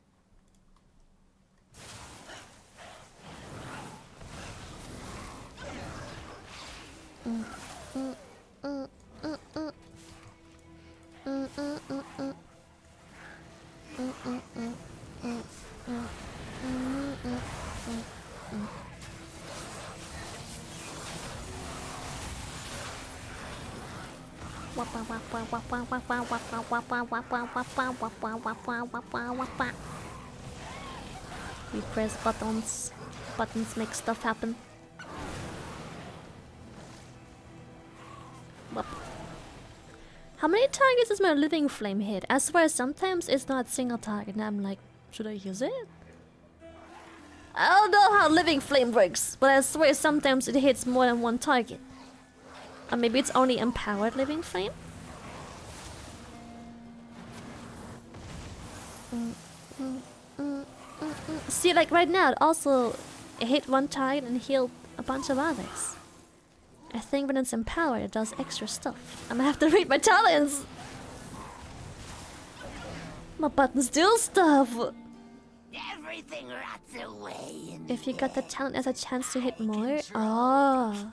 We press buttons. Buttons make stuff happen. Whoop. How many targets does my living flame hit? I swear sometimes it's not a single target and I'm like, should I use it? I don't know how living flame works, but I swear sometimes it hits more than one target. Or maybe it's only empowered living flame? See, like right now, it also hit one target and healed a bunch of others. I think when it's empowered, it does extra stuff. I'm gonna have to read my talents! My buttons do stuff! Everything rots away. If you got the talent as a chance to hit more? Oh.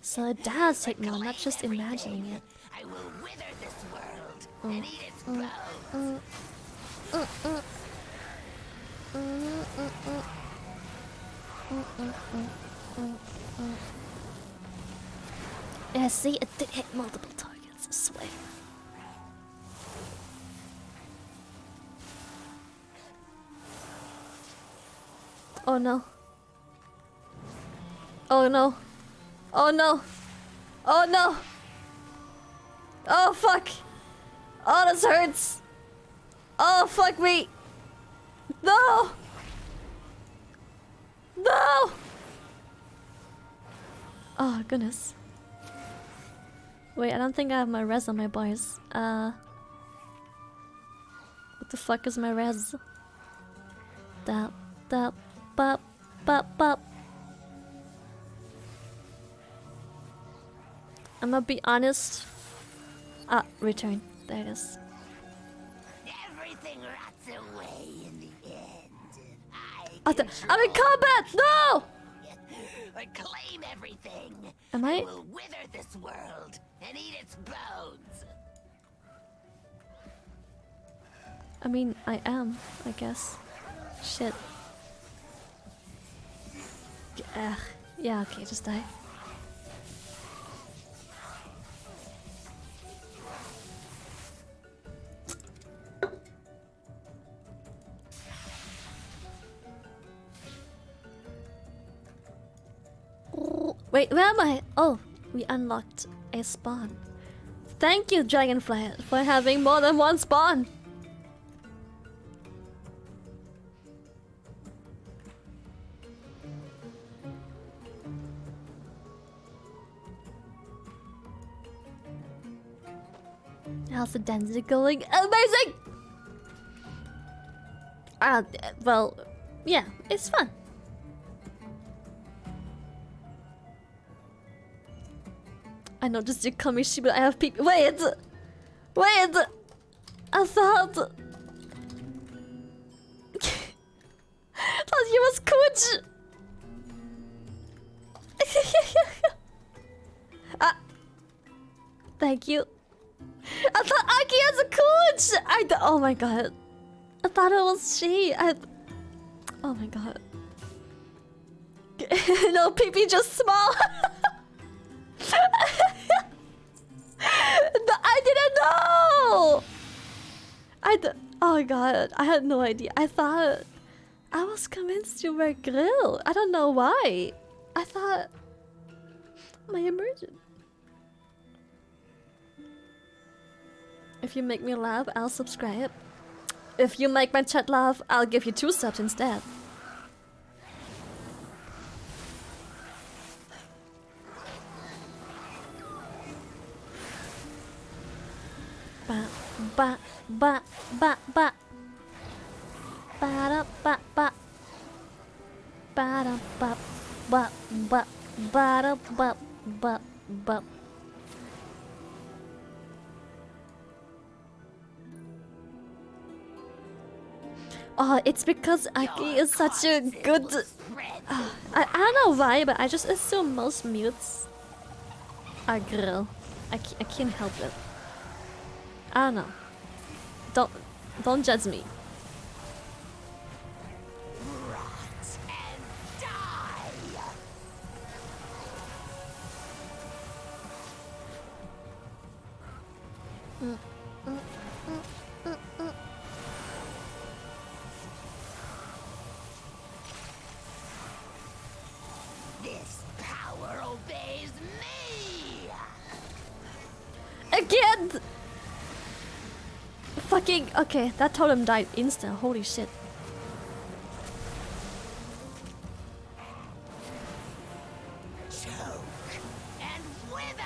So it does hit more, not just imagining it. I will wither this world and eat its bones. Yeah, see, it did hit multiple targets, I swear. Oh no. Oh no. Oh no. Oh no. Oh fuck. Oh, this hurts. Oh fuck me. No. No. Oh goodness. Wait, I don't think I have my res on my bars. What the fuck is my res? Dap, dap, bop, bop, bop. I'm gonna be honest. Ah, return. There it is. Everything rots away in the end. I'm in combat! No! I claim everything. Am I? Will wither this world and eat its bones. I mean, I am, I guess. Shit. Yeah, okay, just die. Wait, where am I? Oh, we unlocked a spawn. Thank you, Dragonflight, for having more than one spawn. How's the density going? Amazing! Well, yeah, it's fun. I noticed you call me Shiba. I have people. Wait! Wait! I thought. Thought you was Coach! Ah! Thank you. I thought Aki has a Coach! Oh my god. I thought it was she. Oh my god. No, PP just small. I didn't know! Oh my god, I had no idea. I thought... I was convinced you were Grill. I don't know why. I thought... My immersion. If you make me laugh, I'll subscribe. If you make my chat laugh, I'll give you 2 subs instead. Ba ba ba ba ba ba da ba ba ba da ba ba ba ba da ba ba ba. Oh, it's because Aki is such a good... I don't know why, but I just assume most mutes are girl. I can't help it. I don't know. Don't judge me. This power obeys me. Again! Fucking... Okay, that totem died instant. Holy shit. Choke and wither.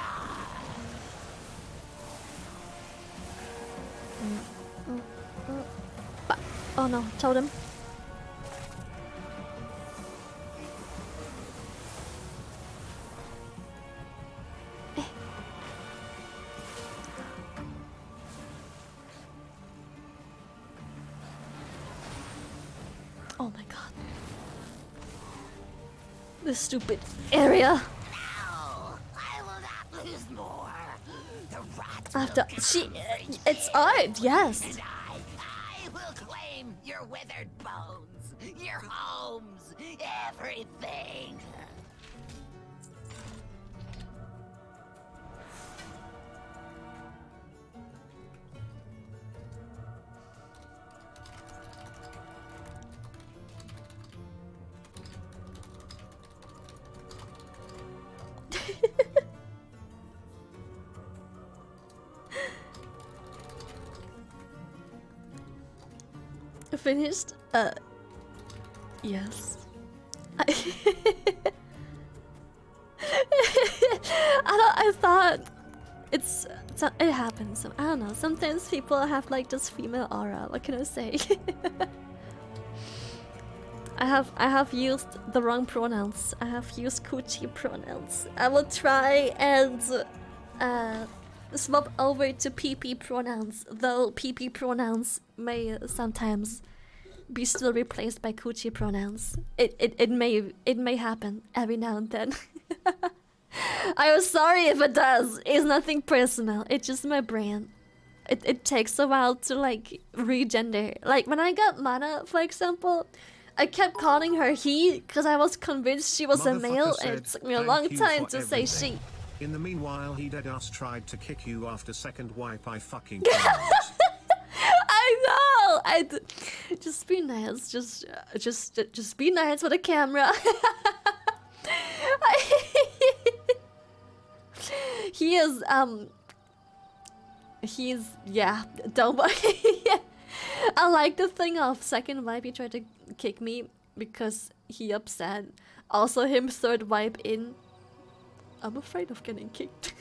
Oh no, totem. Oh my god. This stupid area. I will not lose more. The rat After it's art, yes. and I will claim your withered bones, your homes, everything. Finished? Yes. I thought it happens. I don't know. Sometimes people have like this female aura. What can I say? I have used the wrong pronouns. I have used coochie pronouns. I will try and swap over to PP pronouns, though PP pronouns may sometimes be still replaced by coochie pronouns. It may happen every now and then. I am sorry if it does. It's nothing personal. It's just my brain. It takes a while to like regender. Like when I got Mana, for example, I kept calling her he because I was convinced she was a male, and it took me a long time to say she. In the meanwhile, he deadass tried to kick you after second wipe. I fucking I know. Just be nice. Just be nice with the camera. He's yeah. Don't worry. I like the thing of second wipe. He tried to kick me because he upset. Also, him third wipe in. I'm afraid of getting kicked.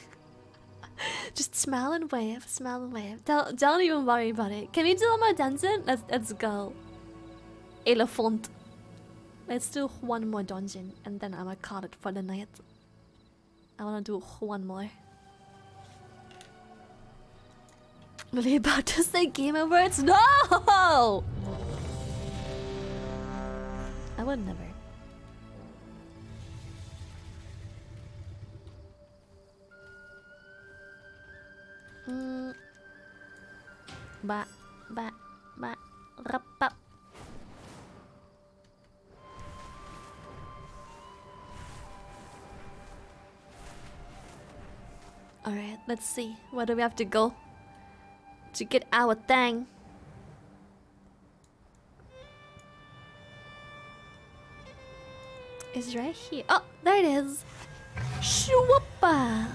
Just smile and wave, smile and wave. Don't even worry about it. Can we do one more dungeon? Let's go. Elephant. Let's do one more dungeon and then I'ma call it for the night. I wanna do one more. Really about to say gamer words? No! I would never. Rap. Alright, let's see. Where do we have to go to get our thing? It's right here. Oh, there it is. Shwoopa.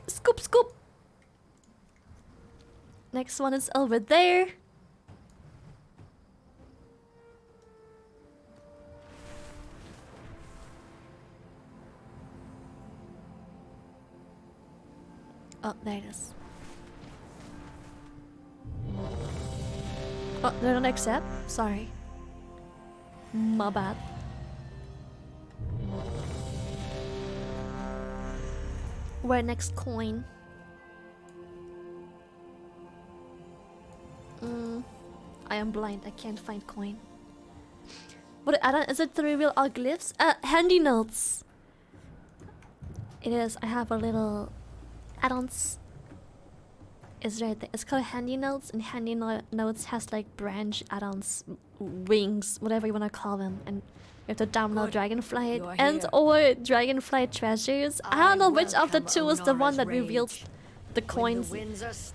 Scoop, scoop. Next one is over there. Oh, there it is. Oh, they don't accept? Sorry. My bad. Where next coin? I am blind. I can't find coin. What add-on is it? The reveal all glyphs? Handy notes. It is. I have a little add-ons. Is right there. It's called handy notes, and handy notes has like branch add-ons, wings, whatever you wanna call them, and you have to download Dragonflight and or Dragonflight treasures. I don't know which of the two is the one that reveals the coins.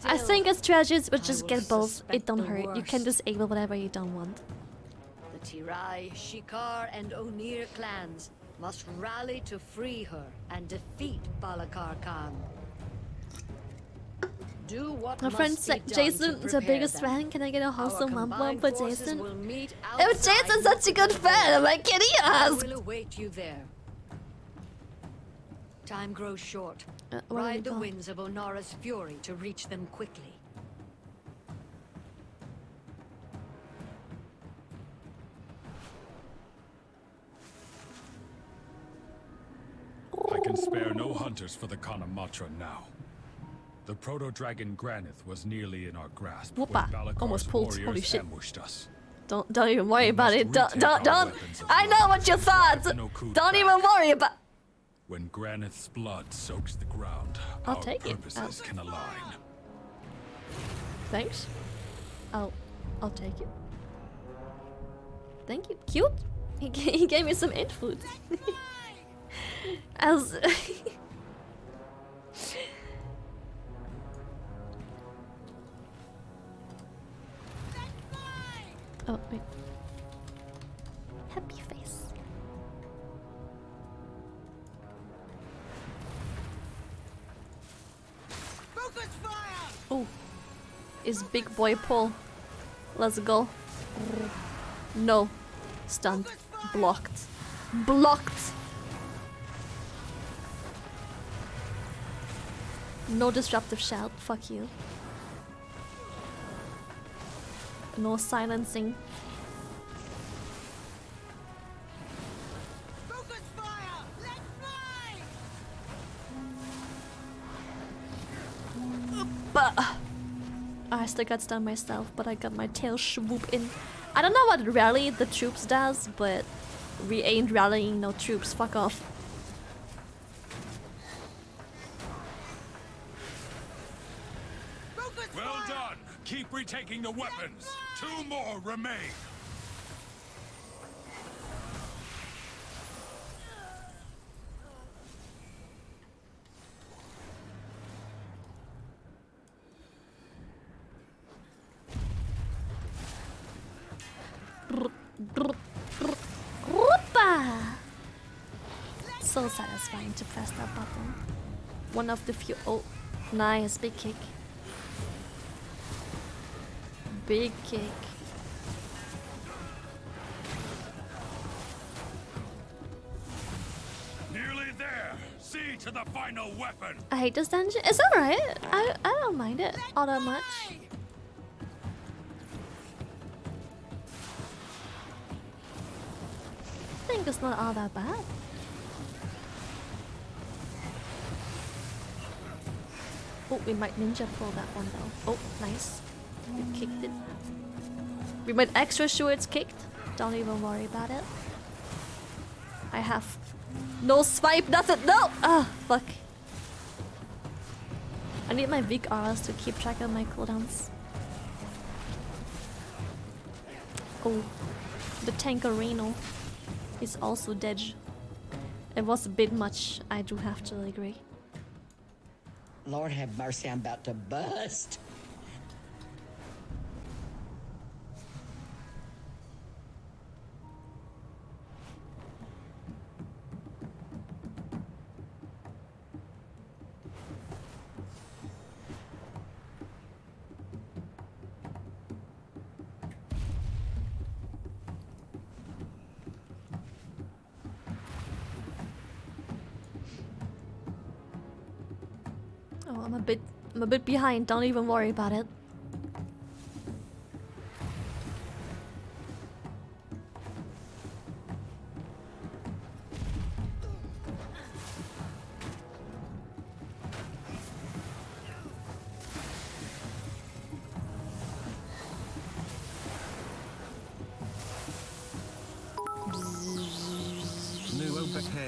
I think it's treasures, but just get both. It don't hurt. You can disable whatever you don't want. The Tirai, Shikar, and Onir clans must rally to free her and defeat Balakar Khan. Do what My friend said Jason is the biggest fan. Can I get a wholesome one for Jason? If Jason's such a good fan, why can't he ask? Will await you there. Time grows short. Ride the winds of Onara's fury to reach them quickly. I can spare no hunters for the Kanamatra now. The proto-dragon Granith was nearly in our grasp when Almost Balakar's pulled. warriors Holy shit. ambushed us. Don't even worry about it. Don't. I know what you thought. Don't even worry about. When Granith's blood soaks the ground, I'll our take it. purposes can align. Thanks. I'll take it. Thank you. Cute. He gave me some ant food. As oh wait. Happy face. Oh, is big boy pull. Let's go. No. Stunned. Blocked. Blocked. No disruptive shout. Fuck you. No silencing. I still got stunned myself, but I got my tail swoop in. I don't know what rally the troops does, but we ain't rallying no troops. Fuck off. Well done! Keep retaking the weapons! 2 more remain! So satisfying to press that button. One of the few. Oh, nice. Big kick. Big kick. Nearly there! See to the final weapon! I hate this dungeon. It's alright. I don't mind it all that much. I think it's not all that bad. Oh, we might ninja pull that one though. Oh, nice. We kicked it. We made extra sure it's kicked. Don't even worry about it. I have no swipe, nothing. No! Ah, fuck. I need my weak auras to keep track of my cooldowns. Oh, the Tankerino is also dead. It was a bit much, I do have to agree. Lord have mercy, I'm about to bust. Oh, I'm a bit behind. Don't even worry about it.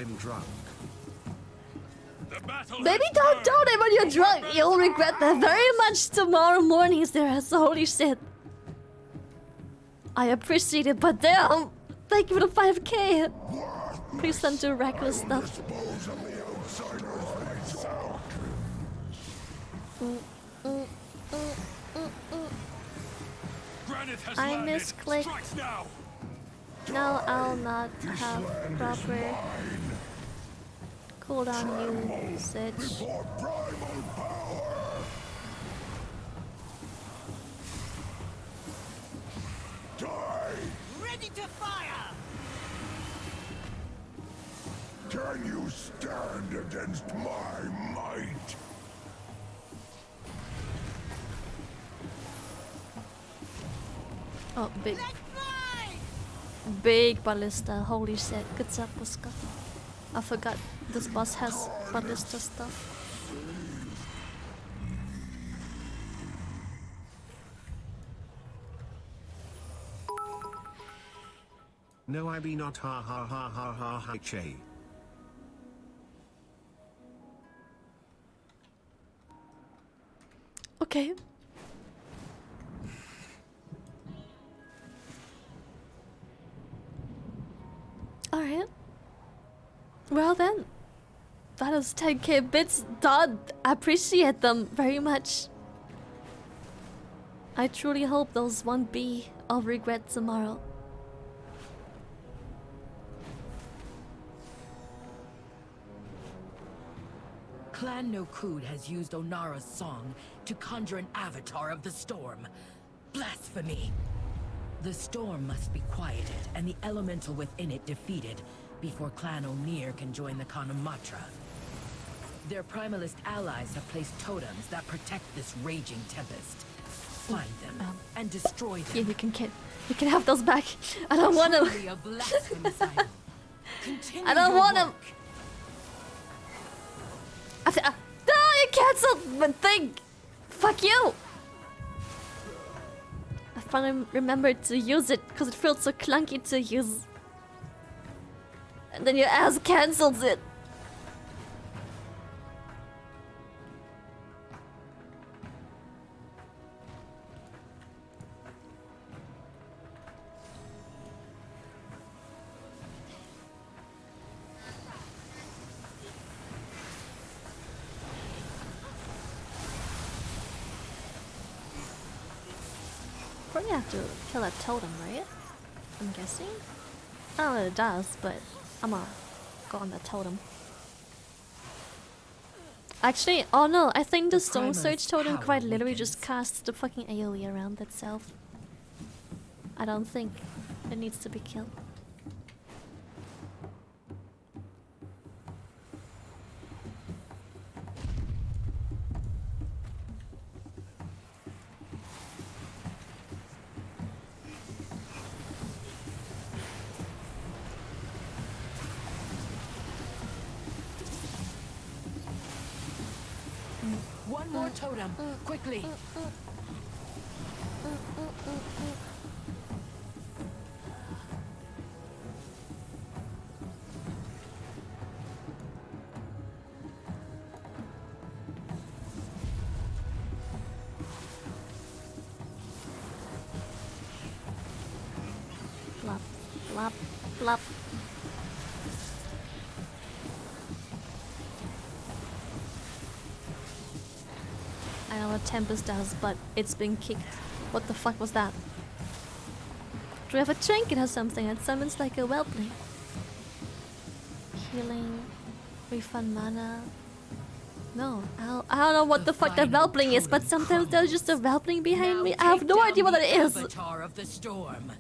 am drunk. Maybe don't tell them when you're drunk. You'll regret that very much tomorrow morning, Sarah. So holy shit. I appreciate it, but damn. Thank you for the 5K. Please don't do reckless stuff. I misclicked. No, I'll not have proper cooldown usage. Ready to fire! Can you stand against my might? Oh, big ballista. Holy shit. Good job, Buska. I forgot this boss has ballista stuff. No, I be not ha ha ha ha ha ha che. Okay. Alright. Well then. That is 10k bits done. I appreciate them very much. I truly hope those won't be of regret tomorrow. Clan Nokud has used Onara's song to conjure an avatar of the storm. Blasphemy! The storm must be quieted and the elemental within it defeated before Clan Onir can join the Kanamatra. Their primalist allies have placed totems that protect this raging tempest. Find them and destroy them. Yeah, you can have those back. I don't want them. I don't want them. You cancelled my thing. Fuck you. I finally remembered to use it because it felt so clunky to use. And then your ass cancels it. Probably have to kill a totem, right? I'm guessing. I don't know what it does, but I'm gonna go on the totem. Actually, oh no, I think the Stone Surge totem quite literally just casts the fucking AoE around itself. I don't think it needs to be killed. One more totem, quickly! Flop, flop, flop. I know what Tempest does, but it's been kicked. What the fuck was that? Do we have a trinket or something that summons like a whelpling? Healing, refund mana. No, I don't know what the fuck that whelpling is, but sometimes there's just a whelpling behind me. I have no idea what it is. Avatar of the storm.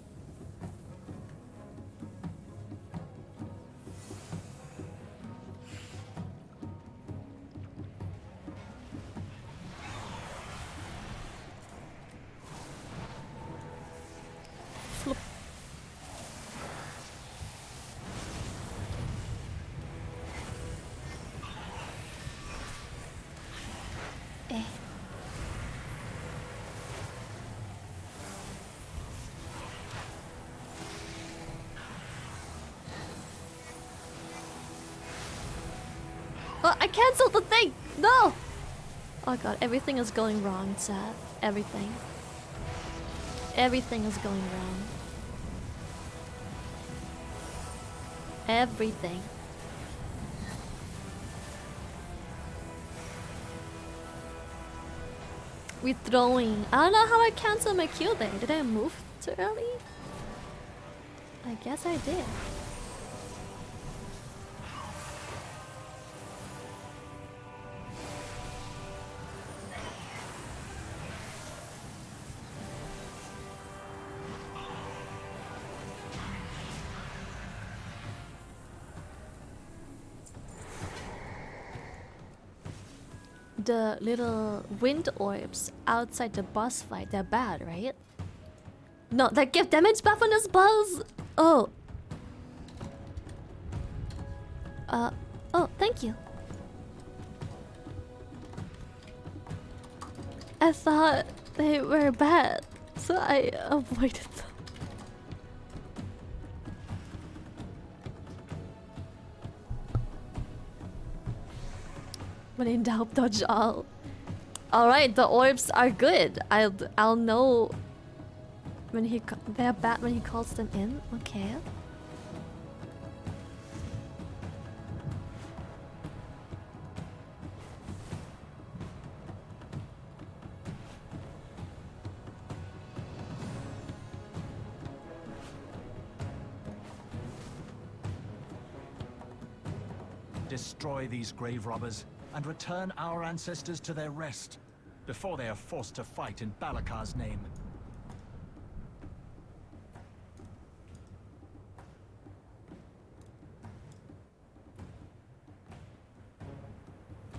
I canceled the thing! No! Oh god, everything is going wrong, chat. Everything. Everything is going wrong. Everything. Withdrawing. I don't know how I canceled my queue there. Did I move too early? I guess I did. The little wind orbs outside the boss fight, they're bad, right? No, they give damage buff on his balls! Oh. Oh, thank you. I thought they were bad, so I avoided them. When in doubt, dodge all. Alright, the orbs are good. I'll know when they're bad when he calls them in. Okay. Destroy these grave robbers and return our ancestors to their rest before they are forced to fight in Balakar's name.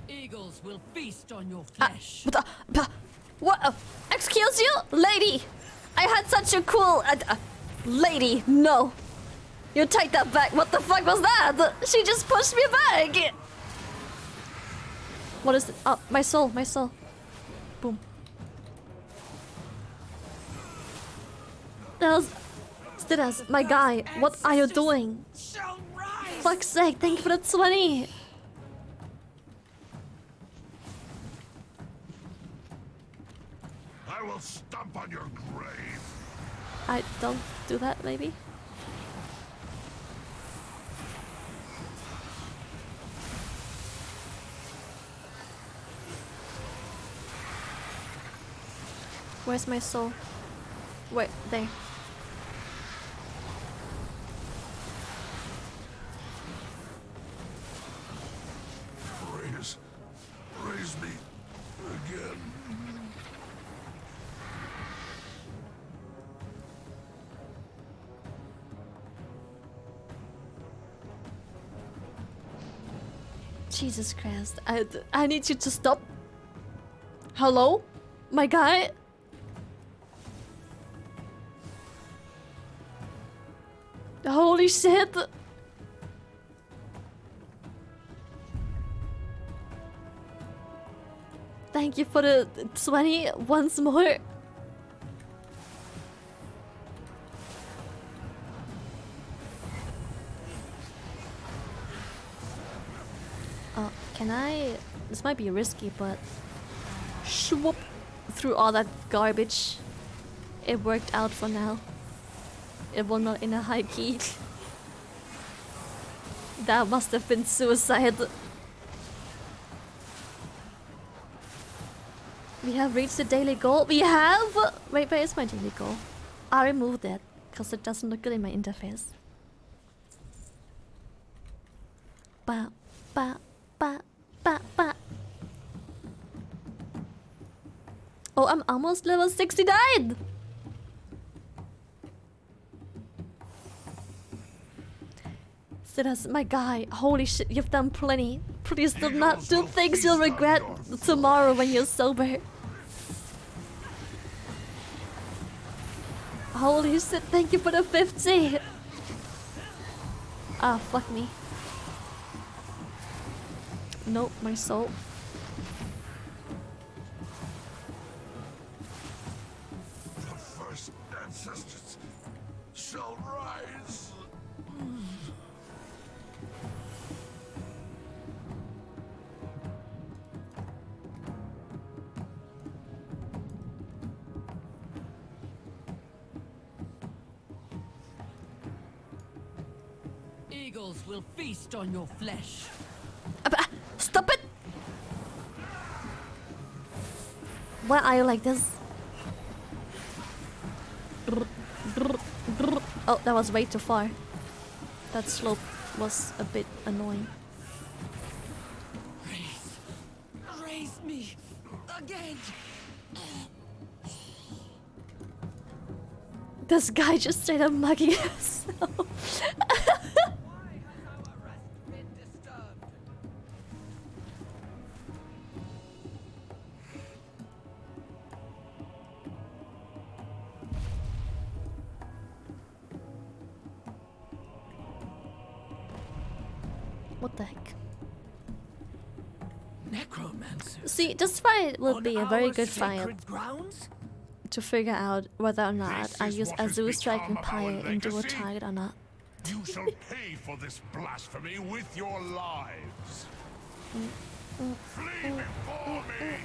Eagles will feast on your flesh. What? Excuse you, lady. I had such a cool lady. No, you take that back. What the fuck was that? She just pushed me back. What is it? Oh, my soul, my soul. Boom. That was... Stidas, my guy, what are you doing? Fuck's sake, thank you for the 20. I will stomp on your grave. I don't do that, maybe? Where's my soul? Wait, there. Raise me again. Jesus Christ, I need you to stop. Hello? My guy? Holy shit! Thank you for the 20 once more. Can I... This might be risky, but... Swoop through all that garbage. It worked out for now. It was not in a high key. That must have been suicide. We have reached the daily goal. We have! Wait, where is my daily goal? I removed it, because it doesn't look good in my interface. Ba, ba, ba, ba, ba. Oh, I'm almost level 69! Sidas, my guy, holy shit, you've done plenty. Please do not do things you'll regret tomorrow when you're sober. Holy shit, thank you for the 50! Ah, fuck me. Nope, my soul. The first ancestors shall rise. eagles will feast on your flesh. Stop it! Why are you like this? Oh, that was way too far. That slope was a bit annoying. Raise me again. This guy just straight up mugging us. What the heck? Necromancer. See, this fight would be a very good fight Sacred grounds? to figure out whether or not I use Azul Striking Pyre and do a target or not. You shall pay for this blasphemy with your lives. Flee before me!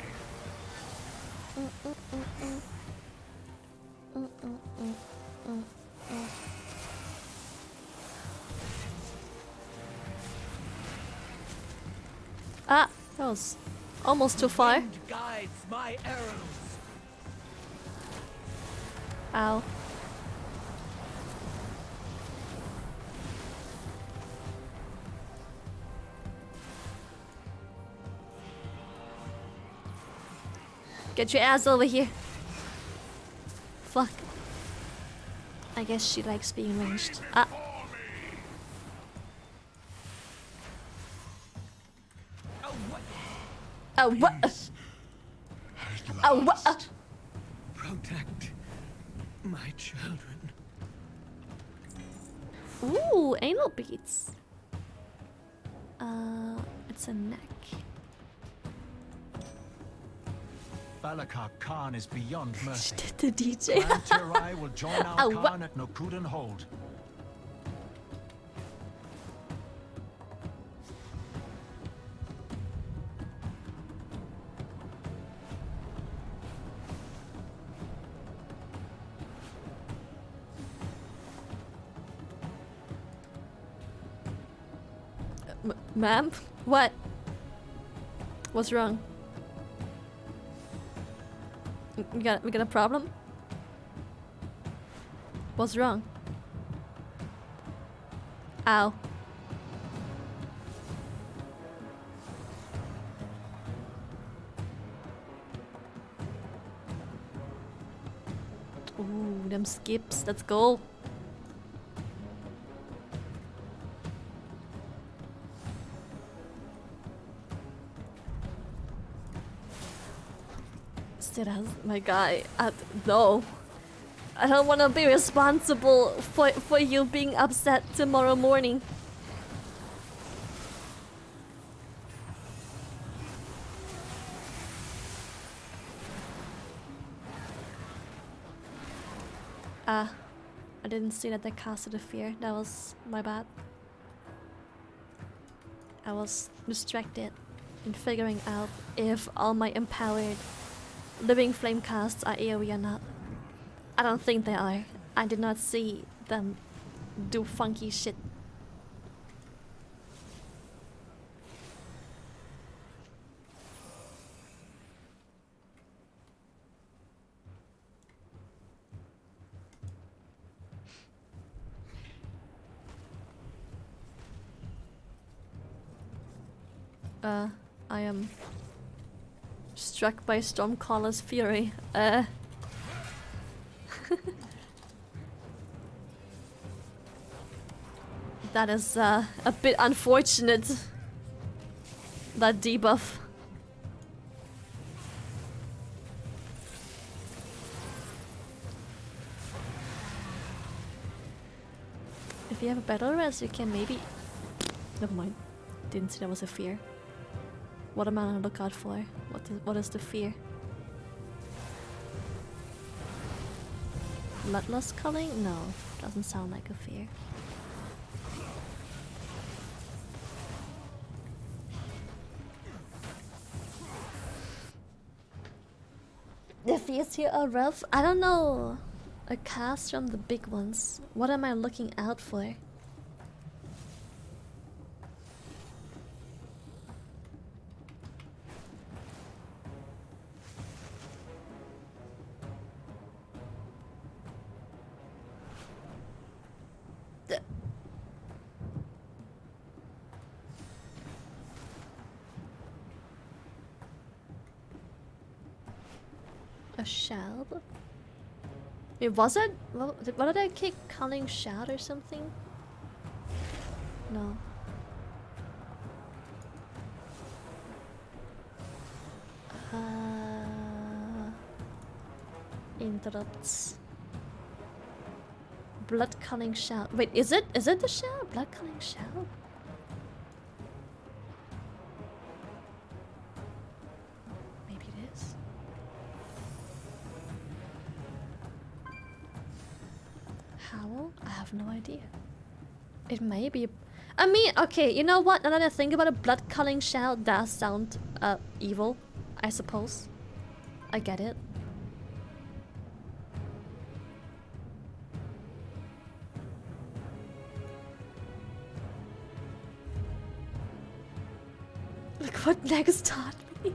Ah, that was almost too far. Wind guides my arrows. Ow. Get your ass over here. Fuck. I guess she likes being ranged. Ah. Oh, what? Oh, what? Protect my children. Ooh, anal beads. It's a neck. Balakar Khan is beyond mercy. The DJ. Clan Tirai will join our Oh, what? Khan at Nokuden Hold. Ma'am? What? What's wrong? We got a problem? What's wrong? Ow. Ooh, them skips. Let's go. My guy, no. I don't want to be responsible for you being upset tomorrow morning. I didn't see that they casted a fear. That was my bad. I was distracted in figuring out if all my empowered living flame casts are AoE or not. I don't think they are. I did not see them do funky shit. I am struck by Stormcaller's fury. That is a bit unfortunate. That debuff. If you have a battle res, you can maybe... Never mind. Didn't see that was a fear. What am I on the lookout for? What is the fear? Bloodlust culling? No, doesn't sound like a fear. The fears here are rough. I don't know. A cast from the big ones. What am I looking out for? shell. Wait, was it? What did I kick? Cunning shout or something? No. Interrupts. Blood cunning shell. Wait, is it the shell? Blood cunning shell? Maybe it is. Howl? I have no idea. It may be. I mean, okay, you know what? Now that I think about it, blood cunning shell does sound evil, I suppose. I get it. Look what Nex taught me.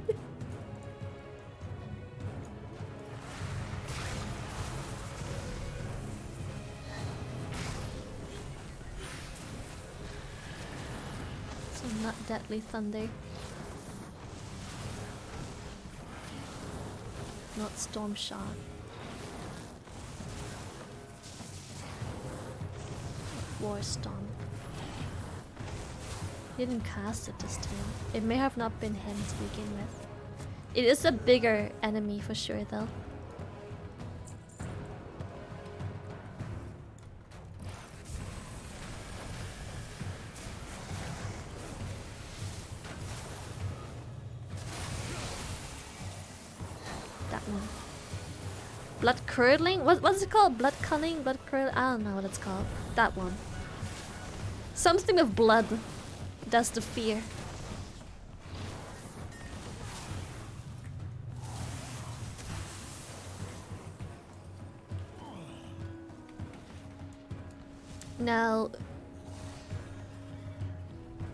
So not deadly thunder. Not storm shot. War storm. He didn't cast it this time. It may have not been him to begin with. It is a bigger enemy for sure though. That one. Blood curdling? What's it called? Blood cunning? Blood curdling? I don't know what it's called. That one. Something with blood. That's the fear. Now,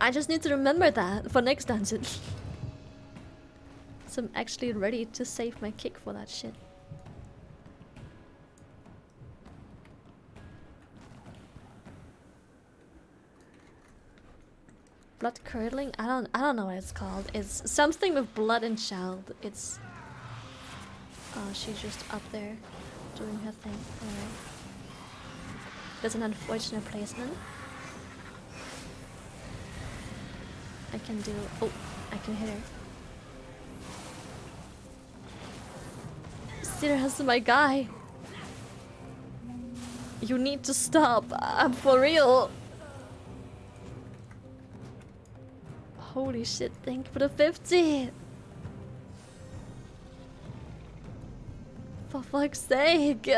I just need to remember that for next dungeon. So I'm actually ready to save my kick for that shit. Blood curdling? I don't know what it's called. It's something with blood and child. It's she's just up there doing her thing. Alright. That's an unfortunate placement. I can do oh, I can hit her. Serious, my guy. You need to stop. I'm for real. Holy shit, thank you for the 50! For fuck's sake!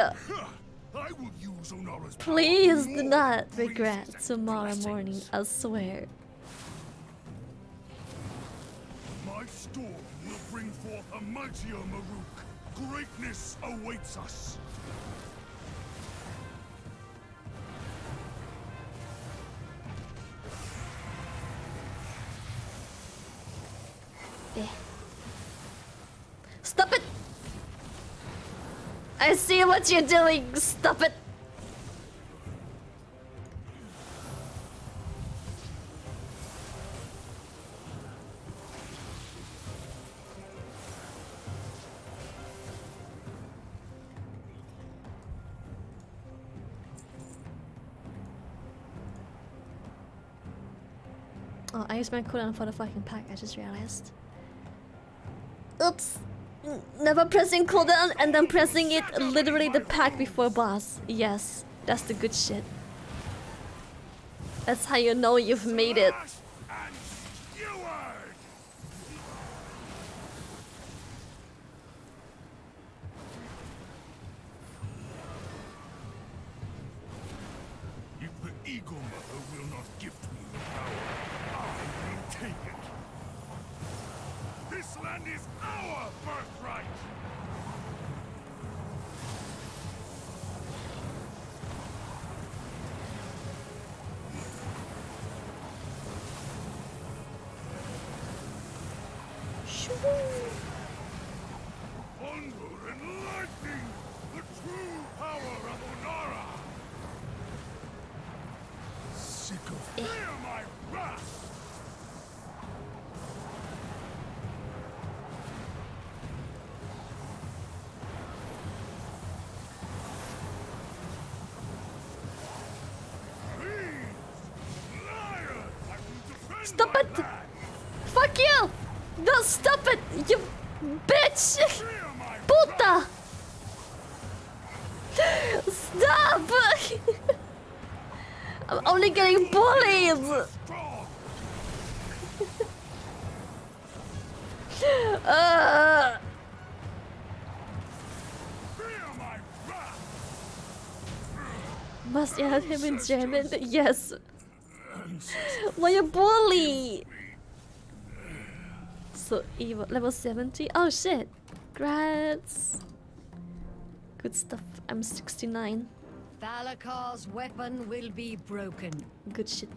Please do not regret tomorrow morning, I swear. My storm will bring forth a mightier Maruk. Greatness awaits us. Yeah. Stop it! I see what you're doing! Stop it! Oh, I used my cooldown for the fucking pack, I just realized. Oops! Never pressing cooldown and then pressing it literally the pack before boss. Yes, that's the good shit. That's how you know you've made it. If the Eagle Mother will not gift me the power, I will take it. This land is our birthright! Thunder and lightning! The true power of Onara! Sick of fear my wrath! Stop it! Fuck you! No, stop it! You bitch! Puta! Stop! I'm only getting bullied! Must you have him in German? Yes. Why a bully? So evil. Level 70. Oh shit. Grats. Good stuff. I'm 69. Thalakar's weapon will be broken. Good shit.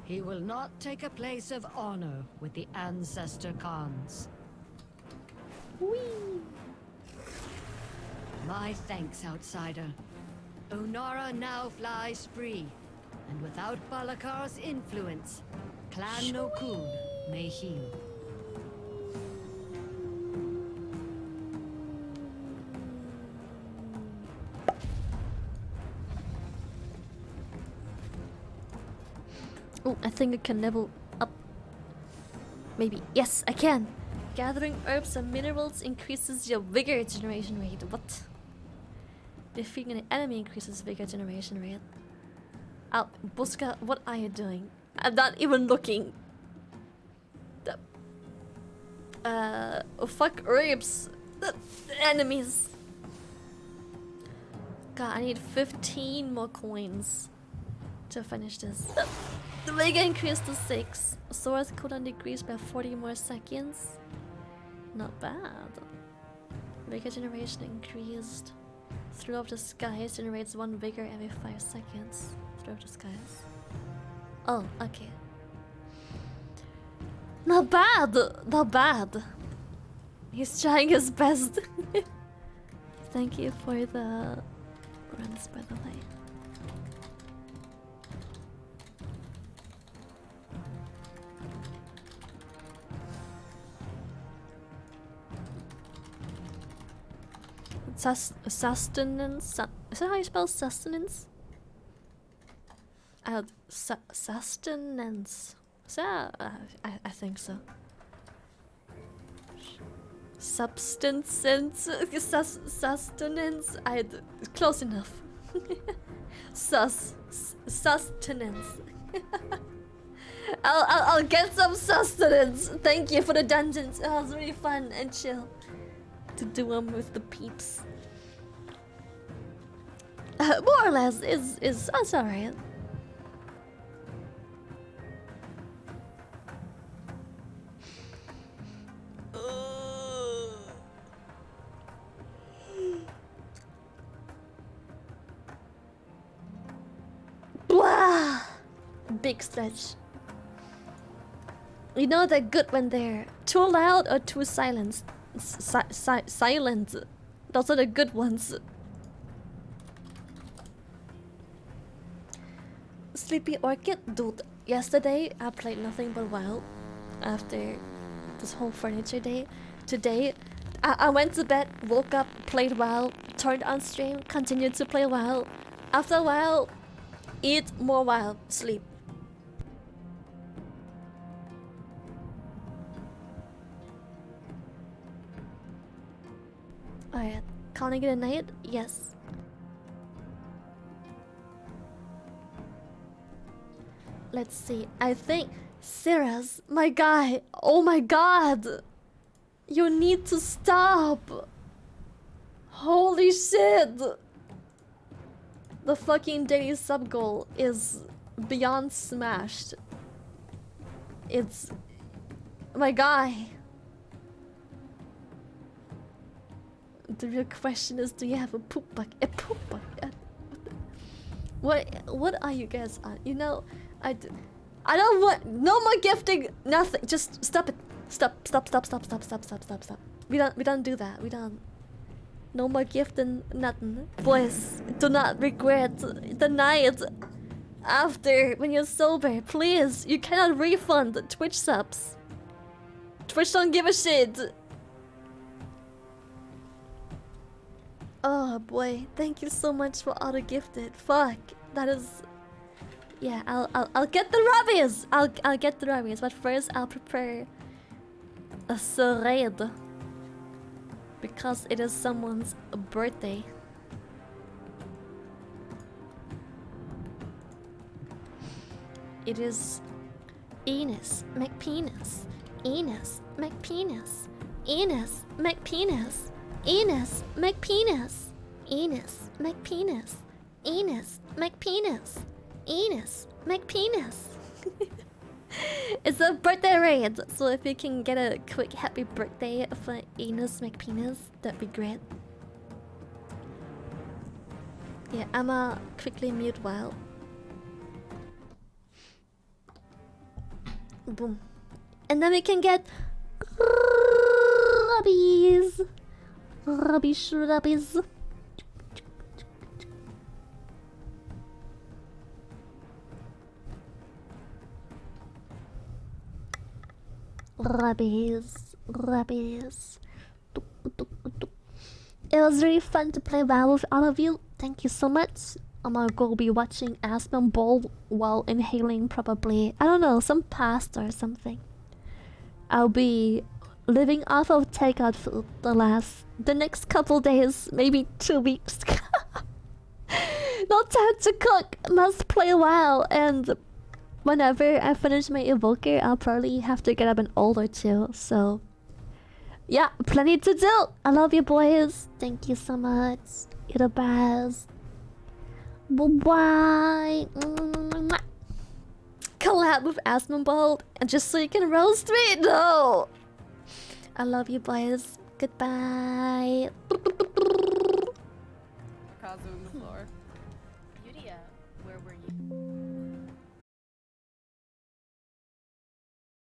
He will not take a place of honor with the Ancestor Khans. Whee! My thanks, outsider. Onara now flies free, and without Balakar's influence, Clan Nokun may heal. Oh, I think I can level up. Maybe. Yes, I can. Gathering herbs and minerals increases your vigor generation rate. What? Defeating an enemy increases vigor generation rate. Oh, Buska, what are you doing? I'm not even looking. Oh, fuck herbs. Enemies. God, I need 15 more coins to finish this. The vigor increased to 6. Sora's cooldown decreased by 40 more seconds. Not bad. Vigor generation increased. Throw of the Skies generates 1 vigor every 5 seconds. Throw of the Skies. Oh, okay. Not bad! Not bad. He's trying his best. Thank you for the runs, by the way. Sustenance. Is that how you spell sustenance? Sustenance. Is that? I think so. Substance. Sustenance. Close enough. Sustenance. I'll get some sustenance. Thank you for the dungeons. It was really fun and chill to do them with the peeps. More or less is that's alright. Blah! Big stretch. You know they're good when they're too loud or too silent. Silent. Those are the good ones. Sleepy Orchid? Dude, yesterday I played nothing but WoW after this whole furniture day. Today, I went to bed, woke up, played WoW, turned on stream, continued to play WoW. After a while, eat more WoW, sleep. Alright, calling it a night? Yes. Let's see. I think Sarah's my guy. Oh my god. You need to stop. Holy shit. The fucking daily sub goal is beyond smashed. It's my guy. The real question is, do you have a poop bucket? A poop bucket? What are you guys on? You know, I don't want no more gifting. Nothing. Just stop it. Stop. We don't do that. We don't. No more gifting. Nothing. Boys, do not regret the night after when you're sober. Please, you cannot refund Twitch subs. Twitch don't give a shit. Oh boy, thank you so much for auto gifted. Fuck, that is Yeah, I'll get the rubbies. I'll get the rubbies, but first I'll prepare a charade because it is someone's birthday. It is Enos McPenis. Enos McPenis. Enos McPenis. Enos McPenis. Enos McPenis. Enos McPenis. Enos McPenis. It's a birthday raid, so if you can get a quick happy birthday for Enos McPenis, that'd be great. Yeah, I'ma quickly mute while. Boom. And then we can get rubbies. Rubbies. Rubbies. It was really fun to play WoW with all of you. Thank you so much. I'm gonna go be watching Aspen Bowl while inhaling probably, I don't know, some pasta or something. I'll be living off of takeout food the next couple days, maybe 2 weeks. No time to cook, must play WoW, and whenever I finish my evoker, I'll probably have to get up an ult or two, so yeah, plenty to do. I love you boys. Thank you so much. You're the best. Bye-bye. Collab with Asmonbold, and just so you can roast me? No! I love you boys. Goodbye.